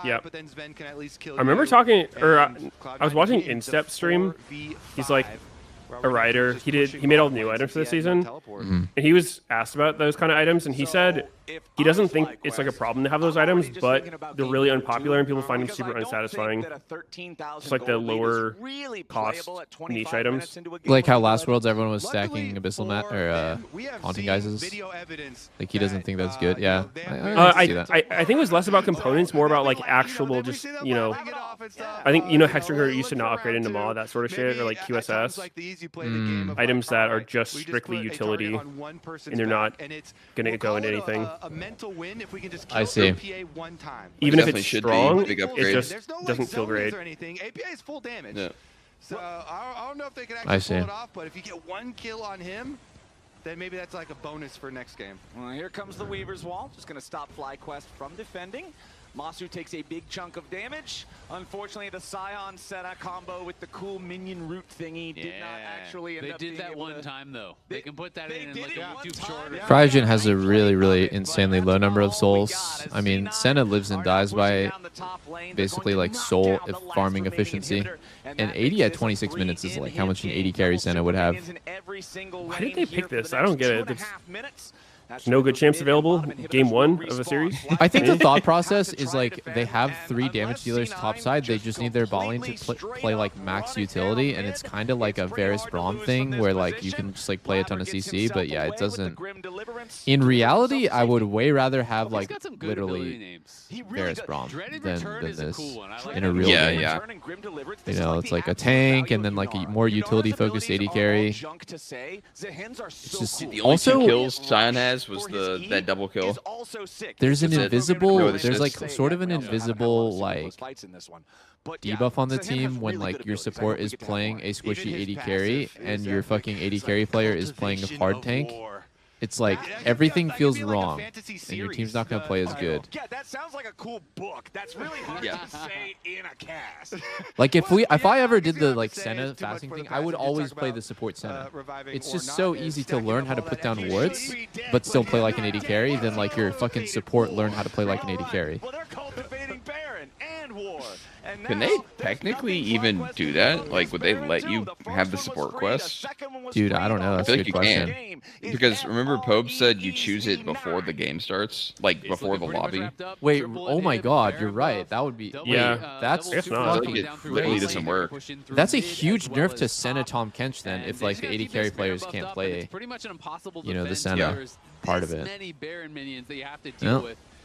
Yeah. I remember talking, or I was watching Instep stream. He's like a writer. He made all the new items for this season, and he was asked about those kind of items, and he said he doesn't think it's like a problem to have those items, but they're really unpopular and people find them super unsatisfying. Just like the lower cost niche items. Like how last Worlds everyone was stacking Abyssal Mat or Haunting Geysers. Like he doesn't think that's good. Yeah, I think it was less about components, more about like actual just, you know, I think, you know, Hexagon used to not upgrade into Maw, that sort of shit, or like QSS. Items that are just strictly utility and they're not going to go into anything. I see. Even if it's strong, it just doesn't feel great. APA is full damage. Yeah. So I don't know if they can actually pull it off, but if you get 1 kill on him, then maybe that's like a bonus for next game. Well, here comes the Weaver's Wall. Just going to stop FlyQuest from defending. Masu takes a big chunk of damage. Unfortunately, the Scion Senna combo with the cool minion root thingy did not actually end up being that able one to... time, though. They can put that in like a YouTube short. Fryogen has a really insanely low number of souls. I mean, Senna lives and dies by basically like soul farming efficiency. And 80 at 26 minutes is like how much an 80 carry Senna would have. Why did they pick this? I don't get it. There's no good champs available. Game 1 of a series. I think the thought process is like they have 3 damage dealers topside. They just need their Balling to play like max utility, and it's kind of like a Varus Braum thing where like you can just like play a ton of CC. But yeah, it doesn't. In reality, I would way rather have like literally Varus Braum than this in a real game. Yeah. You know, it's like a tank and then like a more utility focused AD carry. It's just the only also 2 kills Scion has was that double kill. There's an invisible, there's like sort of an invisible like debuff on the team when like your support is playing a squishy AD carry and your fucking AD carry player is playing a hard tank. It's like everything feels wrong, and your team's not going to play as good. Yeah, that sounds like a cool book. That's really hard to say in a cast. Like if I ever did the like Senna fasting thing, I would always play the support Senna. It's just so easy to learn how to put down wards, but still play like an AD carry. Then like your fucking support learn how to play like an AD carry. Well, they're cultivating Baron and War. Can they technically even do that? Like, would they let you have the support quest? Dude, I don't know. That's a good question. Can. Because remember, Pope said you choose it before the game starts, like before the lobby. Wait, oh my God, you're right. That would be. Yeah, that's fucking it literally doesn't work. That's a huge nerf to Senna Tahm Kench then, if like the AD carry players can't play. You know, the Senna part of it.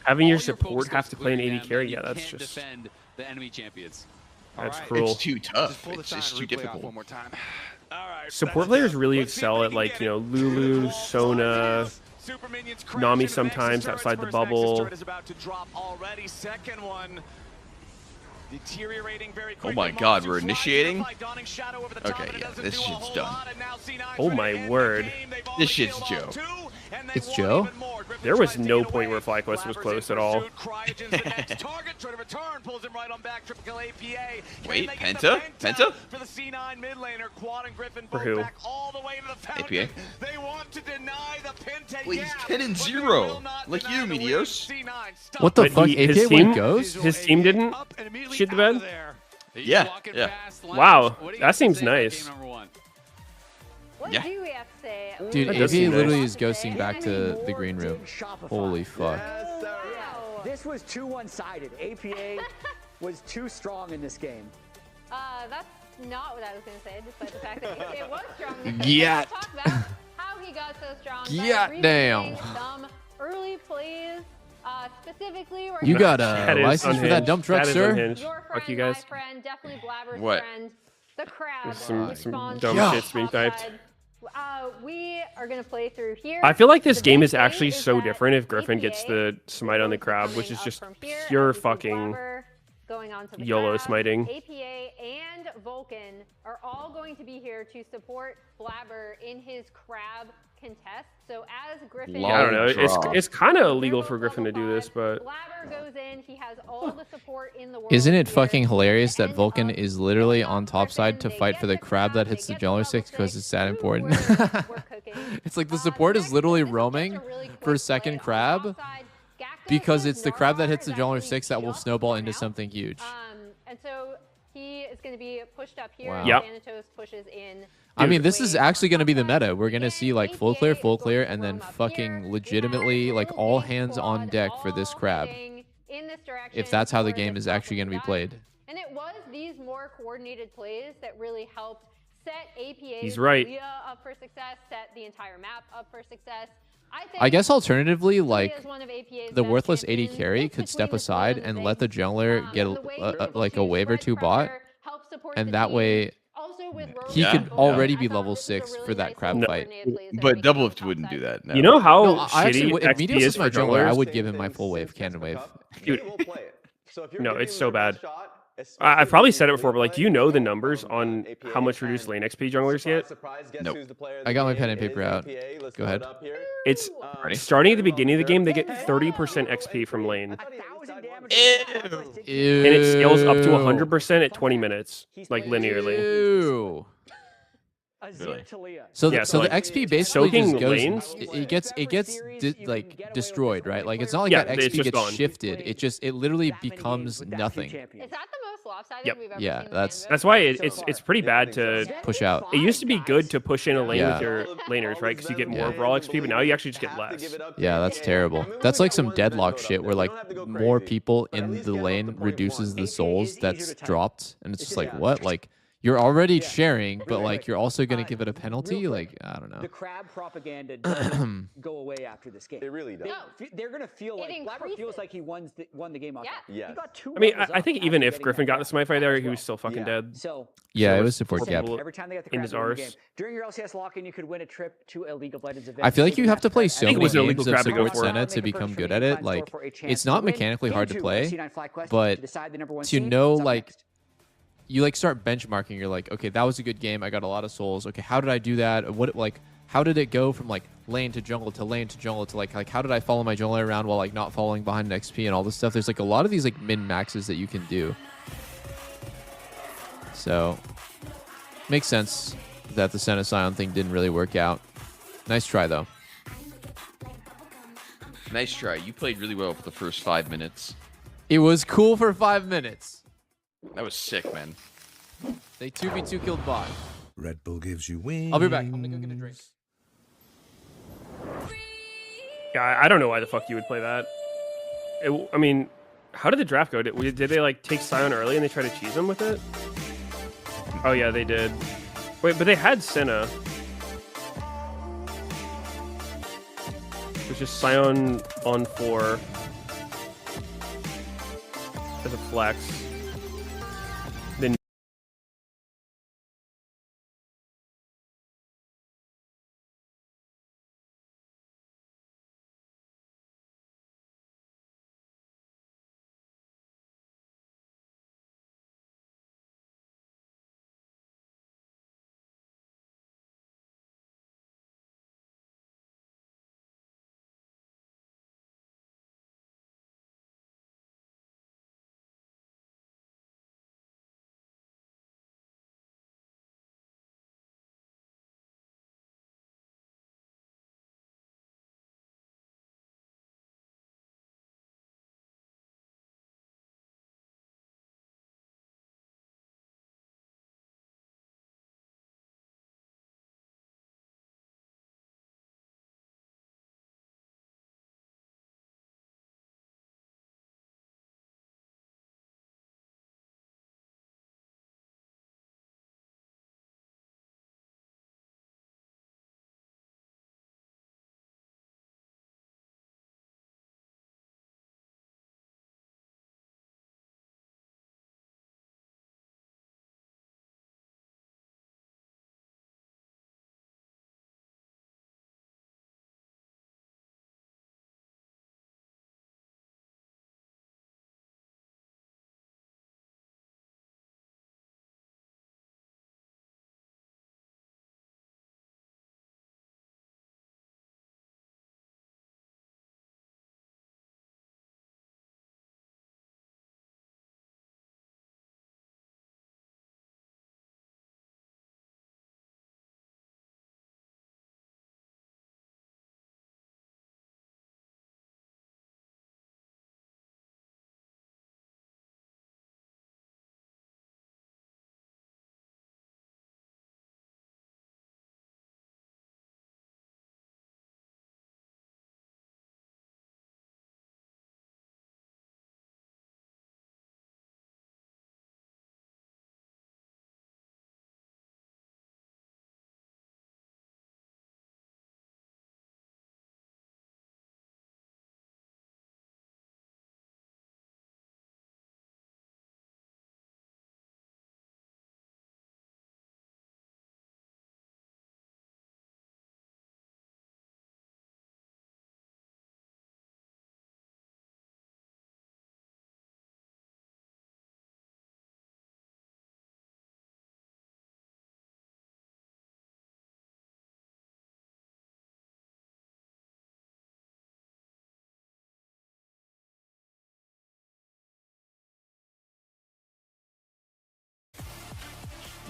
Having your support have to play an AD carry, yeah, that's just. The enemy champions. That's cruel. It's too tough. It's just too difficult. One more time. Support players really excel at like, you know, Lulu, Sona, Nami sometimes outside the bubble. Oh my God, we're initiating? Okay, yeah, this shit's done. Oh my word. This shit's Joe. It's Joe? There was no point where FlyQuest was close at all. Wait, Penta? Penta? For who? APA? Well, he's 10-0, like you, Meteos. What the fuck? APA went Ghost? His team didn't shit the bed? Yeah. Wow, that seems nice. What do we have to say? Dude, APA literally is ghosting back to the green room. Holy fuck. This was too one-sided. APA was too strong in this game. That's not what I was going to say, despite the fact that APA was strong. Yeah. Talk about how he got so strong. Yeah, damn. Some early plays, specifically. You got a license for that dump truck, sir? Your friend, you guys. my friend, definitely Blabber's What? friend, the crab. There's some dumb shits being typed. We are going to play through here. I feel like this game is actually so different if Griffin gets the smite on the crab, which is just pure fucking YOLO smiting. APA and Vulcan are all going to be here to support Blabber in his crab contest. So as Griffin, I don't know. It's kind of illegal for Griffin to do this, but Blabber goes in. He has all the support in the world. Isn't it fucking hilarious that Vulcan is literally on top side to fight for the crab that hits the Jello 6 because it's that important? It's like the support is literally roaming for second crab because it's the crab that hits the Jello 6 that will snowball into something huge. And so he is going to be pushed up here. Wow. Yep. Meteos pushes in I mean, this is actually going to be the meta. We're going to see like full clear, and then fucking legitimately like all hands on deck for this crab. If that's how the game is actually going to be played. And it was these more coordinated plays that really helped set APA's idea up for success, set the entire map up for success. I guess alternatively, like the worthless AD carry could step aside and let the jungler get like a wave or two bot, and that way he could already be level 6 for that crab fight. But Doublelift wouldn't do that. No. You know how no, shitty if XP Meteos is is my for jungler, I junglers? would give him my full wave, cannon wave. Dude, no, it's so bad. I've probably said it before, but like, do you know the numbers on how much reduced lane XP junglers get? Nope. I got my pen and paper out. Go ahead. It's starting at the beginning of the game, they get 30% XP from lane. Ew. And it scales up to 100% at 20 minutes, like linearly. Ew. Really? So, Yeah, so the like, XP basically just goes, lanes? it gets like destroyed, right? Like it's not like Yeah, that it's XP just gets gone. shifted. It literally becomes nothing. Is that the most lopsided Yep. we've ever Yeah, seen? that's why it's pretty bad to push out. It used to be good to push in a lane Yeah. with your laners, right? Because you get more overall XP, but now you actually just get less. Yeah, that's terrible. That's like some deadlock shit where like more people in the lane reduces the souls that's dropped, and it's just like what? Like you're already sharing, but like you're also gonna give it a penalty? Like I don't know. The crab propaganda doesn't go away after this game. It really does. They're going to feel like Blabber feels like he won the game off. Yeah. He got 2 I mean, levels I up think after even if getting Griffin that got the semi-fight there, he was still fucking dead. So Yeah, it there was support gap. every time they got the in crab his in the arse. game. During your LCS lock-in, you could win a trip to a League of Legends event. I feel like you have to play so think it many was an illegal games of grab to go support for. Senna to become good at it. Like it's not mechanically hard to play, but to know like you like start benchmarking. You're like, okay, that was a good game. I got a lot of souls. Okay, how did I do that? What like how did it go from like lane to jungle to lane to jungle to like how did I follow my jungler around while like not following behind an XP and all this stuff? There's like a lot of these like min maxes that you can do. So makes sense that the Senna Scion thing didn't really work out. Nice try though. Nice try. You played really well for the first 5 minutes. It was cool for 5 minutes. That was sick, man. They 2v2 killed bot. Red Bull gives you wings. I'll be back. I'm gonna go get a drink. Yeah, I don't know why the fuck you would play that. I mean, how did the draft go? Did they like take Scion early and they try to cheese him with it? Oh yeah, they did. Wait, but they had Senna. It was just Scion on 4 as a flex.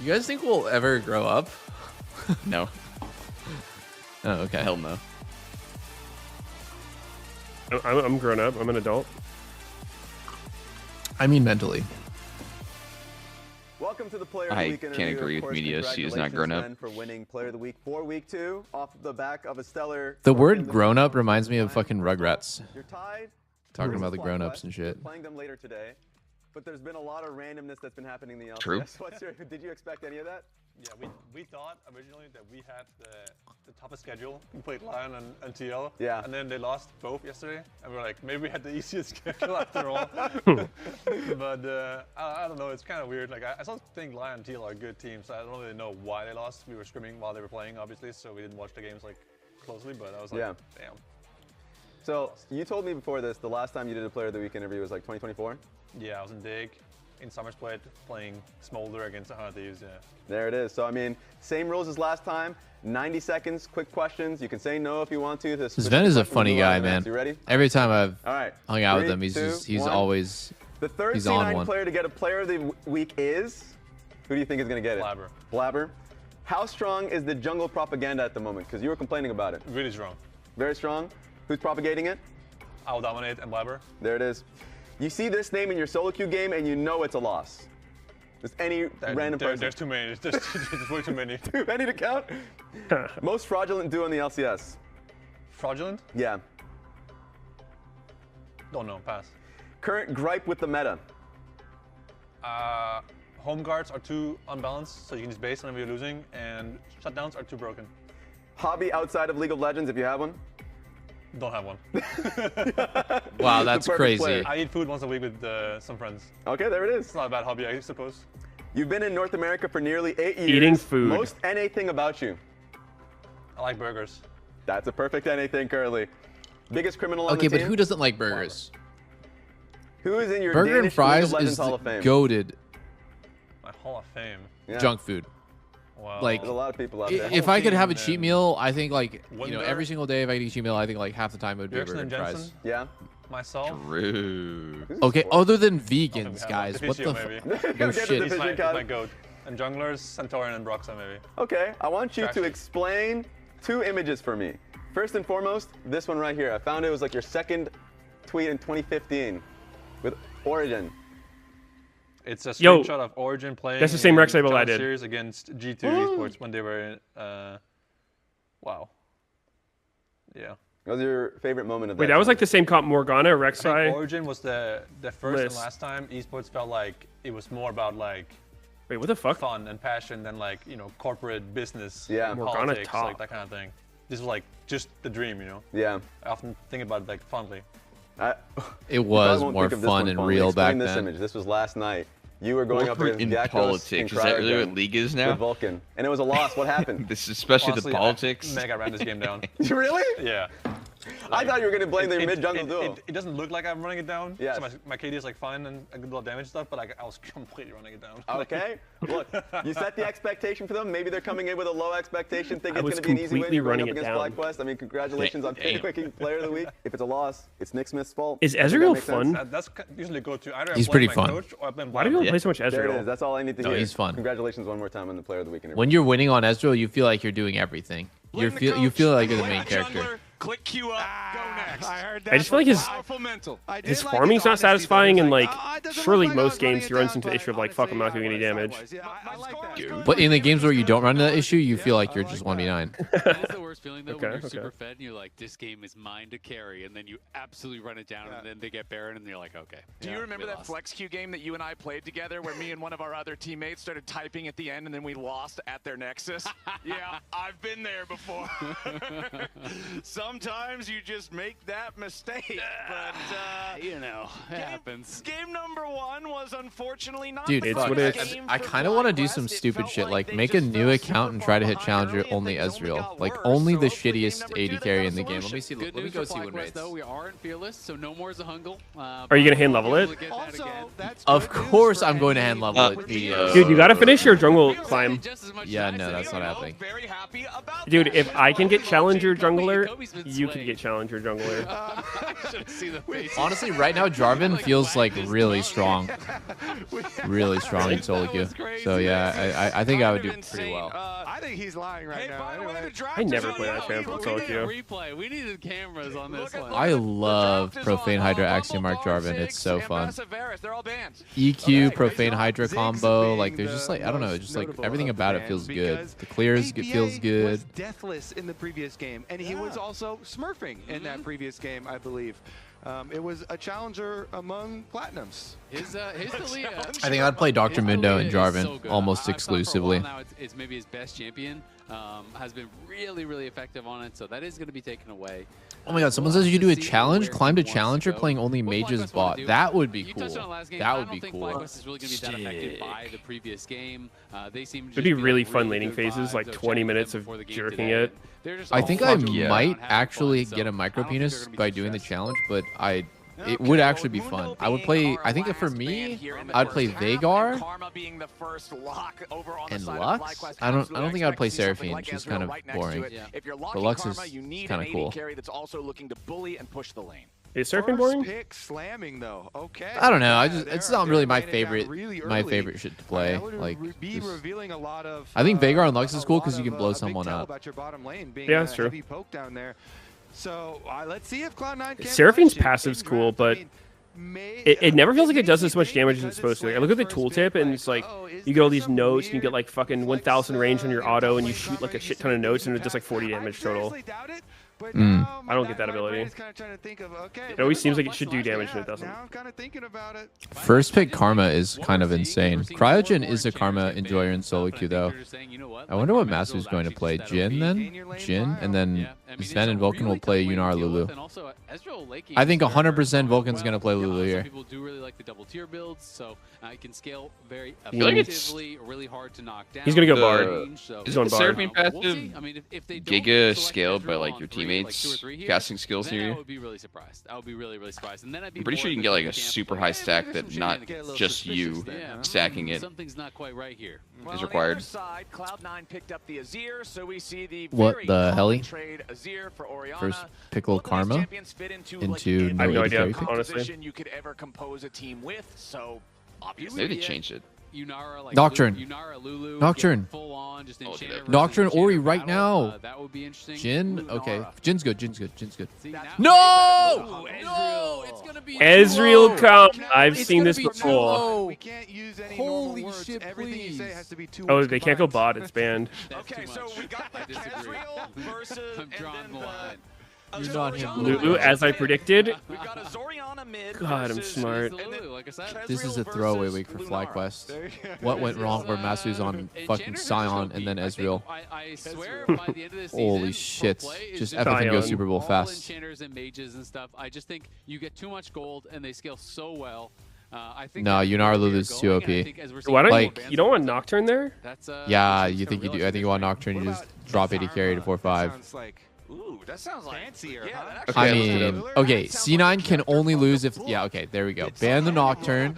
You guys think we'll ever grow up? No. Oh, okay. Hell no. I'm grown up. I'm an adult. I mean mentally. Welcome to the Player of the Week interview. I can't agree with Meteos. He is not grown up. For winning Player of the Week for Week 2 off the back of a stellar. The word grown up reminds me of fucking Rugrats. You're tied. Talking about the grown ups and shit. Playing them later today, but there's been a lot of randomness that's been happening in the LCS. True. Did you expect any of that? Yeah, we thought originally that we had the toughest schedule. We played Lion and TL. Yeah. And then they lost both yesterday, and we're like, maybe we had the easiest schedule after all. But I don't know. It's kind of weird. Like I still think Lion and TL are good teams. So I don't really know why they lost. We were scrimming while they were playing, obviously, so we didn't watch the games like closely. But I was like, damn. So you told me before this, the last time you did a Player of the Week interview was like 2024? Yeah, I was in Dig, in Summer Split, playing Smolder against 100 Thieves, yeah. There it is. So, I mean, same rules as last time. 90 seconds, quick questions. You can say no if you want to. Sven is a funny guy, man. You ready? Every time I've hung out 3, with him, he's always the third he's on C9 one. player to get a Player of the Week is? Who do you think is going to get it? Blabber. Blabber. How strong is the jungle propaganda at the moment? Because you were complaining about it. Really strong. Very strong. Who's propagating it? I'll dominate and Blabber. There it is. You see this name in your solo queue game and you know it's a loss. Just any random person. There's too many. There's way too many. Too many to count? Most fraudulent duo in the LCS. Fraudulent? Yeah. Don't know. Pass. Current gripe with the meta. Home guards are too unbalanced, so you can just base whenever you're losing, and shutdowns are too broken. Hobby outside of League of Legends, if you have one? Don't have one. Wow, that's crazy. Player. I eat food once a week with some friends. Okay, there it is. It's not a bad hobby, I suppose. You've been in North America for nearly 8 years. Eating food. Most NA thing about you? I like burgers. That's a perfect NA thing currently. Biggest criminal on the Okay, team? but who doesn't like burgers? Who is in your Burger Danish and fries League of Legends is Hall of Fame? goated My Hall of Fame. Yeah. junk food. Wow. Like, There's a lot of people out there. if I could have a cheat meal, I think like Wonder- every single day if I could eat a cheat meal, I think like half the time it would be Erickson burger and and Jensen? fries. Yeah. Myself. True. Okay, other than Okay, vegans, we have guys, what the Deficio, fuck? maybe. No Get the shit. Deficio He's card. my goat. And junglers, Centaurian and Broxa, maybe. Okay, I want you to Trash. explain 2 images for me. First and foremost, this one right here. I found it was like your second tweet in 2015 with Origin. It's a Yo, screenshot of Origin playing. that's the same in Rex Able I Challenge did. Series against G2 Esports when they were in. Wow. Yeah. What was your favorite moment of that? Wait, that was like the same comp Morgana, I think Rek'Sai. Origin was the first List. and last time esports felt like it was more about like Wait, what the fuck? fun and passion than like corporate business. Yeah. and Morgana politics, top. like that kind of thing. This was like just the dream, Yeah. I often think about it like fondly. It was won't more think of this fun one and fondly. real Explain back this then. image. This was last night. You were going up against in Gyakos politics. and Is that really Cryogen what League is now? with Vulcan, and it was a loss. What happened? This is especially Honestly, the politics. I mega ran this game down. Really? Yeah. I thought you were going to blame the mid-jungle duo. It doesn't look like I'm running it down. Yes. So my KD is like fine and a good little damage stuff, but I was completely running it down. Okay. Look, you set the expectation for them. Maybe they're coming in with a low expectation, thinking I it's was going to be an easy win. completely You're going running up it against down. FlyQuest. I mean, congratulations on picking Player of the Week. If it's a loss, it's Nick Smith's fault. Is Does that Ezreal make sense? fun? That's usually go to either He's I blame pretty my fun. coach or I blame Why do you Blabber. play so much There it Ezreal? is. That's all I need to No, hear. he's fun. Congratulations one more time on the Player of the Week interview. When you're winning on Ezreal, you feel like you're doing everything. You feel like you're the main character. Click Q up, go next. I heard that. I just feel like Powerful mental. his farming's not satisfying, and like surely most games he runs into the issue of like, fuck, I'm not doing any damage. I like that. But in the games where you don't run into that issue, you feel like you're just 1v9. That's the worst feeling though when Okay, you're super okay. fed and you're like, this game is mine to carry, and then you absolutely run it down, and then they get Baron, and you're like, okay. Do you remember that flex queue game that you and I played together where me and one of our other teammates started typing at the end and then we lost at their Nexus? Yeah, I've been there before. Sometimes you just make that mistake, but it happens. Game number 1 was unfortunately not Dude, the it's best what it's- game I for kind of want to do FlyQuest. some It stupid felt shit, like they make a just new fell account super and try to far hit behind challenger early, only and things only Ezreal. got Like worse. only So the hopefully game shittiest number 80 2 they carry got in the a game. Let solution. me see. Good Let me news go for see win FlyQuest, rates. though, we are in Fearless, so no more Zahungle. Are you gonna hand level it? Also, that's Of good news course, for I'm going to NA. hand level it. Meteos. Dude, you gotta finish your jungle climb. Yeah, no, that's not happening. Very happy about Dude, that. if I can get challenger jungler You could get challenger jungler. Honestly, right now Jarvan feels like really strong. Really strong in solo queue. So yeah, I think I would do pretty well. I think he's lying right now. Anyway. I never play that champ in solo queue. Replay. We needed cameras on this one. I love Profane Hydra Axiom Arc Jarvan. It's so fun. EQ, Profane Hydra combo, like there's just like, I don't know, just like everything about it feels good. The clears feels good. Was deathless in the previous game, and he was also smurfing in that previous game, I believe. It was a challenger among platinums. His Dalia. I think I'd play Dr. Mundo and Jarvan almost exclusively. Now it's maybe his best champion. Has been really effective on it, so that is going to be taken away. Oh my god, someone says you do a challenge, climb to challenger playing only mages bot. That would be cool. That would be cool. FlyQuest is really going to be that affected by the previous game. They seem to It'd be really fun laning phases, like 20 minutes of jerking it. I think I might actually get a micro penis by doing the challenge, but it would actually be fun. I would play, I think for me, I'd play Veigar and Lux. I don't think I'd play Seraphine. She's kind of boring. But Lux is kind of cool. Is Seraphine boring? I don't know. It's not really my favorite shit to play. Like, I think Veigar and Lux is cool because you can blow someone up. Yeah, that's true. So let's see if Cloud9 Seraphine's passive's cool, but it never feels like it does as much damage as it's supposed to. Like, I look at the tooltip, and it's like you get all these notes, and you get like fucking 1,000 range on your auto, and you shoot like a shit ton of notes, and it does like 40 damage total. I don't get that ability. It always seems like it should do damage, and it doesn't. First pick Karma is kind of insane. Cryogen is a Karma enjoyer in solo queue, though. I wonder what Masu's going to play. Jhin, then? Jhin, and then Sven and Vulcan will play Yunar Lulu. I think 100% Vulcan's going to play Lulu here. People do really like the double tier builds, so it can scale very effectively, really hard to knock down. He's going to go Bard. He's going Bard. Seraphine passive Giga scaled by like your teammates casting skills near you? I would be really surprised. I would be really surprised. And then I'd be I'm pretty sure you can get like a super high stack that not just you stacking it. Something's not quite right here. Is required. Cloud9 picked up the Azir, so we see the What the heli? trade Azir for Orianna. First pickle Karma into I have no idea, carry pick. honestly. You could ever compose a team with, so Maybe they changed it. Nocturne. Nocturne. Nocturne Ori right now. That would be interesting. Jhin? Okay. Jin's good. Jin's good. No! No! It's gonna be Ezreal come. I've seen this before. We can't use any Holy normal words. shit, Everything you say please. has to be 2 Oh, words they can't go combined. bot. It's banned. Okay, so we got the Ezreal versus I'm drawing the line. You're not him. Lulu, as I predicted. We've got a Zoriana mid. God, I'm smart. This is a throwaway week for FlyQuest. What went wrong where Masu's on fucking Sion and then Ezreal? I swear by the end of this season, Holy shit. Just epic and go Super Bowl all fast. enchanters and mages and stuff. I just think you get too much gold and they scale so well. I think No, Yunar Lulu's too OP. Why don't Like, you don't want Nocturne there? yeah, you think you do. I think you want Nocturne, you just drop 80 carry to 4-5. Ooh, that sounds like fancier. Yeah, that Okay, I let's do mean, them. okay, C9 can only lose if... Yeah, okay, there we go. Ban the Nocturne.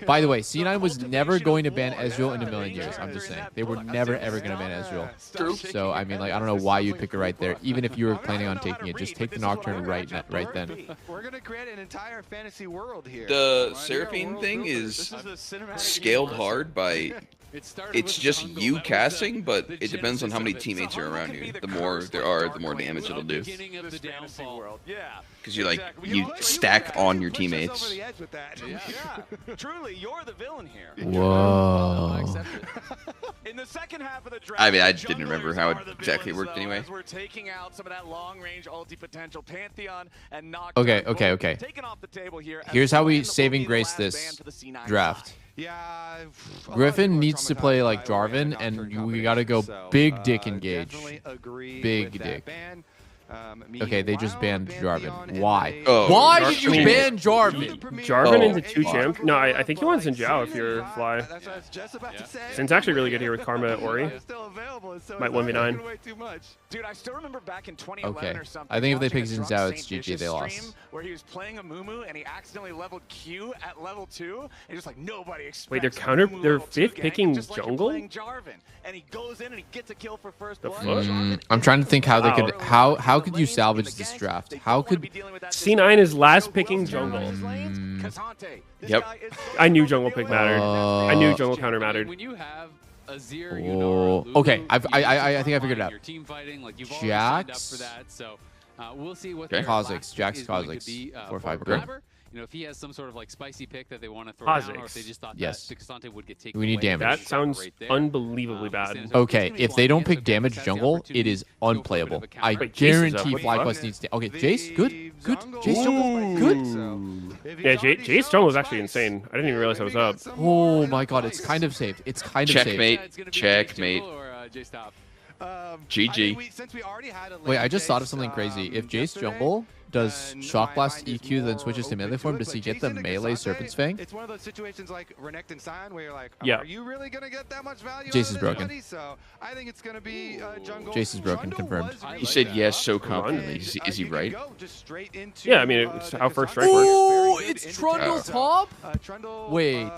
By the way, C9 was never going to ban Ezreal in a million years. I'm just saying. They were never, ever going to ban Ezreal. True. So, I mean, like, I don't know why you'd pick it right there. Even if you were planning on taking it, just take the Nocturne right then. We're going to create an entire fantasy world here. The Seraphine thing is scaled hard by... It's just you casting, but it depends on how many teammates are around you. The more there are, the more damage it'll do. Because you stack on your teammates. Truly, you're the villain here. Whoa. In the second half of the draft, I mean, I didn't remember how it exactly worked anyway. we're taking out some of that long-range ulti potential, Pantheon and Nocturne. Okay. Taken off the table here. Here's how we saving grace this draft. Yeah, Griffin needs to play like Jarvan, and we gotta go big dick engage. Big dick. Okay, they just banned Jarvan. Why? Oh, why did you ban Jarvan? Jarvan into 2 champ? No, I think you want Xin Zhao if you're Fly. That's what I was just about to say. Sin's actually really good here with Karma Ori. Might 1v9. Dude, I still remember back in 2011 or something. I think if they pick watching a Xin Drunk Zhao, it's Saint GG. They Vicious lost. stream Where he was playing a Mumu and he accidentally leveled Q at level 2, and just like nobody expects. Wait, they're Mumu they're level 2 fifth gank, picking just like you're jungle? playing Jarvan, and he goes in and he gets a kill for first blood. I'm trying to think how they could how how could you salvage this draft? How could C9 is last picking jungle? Yep. I knew jungle pick mattered. I knew jungle counter mattered. When you have Azir, okay, I think I figured it out. Jax. We'll see what Kha'Zix, Jax Kha'Zix. 4-5 group. You know, if he has some sort of like spicy pick that they want to throw down, or if they just thought that Casante would get taken We need away. damage. That sounds unbelievably bad. Okay, if they don't pick damage jungle, it is unplayable. I guarantee FlyQuest needs to. Okay, Jace, good. Jace jungle, good. Yeah, Jace jungle was actually insane. I didn't even realize I was up. Oh my god, it's kind of saved. It's kind of saved. Checkmate. GG. Wait, I just thought of something crazy. If Jace jungle does Shock Blast EQ, then switches to melee form, does he get the melee Serpent's Fang? It's one of those situations like Renekton and Sign where you're like, yeah. Are you really going to get that much value? Jace is broken. So I think it's going to be jungle. Jace is broken, confirmed. You said yes so confidently. Is he right? Yeah, I mean, it's how first strike works. Oh, it's Trundle top? Wait,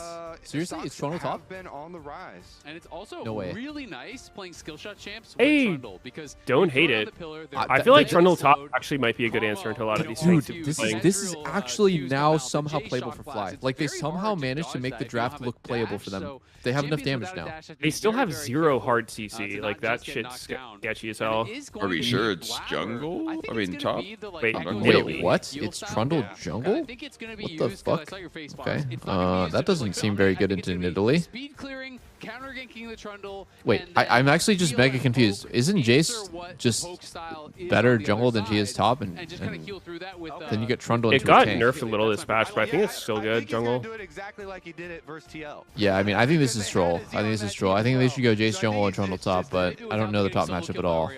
seriously? It's Trundle top? Been on the rise. And it's also really nice playing skill shot champs with Trundle because don't hate it. I feel like Trundle top actually might be a good answer until a lot of these things. Dude, this is actually now somehow playable for Fly. Like, they somehow managed to make the draft look playable for them. They have enough damage now. They still have 0 hard CC. Like, that shit's sketchy as hell. Are we sure it's jungle? I mean, top? Wait, what? It's Trundle jungle? What the fuck? Okay, that doesn't seem very good into Nidalee. Wait, I'm actually just mega confused. Isn't Jace just better jungle than she is top? And then you get Trundle into It got tank. nerfed a little this patch, but I think it's still good, jungle. Yeah, I mean, I think this is troll. I think they should go Jace jungle and Trundle top, but I don't know the top matchup at all.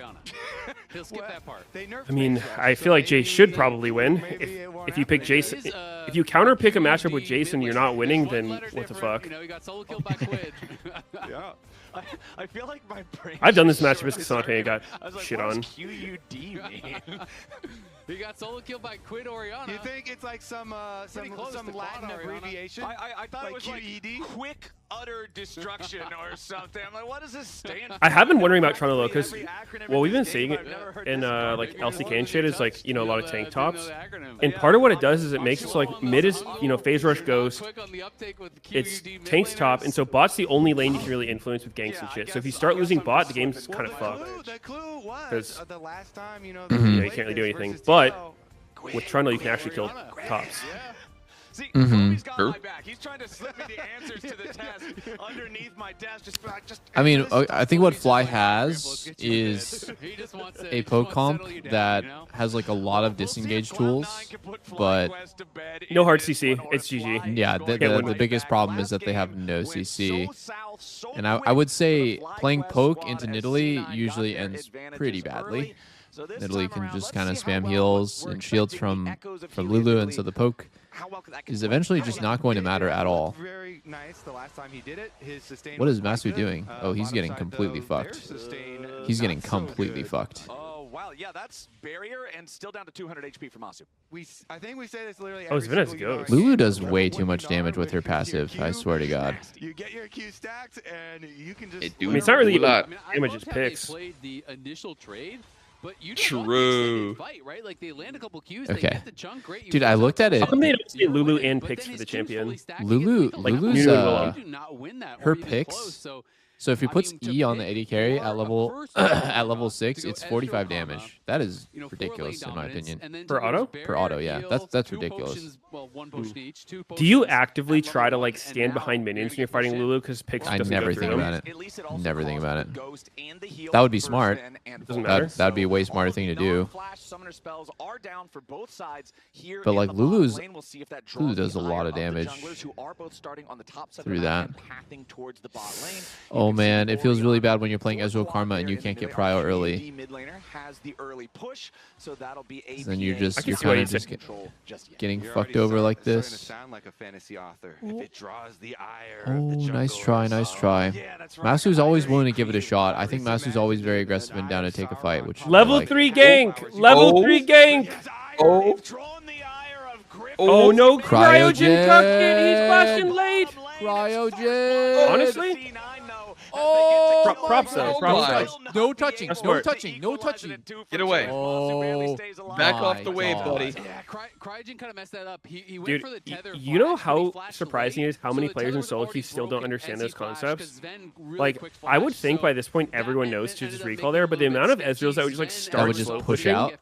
I mean, I feel like Jace should probably win. If you pick Jace, if you counter pick a matchup with Jace and you're not winning, then what the fuck? Yeah. I feel like my brain. I've done this matchup with Casante and got shit on. QUD mean? He got solo killed by Quid Oriana. You think it's like some Latin abbreviation? I thought it was like quick utter destruction or something. I'm like, what does this stand for? I have been wondering about Trundle though, because what we've been seeing in like LCK and shit is like, you know, a lot of tank tops, and part of what it does is it makes it so like mid is, you know, phase rush Ghost, it's tanks top, and so bot's the only lane you can really influence with ganks and shit. So if you start losing bot, the game's kind of fucked. Because you can't really do anything. But with Trundle, you can actually kill tops. See, Kobe's got my back. He's trying to slip me the answers to the test underneath my desk. I mean, I think what Fly has is a poke comp that has like a lot of disengage tools, but no hard CC. It's GG. Yeah, the biggest problem is that they have no CC, and I would say playing poke into Nidalee usually ends pretty badly. Nidalee can just kind of spam heals and shields from Lulu, and so the poke is eventually just not going to matter at all. What is Masu doing? Oh, he's getting completely fucked. He's getting completely fucked. Oh, wow. Yeah, that's barrier and still down to 200 HP for Masu. I think we say this literally every single game. Lulu does way too much damage with her passive, I swear to God. You get your Q stacked and you can just... I mean, it's not really damage, it's picks. The initial trade. But you True. Fight, right? Like they land a couple Qs, okay. they get the chunk, great. Dude, I looked at it. How come they don't say Lulu and picks for the champion? Lulu's her picks. So if he puts E on the AD carry at level at level 6, it's 45 damage. That is ridiculous in my opinion. Per auto? Per auto, yeah. That's ridiculous. Do you actively try to like stand behind minions when you're fighting Lulu because picks doesn't never go think through? about it. Never think about it. That would be smart. Doesn't matter. That would be a way smarter thing to do. But like Lulu does a lot of damage through that. Oh man, it feels really bad when you're playing Ezreal Karma and you can't get prio early. Then you're kind of just getting fucked over like this. Oh, nice try, nice try. Masu's always willing to give it a shot. I think Masu's always very aggressive and down to take a fight, which level 3 gank, level 3 gank. Oh no, Cryogen tucked in. He's flashing late. Cryogen. Honestly, Oh, props though. Props. No touching. No touching. No touching. Get away. Oh, back off the wave, buddy. Yeah, Cryogen kind of messed that up. He went for the tether. You know how surprising it is how many players in solo queue still don't understand those concepts? Like, I would think by this point everyone knows to just recall there, but the amount of Ezreals that would just like start slow push out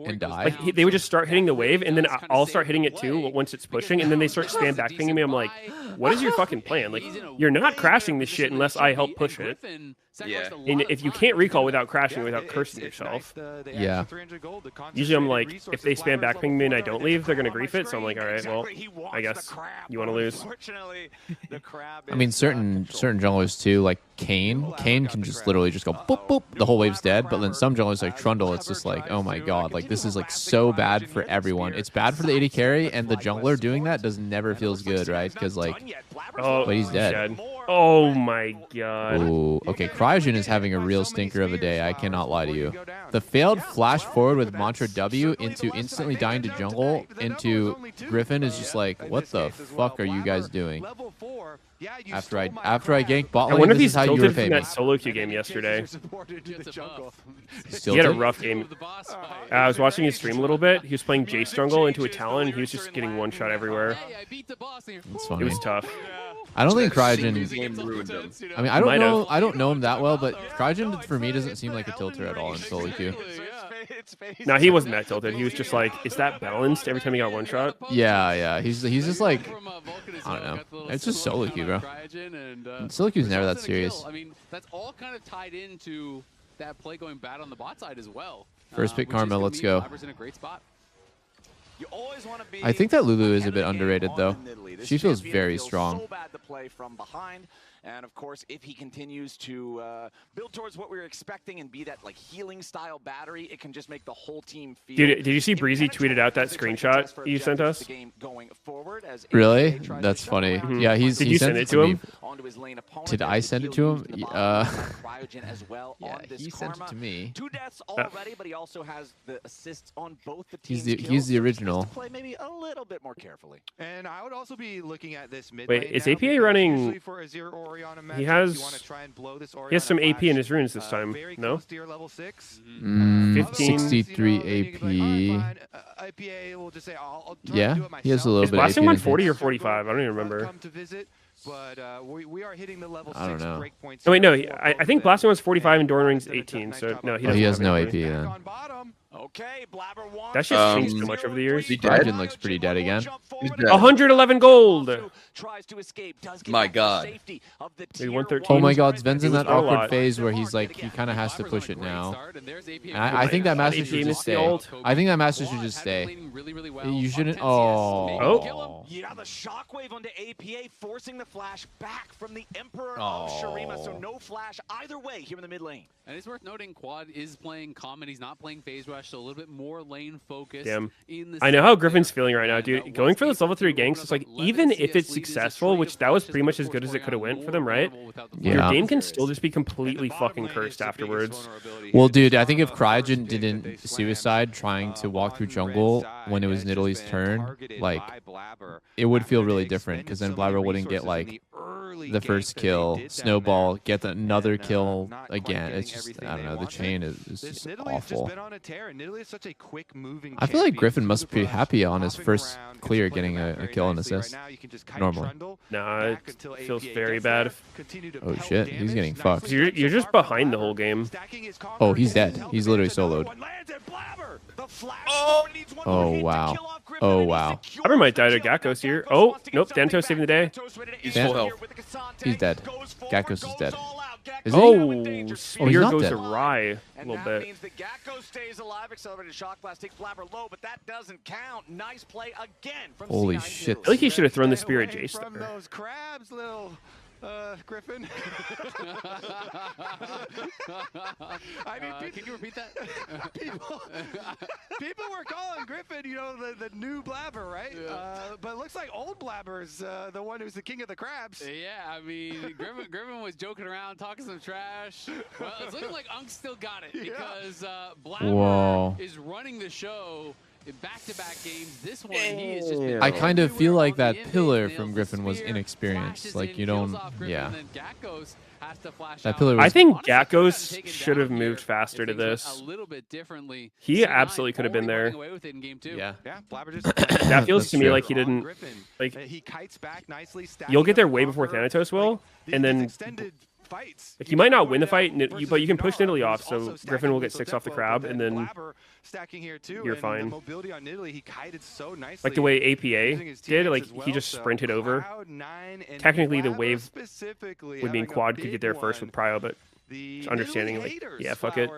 and die. Like they would just start hitting the wave, and then I'll start hitting it too once it's pushing, and then they start spam back pinging me. I'm like, what is your fucking plan? Like, you're not crashing this shit unless I help push it. Yeah. And if you can't recall without crashing, without cursing yourself. Yeah. Usually I'm like, if they spam back ping me and I don't leave, they're going to grief it. So I'm like, all right, well, I guess you want to lose. I mean, certain junglers too, like Kane. Kane can just literally just go boop, boop. The whole wave's dead. But then some junglers like Trundle, it's just like, oh my god. Like, this is like so bad for everyone. It's bad for the AD carry, and the jungler doing that never feels good, right? Because like, but he's dead. Oh my god. Ooh, okay, Cryogen is having a real stinker of a day. I cannot lie to you. The failed flash forward with Mantra W into instantly dying to jungle into Griffin is just like, what the fuck are you guys doing? After I gank bot lane, I wonder if this is he's how you tilted repay from me. that solo queue game yesterday. He had a rough game. I was watching his stream a little bit. He was playing Jace jungle into a Talon, and he was just getting one shot everywhere. It's funny. It was tough. I don't think Cryogen. I mean, I don't know him that well, but Cryogen for me doesn't seem like a tilter at all in solo queue. No, he wasn't that tilted. He was just like, is that balanced every time he got one shot? Yeah. He's just like, I don't know. It's just solo queue, bro. Solo queue's never that serious. I mean, that's all kind of tied into that play going bad on the bot side as well. First pick Karma, let's go. In a great spot. I think that Lulu is a bit underrated, though. She feels very strong. So bad to play from behind. And of course, if he continues to build towards what we were expecting and be that like healing style battery, it can just make the whole team feel. Dude, did you see Breezy tweeted out that screenshot you sent us? Really? That's funny. Mm-hmm. Yeah, Did you send it to him? Did I send it to him? Yeah, he sent it to me. 2 deaths already, but he also has the assists on both the teams. He's the original. Play maybe a little bit more carefully. And I would also be looking at this mid. Wait, is APA running? He has some AP in his runes this time. No? 15. 63 AP. Yeah, he has a little Is bit. Blasting AP on in 40 or 45? I don't even remember. But we are hitting the level I don't 6 know. break points. Oh wait, no. I think Blasting was 45 and Doran Ring's 18. So no, he has no AP then. Okay, Blabber won. That shit's changed so much over the years. Cryogen looks pretty dead again. 111 gold. My god. Maybe 113. Oh my god, Sven's in It was that a lot. awkward phase where he's like, he kind of has to push it now. And I think that Master should just stay. I think that Master should just stay. You shouldn't. Oh. Yeah, the shockwave onto APA, forcing the flash back from the Emperor of Shurima. So no flash either way here in the mid lane. And it's worth noting, Quad is playing common. He's not playing phase rush, so a little bit more lane focused. Damn. In the I know how Griffin's feeling right now, dude. Going for this level 3 ganks is like, even if it's successful, which that was pretty much as good as it could have went for them, right? Yeah. Your game can still just be completely fucking cursed afterwards. Well, dude, I think if Cryogen didn't suicide trying to walk through jungle when it was Nidalee's turn, like, it would feel really different, because then Blabber wouldn't get, like, the first kill, snowball, get another kill again. It's just, I don't know, the chain is just awful. I feel like Griffin must be happy on his first clear getting a kill and assist, normally. Nah, it feels very bad. Oh shit, he's getting fucked. You're just behind the whole game. Oh, he's dead. He's literally soloed. Oh wow. Oh wow. Blabber might die to Gakkos here. Oh, nope, Danto saving the day. He's full health. He's dead. Gakkos is dead. Is he? Spear not goes dead. awry a little That bit. means that Gakko stays alive. Accelerated shock blast takes Blabber low, but that doesn't count. Nice play again from Holy C9 shit. I feel like he should have thrown the spear at Jace From there. those crabs, little Griffin. I mean, can you repeat that? people were calling Griffin, you know, the new Blabber, right? Yeah. But it looks like old Blabber's the one who's the king of the crabs. Yeah, I mean, Griffin was joking around, talking some trash. Well, it's looking like Unk still got it because Blabber Whoa. is running the show. in back-to-back games. This one, he is just been I kind of feel like that pillar from Griffin was inexperienced. Like, you don't, yeah. That pillar was... I think Gakkos should have moved faster to this. He absolutely could have been there. Yeah. That feels to me like he didn't. Like, you'll get there way before Thanatos will, and then like, you might not win the fight, but you can push Nidalee off, so Griffin will get 6 off the crab, and then you're fine. Like the way APA did, like he just sprinted over. Technically, the wave would mean Quad could get there first with Prio, but understanding, like, yeah, fuck it.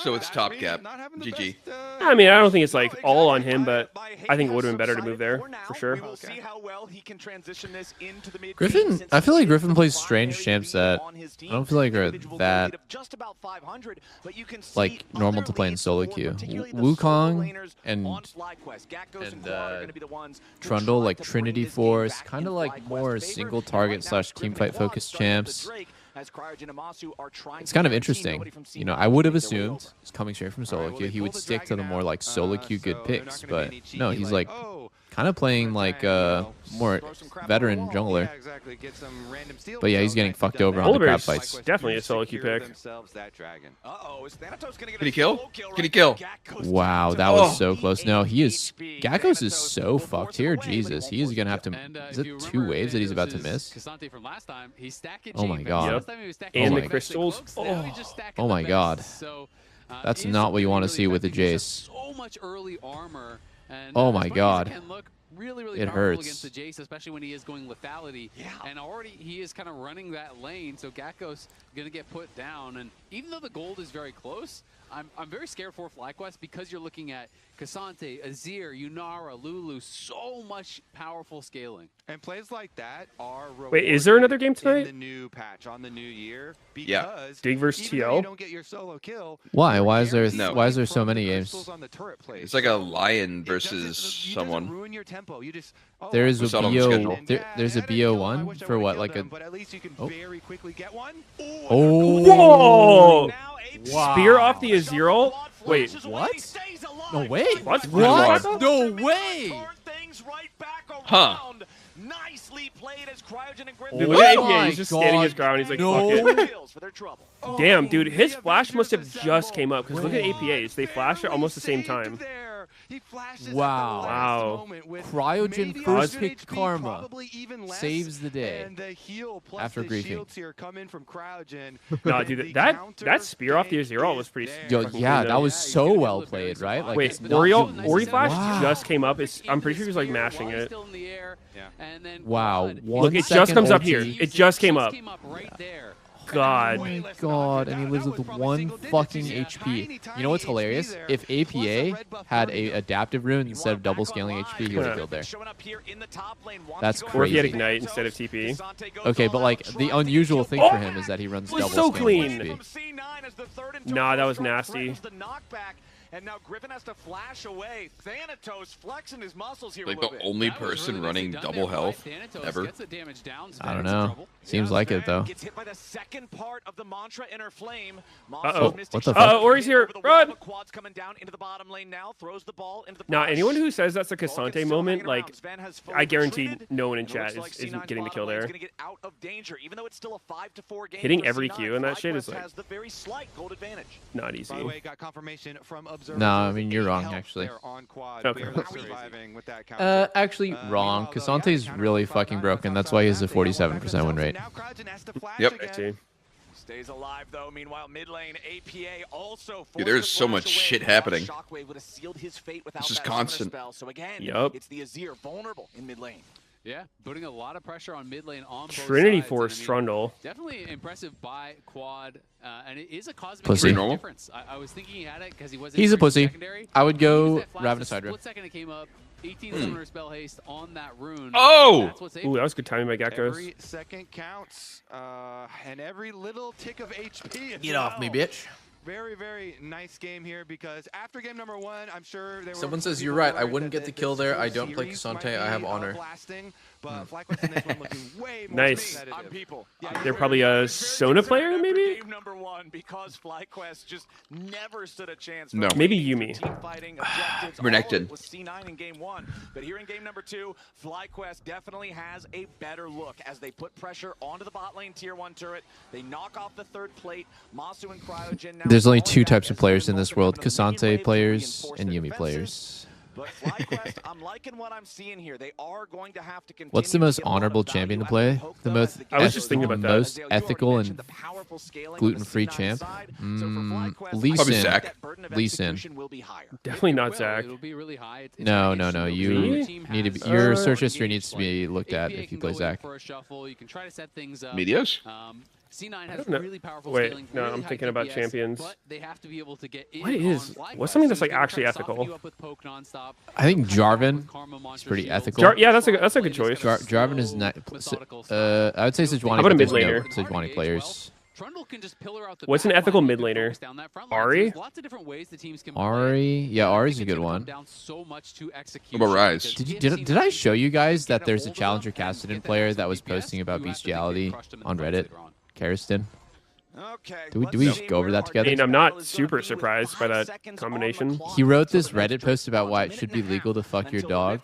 So it's top gap. GG. I mean, I don't think it's like all on him, but I think it would have been better to move there for sure. Griffin, I feel like Griffin plays strange champs that I don't feel like are that like normal to play in solo queue. Wukong and Trundle, like Trinity Force, kind of like more single target / teamfight focused champs. It's kind of interesting. You know, I would have assumed, coming straight from solo queue, he would stick to the more like solo queue good picks, but no, he's like kind of playing like more veteran jungler. But yeah, he's getting fucked over on the crab fights. Definitely a solo queue pick. Can he kill? Can he kill? Wow, that was so close. No, he is... Gakkos is so fucked here. Jesus, he is going to have to... Is it 2 waves that he's about to miss? Oh my god. And the crystals. Oh my god. That's not what you want to see with the Jace. So much early armor. Oh my god. Really it hurts against the Jace, especially when he is going lethality. Yeah. And already he is kind of running that lane, so Gakkos gonna get put down. And even though the gold is very close, I'm very scared for FlyQuest because you're looking at Cassante, Azir, Yunara, Lulu, so much powerful scaling. And plays like that are wait, is there another game tonight? In the new patch on the new year, yeah. Dig versus TL. You don't get your solo kill, why is there so many games? It's like a lion versus someone. There is a BO. There's a BO1 for what, like a... But at least you can very quickly get one. Whoa! Wow. Spear off the Azir. Wait, what? No way. What? No way. Huh. Nicely played as Cryogen and Dude, look at APA. He's just standing his ground. He's like, fuck it. Damn, dude. His flash must have just came up. Because look at APAs. They flash at almost the same time. Wow. Cryogen first pick Karma saves the day after griefing. No, dude, that spear off the Azir was pretty... Yo, yeah, that was so well played, right? Like, wait, Ori flash just came up. I'm pretty sure he was like mashing it. Wow. Look, it just comes up here. It just came up. God. Oh my god, and he lives with 1 fucking HP. You know what's hilarious? If APA had a adaptive rune instead of double scaling HP, he would have killed there. That's crazy. Or if he had Ignite instead of TP. Okay, but like, the unusual thing for him is that he runs double so scaling clean. HP. Nah, that was nasty. And now Griffin has to flash away. Thanatos flexing his muscles here. Like the only person running double health ever. I don't know. Seems like it though. Gets hit by the second part of the Mantra Inner Flame. Uh-oh. What the fuck? Ori's here. Run! Quad's coming down into the bottom lane now. Throws the ball into the Now, anyone who says that's a Cassante moment, like, I guarantee no one in chat is getting the kill there. Hitting every Q in that shit is like not easy. No, I mean, you're wrong, actually. Okay. Actually, wrong. Cassante's really fucking broken. That's why he has a 47% win rate. Yep. Stays alive though. Meanwhile, mid lane, APA also. Dude, there's so much shit happening. This is constant. So again, yep. It's the Azir vulnerable in mid lane. Yeah, putting a lot of pressure on mid lane on both Trinity sides. Force Trundle. Definitely impressive by Quad, and it is a cosmic Pussy. difference. I was thinking he had it because he wasn't. He's a pussy. Secondary. I would go Ravenous Hydra. Split second it came up. 18 summoner spell haste on that rune. Oh! Ooh, that was good timing by Gakkos. Every second counts, and every little tick of HP. Get off me, bitch. Very, very nice game here because after game number 1, I'm sure there were... Someone says you're right. I wouldn't get the kill there. I don't play Cassante. I have Honor. But FlyQuest in this one looking way more Nice. competitive. They're probably a Sona player, maybe? Game number 1 because FlyQuest just never stood a chance. No. Maybe Yumi. Team fighting objectives. Renekton. Was C9 in game 1, but here in game number 2, FlyQuest definitely has a better look as they put pressure onto the bot lane tier 1 turret. They knock off the third plate. Masu and Cryogen now. There's only 2 types of players in this world: Cassante players and Yumi players. But FlyQuest, I'm liking what I'm seeing here. They are going to have to continue. What's the most honorable champion to play? The most I was just thinking about that. most ethical and gluten-free champ? Lee Probably Sin. Zach. Lee Sin. Definitely not Zach. It'll be really high. No. You need to be. Your search history needs to be looked at if you play Zach. For a shuffle, you can try to set things up. Meteos? C9 has really powerful scaling. No, really I'm high thinking about DPS, champions. But they have to be able to get in What's something that's like actually ethical? I think Jarvan is pretty ethical. Yeah, that's a good choice. Jarvan is not. I would say Sejuani. How about a mid laner? Sejuani players. What's an ethical mid laner? Ari? Ari? Yeah, Ari's a good one. What about Rise? Did I show you guys that there's a Challenger Cassidy player that was posting about bestiality on Reddit? Karistan? Did we just go over that together? I mean, I'm not super surprised by that combination. He wrote this Reddit post about why it should be legal to fuck your dog.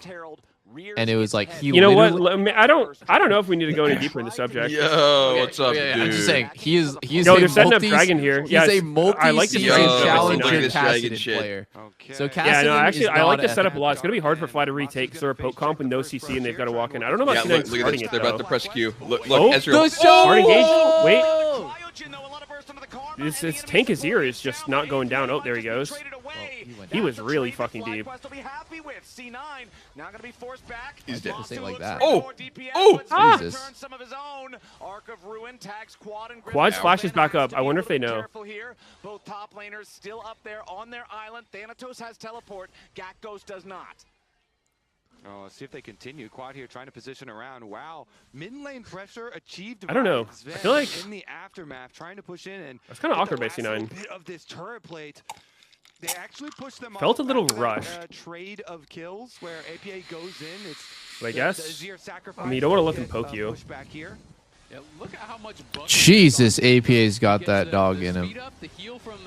And it was like he. You know what? I don't know if we need to go any deeper in the subject. Yo, what's up, dude? I'm just saying he's Yo, they're setting up Dragon here. He's a multi-season Challenger Dragon player. Okay. So yeah, no, actually, I like the setup a lot. It's gonna be hard for Fly to retake because they're a poke comp with no CC and they've got to walk in. I don't know about Yeah, C9 look at starting this. it They're though. about to press Q. Look, Oh, Ezreal. Smart engage. Wait. This tank Azir is just not going down. Oh, there he goes. He was really fucking deep. He's dead. Say like that. Oh! Oh! Jesus. Quad flashes back up. I wonder if they know. Both top laners still up there on their island. Thanatos has teleport. Gakgos does not. Oh, let's see if they continue. Quad here trying to position around. Wow. Mid lane pressure achieved. I don't know. I feel like in the aftermath trying to push in and that's kind of awkward by C9. bit of this turret plate. They actually pushed them Felt off a little after rushed. that, trade of kills where APA goes in. It's I guess. I mean, you don't want to let them poke you. Yeah, look at how much Jesus, APA's got that dog in him. the heal from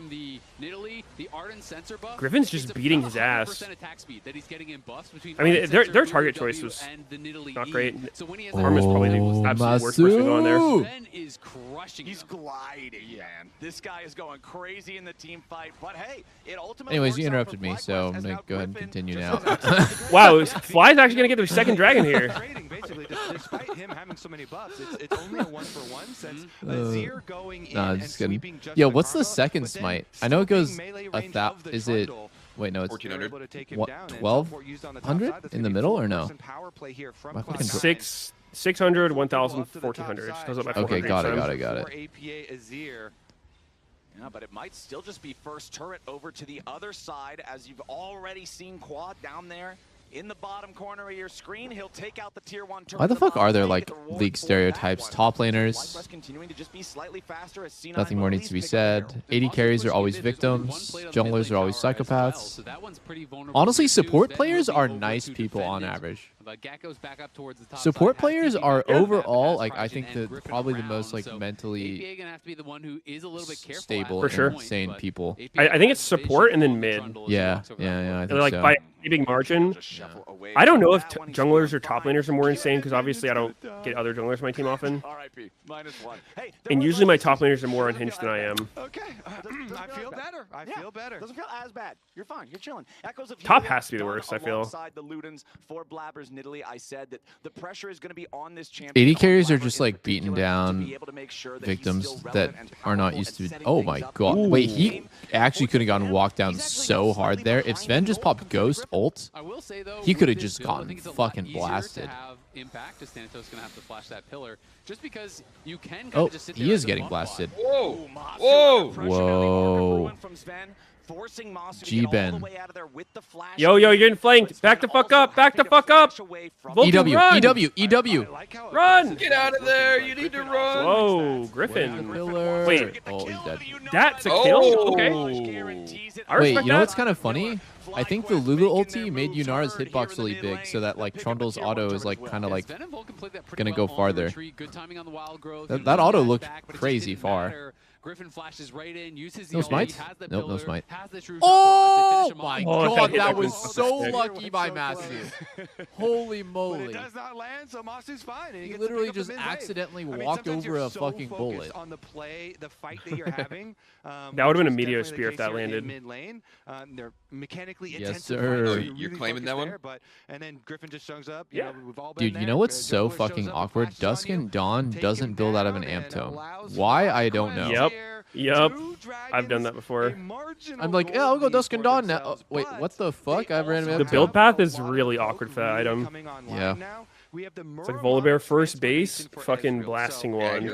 the Nidalee, the Arden sensor buff. Griffin's just beating his ass. Attack speed that he's getting in buffs between I mean, Arden their sensor, target BW, choice was and the Nidalee not E. great. So when he has Arm is probably the absolute worst person to go on there. Ben is crushing. He's gliding, man. This guy is going crazy in the team fight, but hey, it ultimately. Anyways, you interrupted me, so I'm gonna go ahead and continue now. Wow, Fly's actually gonna get their second dragon here. Basically, despite him having so many buffs, it's only a 1-for-1 since Azir going in and sweeping just Yo, the what's the combo, second but then smite? I know it goes melee a range thou. of the Is it? trundle. Wait, no, it's 1400. what? 1200 in the middle or no? 600, 1,000, 1,400. Goes up by 400. Okay, got it. APA Azir. Yeah, but it might still just be first turret over to the other side, as you've already seen Quad down there in the bottom corner of your screen. He'll take out the tier 1 turret. Why the fuck are there like league stereotypes? Top laners. Nothing more needs to be said. AD carries are always victims. Junglers are always psychopaths. Honestly, support players are nice people on average. Support players are overall, like, I think probably the most like mentally stable, For sure. insane people. I think it's support and then mid. Yeah, I think Like so. by a big margin. I don't know if junglers or top laners are more insane because obviously I don't get other junglers on my team often. And usually my top laners are more unhinged than I am. Okay, I feel better. I feel better. Doesn't feel as bad. You're fine. You're chilling. Echoes of Top Helios has to be the done worst, I feel. alongside the Ludens for Blabber's Nidalee. I said that the pressure is going to be on this champion. AD carries are just like beating down victims that are not used to. Oh my god! Wait, he actually could have gotten walked down so hard there. If Sven just popped Ghost ult, he could have just gotten fucking blasted. Impact, as Thanatos gonna have to flash that pillar, just because you can. Oh, he is getting blasted. Whoa! Whoa! Whoa! G-Ben. Yo, you're getting flanked. Back the fuck up. Back the fuck up. Vulcan, run. EW. Run. Get out of there! You need to run. Whoa, Griffin. Wait, oh, he's dead. that's a kill? Okay. Wait, you know what's kind of funny? I think the Lulu ulti made Yunara's hitbox really big, so that like Trundle's auto is like kind of like gonna go farther. That auto looked crazy far. Griffin flashes right in, uses no smite? Nope, no smite. Oh my god, that was so lucky by Masu. Holy moly. But it does not land, so Masu's fine. And he literally just accidentally walked over a fucking bullet. On the play, the fight that you're having. That would have been a Meteos spear if that landed. Mid lane, they're mechanically yes, sir. Oh, you're claiming that one? And then Griffin just shows up. Yeah. Dude, you know what's so fucking awkward? Dusk and Dawn doesn't build out of an amp tome. Why? I don't know. Yep. I've done that before. I'm like, yeah, I'll go Dusk and Dawn now. Oh, wait, what the fuck? I've ran The build path is really awkward for that item. Yeah. It's like Volibear first base, fucking Blasting Wand.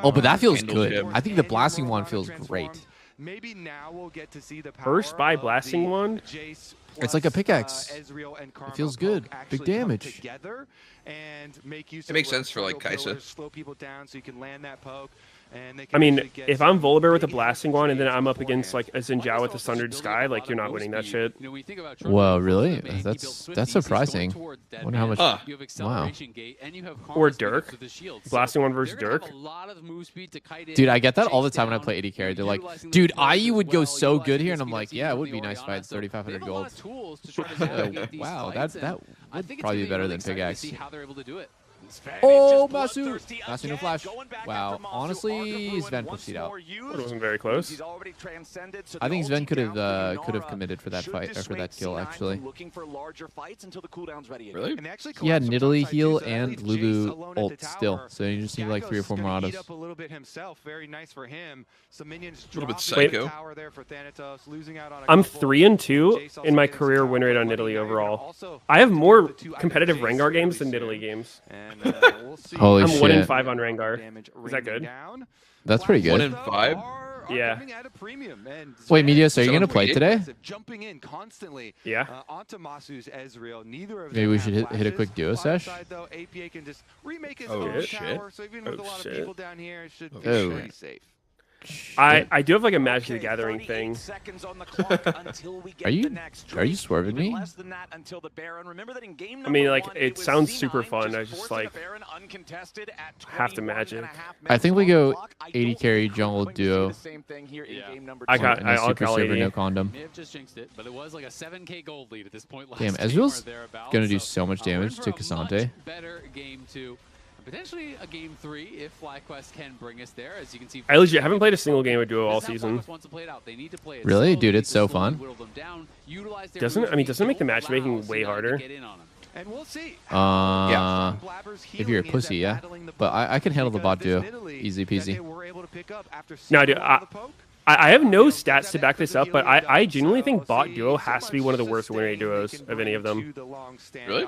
Oh, but that feels good. I think the Blasting Wand feels great. Maybe now we'll get to see the power First by Blasting Wand? It's like a pickaxe. It feels good. Big damage. It makes sense for like Kaisa. Slow people down so you can land that poke. I mean, if I'm Volibear with a Blasting Wand and then I'm up against like a Xin Zhao with a Sundered Sky, like you're not winning that shit. Whoa, really? That's surprising. I wonder how much. Wow. Or Dirk. Blasting Wand versus Dirk. Dude, I get that all the time when I play AD carry. They're like, dude, IU would go so good here, and I'm like, yeah, it would be nice if I had 3,500 gold. Wow, that would probably be better than Pickaxe. Oh, Masu! Masu no flash. Wow. Honestly, Sven pushed it out. It wasn't very close. I think Sven could have committed for that fight or for that kill actually. Really? He had Nidalee heal and Lulu ult still, so you just need like 3 or 4 more autos. A little bit himself. Very nice for him. Some minions a little bit psycho. I'm 3-2 in my career win rate on Nidalee overall. I have more competitive Rengar games than Nidalee games. Holy I'm shit. 1 in 5 on Rengar. Is that good? That's pretty good. 1 in 5? Yeah. Wait, Meteos, are you gonna play today? Yeah. Maybe we should hit a quick duo sesh. Oh shit. Oh shit. Oh. I do have like a Magic the Gathering thing. Are you swerving me? I mean, like, it sounds super fun. I just like have to Magic. I think we go 80 carry jungle duo. I'll call 80. No condom. Damn, Ezreal's gonna do so much damage to Cassante. Potentially a game 3 if FlyQuest can bring us there. As you can see, I legit haven't played a single game of duo all season. Really, dude, it's so fun. Doesn't it make the matchmaking way harder? And we'll see. If you're a pussy, yeah. But I can handle the bot duo, easy peasy. No, dude, I have no stats to back this up, but I genuinely think bot duo has to be one of the worst win rate duos of any of them. Really?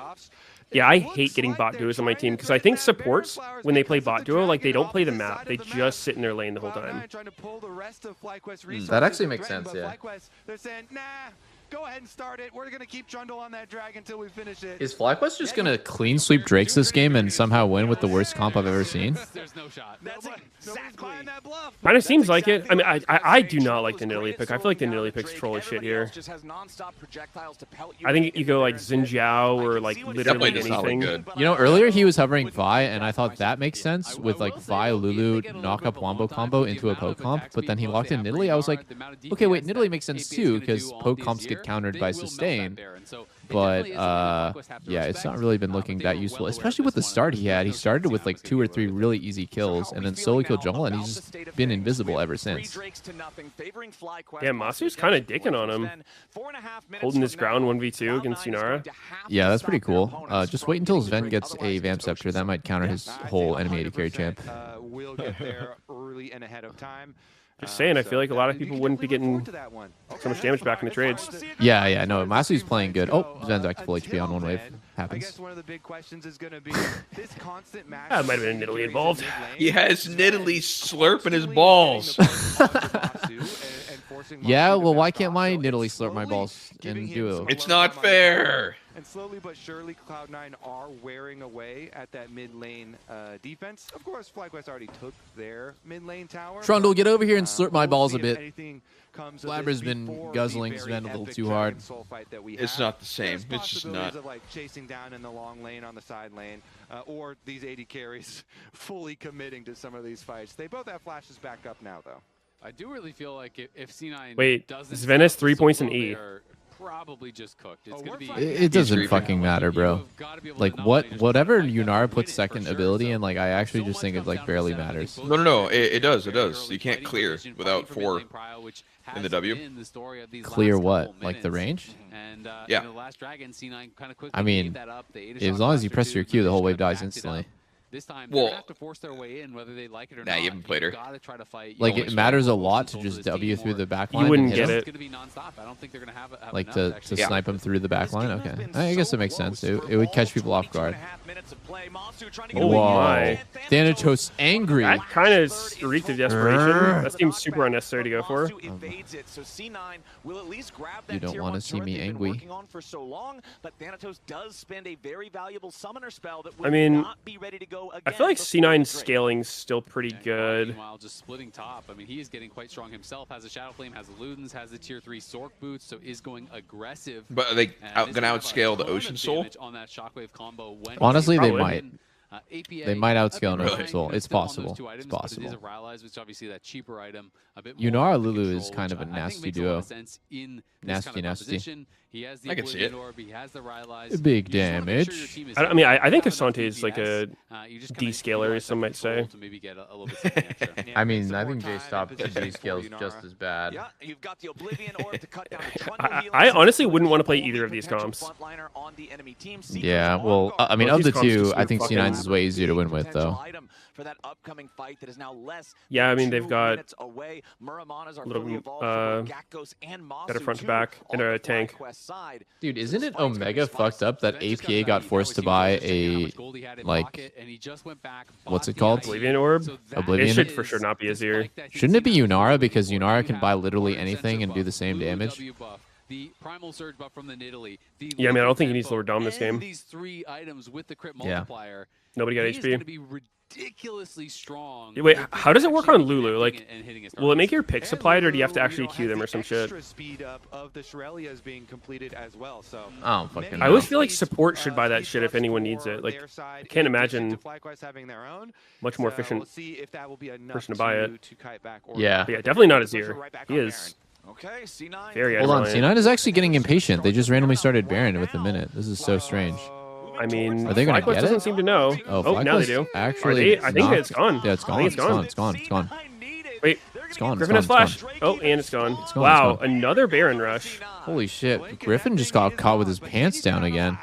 Yeah, I hate getting bot duos on my team because I think supports, when they play bot duo, like they don't play the map. They just sit in their lane the whole time. That actually makes sense, yeah. They're saying, nah, go ahead and start it. We're going to keep Trundle on that dragon until we finish it. Is FlyQuest just going to clean sweep Drakes this game and somehow win with the worst comp I've ever seen? There's no shot. Kind of seems like it. I mean, I do not like the Nidalee pick. I feel like the Nidalee pick's troll as shit here. I think you go like Xin Zhao or like literally anything. You know, earlier he was hovering Vi, and I thought that makes sense with like Vi, Lulu, knock up Wombo combo into a poke comp, but then he locked in Nidalee. I was like, okay, wait, Nidalee makes sense too, because poke comps get countered by sustain. But yeah, it's not really been looking that useful, especially with the start he had. He started with like 2 or 3 really easy kills, and then solo killed jungle, and he's just been invisible ever since. Yeah, Masu's kind of dicking on him, holding his ground 1v2 against Yunara. Yeah, that's pretty cool. Just wait until Sven gets a Vamp Scepter. That might counter his whole enemy AD carry champ. We'll get there early and ahead of time. Just saying, I feel like a lot of people wouldn't be getting so much damage back in the trades. Yeah, no, Masu's playing good. Oh, Sven's back to full HP on one wave. Happens. I guess one of the big questions is going to be this constant match. That might have been Nidalee involved. He has Nidalee slurping his balls. Yeah, well, why can't my Nidalee slurp my balls and do it? It's not fair. And slowly but surely, Cloud9 are wearing away at that mid lane defense. Of course, FlyQuest already took their mid lane tower. Trundle, get over here and slurp my balls a bit. Blabber's been guzzling Sven a little too hard. It's not the same. It's just not. Of, like, chasing down in the long lane on the side lane, or these AD carries fully committing to some of these fights. They both have flashes back up now, though. I do really feel like if C9 Wait, doesn't Sven has 3 points in E. Probably just cooked. It's gonna be. It doesn't fucking matter, bro. Like whatever Yunara puts second ability in, like I actually just think it like barely matters. No. It does. It does. You can't clear without 4 in the W. Clear what? Like the range? Yeah. I mean, as long as you press your Q, the whole wave dies instantly. This time, they're gonna have to force their way in, whether they like it or not. You haven't played her. Try to fight, like it matters a lot to just W through the back line. You wouldn't get It's it. gonna be nonstop. I don't think they're gonna have like to snipe him through the back line. Okay, I guess it makes sense. It would catch people off guard. Whoa, Thanatos angry. That kind of reeked of desperation. That seems super unnecessary to go for. You don't want to see me angry. I mean, I feel like C9's scaling's still pretty good. Meanwhile, just splitting top. I mean, he is getting quite strong himself. Has a Shadow Flame, has the Ludens, has the tier 3 Sork boots, so is going aggressive. But are they going to outscale the Ocean Soul? On that shockwave combo when honestly, they might. They might outscale an Ocean Soul. It's possible. It's possible. It is a Rylai's, which obviously that cheaper item. A bit Yunara Lulu is kind of a nasty duo. Nasty. He has the I can see it. Orb, he has the Rylai's. Big damage. I mean, I think Asante is like a descaler, some might say. I mean, I think J-Stop descales just as bad. I honestly wouldn't want to play either of these comps. Yeah, well, I mean, of the two, I think C9's is way easier to win with, though. Yeah, I mean, they've got a little better front to back and a tank. Dude, isn't it Omega fucked up that APA got forced to buy a, like, what's it called? Oblivion Orb? Oblivion? It should for sure not be Azir. Shouldn't it be Yunara? Because Yunara can buy literally anything and do the same damage. The primal surge buff from the Nidalee. Yeah, I mean, I don't think he needs Lord Dom this game. These 3 items with the crit multiplier. Nobody got HP. Be ridiculously strong. Wait, how does it work on Lulu? Like, will it make your picks applied, or do you have to actually queue them or some shit? Speed up of the Shrelia is being completed as well. So I don't fucking know. I always feel like support should buy that shit if anyone needs it. Like, I can't imagine much more efficient person to buy it. Yeah. But yeah, definitely not Azir. He is very Hold on, C9 is actually getting impatient. They just randomly started Baron with a minute. This is so strange. I mean, are they going to get it? Doesn't seem to know. Oh, now they do. Actually, I think it's gone. Yeah, it's gone. It's gone. It's gone. Wait, it's gone. Griffin has flash. Oh, and it's gone. Wow, another Baron rush. Holy shit! Griffin just got caught with his pants down again.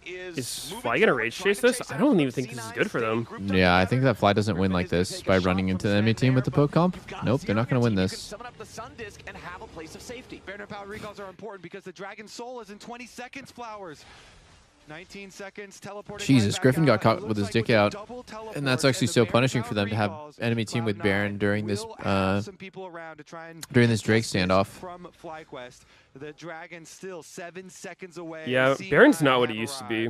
Is Fly gonna rage chase this? I don't even think this is good for them. Yeah, I think that Fly doesn't win like this by running into the enemy team with the poke comp. Nope, they're not gonna win this. Baron power recalls are important because the Dragon Soul is in 20 seconds. Flowers. 19 seconds, teleporting. Jesus, Griffin got caught with his dick out, and that's actually so punishing for them to have enemy team with Baron during this Drake standoff. From FlyQuest, the Dragon still 7 seconds away. Yeah, Baron's not what he used to be.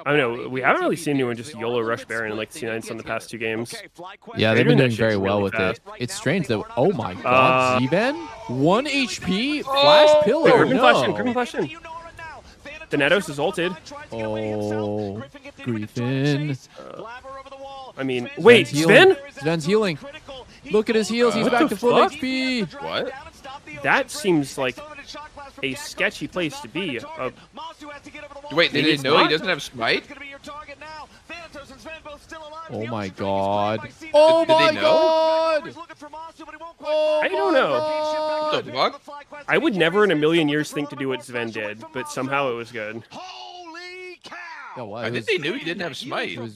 I don't know. We haven't really seen anyone just YOLO rush Baron like C9's on the past 2 games. Yeah, they've been doing very well with it. It's strange that. Oh my God, Z-Ben, 1 HP, flash pillar. Griffin flash in. The Meteos is ulted. Oh, Griffin. I mean, wait, Sven? Sven's healing. Look at his heals. He's back to full HP. What? That seems like a sketchy place to be. Wait, did they know he doesn't have smite? Oh my God. Oh my God. I don't know. What the fuck? I would never in a million years think to do what Sven did, but somehow it was good. I think they knew he didn't have smite. It was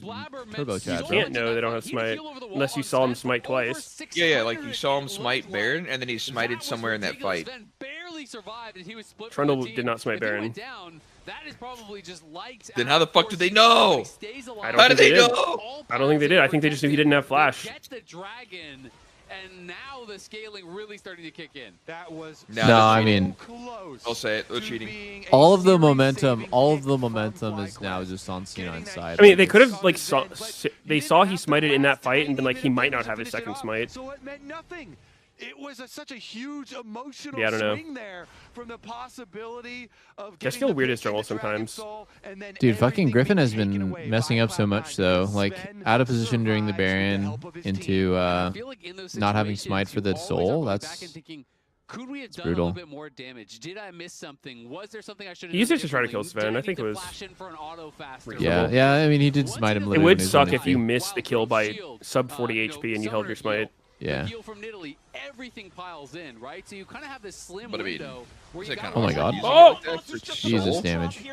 turbo chat. You can't know they don't have smite unless you saw him smite twice. Yeah, like you saw him smite Baron, and then he smited somewhere in that fight. Trundle did not smite Baron. Then how the fuck did they know? How did they know? I don't think they did. I think they just knew he didn't have flash. and now the scaling really starting to kick in. That was I mean, I'll say it. They're cheating. all of the momentum is now just on C9's side. I mean, they could have like they saw he smited in that fight and been like, he might not have his second smite. So it meant nothing. It was such a huge emotional Yeah, I don't know. swing there from the possibility of Just feel weird as jungle sometimes. Dude, fucking Griffin has been messing up so much though. Like out of position during the Baron into not having smite for the soul. That's could we have done brutal. a little bit more damage? Did I miss something? Was there something I should have He used done it to try to kill differently? Sven. I think it was. Yeah. I mean, he did smite him. It would suck if you missed the kill by sub 40 HP and you held your smite. Yeah. From Italy, everything piles in, right? So you kind of have this slim But I mean, window where you oh my god. Oh! Jesus damage.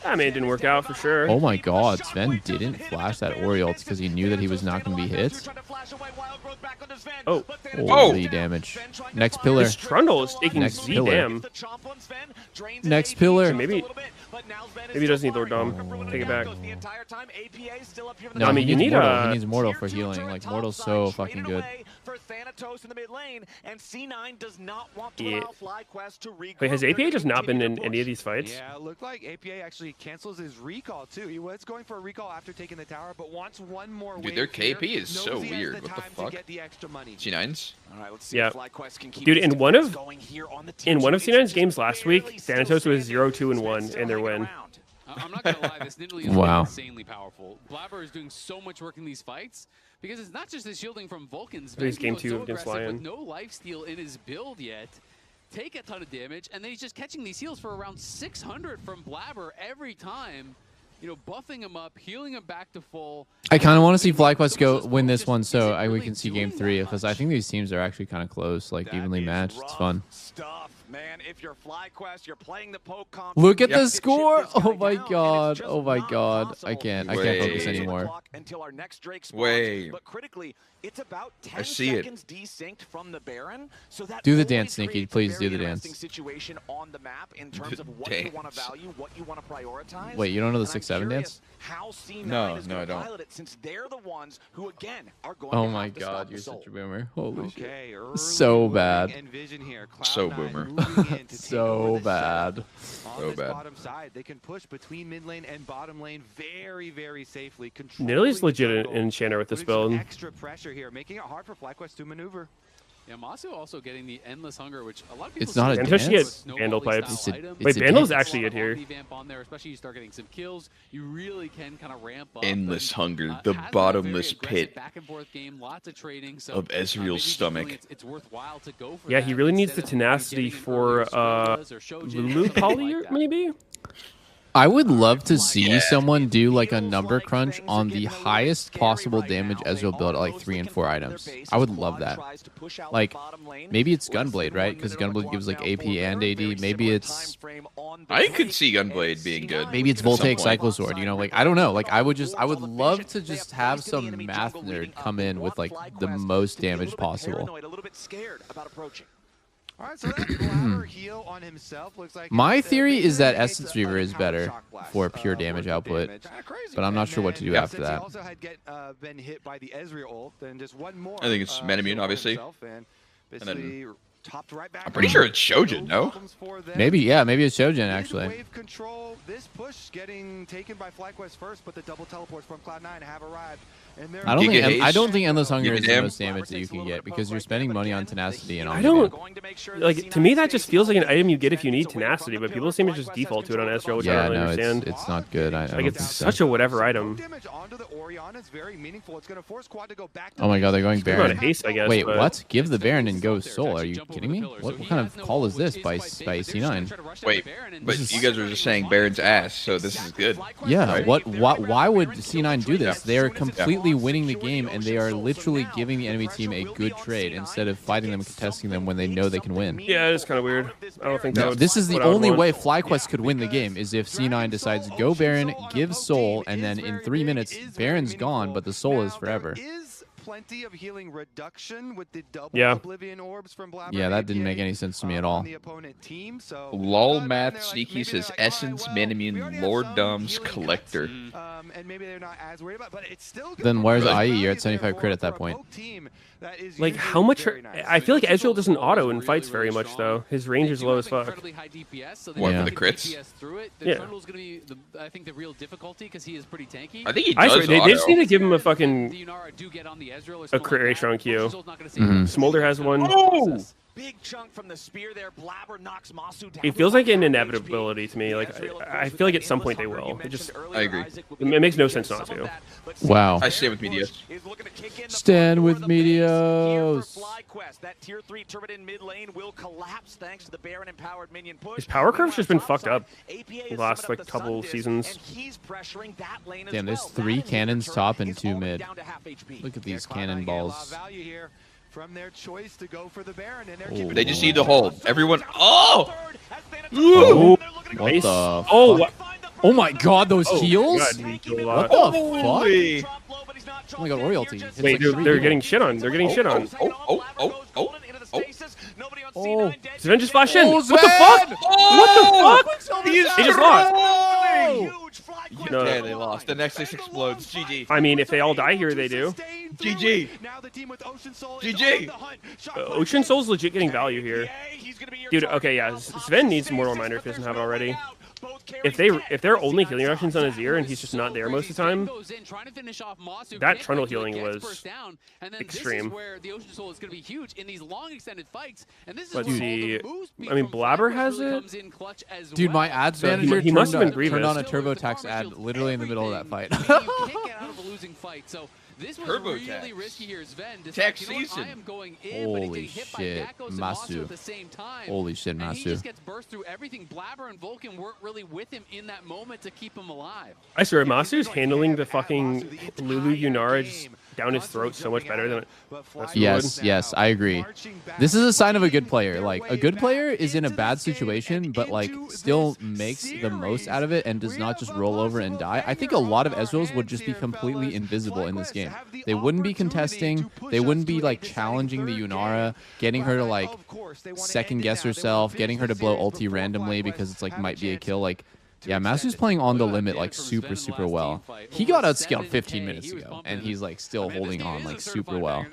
I mean, it didn't work out for sure. Oh my god. Sven didn't flash that Oriole because he knew that he was not going to be hit. Oh. Holy damage. Next pillar. This Trundle is taking Next Z pillar. damn. Next pillar. Maybe he doesn't need Lord Dom. Take it back. No, I mean, you need Mortal. He needs Mortal for healing. Like, Mortal's so fucking good. Yeah. Wait, has APA just not been in any of these fights? Yeah, it looked like APA actually cancels his recall too. He was going for a recall after taking the tower, but wants one more Dude, wave their here, KP is so knows he has weird. the What the time to fuck? get the extra money. C9s? All right, let's see Yeah. if FlyQuest can keep Dude, this in one of going here on the team C9's games last week, Thanatos was 0-2-1 in their win. I'm not gonna lie, this Nidalee is Wow. insanely powerful. Blabber is doing so much work in these fights because it's not just his shielding from Vulcans. He's game Meteos 2 so against aggressive Lion. with no lifesteal in his build yet. Take a ton of damage, and then he's just catching these heals for around 600 from Blabber every time. You know, buffing him up, healing him back to full. I kind of want to see FlyQuest go win this one so we can see game 3 because I think these teams are actually kind of close, like evenly matched. It's fun. Stuff, man. If you're FlyQuest, you're playing the poke comp. Look at the score! Oh my god! Oh my god! I can't focus anymore. Until our next Drake spawns. Wait. But critically, it's about 10 see it. seconds desynced from the Baron. So that Do the always dance, Sneaky. creates a Please do very the interesting dance. Situation on the map in terms of what you want to value, what you want to prioritize. Wait, you don't know the And I'm 6-7 curious dance? How C9 No, is no, gonna I don't. pilot it, since they're the ones who again are going Oh to my have to stop god, the you're soul. such a boomer. Holy shit. Okay, early So moving bad. and vision here. So Cloud9 boomer. moving in to take So over this bad. setup. On So this bad. bottom side, they can push between mid lane and bottom lane very, very safely. Nidalee's legit an controlling enchanter with the this jungle. build. Extra pressure here, making it hard for FlyQuest to maneuver. Yeah, Masu also getting the endless hunger, which a lot of people. It's not a see dance. as She had snowbally Vandal style pipes. item. It's Wait, a Vandal's dance. actually it here. Vamp on there, especially you start getting some kills. You really can kind of ramp up. Endless and, hunger, has the been a very bottomless aggressive pit back and forth game, lots of trading. So of maybe Ezreal's he's stomach. feeling it's worthwhile to go for Yeah, that he really needs the instead of maybe tenacity getting an for earlier Squirrels or Shojin, Lulu something Collier, like that. maybe? I would love to see someone do like a number crunch on the highest possible damage Ezreal build at like 3 and 4 items. I would love that. Like, maybe it's Gunblade, right? Because Gunblade gives like AP and AD. Maybe it's I could see Gunblade being good. maybe it's at some Voltaic point. Cyclosword. You know, like I don't know. Like I would love to just have some math nerd come in with like the most damage possible. A little bit scared about approaching. All right, so that Blabber heal on himself looks like My it's, theory is that basically Essence a Reaver is counter better shock blast, for pure worth damage of output, damage. but I'm not sure what to do after Since he that. also had been hit by the Ezreal ult, then just one more. I think it's Metamune, shield for obviously. himself, and basically topped right back I'm pretty on. sure it's Shojin, no? Problems for them. Maybe it's Shojin actually. Wave control. This push getting taken by FlyQuest first, but the double teleports from Cloud9 have arrived. And they're I don't Giga think Endless Hunger Giga is the Dam. most damage that you can get because you're spending money on tenacity and on I don't like. To me, that just feels like an item you get if you need tenacity, but people seem to just default to it on Ezreal, which I Yeah, don't really no, understand. it's not good. I Like don't it's think so. such a whatever item. damage onto the Orion is very meaningful. It's going to force Quad to go back to Oh my god, they're going Talking about a Baron. haste, I guess. Wait, but what? Give the Baron and go Soul. Are you kidding me? What kind of call is this by C9? Wait, but you guys were just saying Baron's ass, so this is good. Yeah, why would C9 do this? They are completely winning the game and they are literally giving the enemy team a good trade instead of fighting them and contesting them when they know they can win. Yeah, it's kind of weird. I don't think that would, This is the what I would only want. way FlyQuest could win the game is if C9 decides go Baron, give Soul, and then in 3 minutes Baron's gone, but the Soul is forever. plenty of healing reduction with the double Yeah. Oblivion orbs from Blabber. Yeah, that didn't make any sense to me at all. On the opponent team, so Lol math sneaky says Essence Metamune Lord Dom's Collector. and maybe they're not as worried about. But it's still. Then where's IE? You're at 75 crit at that point. Like how much? I feel like Ezreal doesn't auto in fights very much though. His range is low as fuck. What for the crits? Yeah. I think the real difficulty because he is pretty tanky. I think he does. They just need to give him a fucking crit ratio on Q. Smolder has one. Oh! Big chunk from the spear there. Blabber knocks Masu down. It feels like an inevitability to me. Like I feel like at some point they will. It just I agree. It makes no sense not to. Wow. I stand with Meteos. Stand with Meteos. That tier 3 turret in mid lane will collapse thanks to the Baron empowered minion push. His power curve's just been fucked up the last like couple seasons. Damn, there's 3 cannons top and 2 mid. Look at these cannonballs. From their choice to go for the Baron, and They just need to hold. Everyone. Oh! Oh! What the? Oh my God! Those heals! God, what the fuck? Oh my God! Royalty. Wait, they're getting shit on. They're getting shit on. Oh! Sven just flashed in. Oh, What the fuck? Oh! What the fuck? They just lost. No. Yeah, they lost. The Nexus explodes. GG. I mean, if they all die here, they do. GG. GG. Ocean Soul's legit getting value here. Dude, okay, yeah. Sven needs Mortal Reminder if he doesn't have it already. If they're only healing Russians on Azir and he's just not there most of the time, that Trundle healing was extreme. Let's see. I mean, Blabber has it. Dude, my ads So manager he must have been Grievous. turned on a TurboTax ad literally in the middle of that fight. This was really risky here. Sven Tax you know what, season. I am going in, Holy shit, Masu. At the same time. Holy shit, And he just Masu. gets burst through everything. Blabber and Vulcan weren't really with him in that moment to keep him alive. I swear, Masu's handling the fucking Lulu Yunara just down his throat so much better than it. Yes, I agree. This is a sign of a good player. Like, a good player is in a bad situation, but, like, still makes the most out of it and does not just roll over and die. I think a lot of Ezreals would just be completely invisible in this game. They wouldn't be contesting. They wouldn't be, like, challenging the Yunara, getting her to, like, second-guess herself, getting her to blow ulti randomly because it's, like, might be a kill. Like, yeah, Masu's playing on the limit, like, super well. He got outscaled 15 minutes ago, and he's, like, still holding on, like, super well.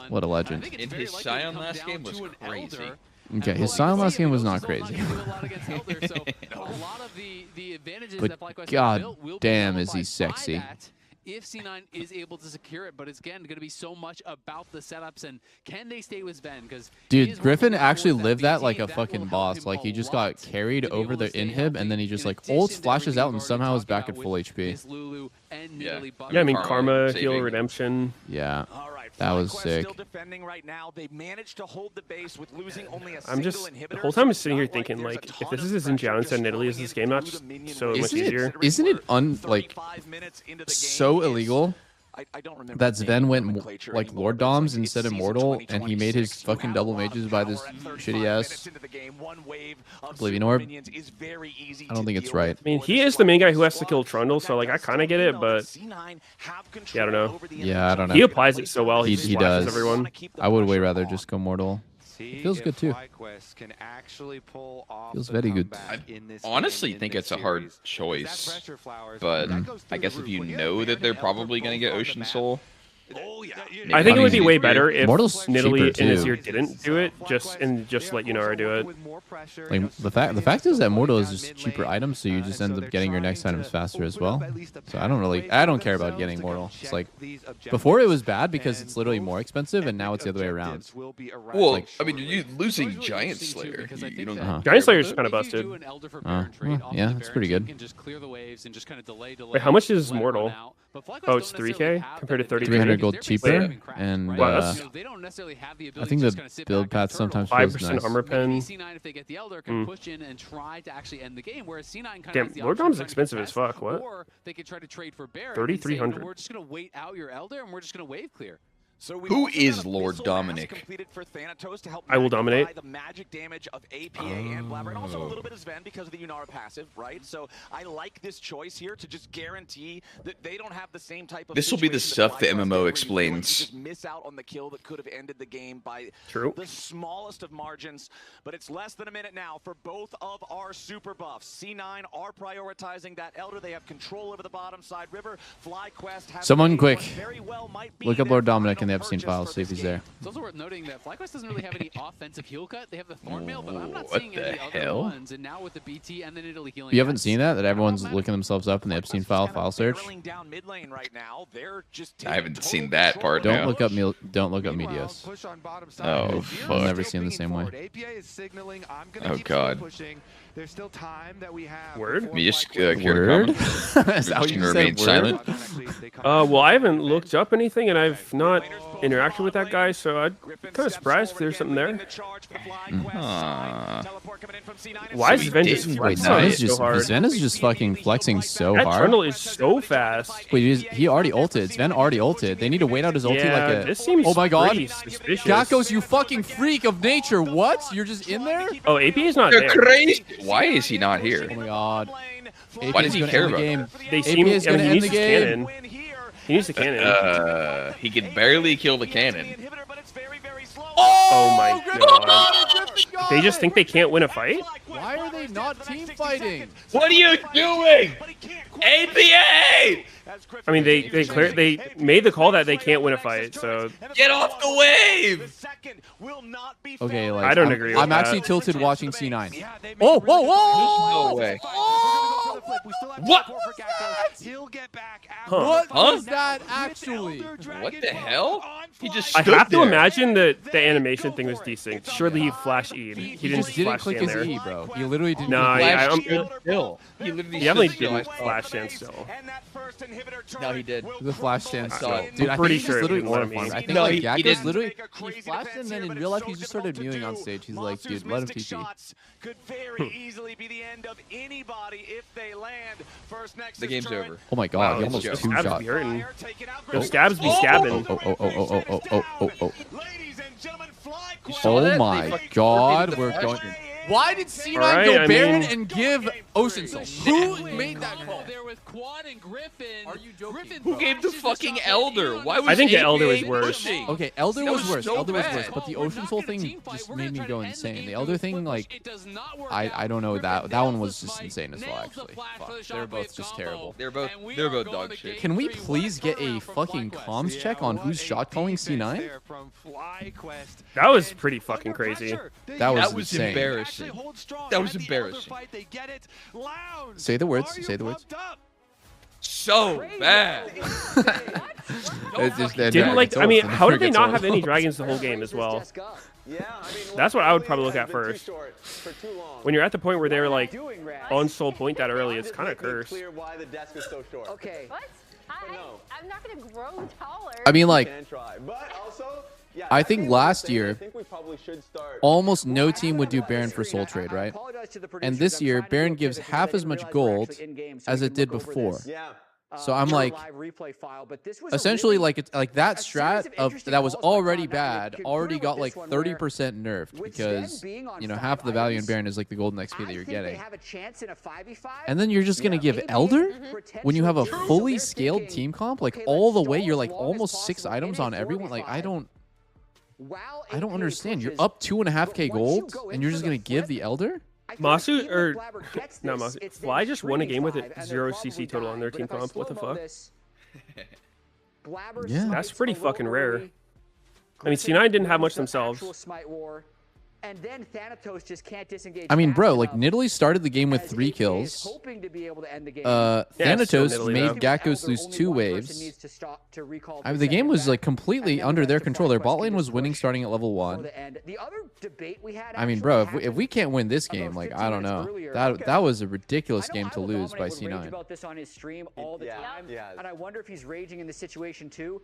What a legend. And his Sion last game was crazy. Okay, his Sion last game was not crazy. But god damn is he sexy. If C9 is able to secure it, but it's again going to be so much about the setups and can they stay with Sven? Because dude, Griffin actually lived that like a fucking boss. Like he just got carried over the inhib and then he just like ults, flashes out, and somehow is back at full HP. Yeah, I mean Karma, Heal, Redemption. Yeah. That was sick. I'm just the whole time I'm sitting here thinking like, if this is in Xiao instead of Italy, is this game not just so much easier? Isn't it so illegal that Sven went like Lord Doms instead of Mortal, and he made his fucking double mages by this shitty ass Oblivion Orb? I don't think it's right. I mean, he is the main guy who has to kill Trundle, so like I kind of get it, but yeah, I don't know. Yeah, I don't know. He applies it so well. He does. Everyone. I would way rather just go Mortal. It feels good too. Feels very good. I honestly think it's a hard choice, but I guess if you know that they're probably going to get Ocean Soul. I think it would be way better if Mortal's Nidalee cheaper, and too. Azir didn't do it, just let Yunara do it. Like the fact is that Mortal is just cheaper items, so you just end up getting your next items faster as well. So I don't care about getting Mortal. It's like before it was bad because it's literally more expensive, and now it's the other way around. Well, like, I mean, you're losing Giant Slayer. You don't Giant Slayer's kind of busted. Well, yeah, it's pretty good. Wait, how much is Mortal? Oh, it's 3K compared to 33. 300 gold cheaper, and I think the build path sometimes feels 5% nice. armor pen. Damn, Lord Dom's expensive as fuck. What? 3,300. We're just gonna wait out your Elder, and we're just gonna wave clear. So who is Lord Dominic? I will dominate. The magic damage of APA and Blabber, and also a little bit of Sven because of the Unara passive, right? So I like this choice here to just guarantee that they don't have the same type of. This will be the stuff the MMO explains. Just miss out on the kill that could have ended the game by the smallest of margins. But it's less than a minute now for both of our super buffs. C9 are prioritizing that Elder. They have control over the bottom side. River, FlyQuest has Someone quick. Look up Lord Dominic in the Epstein files, see if he's there. It's also worth noting that FlyQuest doesn't really have any offensive heal cut. They have the Thornmail, but I'm not seeing any other ones. And now with the BT and then Italy healing. You haven't seen that everyone's looking themselves up in the Epstein file search? I haven't seen that part. Don't look up Meteos. Oh, fuck. I'll never see him the same way. Oh, God. There's still time that we have. Word? Me just Word? Is that what you said, remain silent. Well, I haven't looked up anything, and I've not interacted with that guy, so I'm kind of surprised if there's something there. Why is Sven just flexing so hard? Sven is just fucking flexing so that hard. Trundle is so fast. Wait, he already ulted. Sven already ulted. They need to wait out his ulti like a... This seems oh my god. suspicious. Gakos, you fucking freak of nature. What? You're just in there? Oh, AP is not You're there. crazy. Why is he not here? Oh my god. Why does he care about game? They seem, he needs his cannon. He needs the cannon. He can barely kill the cannon. Oh my god. They just think they can't win a fight? Why are they not team fighting? What are you doing? APA! I mean, they made the call that they can't win a fight, so... Get off the wave! Okay, like... I don't agree with I'm that. actually tilted watching C9. Oh, whoa, whoa! No way. Oh! What? What was that actually? What the hell? He just I stood have to there. imagine that the animation thing was decent. Surely he flash E'd. He didn't just didn't flash click stand his there. E, bro. He literally didn't. No, Still. he definitely didn't flash stand still. No, he did. The flash stand saw still. it. Dude, I'm I pretty think sure he's it literally was one one of I think No, like he Gakos didn't. literally he flashed and then in real life he just started mewing on stage. He's like, dude, let him TP. Could very easily be the end of anybody if they land. First next The game's over. Oh my god, Wow, he almost Scabs two be shot. hurting. Those Scabs be scabbing. Oh my god, we're going. Why did C9 Alright, go I Baron mean- and give Ocean Soul? Who made that call? There with Quad and Griffin. Are you joking? Who gave the fucking Elder? Why was I think the APA Elder was worse. pushing? Okay, Elder That was was worse. so Elder was bad. worse, but the Ocean Soul thing just made me go insane. The Elder thing, like, It does not work I don't know, that one was just insane as well, actually. Fuck, they're both just terrible. They're both dog shit. Can we please get a fucking comms check on who's shot calling C9? That was pretty fucking crazy. That was That was insane. embarrassing. That was embarrassing. Say the words. Say the words. So bad. It's just- Didn't like. I mean, it's how did they gets not old. have any dragons the whole game as well? That's what I would probably look at first. When you're at the point where they're like on soul point that early, it's kind of cursed. Okay. What? I'm not going to grow taller. I mean, like, I think last year, almost no team would do Baron for Soul Trade, right? And this year, Baron gives half as much gold as it did before. So I'm like, essentially, like that strat that was already bad already got like 30% nerfed because half the value in Baron is like the golden XP that you're getting. And then you're just gonna give Elder when you have a fully scaled team comp, like all the way. You're like almost 6 items on everyone. Like I don't understand. You're up 2.5k gold and you're just gonna give the Elder? Masu or no Masu? Fly just won a game with it 0 CC total on their team comp. What the fuck? Yeah, that's pretty fucking rare. I mean, C9 didn't have much themselves. And then Thanatos just can't disengage. I mean, bro, like Nidalee started the game with 3 kills. Thanatos made Gakos lose 2 waves. I mean, the game was like completely under their control. Their bot lane was winning starting at level 1. I mean, bro, if we can't win this game, like I don't know. That was a ridiculous game to lose by C9. About this on his stream all the time, and I wonder if he's raging in this situation too.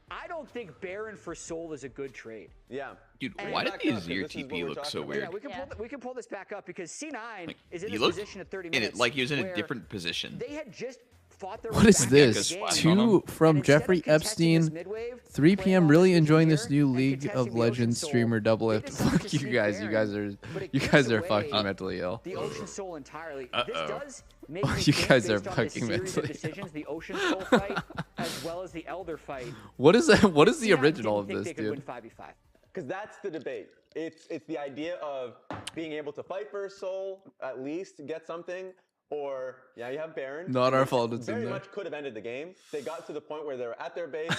I don't think Baron for Soul is a good trade. Yeah. Dude, why did the Azir TP look so weird? Yeah, we can pull this back up because C9 is in this position at 30 minutes. Like he was in a different position. They had just What is this? 2 from Jeffrey Epstein. 3 p.m. Really enjoying this new League of Legends streamer double lift. Fuck you guys. You guys are fucking mentally ill. The Ocean Soul entirely. This does You guys are fucking mentally decisions, the Ocean Soul fight as well as the Elder fight. What is that? What is the original of this, dude? Because that's the debate. It's the idea of being able to fight for a soul, at least get something, or you have Baron. Not our fault. It's very much could have ended the game. They got to the point where they were at their base.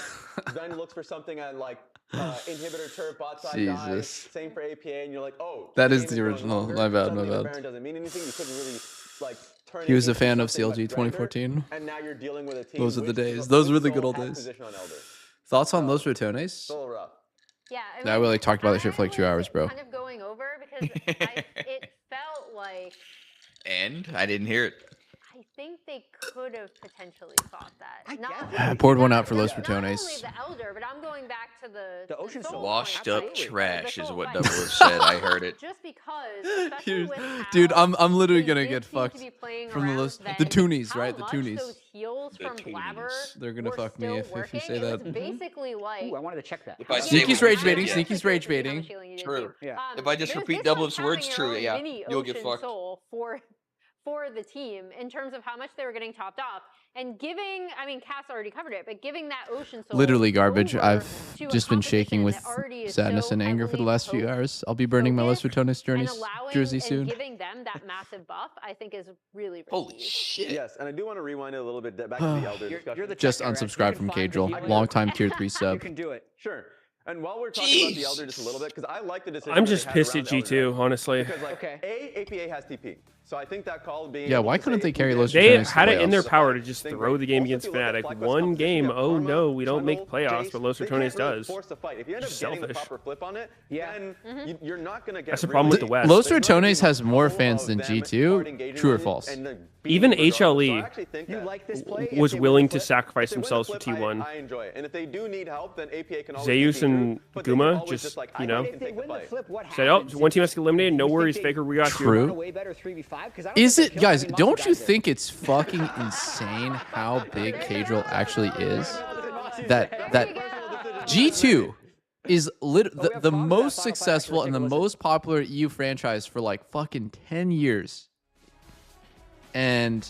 Then looks for something at like inhibitor turret bot side dies. Same for APA, and you're like, oh. That is the original. My bad. My bad. Baron doesn't mean anything. You couldn't really like. He was a fan of CLG 2014. And now you're dealing with a team. Those are the days. Those were the good old days. Thoughts on Los Ratones? Yeah, I really talked about this shit for like 2 hours, bro. Kind of going over because it felt like. And I didn't hear it. I think they could have potentially thought that. I poured one out for Los Ratones. Not only the Elder, but I'm going back to the Ocean Soul. Washed up trash is what Double have said. I heard it. Just because, dude, I'm literally gonna get fucked from the toonies, right? The toonies. Those heals from Blabber They're gonna fuck me if you say that. It's basically like. Ooh, I wanted to check that. Sneaky's rage baiting. Sneaky's rage baiting. True. If I just repeat Double's words, true. Yeah, you'll get fucked. For the team in terms of how much they were getting topped off and giving, I mean, Cass already covered it, but giving that Ocean Soul literally garbage. I've just been shaking with sadness and anger for the last few hours. I'll be burning my Los Ratones jersey soon. And giving them that massive buff, I think is really holy shit. Yes, and I do want to rewind it a little bit back to the Elder discussion. Just unsubscribe from Cadril. Long-time tier 3 sub. You can do it. Sure. And while we're talking about the Elder just a little bit, because I like the decision. I'm just pissed at G2, honestly. Because like, APA has TP. So I think that call being. Yeah, why couldn't they carry Los Ratones? They had it in their power to just throw the game against Fnatic. One game, oh no, we don't make playoffs, but Los Ratones does. If you end up getting the proper flip on it, then you're not going to get. That's the problem with the West. Los Ratones has more fans than G2. True or false? Even HLE was willing to sacrifice themselves for T1. I enjoy it, and if they do need help, then APA can always. Zeus and Guma just, you know, said, "Oh, one team has to get eliminated. No worries, Faker. We got you." True. Is it, guys? Don't you think it's fucking insane how big Cadril actually is? That G2 is the most successful and the most popular EU franchise for like fucking 10 years. And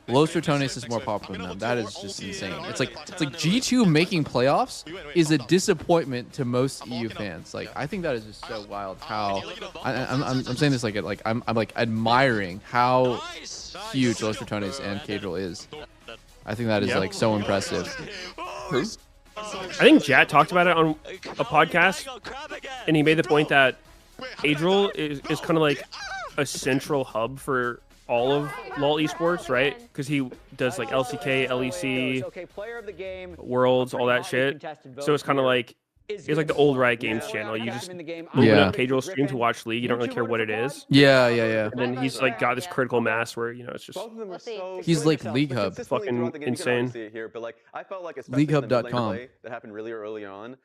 Los Ratones is more popular than them. That is just insane. It's like G2 making playoffs is a disappointment to most EU fans. Like, I think that is just so wild. How I'm saying this like I'm like admiring how huge Los Ratones and Cadril is. I think that is like so impressive. I think Jat talked about it on a podcast, and he made the point that Cadril is kind of like a central hub for all of LoL esports, right? Because he does like LCK, LEC, Worlds, all that shit. So it's kind of like it's like the old Riot Games channel. You just open up Cadril stream to watch League. You don't really care what it is. Yeah. And then he's like got this critical mass where, you know, it's just he's like League Hub. Fucking insane. LeagueHub.com. That happened really early on.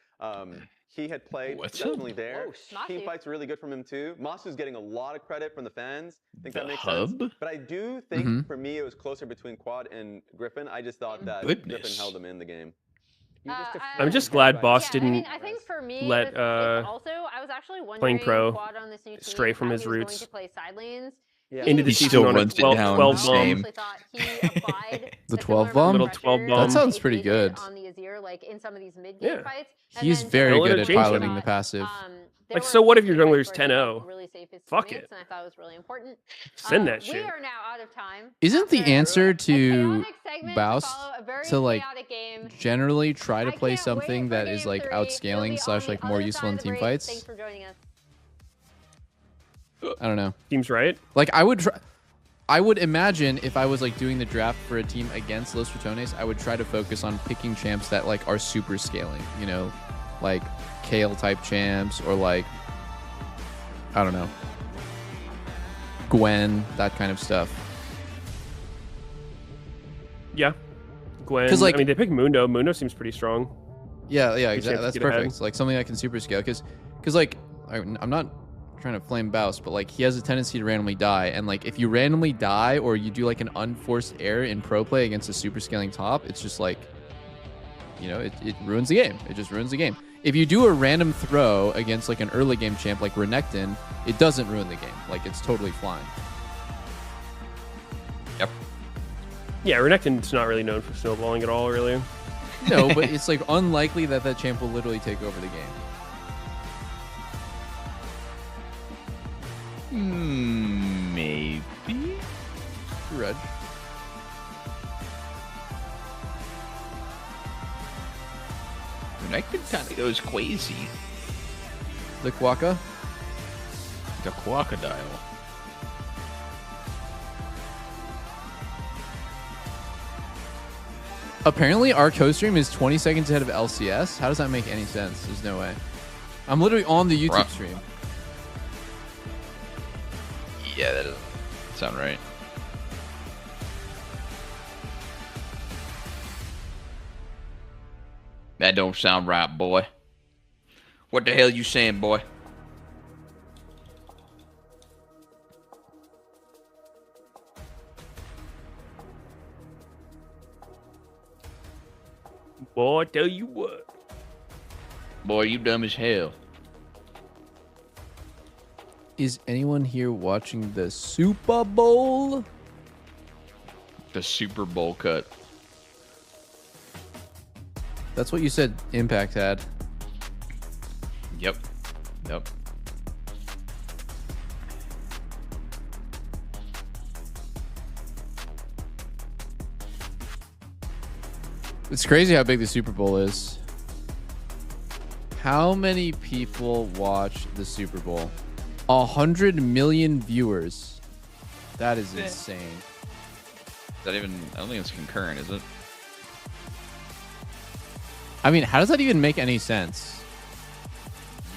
He had played definitely there. Team fights really good from him too. Masu's getting a lot of credit from the fans. I think that makes sense. But I do think for me it was closer between Quad and Griffin. I just thought that Griffin held him in the game. I'm just glad Boss didn't I think for me, let also, I was actually playing pro Quad on this new team, stray from his roots. to play side lanes. Into the season on a 12 bomb. The 12 bomb? Little 12 bomb. That sounds pretty good. On the Azir, like in some of these mid-game fights. He's very good at piloting the passive. Like, so what if your jungler's 10-0? Fuck it. And I thought it was really important. Send that shit. We are now out of time. Isn't the answer to Baus to like generally try to play something that is like outscaling / like more useful in team fights? Thanks for joining us. I don't know. Seems right. Like I would imagine if I was like doing the draft for a team against Los Ratones, I would try to focus on picking champs that like are super scaling, you know, like Kale type champs or like, I don't know, Gwen, that kind of stuff. Yeah. Gwen. Because like, I mean, they picked Mundo. Mundo seems pretty strong. Yeah, exactly. That's perfect. Like something that can super scale. Because like I'm not trying to flame Baus, but like he has a tendency to randomly die, and like if you randomly die or you do like an unforced error in pro play against a super scaling top, it's just like, you know, it ruins the game. It just ruins the game. If you do a random throw against like an early game champ like Renekton, it doesn't ruin the game. Like it's totally fine. Yep. Yeah, Renekton's not really known for snowballing at all, really. No, but it's like unlikely that that champ will literally take over the game. Maybe. Red. Renekton kind of goes crazy. The Quokka? The crocodile. Apparently, our co-stream is 20 seconds ahead of LCS. How does that make any sense? There's no way. I'm literally on the YouTube stream. Yeah, that doesn't sound right. That don't sound right, boy. What the hell you saying, boy? Boy, I tell you what. Boy, you dumb as hell. Is anyone here watching the Super Bowl? The Super Bowl cut. That's what you said Impact had. Yep. Yep. It's crazy how big the Super Bowl is. How many people watch the Super Bowl? 100 million viewers. That is insane. Is that even... I don't think it's concurrent, is it? I mean, how does that even make any sense?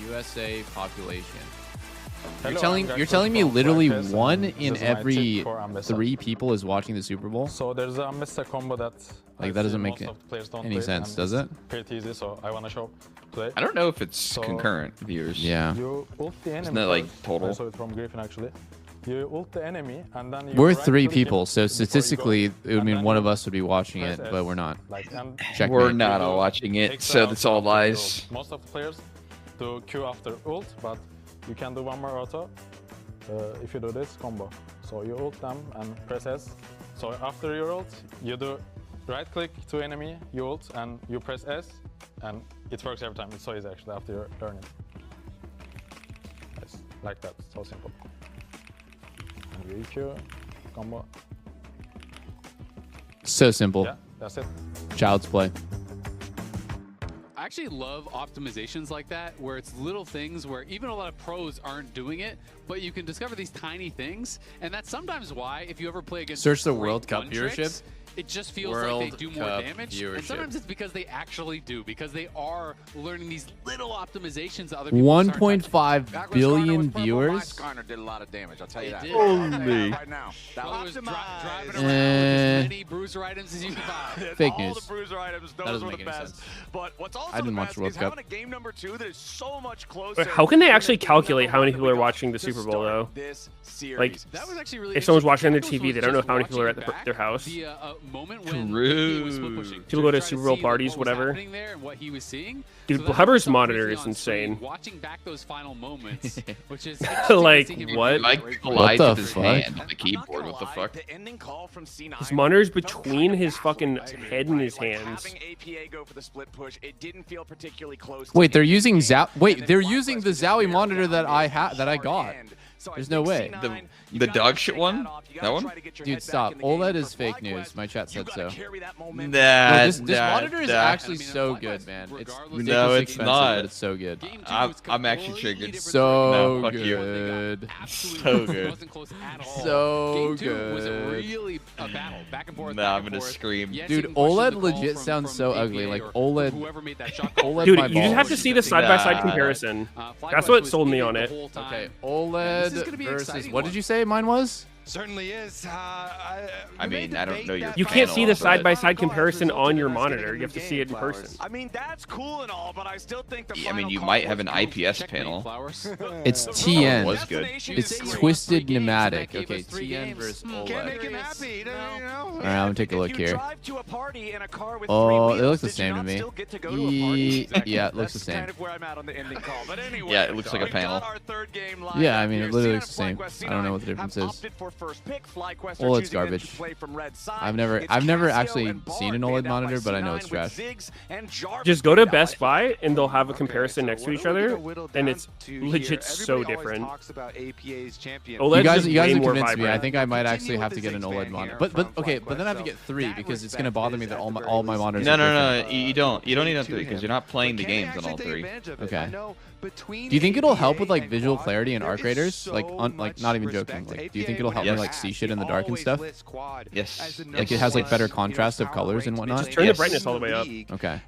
USA population. You're telling me literally 1 in every 3 people is watching the Super Bowl? So there's a Mr. combo that like that doesn't make any sense, does it? Pretty easy, so I want to show today. I don't know if it's concurrent viewers. Yeah. You ult the enemy. Isn't that like total? I saw it from Griffin actually. You ult the enemy and then you We're 3 people, so statistically it would mean one of us would be watching it, but we're not. Checkmate. We're not all watching it, so that's all lies. Most of the players do Q after ult, but you can do one more auto if you do this combo. So you ult them and press S. So after your ult, you do right click to enemy, you ult, and you press S, and it works every time. It's so easy actually after you're learning. Nice. Like that, so simple. And you EQ, combo. So simple. Yeah, that's it. Child's play. I actually love optimizations like that, where it's little things where even a lot of pros aren't doing it, but you can discover these tiny things, and that's sometimes why if you ever play against search the World Cup viewership. It just feels like they do more damage, and sometimes it's because they actually do, because they are learning these little optimizations that other people 1.5 billion viewers. Did a lot of damage, I'll tell you that. Holy. Right now. That was driving around with as many bruiser items as you could buy. Fake all news. the bruiser items, those That doesn't were make the any best. sense. But what's also I didn't the watch best the World is Cup. having a game number 2 that is so much closer. How can they actually calculate how many people are watching the Super Bowl, though? Like, that was actually really if someone's watching on their TV, they don't know how many people are at their house. The moment when People go to Super Bowl parties, whatever. Dude, so Blubber's monitor is insane. Watching back those final moments, which is like what? What the fuck? On the keyboard, what the fuck? His monitor's between his fucking head and his hands. Wait, they're using they're using the Zowie monitor that I got. There's no way. The dog shit one? That one? Dude, stop. OLED is fake news. My chat said so. This monitor is actually so good, man. It's no, it's not. But it's so good. I'm actually triggered. So no, good. So good. So good. Was good. really a battle, back and forth. Nah, I'm gonna scream. Dude, OLED legit sounds so ugly. Like OLED. Dude, you just have to see the side-by-side comparison. That's what sold me on it. Okay, OLED versus what did you say mine was? Certainly is. I mean, I don't know your. You can't see the side-by-side comparison on your monitor. You have to see it in person. I mean, that's cool and all, but I still think the I mean, you might have an IPS panel. It's TN. Was good. It's Twisted Pneumatic. Okay, TN versus OLED. Can't make him happy, you know? All right, I'm gonna take a look here. Oh, it looks the same to me. Yeah, it looks the same. Yeah, it looks like a panel. Yeah, I mean, it literally looks the same. I don't know what the difference is. OLED's garbage. I've never actually seen an OLED monitor, but I know it's trash. Just go to Best Buy and they'll have a comparison next to each other, and it's legit so different. You guys have convinced me. I think I might actually have to get an OLED monitor. But okay, but then I have to get 3 because it's gonna bother me that all my monitors. No, you don't. You don't need 3 because you're not playing the games on all 3. Okay. Do you think it'll help with like visual clarity and arc raiders? Like, not even joking. Like, do you think it'll help me like see shit in the dark and stuff? Yes. Like it has like better contrast of colors and whatnot. Just turn the brightness all the way up. Okay.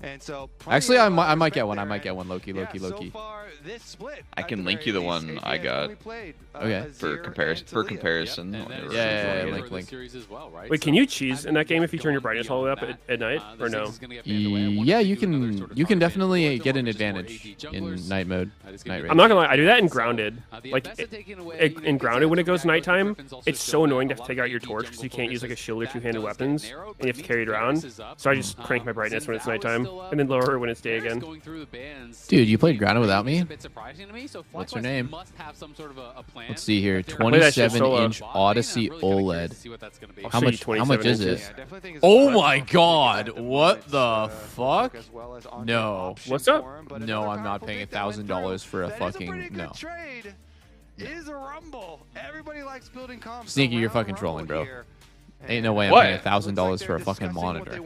Actually, I might get one. I might get one. Low key. I can link you the one I got. Okay. For comparison. Yeah. Link. Wait, can you cheese in that game if you turn your brightness all the way up at night, or no? Yeah, you can definitely get an advantage in night mode. I'm not gonna lie, I do that in Grounded. Like in Grounded, when it goes nighttime, it's so annoying to have to take out your torch because you can't use like a shield or two-handed weapons, and you have to carry it around. So I just crank my brightness when it's nighttime, and then lower it when it's day again. Dude, you played Grounded without me? What's your name? Let's see here. 27-inch Odyssey OLED. How much is it? Oh my God! What the fuck? No. What's up? No, I'm not paying $1,000 for a fucking no. Is a rumble. Everybody likes building comps. Sneaky, you're fucking trolling, bro. Ain't no way I'm paying $1,000 for a fucking monitor.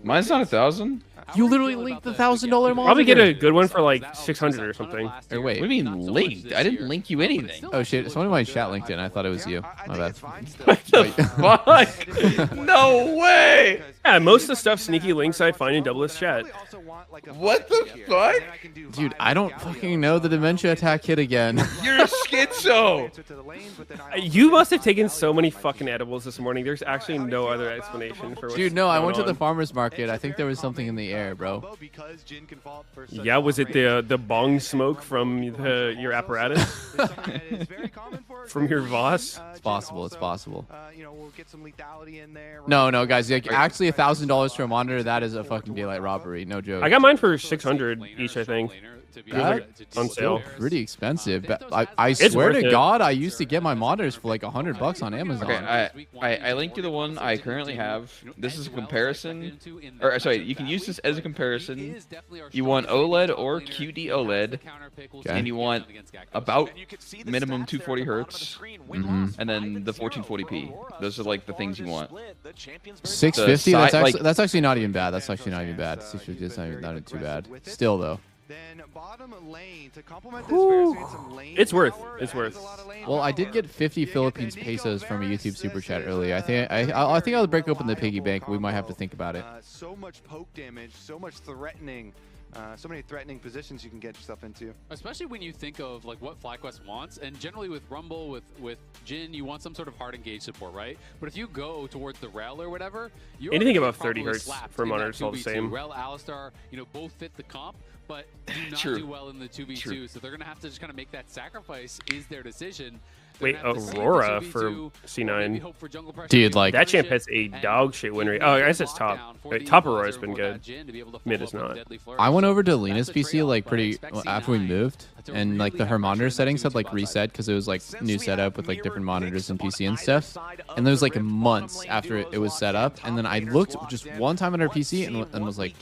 Mine's not 1,000. You literally linked the $1,000 monitor. Probably get a good one for like 600 or something. Or wait. What do you mean linked? I didn't link you anything. Oh shit! Someone in my chat linked it. And I thought it was you. My bad. What the fuck? No way! Yeah, most of the stuff Sneaky links I find in Doubleless chat. What the fuck? Dude, I don't fucking know. The dementia attack hit again. You're a schizo. You must have taken so many fucking edibles this morning. There's actually no other explanation for what's Dude, no, I went to the on. farmer's market. I think there was something in the air, bro. Yeah, was it the bong smoke from your apparatus? From your Voss? It's possible. It's possible. No, guys. Like, actually, $1,000 for a monitor, that is a fucking daylight robbery. No joke. I got mine for 600 each, I think. That's on sale. Pretty expensive. But I swear to God, I used to get my monitors for like $100 on Amazon. Okay, I linked you the one I currently have. This is a comparison. Or sorry, you can use this as a comparison. You want OLED or QD OLED, and you want about minimum 240 hertz, and then the 1440p. Those are like the things you want. 650. That's actually not even bad. That's actually not even bad. 650 is not too bad. Still though. Then bottom lane to complement this, it's worth. Well, I did get 50 Philippines pesos from a YouTube super chat earlier. I think I'll break open the piggy bank. We might have to think about it. So much poke damage, so much threatening. So many threatening positions you can get yourself into. Especially when you think of like what FlyQuest wants, and generally with Rumble, with Jin, you want some sort of hard engage support, right? But if you go towards the Rel or whatever, you're anything above 30 hertz for monitor is all the same. Rel, Alistar, both fit the comp, but do not do well in the 2v2. So they're gonna have to just kind of make that sacrifice. Is their decision. Wait, Aurora for C9. Dude, like that champ has a dog shit win rate. Oh, I guess it's top. Wait, top Aurora's been good. Mid is not. I went over to Lena's PC like after we moved, and like her monitor settings had like reset because it was like new setup with like different monitors and PC and stuff. And there was like months after it was set up, and then I looked just one time at her PC and was like,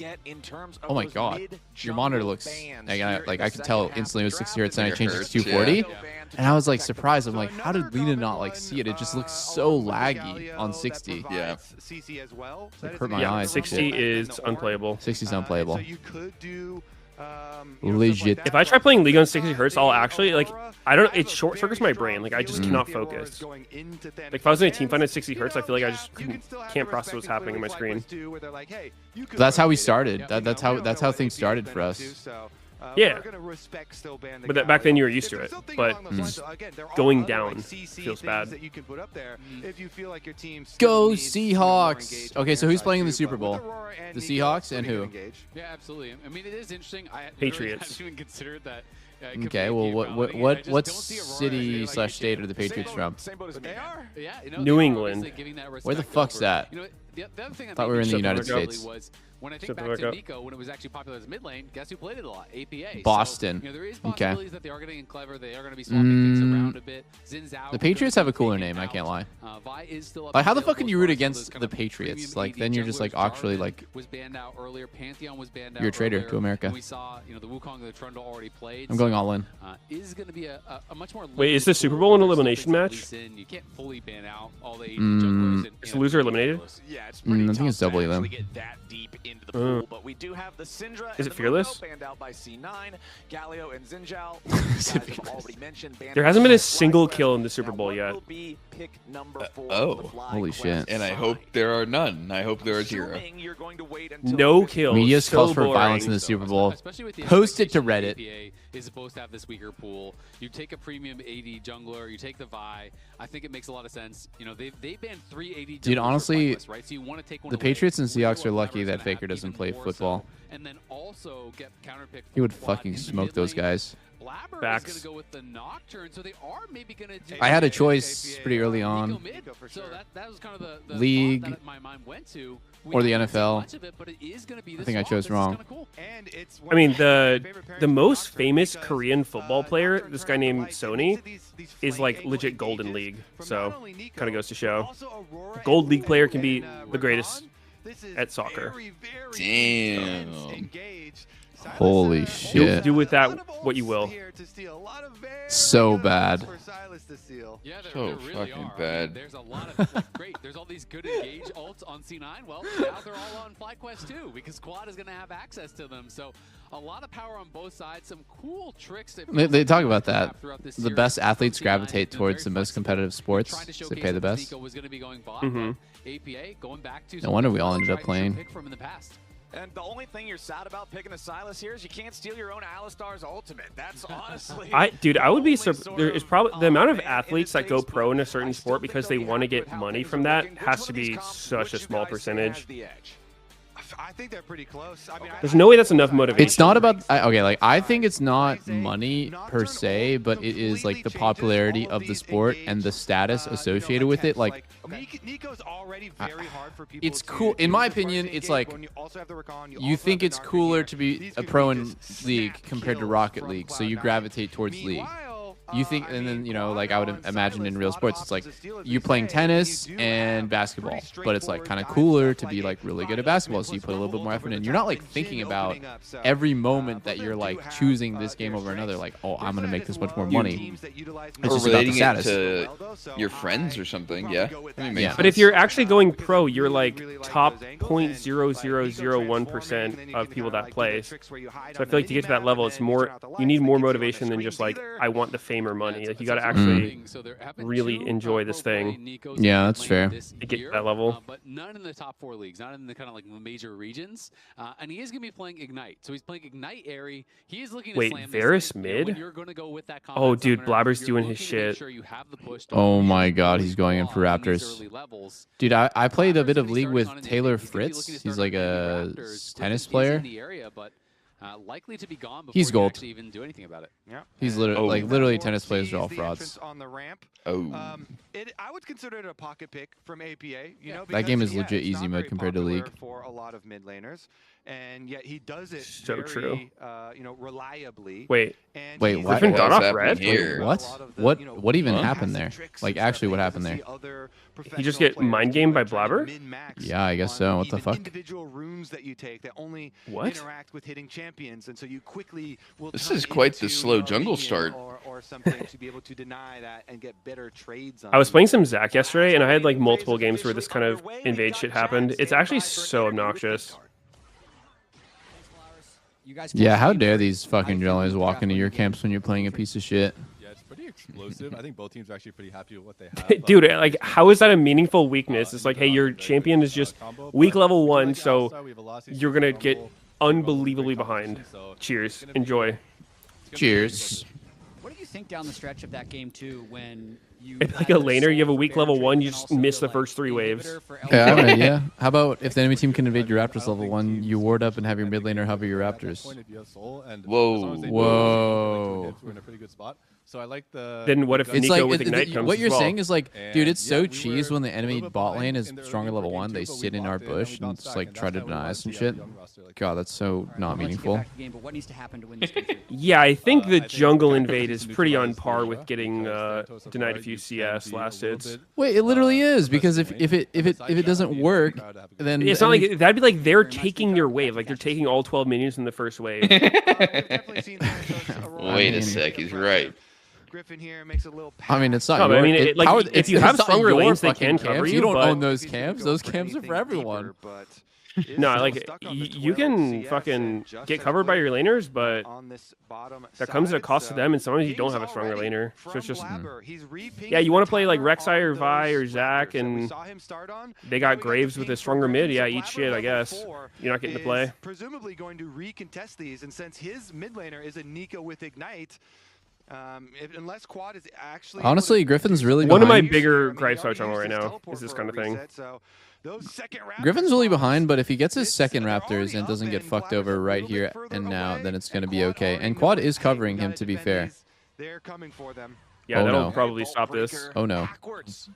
oh my God, your monitor looks like I could tell instantly it was 60 hertz, and I changed it to 240. And I was like surprised. I'm like, how did Lena not like see it? It just looks so laggy on 60. Yeah. It hurt my eyes. 60 is unplayable. 60 is unplayable. So you could do legit. If I try playing League on 60 hertz, I'll actually like it short circuits my brain. Like I just cannot focus. Like if I was in a team fight at 60 hertz, I feel like I just can't process what's happening on my screen. That's how we started. That's how things started for us. Yeah. We're gonna respect still ban the But back then you were used to it. But going down feels bad. That you can put up there if you feel like your team Go Seahawks! Okay, so who's playing in the Super Bowl? The Seahawks and who? Yeah, absolutely. I mean, it is interesting. I Patriots. haven't even considered that. Okay, well, what city/state are the Patriots from? Yeah, New England. Where the fuck's that? The other thing I thought we were in the United States. Was when I think back to Nico, when it was actually popular as mid lane, guess who played it a lot? APA. Boston. So, there is possibilities that they are getting clever. They are going to be swapping things around a bit. The Patriots have a cooler name, I can't lie. Vi is still Like, how the fuck can you root against the Patriots? Like, then you're just like actually like was banned out earlier. Pantheon was banned out. You're a traitor to America. We saw, the Wukong and the Trundle already played. I'm going all in. Is going to be a much more. Wait, is the Super Bowl an elimination match? You can't fully ban out all the AD junglers. Is the loser eliminated? Yeah, it's pretty I think it's double them. get that deep into the pool, but we do have the Syndra. Is it Fearless? Banned out by C9, Galio, and Zinjao. There hasn't been a single kill in the Super Bowl yet. Holy shit. And I hope there are none. I hope there are 0. No kills. Media's calls for boring. violence in the Super Bowl. Post it to Reddit. APA is supposed to have this weaker pool. You take a premium AD jungler, you take the Vi. I think it makes a lot of sense. They banned 3 AD junglers. Dude, honestly, Flightless, right? So you want to take one the away. Patriots and Seahawks are lucky that Faker doesn't play football. And then also get counterpick. He would fucking smoke those guys. Blabber Backs. is going to go with the Nocturne, so they are maybe going to do. I had a choice pretty early on. So that was kind of the League thought that my mind went to. or the NFL. I think I chose wrong. I mean, the most famous Korean football player, this guy named Sony, is like legit Golden League. So kind of goes to show. A Gold League player can be the greatest at soccer. Damn. Holy shit. Do with that what you will. So bad. Yeah, So really fucking bad. There's a lot of great. There's all these good engage ults on C9. Well, now they're all on FlyQuest too, because Quad is going to have access to them. So a lot of power on both sides. Some cool tricks. They talk about that. The best athletes gravitate towards the most competitive sports. So they pay the best. No wonder we all ended up playing. And the only thing you're sad about picking a Sylas here is you can't steal your own Alistar's ultimate. That's honestly... Dude, I would be there is probably the amount of athletes that go pro in a certain sport because they want to get money from that has to be such a small percentage. I think they're pretty close. I mean, there's no way that's enough motivation. It's not about okay. Like I think it's not money per se, but it is like the popularity of the sport and the status associated with it. Like Nico's already very hard for people. it's cool. In my opinion, it's like you think it's cooler to be a pro in League compared to Rocket League, so you gravitate towards League. You think, and then, like I would imagine in real sports, it's like you playing tennis and basketball, but it's like kind of cooler to be like really good at basketball, so you put a little bit more effort in. You're not like thinking about every moment that you're like choosing this game over another, like, oh, I'm going to make this much more money. It's just about the status. To your friends or something, yeah. But if you're actually going pro, you're like top 0.0001% of people that play. So I feel like to get to that level, it's more. You need more motivation than just like I want the fame or money. Like you got to actually really enjoy this thing. Yeah, that's fair. To get to that level. But none in the top 4 leagues, not in the kind of like major regions. And he is going to be playing Ignite. So he's playing Ignite Airy. He is looking to slam Varus mid? Oh, dude, Blabber's doing his shit. Oh my god, he's going in for Raptors. Dude, I played a bit of League with Taylor Fritz. He's like a tennis player. Likely to be gone before he's gold. Actually even do anything about it. Yeah. He's literally tennis players are all frauds. On the ramp. Oh. I would consider it a pocket pick from APA. That game is legit easy mode compared to League. For a lot of mid laners, and yet he does it so true. Reliably. Wait, what? Griffin got off red? What even happened there? Like actually, what happened there? He just get mind gamed by Blabber? Yeah, I guess so. What the fuck? Individual runes that you take that only interact with hitting champions, and so you quickly will. This is quite the slow jungle start. Or something to be able to deny that and get better trades on. I was playing some Zac yesterday, and I had like multiple games where this kind of invade shit happened. It's actually so obnoxious. Yeah, how dare these fucking jellies walk into your camps when you're playing a piece of shit? Yeah, it's pretty explosive. I think both teams are actually pretty happy with what they have. Dude, like, how is that a meaningful weakness? It's like, hey, your champion is just weak level 1, so you're gonna get unbelievably behind. Cheers. Enjoy. Cheers. What do you think down the stretch of that game too when you if like a laner, you have a weak level 1, you just miss the first 3 waves. Okay, I have an idea. How about if the enemy team can invade your Raptors level 1, you ward up and have your mid laner hover your Raptors? Whoa. Whoa. We're in a pretty good spot. So I like the. Then what if Nico with Ignite comes What you're as well? saying is like, dude, it's so cheese when the enemy bot lane is stronger level 1, they sit in our bush and just like try to deny us and shit. God, that's so not meaningful. Yeah, I think the jungle invade is pretty on par with getting denied a few CS last hits. Wait, it literally is, because if it doesn't work, then it's not like that'd be like they're taking your wave, like they're taking all 12 minions in the first wave. Wait a sec, he's right. Griffin here makes a little. I mean, it's not. No, I mean, if you have stronger lanes, they can cover you. You don't own those camps. Those camps are for everyone. No, like you can fucking get covered by your laners, but that comes at a cost to them, and sometimes you don't have a stronger laner. So it's just yeah, you want to play like Rek'Sai or Vi or Zac, and they got Graves with a stronger mid. Yeah, eat shit, I guess. You're not getting to play. Presumably going to recontest these, and since his mid laner is a Nico with Ignite. Unless Quad is actually honestly, Griffin's really one behind. of my bigger gripes about jungle right now is this kind of thing. Griffin's really behind, but if he gets his second Raptors and doesn't get fucked over right here and now, then it's going to be okay. And Quad is covering him, to be fair. They're coming for them. Yeah, that'll probably stop this. Oh no. I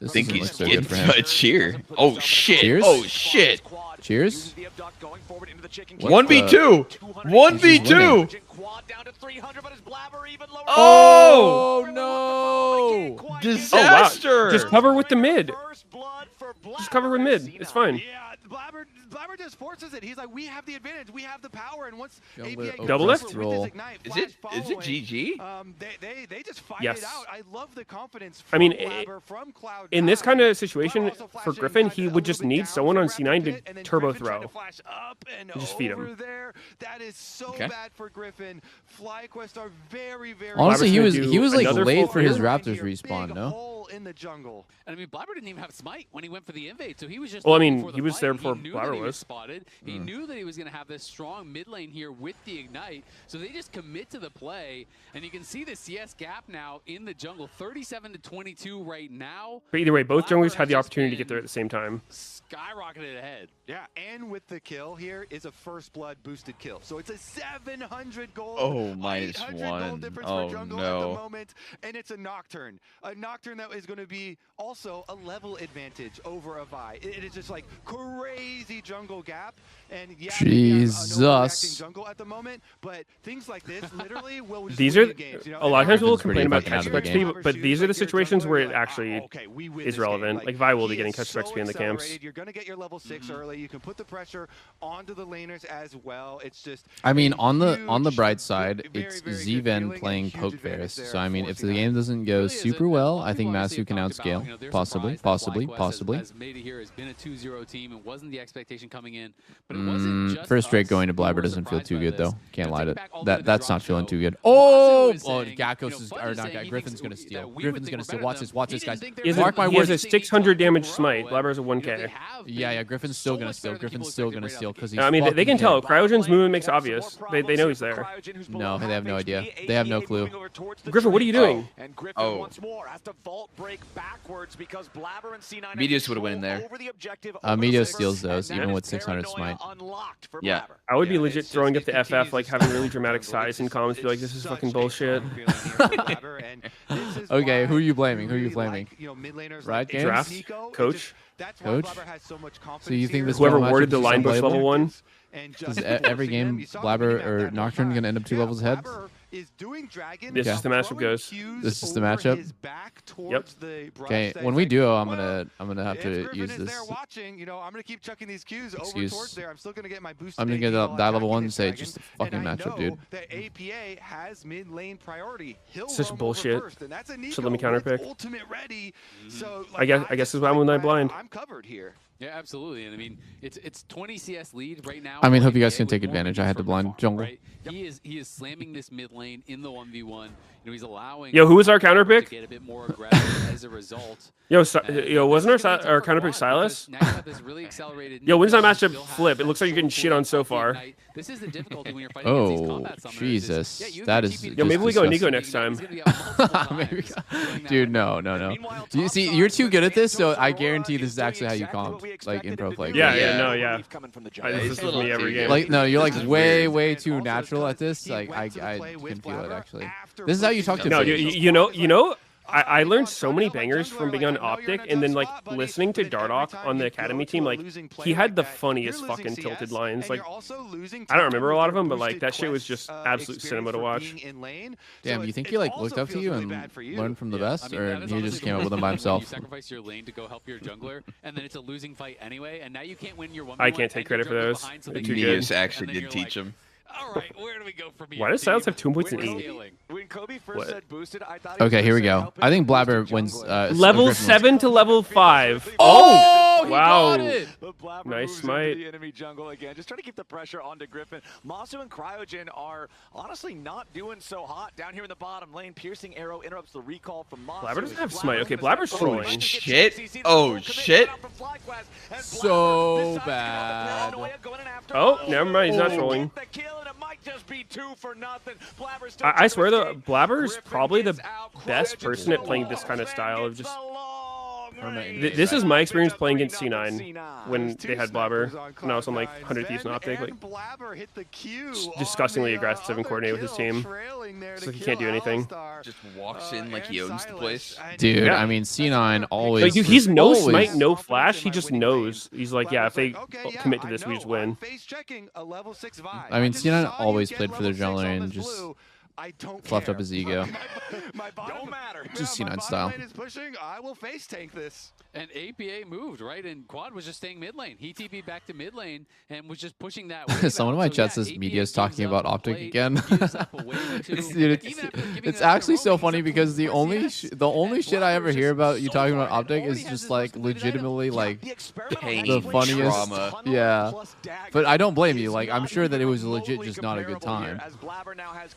think he's getting a cheer. Oh shit. Cheers? Oh shit. Cheers? 1v2. 1v2. Oh no! Disaster. Oh, wow. Just cover with the mid. Just cover with mid. It's fine. Yeah, Blabber just forces it. He's like, we have the advantage. We have the power. And once double lift roll. Is it GG? They just fight yes. it out. I love the confidence. I mean, in this kind of situation for Griffin, he would just need someone on C9 to turbo throw. Just feed him. That is so bad for Griffin. FlyQuest are very, very. Honestly, he was like late for his Raptors respawn. No. In the jungle. And I mean, Blabber didn't even have Smite when he went for the invade, so he was just. Well, I mean, he was there before Blabber was spotted. He knew that he was going to have this strong mid lane here with the Ignite, so they just commit to the play, and you can see the CS gap now in the jungle, 37-22 right now. But either way, both junglers had the opportunity to get there at the same time. Skyrocketed ahead. Yeah, and with the kill here is a first blood boosted kill, so it's a 700 gold. Oh, -1. Oh no. At the moment, and it's a Nocturne that is going to be also a level advantage over a Vi. It is just like crazy jungle gap, and yeah, Jesus. jungle at the moment, but things like this literally will. These are games, you know? a lot of times we'll complain about fucking out catch of the XP, but these are the situations where it actually is relevant. Like Vi will be getting catch XP in the camps. You're going to get your level 6 early. You can put the pressure onto the laners as well. It's just. I mean, on the bright side, it's Zven playing Poke Varus. So I mean, if the game doesn't go super well, I think Masu can outscale. Possibly. As Meta here has been a 2-0 team and wasn't the expectation coming in, but it wasn't just first straight going to Blabber doesn't feel too good though. Can't lie to it. That's not feeling too good. Oh, Gakkos is or not. Griffin's gonna steal. Griffin's gonna steal. Watch this, guys. Mark my words. He has a 600 damage smite. Blabber's a 1K. Yeah. Griffin's still gonna steal. Because I mean, they can tell. Cryogen's movement makes it obvious. They know he's there. No, they have no idea. They have no clue. Griffin, what are you doing? Oh. Meteos would have went in there. Meteos steals those, even with 600 smite. Yeah. I would be legit throwing up the FF, like having really dramatic sighs in comments, be like, this is fucking bullshit. Okay, who are you blaming? Right, Games? Draft? Coach? Coach? So you think this whoever warded the line bush level 1? Is every game Blabber or Nocturne gonna end up 2 levels ahead? This is the matchup goes. This is the matchup. Yep. Okay, when we duo, I'm gonna have to use this. I'm gonna keep chucking these Qs excuse. over towards there. I'm still gonna get my boost. I'm gonna get die level 1 and say just a fucking matchup, dude. The APA has mid lane priority. Such bullshit. So let me counterpick. Ultimate ready. So I guess this is why I'm with Night Blind. I'm covered here. Yeah, absolutely. And I mean, it's 20 CS lead right now. I mean, hope you guys can take advantage. I had to blind jungle. Right? He is slamming this mid lane in the 1v1. he's allowing. Yo, who was our counter pick? To get a bit more aggressive as a result. Yo, wasn't our counter pick Silas? Really Yo, when's that matchup flip? It looks like you're getting shit on so far. This is the difficulty when you're fighting against these combat summoners. Jesus, that is. Yo, maybe we go Nico next time. Maybe. Dude, no. You see, you're too good at this, so I guarantee this is actually how you comp, like in pro play. Yeah. This is me every game. Like, no, you're like way too natural at this. Like, I can feel it actually. This is how you talk to. No, you know. I learned so many bangers from being on Optic, and then like listening to Dardoch on the academy team. Like he had the funniest fucking tilted lines. Like I don't remember a lot of them, but like that shit was just absolute cinema to watch. Damn, you think he like looked up to you and learned from the best, or he just came up with them by himself? You sacrifice your lane to go help your jungler, and then it's a losing fight anyway, and now you can't win your 1v1. I can't take credit for those. They're too good. Meteos actually did teach him. All right, where do we go from here? Why does Silas have 2 points in E? When Kobe first said boosted, I thought Okay, here we go. I think Blabber wins. Level 7 to level 5. Oh, wow! He got it. Nice smite. The enemy jungle again, just trying to keep the pressure onto Griffin. Masu and Cryogen are honestly not doing so hot down here in the bottom lane. Piercing arrow interrupts the recall from Masu. Blabber doesn't have smite. Okay, Blabber's trolling. Oh shit! Oh shit! So bad. Oh, never mind. He's not trolling. I swear though, Blabber's probably the best person at playing this kind of style of just. This is my experience playing against C9 when they had Blabber, when I was on like 100 Thieves and Optic, like disgustingly aggressive and coordinated with his team. It's like he can't do anything. Just walks in like he owns the place. Dude, I mean C9 always. Like, dude, he's no smite, no flash. He just knows. He's like, yeah, if they commit to this, we just win. I mean C9 always played for their jungler and just fluffed up his ego. Just C9 style. I will face tank this. And APA moved, right? And Quad was just staying mid lane. He TP'd back to mid lane and was just pushing that way. Someone in my chat says Meteos talking about Optic again. Dude, it's actually so funny because the only shit I ever hear about you talking about Optic is just like legitimately like the funniest. Trauma. Yeah. But I don't blame you. Like I'm sure that it was legit just not a good time.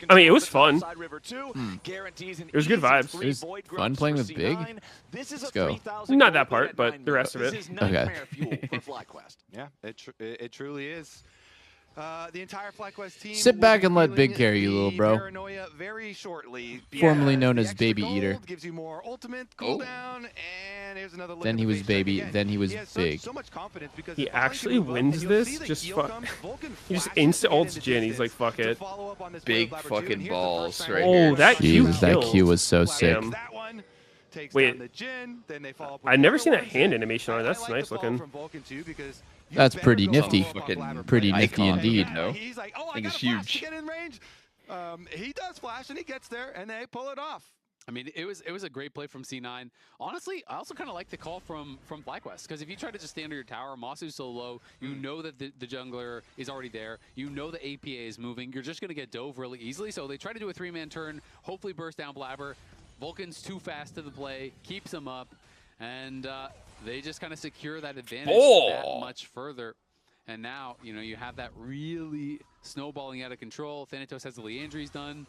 I mean, it was fun. It was good vibes. It was fun playing with Big. Let's go. Not that part, but the rest of it. Okay. Yeah, it truly is. The entire FlyQuest team. Sit back and let Big carry you, little bro. Formerly known as Baby Eater. Gives you more ultimate cooldown, and here's another then he was Baby. Then he was Big. He actually wins this. Just fuck. He just insta ults Jhin. He's like, fuck it. Big fucking balls, right here. Oh, that Q. That Q was so sick. Wait, I've never seen that hand animation on it. That's nice looking. That's pretty nifty. Pretty nifty indeed. No, I think it's huge. He does flash and he gets there, and they pull it off. I mean, it was a great play from C9. Honestly, I also kind of like the call from FlyQuest, because if you try to just stand under your tower, Masu's so low, you know that the jungler is already there, you know the APA is moving, you're just going to get dove really easily. So they try to do a 3-man turn, hopefully burst down Blabber. Vulcan's too fast to the play, keeps him up, and they just kind of secure that advantage that much further. And now, you know, you have that really snowballing out of control. Thanatos has the Leandries done.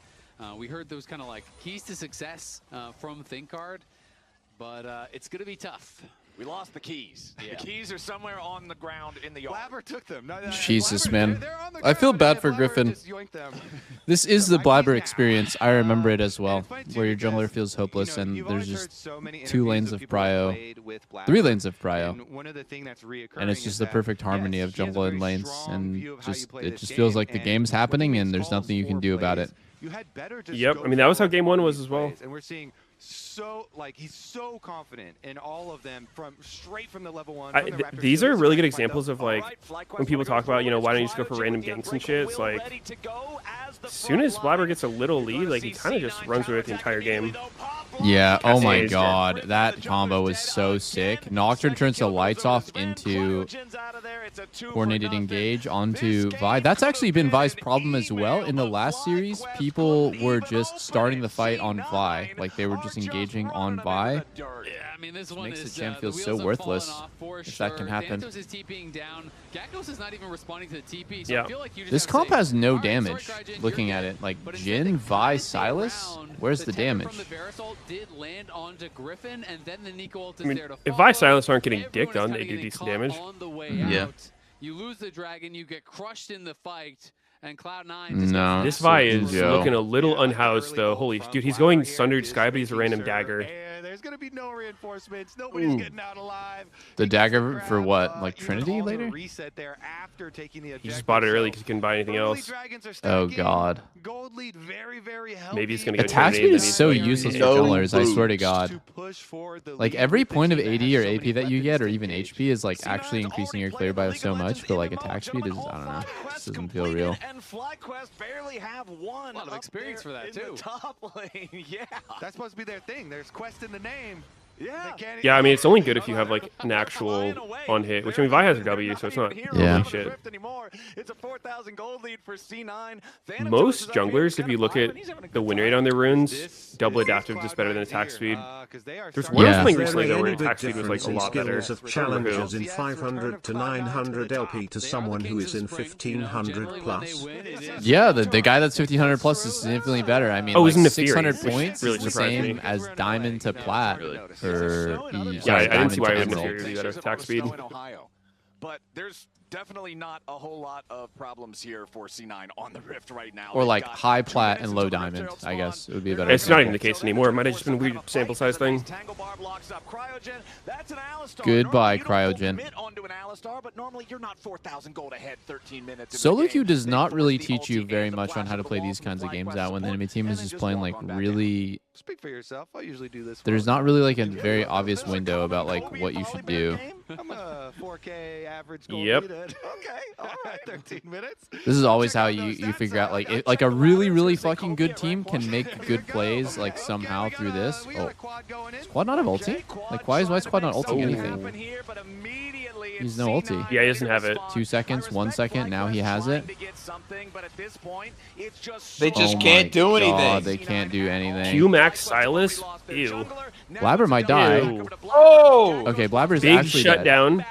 We heard those kind of like keys to success from ThinkCard, but it's going to be tough. We lost the keys. Yeah. The keys are somewhere on the ground in the yard. Blabber took them. Jesus, man. I feel bad for Griffin. This is the Blabber experience. I remember it as well, where your jungler feels hopeless and there's just 2 lanes of prio, 3 lanes of prio, and it's just the perfect harmony of jungle and lanes, and it just feels like the game's happening and there's nothing you can do about it. Yep, I mean, that was how game 1 was as well. And we're seeing he's so confident in all of them straight from the level 1. These are really good examples of like when people talk about, you know, why don't you just go for random ganks and shit. It's like as soon as Blabber gets a little lead, like he kind of just runs with it the entire game. Yeah, oh my god, that combo was so sick. Nocturne turns the lights off into coordinated engage onto Vi. That's actually been Vi's problem as well. In the last series, people were just starting the fight on Vi. Like, they were just engaging on Vi. mean, this It one makes is the champ the feel wheels so are worthless falling off for if sure. that can happen. Thanatos is TPing down. Gakkos is not even responding to the TP. So Yeah. I feel like you just This gotta comp say, has no "All right, damage. sorry, Crygen, Looking you're at dead." it, like But instead Jin, they Vi, kinda stay Silas. around. Where's the tether damage? From the Verisalt did land onto Griffin, and then the Nico ult is I mean, there to if follow. Vi Silas aren't getting Everyone dicked is on, kinda they do getting decent caught damage. on the way Yeah. out. You lose the dragon, you get crushed in the fight, and Cloud9 No. This Vi is Joe. looking a little unhoused, though. Holy dude, he's going Sundered Sky, but he's a random dagger. And there's going to be no reinforcements. Nobody's getting out alive. The dagger for what? Like Trinity later? Reset there after taking the He just bought it early because he couldn't buy anything else. Oh god. Gold lead very, very healthy. Maybe he's gonna get Attack speed Trinity, is then so he's useless for No junglers, I swear to boost. god. Like every point of AD or AP that you get, or even HP, is like actually increasing your clear by so much, but like attack speed is, I don't know, this doesn't feel real. And FlyQuest barely have one. A lot of experience for that, too. The top lane, yeah. That's supposed to be their thing. There's quest in the name. Yeah, I mean, it's only good if you have like an actual on hit, which I mean, Vi has a W, so it's not Yeah. holy shit. It's a 4,000 gold lead for C9. Most junglers, if you look at the win rate on their runes, double adaptive is better than attack speed. There's one I was playing recently though where attack speed was like a lot better. Skills of challenges in 500 to 900 LP to someone who is in 1500 plus. Yeah, the guy that's 1500 plus is significantly better. I mean, Oh, like he's in the 600 Fury, which points really is the surprised same me. as Diamond to Plat. Or Yeah, I didn't see why he would Emerald. inferior do that with attack speed. But there's definitely not a whole lot of problems here for C9 on the Rift right now. Or They've like got high 2 plat minutes and low until Rift diamond, Herald I guess spawn. it would be a better. It's not even the example. case anymore. It might have just been a weird sample size thing. Tangle Bar blocks up Cryogen. That's an Alistar. Goodbye, Normally, you don't Cryogen. commit onto an Alistar, but normally you're not 4,000 gold ahead 13 minutes. Solo queue does not really teach you very much on how to play these kinds of games out when the enemy team is just playing like really. Speak for yourself. I usually do this. There's not really like a very obvious window about like what you should do. I'm a 4K average gold Yep. lead at, okay, all right, 13 minutes. This is always how you figure out like a really fucking good team can make good plays like somehow through this. Oh, Squad not have ulti? Like why is Squad not ulting anything? He's no ulti. Yeah, he doesn't have it. 2 seconds, 1 second. Now he has it. They just Oh can't my do God, anything. they can't do anything. Q Max Silas? Ew. Blabber might die. Ew. Oh! Okay, Blabber is Big actually dead. shutdown.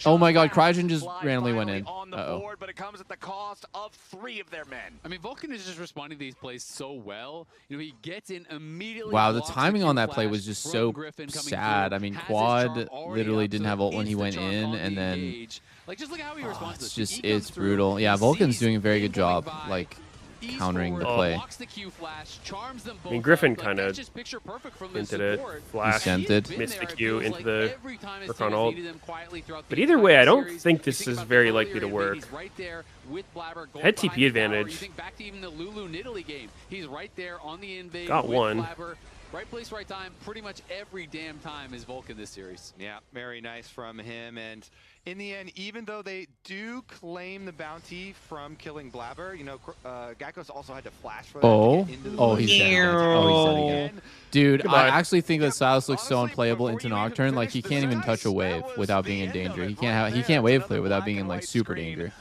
Oh my god, Cryogen just randomly went in. Uh-oh. But it comes at the cost of 3 of their men. I mean, Vulcan is just responding to these plays so well. You know, he gets in immediately. Wow, the blocks timing Q on that play flash was just from so Griffin coming sad. through, I mean, has his Quad charm already literally up, didn't so have ult when he instant went charm in, on and the then engage. Like, just look at how he responds to it's this. just He comes it's through, brutal. Yeah, he Vulcan's sees doing a very good Finn going job, by, like eats countering the forward, play. blocks the Q flash, charms them I mean, both Griffin up. Like, kind of that's just picture perfect from the hinted it. support. Flash, He sent it. missed the Been Q there, it into feels the like every time his Rakan team has ult. needed them quietly throughout But the either way, I don't series. think You this think is about very the likely to earlier work. He's right there with Blabber, gold Had behind TP the tower. advantage. You think back to even the Lulu Nidalee game. He's right there on the invade Got with one. Blabber. Right place, right time. Pretty much every damn time is Vulcan this series. Yeah, very nice from him. And in the end, even though they do claim the bounty from killing Blabber, you know, Gakkos also had to flash for that. Oh, to get into the oh, lane. he's dead. Oh, he's dead again. Dude, Goodbye. I actually think that Silas looks so unplayable into Nocturne. Like he can't even touch a wave without being in danger. He can't wave clear without being in like super danger.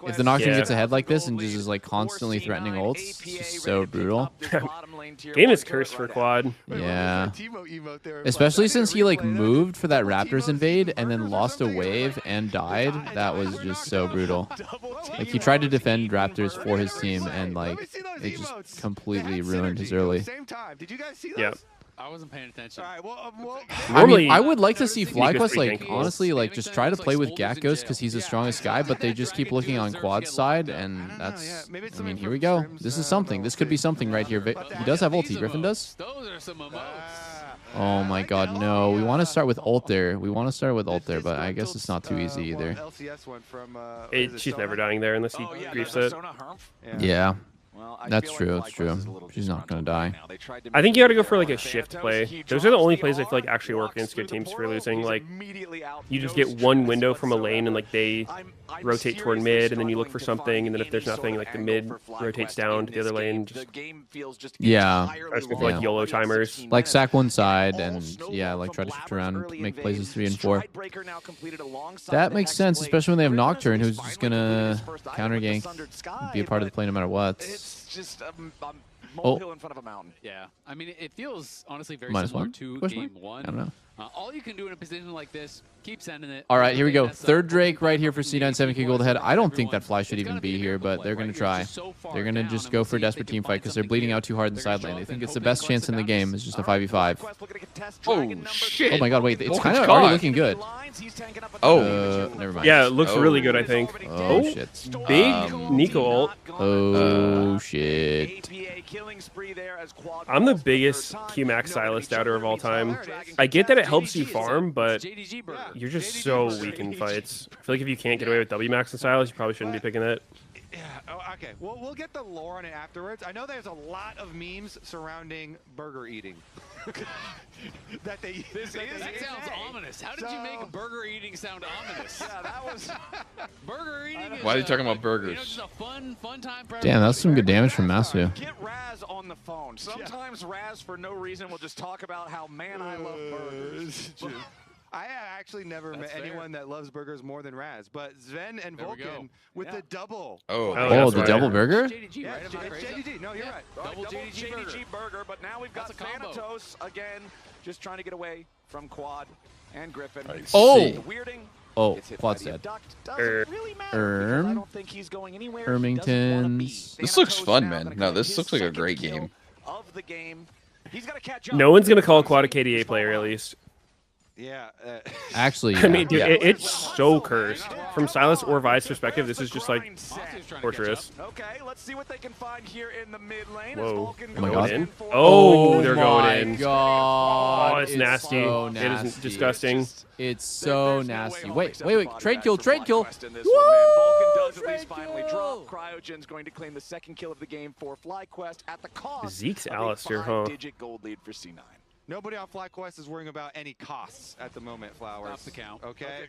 If the Nocturne gets ahead like this and just is like constantly threatening ults, it's just so brutal. Game is cursed for Quad. Yeah. Especially since he like moved for that Raptors invade and then lost a wave and died. That was just so brutal. Like he tried to defend Raptors for his team and like it just completely ruined his early. Did you guys see those? Yeah. I wasn't paying attention. All right, well, I mean, Normally, I would like to see FlyQuest, pretty like, janky. honestly, like, just try to play with Gakkos because he's the strongest guy, but they just keep looking on Quad's side, and that's, I mean, here we go. This is something. This could be something right here. He does have ulti. Griffin does? Those are some emotes. Oh my god, no. We want to start with ult there. We want to start with ult there, but I guess it's not too easy either. LCS went from, She's never dying there unless he griefs it. Yeah. That's true, that's true. She's not going to die. I think you got to go for like a shift play. Those are the only plays I feel like actually work against good teams for losing. Like, you just get one window from a lane and like they rotate toward mid, and then you look for something, and then if there's nothing, like the mid rotates down to the other lane. Yeah. I just like YOLO timers. Like sack one side and yeah, like try to shift around and make places 3 and 4. That makes sense, especially when they have Nocturne, who's just gonna counter gank, be a part of the play no matter what. It's just molehill in front of a mountain. Yeah, I mean, it feels honestly very Minus similar one? to Question game mark? one. I don't know. All you can do in a position like this, keep sending it. All right, here we go. Third Drake right here for C9, 7K gold ahead. I don't think that Fly should even be here, but they're going to try. They're going to just go for a desperate team fight because they're bleeding out too hard in the side lane. They think it's the best chance in the game. It's just a 5v5. Oh, shit. Oh my god, wait. It's kind of already looking good. Oh. Never mind. Yeah, it looks really good, I think. Oh, shit. Big Nico ult. Oh, shit. I'm the biggest QMax Sylas doubter of all time. I get that it helps you farm, but you're just so weak in fights. I feel like if you can't get away with WMax and Sylas, you probably shouldn't be picking it. Yeah. Oh, okay. Well, we'll get the lore on it afterwards. I know there's a lot of memes surrounding burger eating. that sounds ominous. How did you make burger eating sound ominous? Yeah, that was burger eating. Why are you talking about burgers? You know, just a fun time. Damn, that's some good damage from Masu. Get Raz on the phone. Sometimes Raz, for no reason, will just talk about how, man, I love burgers. I actually never met anyone that loves burgers more than Raz, but Sven and Vulcan with the double. Oh, the double burger? JDG, right? It's JDG. No, you're right. Double JDG burger, but now we've got Thanatos again, just trying to get away from Quad and Griffin. Oh! Weirding. Oh, Quad's dead. Ermingtons. This looks fun, man. No, this looks like a great game. Of the game. He's got to catch up. No one's going to call Quad a KDA player, at least. Yeah. Actually, I mean, dude, it's so cursed. From Sylas or Vi's perspective, this is just like torturous. Okay, let's see what they can find here in the mid lane. Whoa. Oh my god. Oh, they're going in. God. Oh, it's nasty. So nasty. It is disgusting. It's so nasty. Wait. Trade kill. Woo! Vulcan does at least finally drop. Cryogen's going to claim the second kill of the game for FlyQuest at the cost Zeke's of Alistair, a huh? 5-digit gold lead for C9. Nobody on FlyQuest is worrying about any costs at the moment, Flowers. Stop the count. Okay?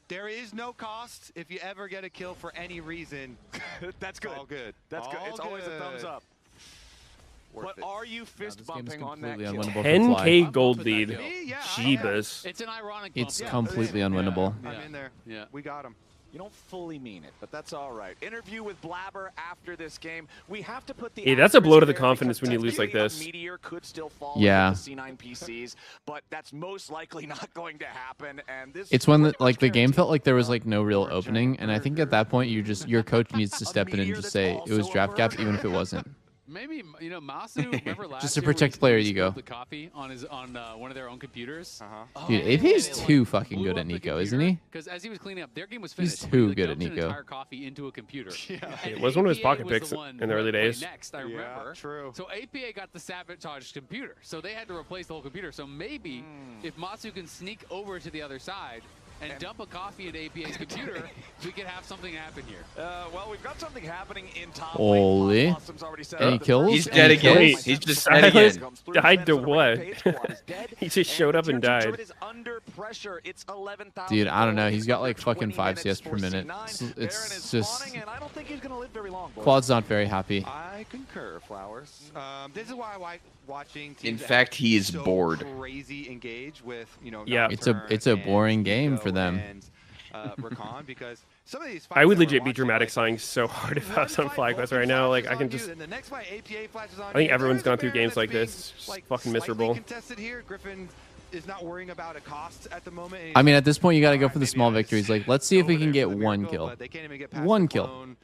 There is no cost if you ever get a kill for any reason. That's good. All good. That's good. It's always a thumbs up. But are you fist bumping on that kill? 10K gold lead. Jeebus. It's an ironic. It's completely unwinnable. I'm in there. Yeah. We got him. You don't fully mean it, but that's all right. Interview with Blabber after this game. We have to put the Yeah, that's a blow to the confidence when you lose like this. Meteor could still fall Yeah. the C9 PCs, but that's most likely not going to happen. And this It's when the game felt like there was like no real opening, and I think at that point your coach needs to step in and just say it was draft cap, even if it wasn't. Maybe, you know, Masu, remember last Just to year when protect he player spilled ego. the coffee on one of their own computers? Dude, AP is too fucking good at Nico, isn't he? Because as he was cleaning up, their game was He's finished. too He, good at dumped an Nico. entire coffee into a computer. And It was one of his APA pocket was picks the one in the early who played days. Next, I remember. True. So APA got the sabotaged computer, so they had to replace the whole computer. So maybe if Masu can sneak over to the other side and dump a coffee into APA's computer, we could have something happen here. Well, we've got something happening in top Holy. lane. Blossom's already set Any up the kills? He's first dead kill. again. Wait, He's just dead again. Sylas died to what? He just showed up and died. Druid is under pressure. It's 11,000 Dude, I don't know. gold. He's got like Under fucking 20 5 minutes CS per for minute. C9. It's Baron is just spawning, and I don't think he's going to live very long, boys. Quad's not very happy. I concur, Flowers. This is why I like watching teams In that fact, he is so bored. Crazy engage with, you know, Yeah. Nocturne It's a boring and game Nico for them. and, Rakan, because some of these I would fights that legit we're be watching, dramatic like, sighing so hard if I was on one fight, FlyQuest Vulcan right now. Like, I flashes can on just... you, then the next fight, APA flashes on I think you. everyone's There's gone through Baron games like that's this. It's being, fucking slightly miserable. contested here. Griffin is not worrying about a cost at the moment. and I he's mean, like, at this point, you got to go "Alright, for the maybe small I just victories. Like, let's see if we go can there get for the one miracle," kill. but they can't even get past One the kill. clone,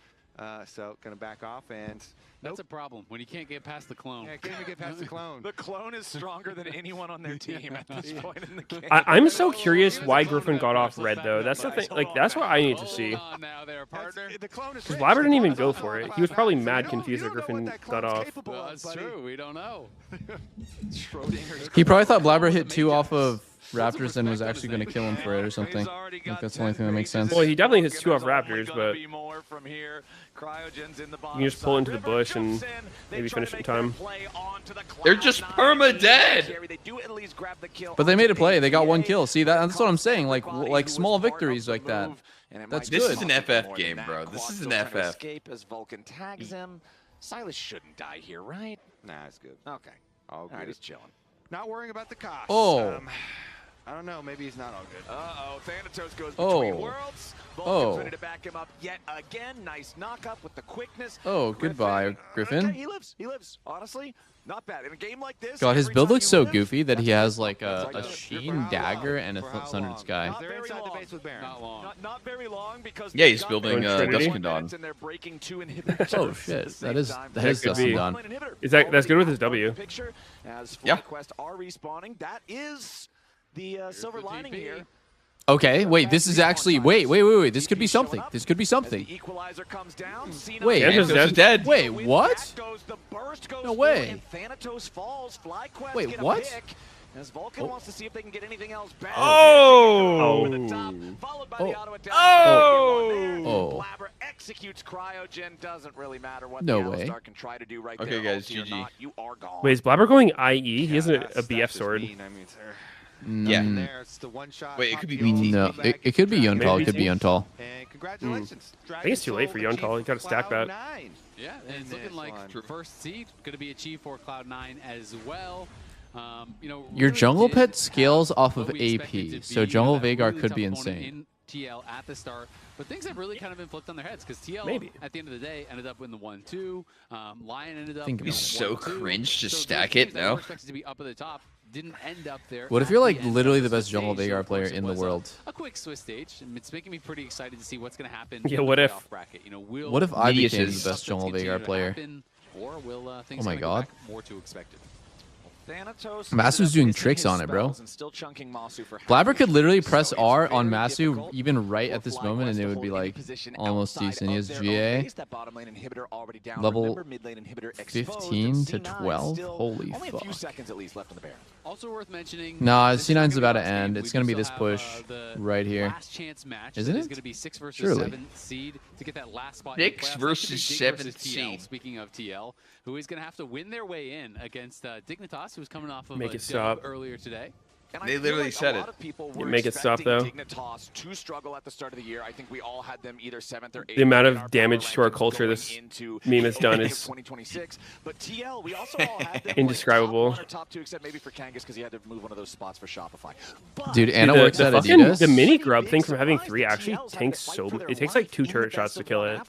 so gonna back off and That's a problem when you can't get past the clone. yeah, can't even get past the clone. The clone is stronger than anyone on their team at this point in the game. I'm so curious why Griffin got off red, though. That's the thing. Like, that's what I need to see. Hold on now there, partner. The clone is Because Blabber didn't even go for it. He was probably mad confused that Griffin got off. Well, that's true. We don't know. He probably thought Blabber hit 2 off of Raptors and was actually going to kill him for it or something. I think that's the only thing that makes sense. Well, he definitely hits 2 off Raptors, but you can just pull into the bush and maybe finish in time. They're just perma-dead. But they made a play. They got 1 kill. See, that's what I'm saying. Like small victories like that. That's This good. is an FF game, bro. This is an FF. Escape as Vulcan tags him. Sylas shouldn't die here, right? Nah, it's good. Okay. All All right, good. he's chilling. Not worrying about the cost. Oh. I don't know. Maybe he's not all good. Uh-oh. Thanatos goes between worlds. Vulcan's ready to back him up yet again. Nice knock-up with the quickness. Oh, goodbye, Griffin. Okay, he lives. He lives. Honestly, not bad. In a game like this, God, his build looks so goofy that he has like a Sheen dagger and a Thunder Sky. Not very long. Not long. Not very long because yeah, he's building Dusk Dawn. Oh shit, that is Dusk Dawn. Is that's good with his W? As FlyQuest are respawning, that is the silver lining here. Okay, wait, this is actually wait. This could be something. This could be something. Wait, Thanatos is dead. Wait, what? No way. Wait, what? As Vulcan wants to see if they can get anything else back. Oh! Blabber executes cryogen. Doesn't really matter what no the way. Alistar can try to do right okay, there. guys, GG. Not, you are gone. Wait, is Blabber going IE? He has a BF sword. Yeah. Wait, it could be BT. No, it could be Yuntal. It could be Yuntal. Congratulations. I think it's too late for Yuntal. You got to stack that. Yeah, and it's looking like first seed going to be achieved for Cloud9 as well. You know, Your really jungle pet did scales have off what of we expected AP, to so be, jungle that Vagar really could tough be opponent insane. in TL at the start, but things have really kind of been flipped on their heads because TL at the end of the day ended up in the 1-2. Lion ended up. It'd be so 1-2. cringe to So stack those it teams that now. were expected to be up at the top didn't end up there. What if at you're the like end literally of the best jungle stage. Vagar Of player course, it in the was world? a quick Swiss stage, and it's making me pretty excited to see what's going to happen. Yeah, in what the if- playoff bracket. You know, What if I Meteos became is- the best jungle continue Vagar to player? happen, or will things Oh my kinda go God. back more to expected? Thanatos Masu's doing tricks on it, bro. Blabber could literally press R on Masu even right at this moment, and it would be like almost decent. He has GA. Level 15 to 12. Holy fuck. Also worth mentioning. Nah, C9's about to end. It's gonna be this push right here. Last chance match. Isn't that is it? going to be 6 versus Surely. 7 seed to get that last spot. in the 6 playoffs. versus That could be 7 Dig versus TL, seed. Speaking of TL, who is going to have to win their way in against Dignitas, who was coming off of Make a it stop. dub earlier today. They literally said it. Make it stop, though. Dignitas to struggle at the start of the year. I think we all had them either 7th or 8th. The amount in our of damage power to our rankings culture going this into meme has done May of is 2026. But TL, we also all had them indescribable. like top 1 or top 2, except maybe for Kangas because he had to move one of those spots for Shopify. But Dude, Anna the works at fucking Adidas. the mini grub thing from having 3 actually tanks so. It takes like 2 turret shots to kill it.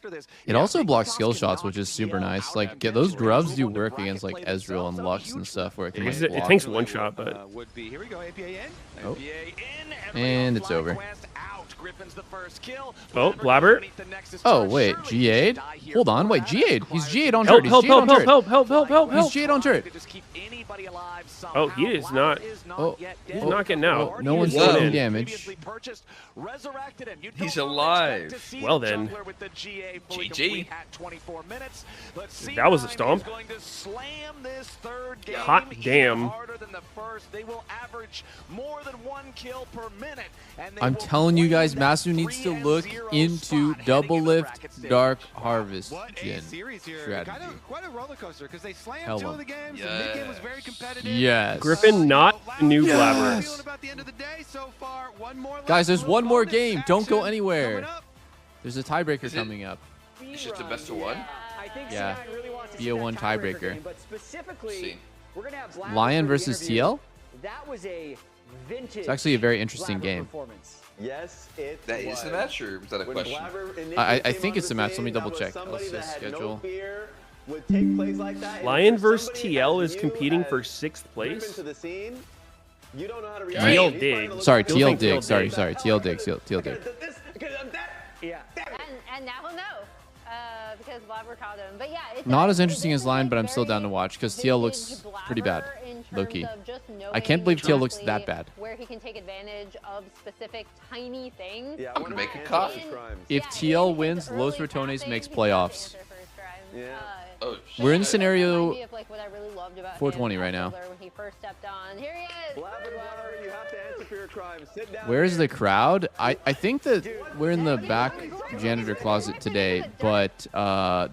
It also blocks skill shots, which is super nice. Like, those grubs do work against like Ezreal and Lux and stuff, where it can like, It block. tanks 1 shot, but Would be. Here we go. APA in. Oh. And it's over. oh, Blabber. Oh wait, G8'd? Hold on, wait, G8'd. He's G8'd on Help! turret. He's Help! G8'd Help! on Help! turret. Help! Help! Help! Help! He's Help! G8'd on turret. Oh, he is not. Oh, He's not getting out. no one's Whoa. taking damage. He's alive. Well then. GG. That was a stomp. Hot damn. I'm telling you guys, Masu needs to look into double lift Dark Harvest Jin strategy. Quite a roller coaster because they slammed Hell 2 of on. the games. The mid game was very competitive. Yes. Griffin, not the new Blabber. Feeling about the end of the day so far. One more left. Guys, there's one more game. Don't go Action anywhere. coming up. There's a tiebreaker coming up. It's just the best of 1. I think Yeah. C9 really wants to Be see a that one tiebreaker. game, but specifically, we're gonna have Blabber Lion for the versus interview. TL? That was a vintage. It's actually a very interesting Blabber game. performance. Yes, it That is the match, or was that a When question? Blabber initially I came think on it's the match. Let me scene, double that check. was somebody Let's that just had no schedule. fear, would take plays like that, and Lion for versus somebody TL as is new competing as for 6th Griffin place. to the scene, you don't know how to react. TL He's Dig. trying to look Sorry, like- Still TL think Dig. TL Sorry, Dig. sorry. TL Dig. TL Dig. Yeah. And now he'll know. Because Blabber caught him. But yeah, it's Not as interesting as Lion, but I'm still down to watch because TL looks pretty bad. Low-key. I can't believe TL looks that bad. Where he can take advantage of specific tiny things. Yeah, I'm gonna make a coffee. If TL wins, Los Ratones makes playoffs. Yeah. Oh, We're in shit. scenario Of like what I really loved about 420 him right now. when he first stepped on. Here he is. Blabber, you have to answer for your crimes. Sit down. Where is the crowd? I think that we're in the back janitor closet today, but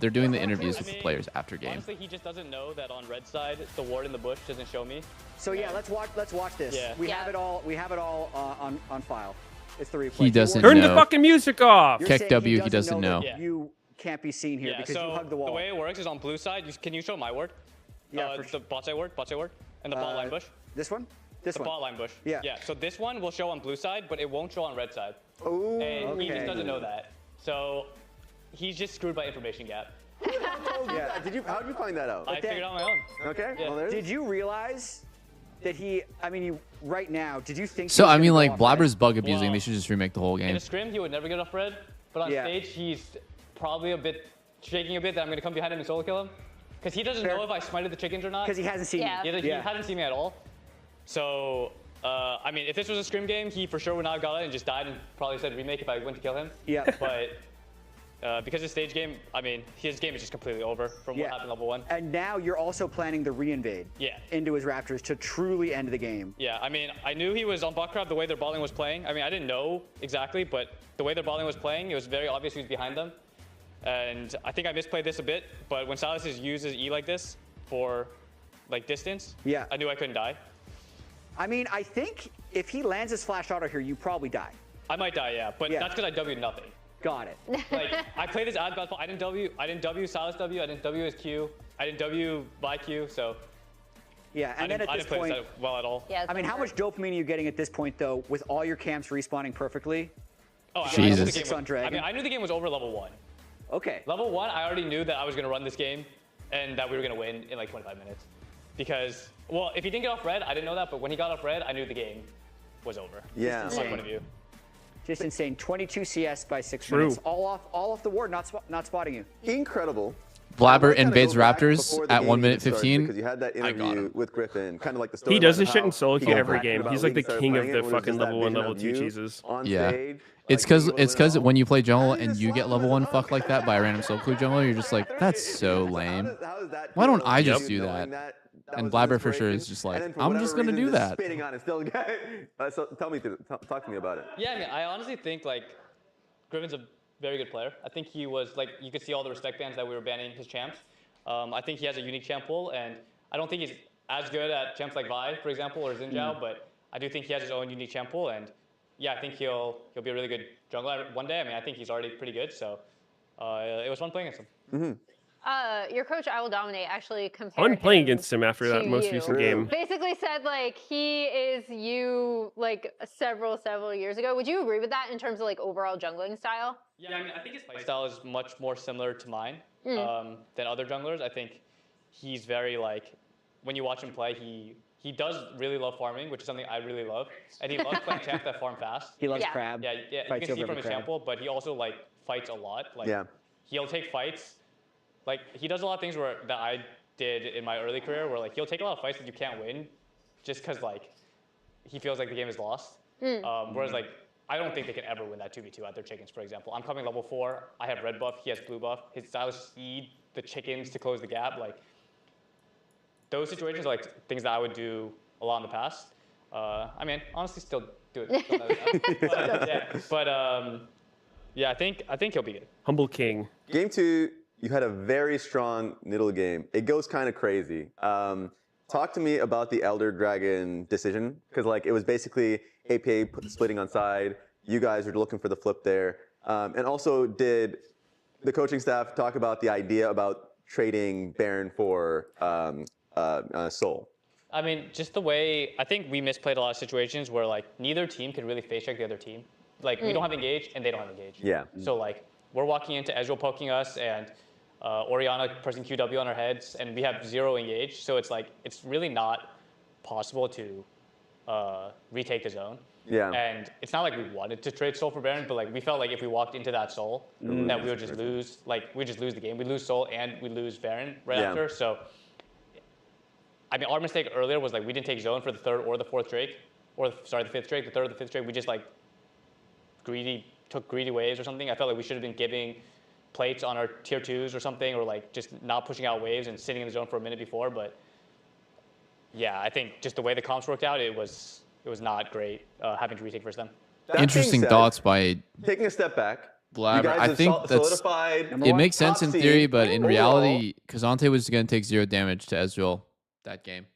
they're doing the interviews with the players after game. Honestly, he just doesn't know that on red side, the ward in the bush doesn't show me. So yeah, let's watch this. Yeah. We have it all on file. It's the replay. He doesn't Turn know. the fucking music off. You're Keck saying W, he doesn't know. that you can't be seen here Yeah, because so you hugged the wall. the way it works is on blue side. Can you show my ward? Yeah, for The bot side ward, and the bot line bush. This one? The bot line bush. Yeah. So this one will show on blue side, but it won't show on red side. Oh. And he just doesn't know that. So he's just screwed by information gap. Yeah. How did you find that out? I figured out on my own. Okay. Yeah. Well, did you realize that right now, did you think? So I mean, like Blabber's bug abusing. They should just remake the whole game. In a scrim, he would never get off red, but on stage, he's probably a bit shaking a bit that I'm going to come behind him and solo kill him, because he doesn't know if I smited the chickens or not. Because he hasn't seen me. He hasn't seen me at all. So, I mean, if this was a scrim game, he for sure would not have got it and just died and probably said remake if I went to kill him. Yeah. But because it's stage game, I mean, his game is just completely over from what happened level 1. And now you're also planning the reinvade into his Raptors to truly end the game. Yeah, I mean, I knew he was on Buckcraft the way their bot lane was playing. I mean, I didn't know exactly, but the way their bot lane was playing, it was very obvious he was behind them. And I think I misplayed this a bit, but when Silas uses E like this for like distance, I knew I couldn't die. I mean, I think if he lands his flash auto here, you probably die. I might die, but that's because I W'd nothing. Got it. Like I played this ad basketball. I didn't W Silas W. I didn't W his Q. I didn't W by Q. So yeah, and then at this point, I didn't play this well at all. Yeah, I mean, how much dopamine are you getting at this point though, with all your camps respawning perfectly? Oh, Jesus. I knew the game was over level 1. Okay. Level 1, I already knew that I was gonna run this game, and that we were gonna win in like 25 minutes, because well, if he didn't get off red, I didn't know that, but when he got off red, I knew the game was over. Yeah. From my point of view. Just insane. 22 CS by 6 minutes. All off the ward, not spotting you. Incredible. Blabber invades Raptors at 1 minute 15. Because you had that interview with Griffin, kind of like the story. He does this shit in solo queue every game. He's like the king of the fucking level 1, level 2 cheeses. Yeah. It's because when you play jungle and you get level 1 fuck like that by a random solo queue jungler, you're just like, that's so lame. Why don't I just do that? And Blabber for sure is just like, I'm just gonna do that. Spitting on it still. So talk to me about it. Yeah, I mean, I honestly think like Griffin's a very good player. I think he was like, you could see all the respect bans that we were banning his champs. I think he has a unique champ pool, and I don't think he's as good at champs like Vi, for example, or Xinjiao, but I do think he has his own unique champ pool, and yeah, I think he'll be a really good jungler one day. I mean, I think he's already pretty good, so it was fun playing against him. Your coach, I Will Dominate, actually compared I wasn't playing against him after that most recent game. Basically said, like, he is you, like, several years ago. Would you agree with that in terms of, like, overall jungling style? Yeah, I mean, I think his playstyle is much more similar to mine than other junglers. I think he's very, like, when you watch him play, he does really love farming, which is something I really love. And he loves playing champs that farm fast. He loves crab. Yeah, you can see from his champ pool, but he also, like, fights a lot. Like, he'll take fights. Like, he does a lot of things that I did in my early career where, like, he'll take a lot of fights that you can't win just because, like, he feels like the game is lost. Whereas, like, I don't think they can ever win that 2v2 at their chickens, for example. I'm coming level 4. I have red buff. He has blue buff. His style is just eat the chickens to close the gap. Like, those situations are, like, things that I would do a lot in the past. I mean, honestly, still do it. Yeah, I think he'll be good. Humble king. Game 2. You had a very strong Niddle game. It goes kind of crazy. Talk to me about the Elder Dragon decision, because like it was basically APA splitting on side. You guys were looking for the flip there, and also did the coaching staff talk about the idea about trading Baron for Soul? I mean, just the way I think we misplayed a lot of situations where like neither team could really face check the other team. Like we don't have engage and they don't have engage. Yeah. So like we're walking into Ezreal poking us and Orianna pressing QW on our heads, and we have 0 engage. So it's like it's really not possible to retake the zone. Yeah. And it's not like we wanted to trade Soul for Baron, but like we felt like if we walked into that Soul, that we would just lose. Like we just lose the game. We lose Soul and we lose Baron right after. So I mean, our mistake earlier was like we didn't take zone for the 3rd or the 4th Drake, or sorry, the 5th Drake, the 3rd or the 5th Drake. We just like took greedy waves or something. I felt like we should have been giving plates on our tier 2s or something, or like just not pushing out waves and sitting in the zone for a minute before. But yeah, I think just the way the comps worked out, it was not great having to retake versus them. Interesting thoughts by taking a step back. Blabber. I think that's it makes sense in theory, but in reality, Kazante was going to take 0 damage to Ezreal that game.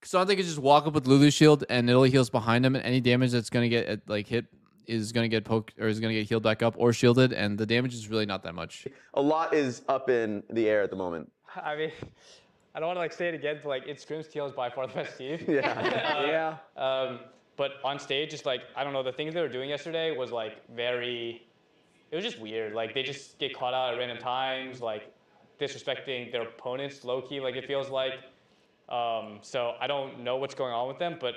Kazante could just walk up with Lulu's shield and Italy heals behind him, and any damage that's going to get like hit is going to get poked or is going to get healed back up or shielded, and the damage is really not that much. A lot is up in the air at the moment. I mean, I don't want to like say it again, but like in scrims, TL is by far the best team. Yeah. But on stage, just like I don't know, the things they were doing yesterday was like very. It was just weird. Like they just get caught out at random times, like disrespecting their opponents, low key. Like it feels like. So I don't know what's going on with them, but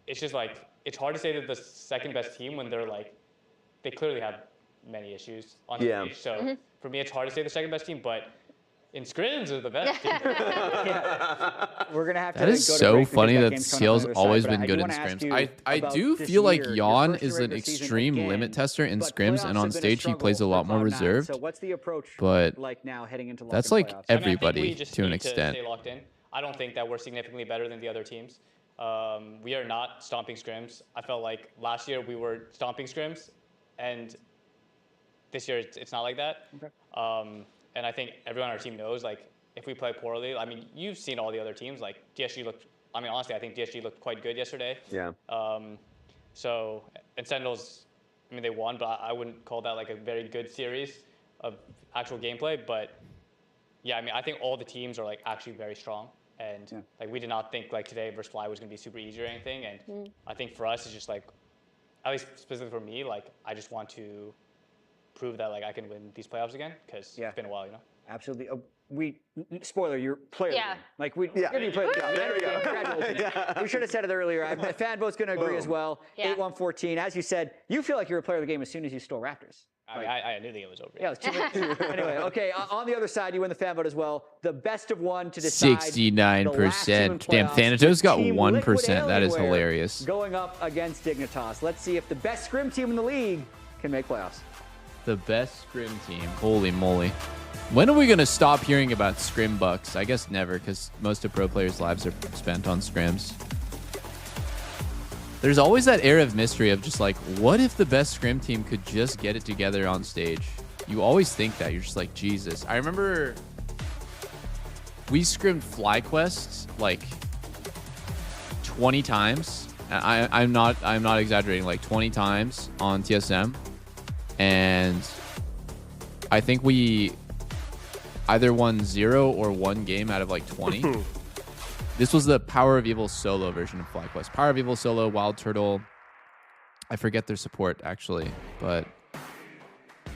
it's just like it's hard to say they're the second best team when they're like they clearly have many issues on stage. So for me, it's hard to say the second best team, but. In scrims are the best team. We're gonna have to. That is so funny that CL's always been good in scrims. I do feel like Jan is an extreme limit tester in scrims, and on stage he plays a lot more reserved. So what's the approach but like now heading into that's like everybody I mean, I think we just to an need extent. To stay locked in. I don't think that we're significantly better than the other teams. We are not stomping scrims. I felt like last year we were stomping scrims, and this year it's not like that. Okay. And I think everyone on our team knows, like, if we play poorly, I mean, you've seen all the other teams. Like, DSG looked, I mean, honestly, I think DSG looked quite good yesterday. Yeah. So, and Sentinels, I mean, they won, but I wouldn't call that, like, a very good series of actual gameplay. But, yeah, I mean, I think all the teams are, like, actually very strong. And, like, we did not think, like, today versus Fly was going to be super easy or anything. And I think for us, it's just, like, at least specifically for me, like, I just want to prove that like I can win these playoffs again because it's been a while, you know. Absolutely. Spoiler, you're player. Like we give you player. There we go. Congratulations. We should have said it earlier. Fan vote's going to agree as well. 8-1-14. As you said, you feel like you're a player of the game as soon as you stole Raptors. I mean, I knew the game was over. Yeah, it was anyway, okay. On the other side, you win the fan vote as well. The best of one to decide. 69%. Damn, Thanatos got 1%. That is hilarious. Going up against Dignitas. Let's see if the best scrim team in the league can make playoffs. The best scrim team. Holy moly. When are we going to stop hearing about scrim bucks? I guess never, because most of pro players' lives are spent on scrims. There's always that air of mystery of just like, what if the best scrim team could just get it together on stage? You always think that. You're just like, Jesus. I remember we scrimmed FlyQuest like 20 times. I'm not exaggerating, like 20 times on TSM. And I think we either won 0 or 1 game out of like 20. This was the Power of Evil solo version of FlyQuest. Power of Evil solo, Wild Turtle. I forget their support actually, but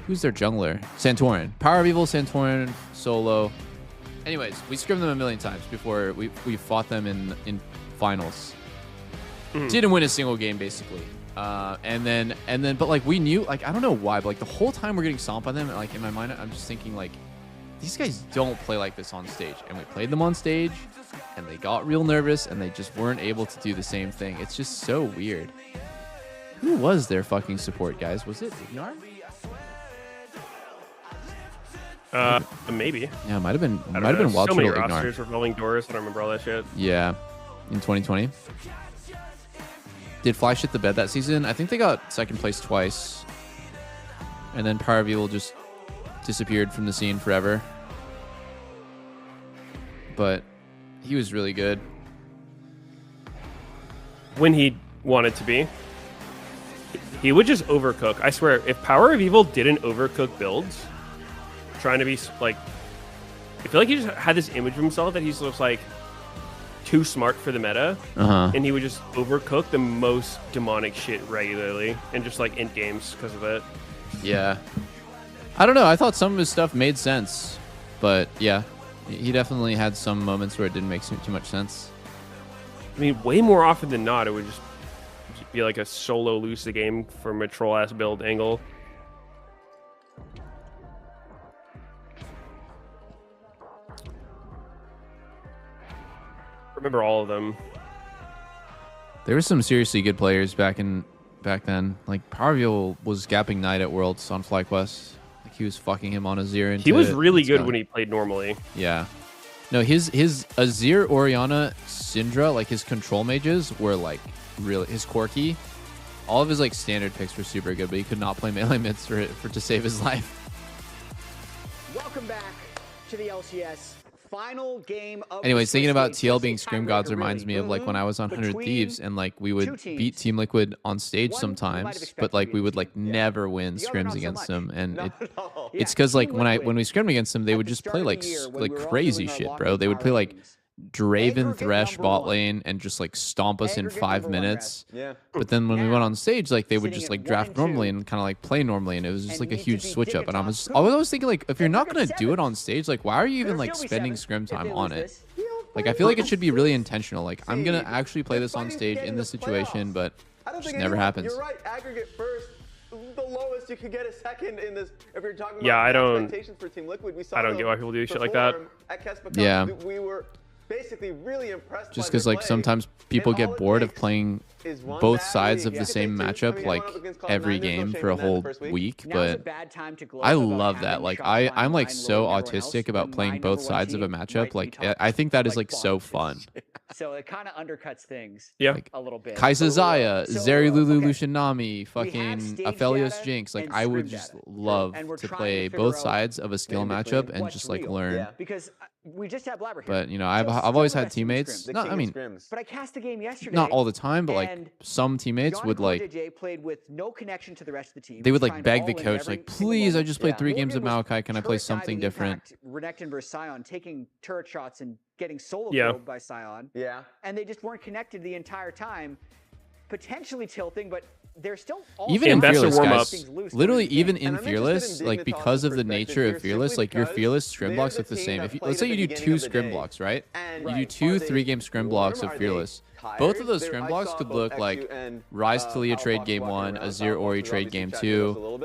who's their jungler? Santorin. Power of Evil, Santorin, solo. Anyways, we scrimmed them a million times before we fought them in finals. Didn't win a single game basically. And then, but like we knew, like I don't know why, but like the whole time we're getting stomped by them, and like in my mind, I'm just thinking like, these guys don't play like this on stage. And we played them on stage, and they got real nervous, and they just weren't able to do the same thing. It's just so weird. Who was their fucking support, guys? Was it Ignar? Maybe. Yeah, it might have been. Might have been Wild So many Turtle Ignar. rosters, revolving doors. I don't remember all that shit. Yeah, in 2020. Did Fly shit the bed that season? I think they got second place twice. And then Power of Evil just disappeared from the scene forever. But he was really good. When he wanted to be. He would just overcook. I swear, if Power of Evil didn't overcook builds, trying to be like... I feel like he just had this image of himself that he's just like... too smart for the meta, and he would just overcook the most demonic shit regularly, and just like in games because of it. Yeah, I don't know. I thought some of his stuff made sense, but yeah, he definitely had some moments where it didn't make too much sense. I mean, way more often than not, it would just be like a solo lose the game from a troll ass build angle. Remember all of them. There were some seriously good players back then. Like Power of Evil was gapping Knight at Worlds on FlyQuest. Like he was fucking him on Azir. He was really good when he played normally. Yeah. No, his Azir, Orianna, Syndra, like his control mages were like really his Corki. All of his like standard picks were super good, but he could not play melee mids to save his life. Welcome back to the LCS. Final game of anyways, thinking about TL being scrim gods reminds me of like when I was on 100 Thieves and like we would beat Team Liquid on stage sometimes, but like we would like never win scrims against them, and it's because like when we scrimmed against them, they would just play like crazy shit, bro. They would play like Draven Thresh bot lane and just like stomp us in 5 minutes. Yeah. But then when we went on stage, like they would just like draft normally and kind of like play normally, and it was just like a huge switch up. And I was always thinking, like, if you're not gonna do it on stage, like why are you even like spending scrim time on it? Like I feel like it should be really intentional. Like I'm gonna actually play this on stage in this situation, but it just never happens. You're right. Aggregate first. The lowest you could get a second in this. If you're talking about expectations for Team Liquid, we saw I don't get why people do shit like that. Yeah. We were basically really impressed. Just because like sometimes people get bored of playing both sides of the same matchup like every game for a whole week, but I love that. Like I'm like so autistic about playing both sides of a matchup. Like I think that is like so fun. So it kind of undercuts things like a little bit. Kaisa Zaya, Zeri Lulu Lucianami, fucking Aphelios Jinx. Like I would just love to play both sides of a skill matchup and just like learn. Because we just have Blabber here. But you know, I've always had teammates. Not, I mean, but I cast the game yesterday. not all the time, but like some teammates would like. Played with no connection to the rest of the team. They would like beg the coach, like, please, I just played 3 games of Maokai. Can I play something different? Renekton versus Sion, taking turret shots and getting solo killed by Sion. Yeah. And they just weren't connected the entire time, potentially tilting, but they're still even in Fearless, guys. Literally, even in Fearless, like because of the nature of Fearless, like your Fearless scrim blocks look the same. If you, let's say you do 2 scrim blocks, right? You do 2 3-game scrim blocks of Fearless. Both of those scrim blocks could look like Rise Talia trade game 1, Azir Ori trade game 2.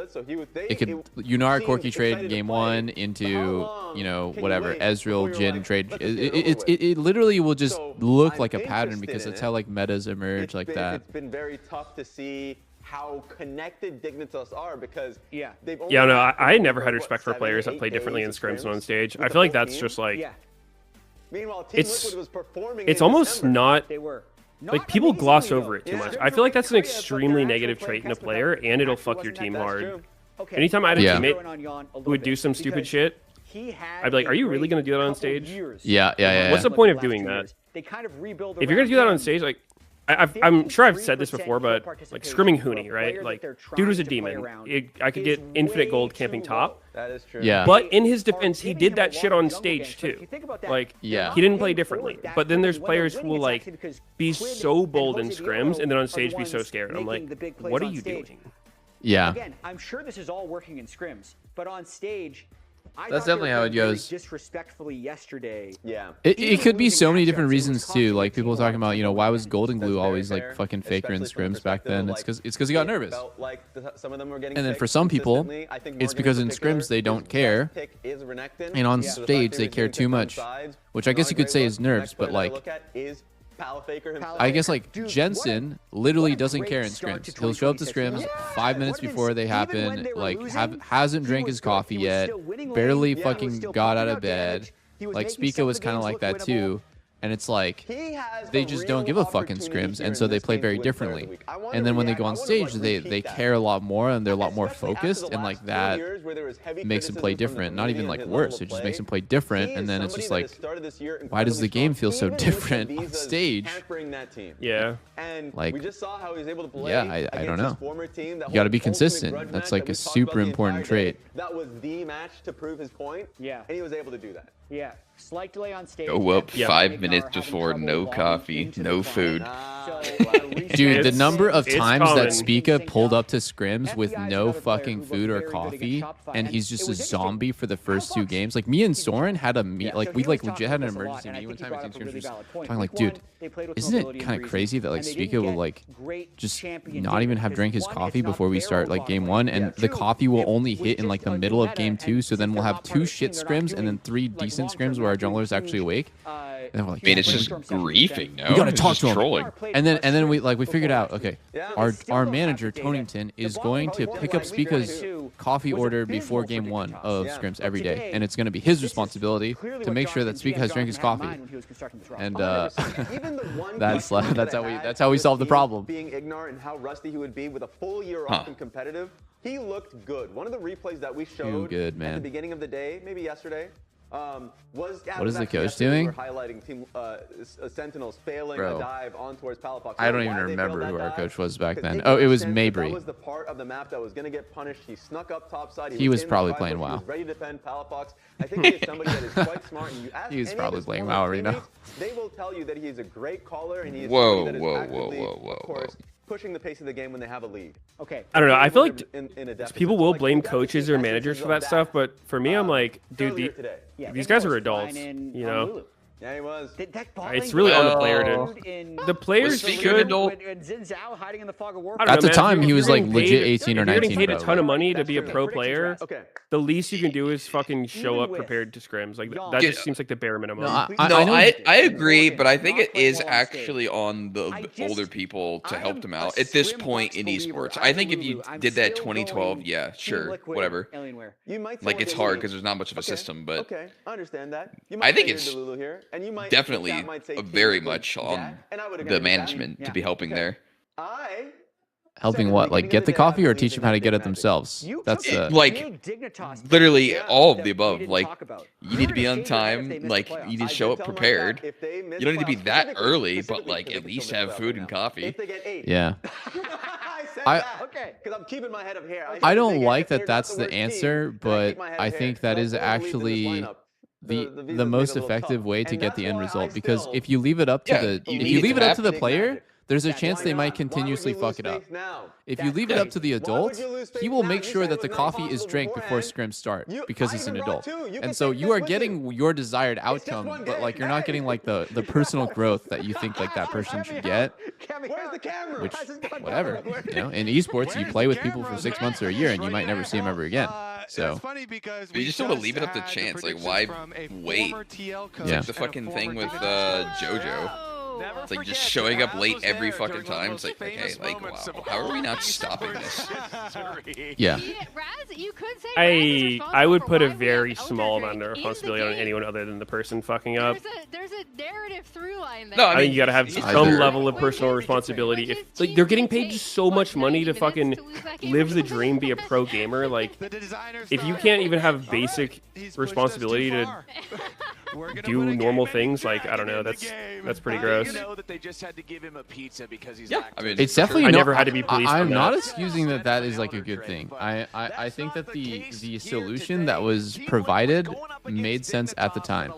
It could Yunara Corki trade game 1 into, you know, whatever, Ezreal Jhin trade. It literally will just look like a pattern because that's how like metas emerge like that. It's been very tough to see how connected Dignitas are because they've only I never had respect for players that play differently in scrims and on stage. I feel like that's just like Meanwhile, Team Liquid was performing it's almost not like people gloss over it too much. I feel like that's an extremely negative trait in a player, and it'll fuck your team hard. Anytime I had a teammate who would do some stupid shit, I'd be like, "Are you really gonna do that on stage?" Yeah. What's the point of doing that? If you're gonna do that on stage, like. I'm sure I've said this before, but like scrimming Huni, right? Like, dude was a demon. I could get infinite gold camping top. That is true. Yeah. But in his defense, he did that shit on stage too. Like, he didn't play differently. But then there's players who will like be so bold in scrims and then on stage be so scared. I'm like, what are you doing? Yeah. Again, I'm sure this is all working in scrims, but on stage. That's definitely how it goes. Disrespectfully yesterday. Yeah. It could be so many different reasons too. Like people talking about, you know, why was Golden Glue always like fucking faker in scrims back then? It's because he got nervous. And then for some people, it's because in scrims they don't care, and on stage they care too much, which I guess you could say is nerves. But like, I guess like Jensen literally doesn't care in scrims. He'll show up to scrims 5 minutes before they happen, like hasn't drank his coffee yet, barely fucking got out of bed. Like Spica was kind of like that too. And it's like, they just don't give a fuck in scrims, and so they play very differently. And then when they go on stage, they care a lot more, and they're a lot more focused, and like that makes them play different. Not even like worse, it just makes them play different, and then it's just like, why does the game feel so different on stage? Yeah. Like, we just saw how he was able to play I don't know. You got to be consistent. That's like a super important trait. That was the match to prove his point. Yeah. And he was able to do that. Yeah. Slight delay on stage. Go up 5 minutes before, no coffee, no food. Dude, the number of times that Spica pulled up to scrims with no fucking food or coffee, and he's just a zombie for the first 2 games. Like, me and Soren had a meet, like, we like legit had an emergency meeting one time with Team Scrims, just talking like, dude, isn't it kind of crazy that like Spica will like just not even have drank his coffee before we start like game 1, and the coffee will only hit in like the middle of game 2, so then we'll have 2 shit scrims and then 3 decent scrims where our jungler is actually awake. And we're like, I mean, it's just griefing, no? We gotta talk to him. Trolling. And then we figured out, okay, our manager Tonington is going to pick up Spica's coffee order before game 1 of scrims every day, and it's going to be his responsibility to make sure that Spica has drank his coffee. And that's how we solve the problem. Being ignorant and how rusty he would be with a full year off in competitive, he looked good. One of the replays that we showed at the beginning of the day, maybe yesterday, What is the coach doing? Highlighting team Sentinels failing Bro. a dive on towards Palafox. I don't even remember who our coach was back then. Oh, it was Mabry. That was the part of the map that was going to get punished. He snuck up topside. He was probably playing WoW. He was ready to defend Palafox. I think he is somebody that is quite smart. And you ask He was any probably of his playing former WoW arena. teammates, they will tell you that he is a great caller and he is Whoa, somebody that is whoa, actively, whoa, whoa, of course, pushing the pace of the game when they have a lead. Okay. I don't know. I feel like in a deficit. people will blame coaches or managers for that stuff, but for me, I'm like, dude, these guys are adults, you know? Yeah, he was. It's really on the player to. The players should. hiding in the fog of war. At the time, he was like legit 18 or 19. You're getting paid a ton of money to That's be a true. pro player. Okay. The least you can do is fucking show up prepared to scrims. Like that just seems like the bare minimum. I agree, but I think it is actually on the older people to help them out at this point in esports. I think if you did that 2012, yeah, sure, whatever. Like it's hard because there's not much of a system, but Okay, I understand that. You I might think say it's you're Delulu here, and you might definitely that might say Team very Liquid much on Jack, and I would agree the with that. management to be helping there. Helping what? Like get the coffee or teach them how to get it themselves? That's like literally all of the above. Like you need to be on time. Like you need to show up prepared. You don't need to be that early, but like at least have food and coffee. yeah. Because I'm keeping my head up here. I don't like that that's the answer, but I think that is actually the most effective way to get the end result, because if you leave it up to the player, there's a chance they might continuously fuck it up. If you leave it up to the adult, he will make sure that the coffee is drank before scrims start because he's an adult. And so you are getting your desired outcome, but like you're not getting like the personal growth that you think like that person should get. Which, whatever, you know, in esports, you play with people for 6 months or a year and you might never see them ever again. So but you just want to leave it up to chance. Like why wait? It's like the fucking thing with JoJo. It's like just showing up late every fucking time. It's like, okay, like, wow, how are we not stopping this? Yeah. I would put a very small amount of responsibility on anyone other than the person fucking up. There's a narrative through line there. No, I think you gotta have some level of personal responsibility. If like they're getting paid so much money to fucking live the dream, be a pro gamer, like if you can't even have basic responsibility to do normal things, like I don't know, that's pretty gross. That they just had to give him a pizza because he's I mean, it's definitely I never had to be policed. I'm not excusing that is like a good thing. I think that the solution that was provided made sense at the time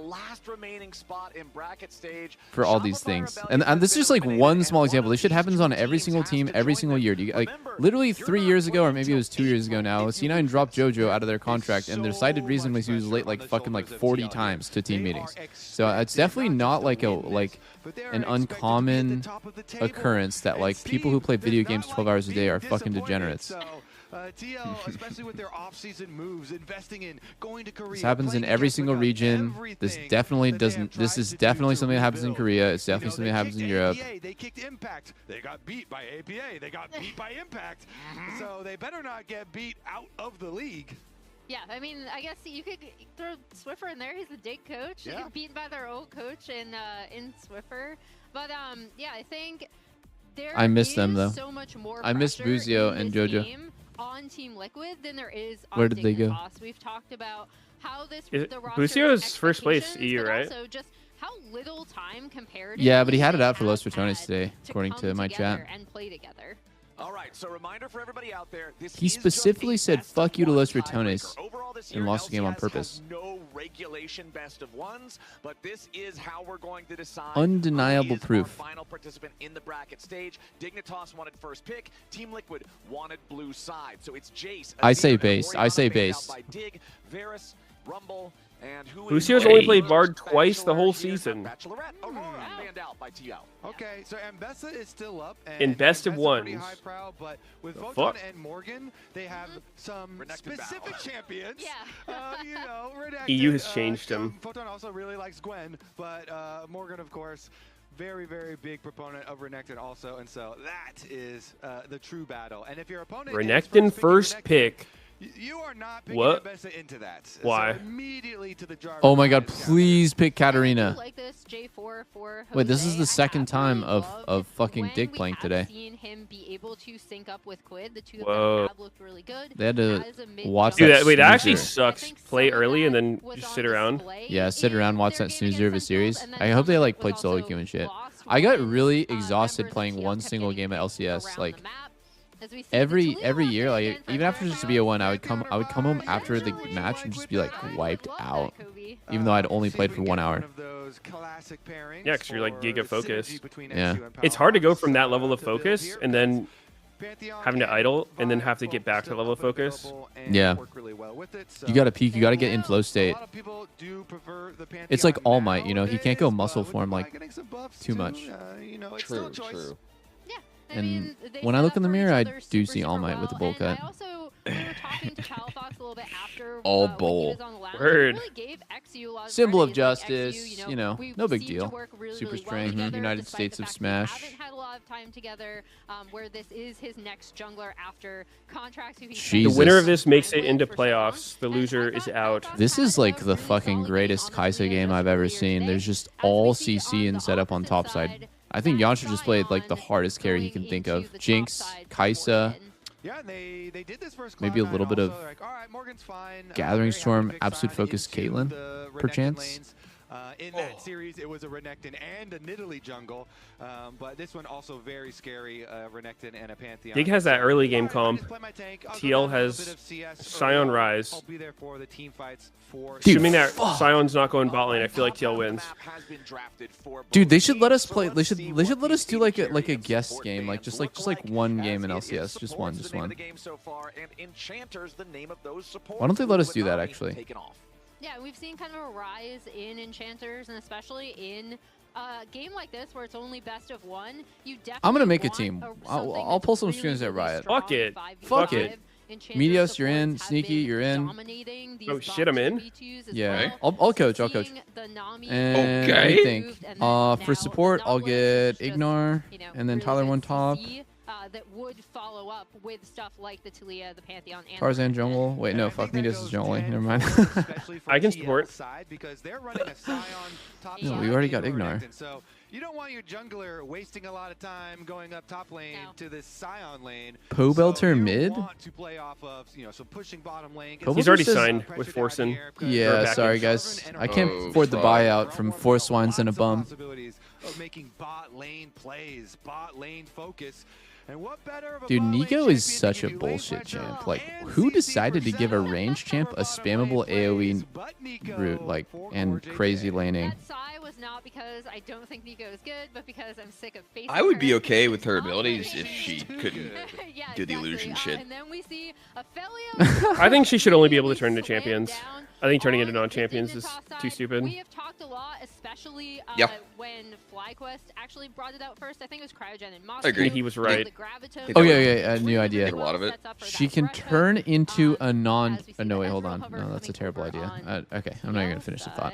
for all these things. And this is just like one small example. This shit happens on every single team every single year. Like literally 3 years ago, or maybe it was 2 years ago now, C9 dropped JoJo out of their contract, and their cited reason was he was late like fucking like 40 times to team meetings. So it's definitely not like an uncommon occurrence that like people who play video games 12 hours a day are fucking degenerates. TL, especially with their off-season moves, investing in going to Korea. This happens in every single region. This is definitely something that happens in Korea. It's definitely something that happens in Europe. They kicked Impact. They got beat by APA. They got beat by Impact. So they better not get beat out of the league. Yeah, I mean, I guess you could throw Swiffer in there. He's the dig coach. Yeah. They got beaten by their old coach in Swiffer. But yeah, I think I miss them though. So much more I miss Buzio and JoJo. On Team Liquid than there is on Where did they go? We've talked about how this Buzio's first place EU, right? Also just how little time compared. Yeah, but he had it out for Los Ratones today, according to my chat. And play together. All right, so reminder for everybody out there. He specifically said "fuck you" to Los Ratones and lost the game on purpose. No regulation best of ones, but this is how we're going to decide. Undeniable proof. Final participant in the bracket stage. Dignitas wanted first pick. Team Liquid wanted blue side. So it's Jace. I say base. I say base. Dig, Varus, Rumble, and who Lucio's only played Bard twice the whole season. Bachelorette. Aurora banned out by TL. Okay, so Ambessa is still up. In best of ones. But with Photon and Morgan, they have some specific champions. Yeah. You know, Redacted, EU has changed him. Photon also really likes Gwen, but Morgan, of course, very, very big proponent of Renekton also. And so that is the true battle. And if your opponent Renekton first pick. You are not picking What? Abessa into that. Why? So immediately to the jar. Oh my God! Please pick Katarina. Like this J4 for Wait, this is Jose. the second time really of fucking when dig we playing have today. Seen him be able to sync up with Quid. The two Whoa. of them have looked really good. They had to As a mid watch Dude, that wait, that actually snoozer. sucks. Play early and then just sit around. Yeah, sit around, watch that snoozer of a series. I hope they like played solo queue and shit. I got really exhausted playing one single game at LCS. Like every year, like even after just a BO1, I would come home after the match and just be like wiped out, even though I'd only played for 1 hour. Yeah, because you're like giga focused. Yeah. It's hard to go from that level of focus and then having to idle and then have to get back to the level of focus. Yeah. You gotta peak. You gotta get in flow state. It's like All Might, you know. He can't go muscle form like too much. True. And when I look in the mirror, I do see All Might with the bowl cut. All bowl. Word. Symbol of justice, you know, no big deal. Super strength, United States of Smash. The winner of this makes it into playoffs. The loser is out. This is like the fucking greatest Kaisa game I've ever seen. There's just all CC and setup on top side. I think Yamcha just played like the hardest carry he can think of. Jinx, Kaisa, maybe a little bit of Gathering Storm, Absolute Focus, Caitlyn, perchance. In that series, it was a Renekton and a Nidalee jungle, but this one also very scary, Renekton and a Pantheon. Dig has that early game comp. TL has Sion Rise. Assuming that Sion's not going bot lane, I feel like TL wins. Dude, they should let us play. They should let us do like a guest game, like just like one game in LCS, just one. Why don't they let us do that actually? Yeah, we've seen kind of a rise in enchanters, and especially in a game like this where it's only best of one. You definitely I'm gonna make a team. I'll pull some strings at Riot. Fuck it. Fuck it. Meteos, you're in. Sneaky, you're in. Oh shit, I'm in. Yeah, I'll coach. And Okay. what do you think? For support, I'll get Ignar, and then Tyler one top. That would follow up with stuff like the Talia, the Pantheon, and Tarzan jungle. Wait, no, fuck Meteos is jungle. Never mind. I can support. No, we already got Ignar. So you don't want your jungler wasting a lot of time going up top lane to this Sion lane. Pobelter mid? He's already signed with Forsen. Yeah, sorry guys. I can't afford the buyout from Four Swines and a bum. Making bot lane plays, bot lane focus. Dude, Nico is such a bullshit champ. Like, who decided to give a range champ a spammable AoE route, like, and crazy laning? was not because I don't think Nico is good, but because I'm sick of facing I would be okay with her abilities if she couldn't do the illusion shit. And then we see Ophelia. I think she should only be able to turn into champions. I think turning into non-champions is too stupid. We have talked a lot, especially when FlyQuest actually brought it out first. I think it was Cryogen and Moscow. I agree. He was right. Oh, yeah, a new idea. A lot of it. She can turn into a non... Oh, no, wait, hold on. No, that's a terrible idea. Okay, I'm not going to finish the thought.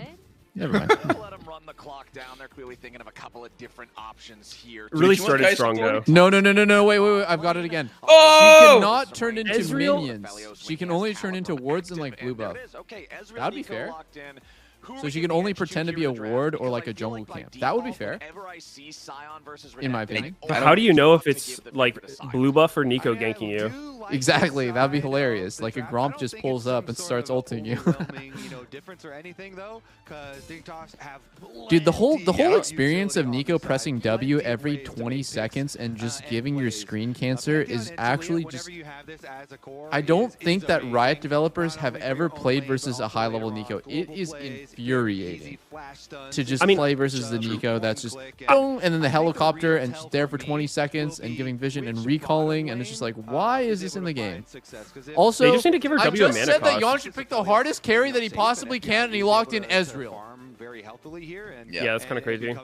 Never mind. Let them run the clock down. They're clearly thinking of a couple of different options here. Really started strong, though. No, wait, I've got it again. Oh! She cannot turn into Ezreal? minions. She can only turn into wards and, like, blue buff. That would be fair. So she can only pretend to be a ward or like a jungle camp. That would be fair, in my opinion. How do you know if it's like blue buff or Nico ganking you? Exactly, that'd be hilarious. Like a Gromp just pulls up and starts ulting you. Dude, the whole experience of Nico pressing W every 20 seconds and just giving your screen cancer is actually just... I don't think that Riot developers have ever played versus a high-level Nico. It is infuriating to just play versus the Nico that's just boom, and then the helicopter and just there for 20 seconds and giving vision and recalling, and it's just like, why is this in the game? Also, they just need to give her W I just mana said that cost. Yon should pick the hardest carry that he possibly can, and he locked in Ezreal. Very healthily here, and yeah, that's kind of crazy.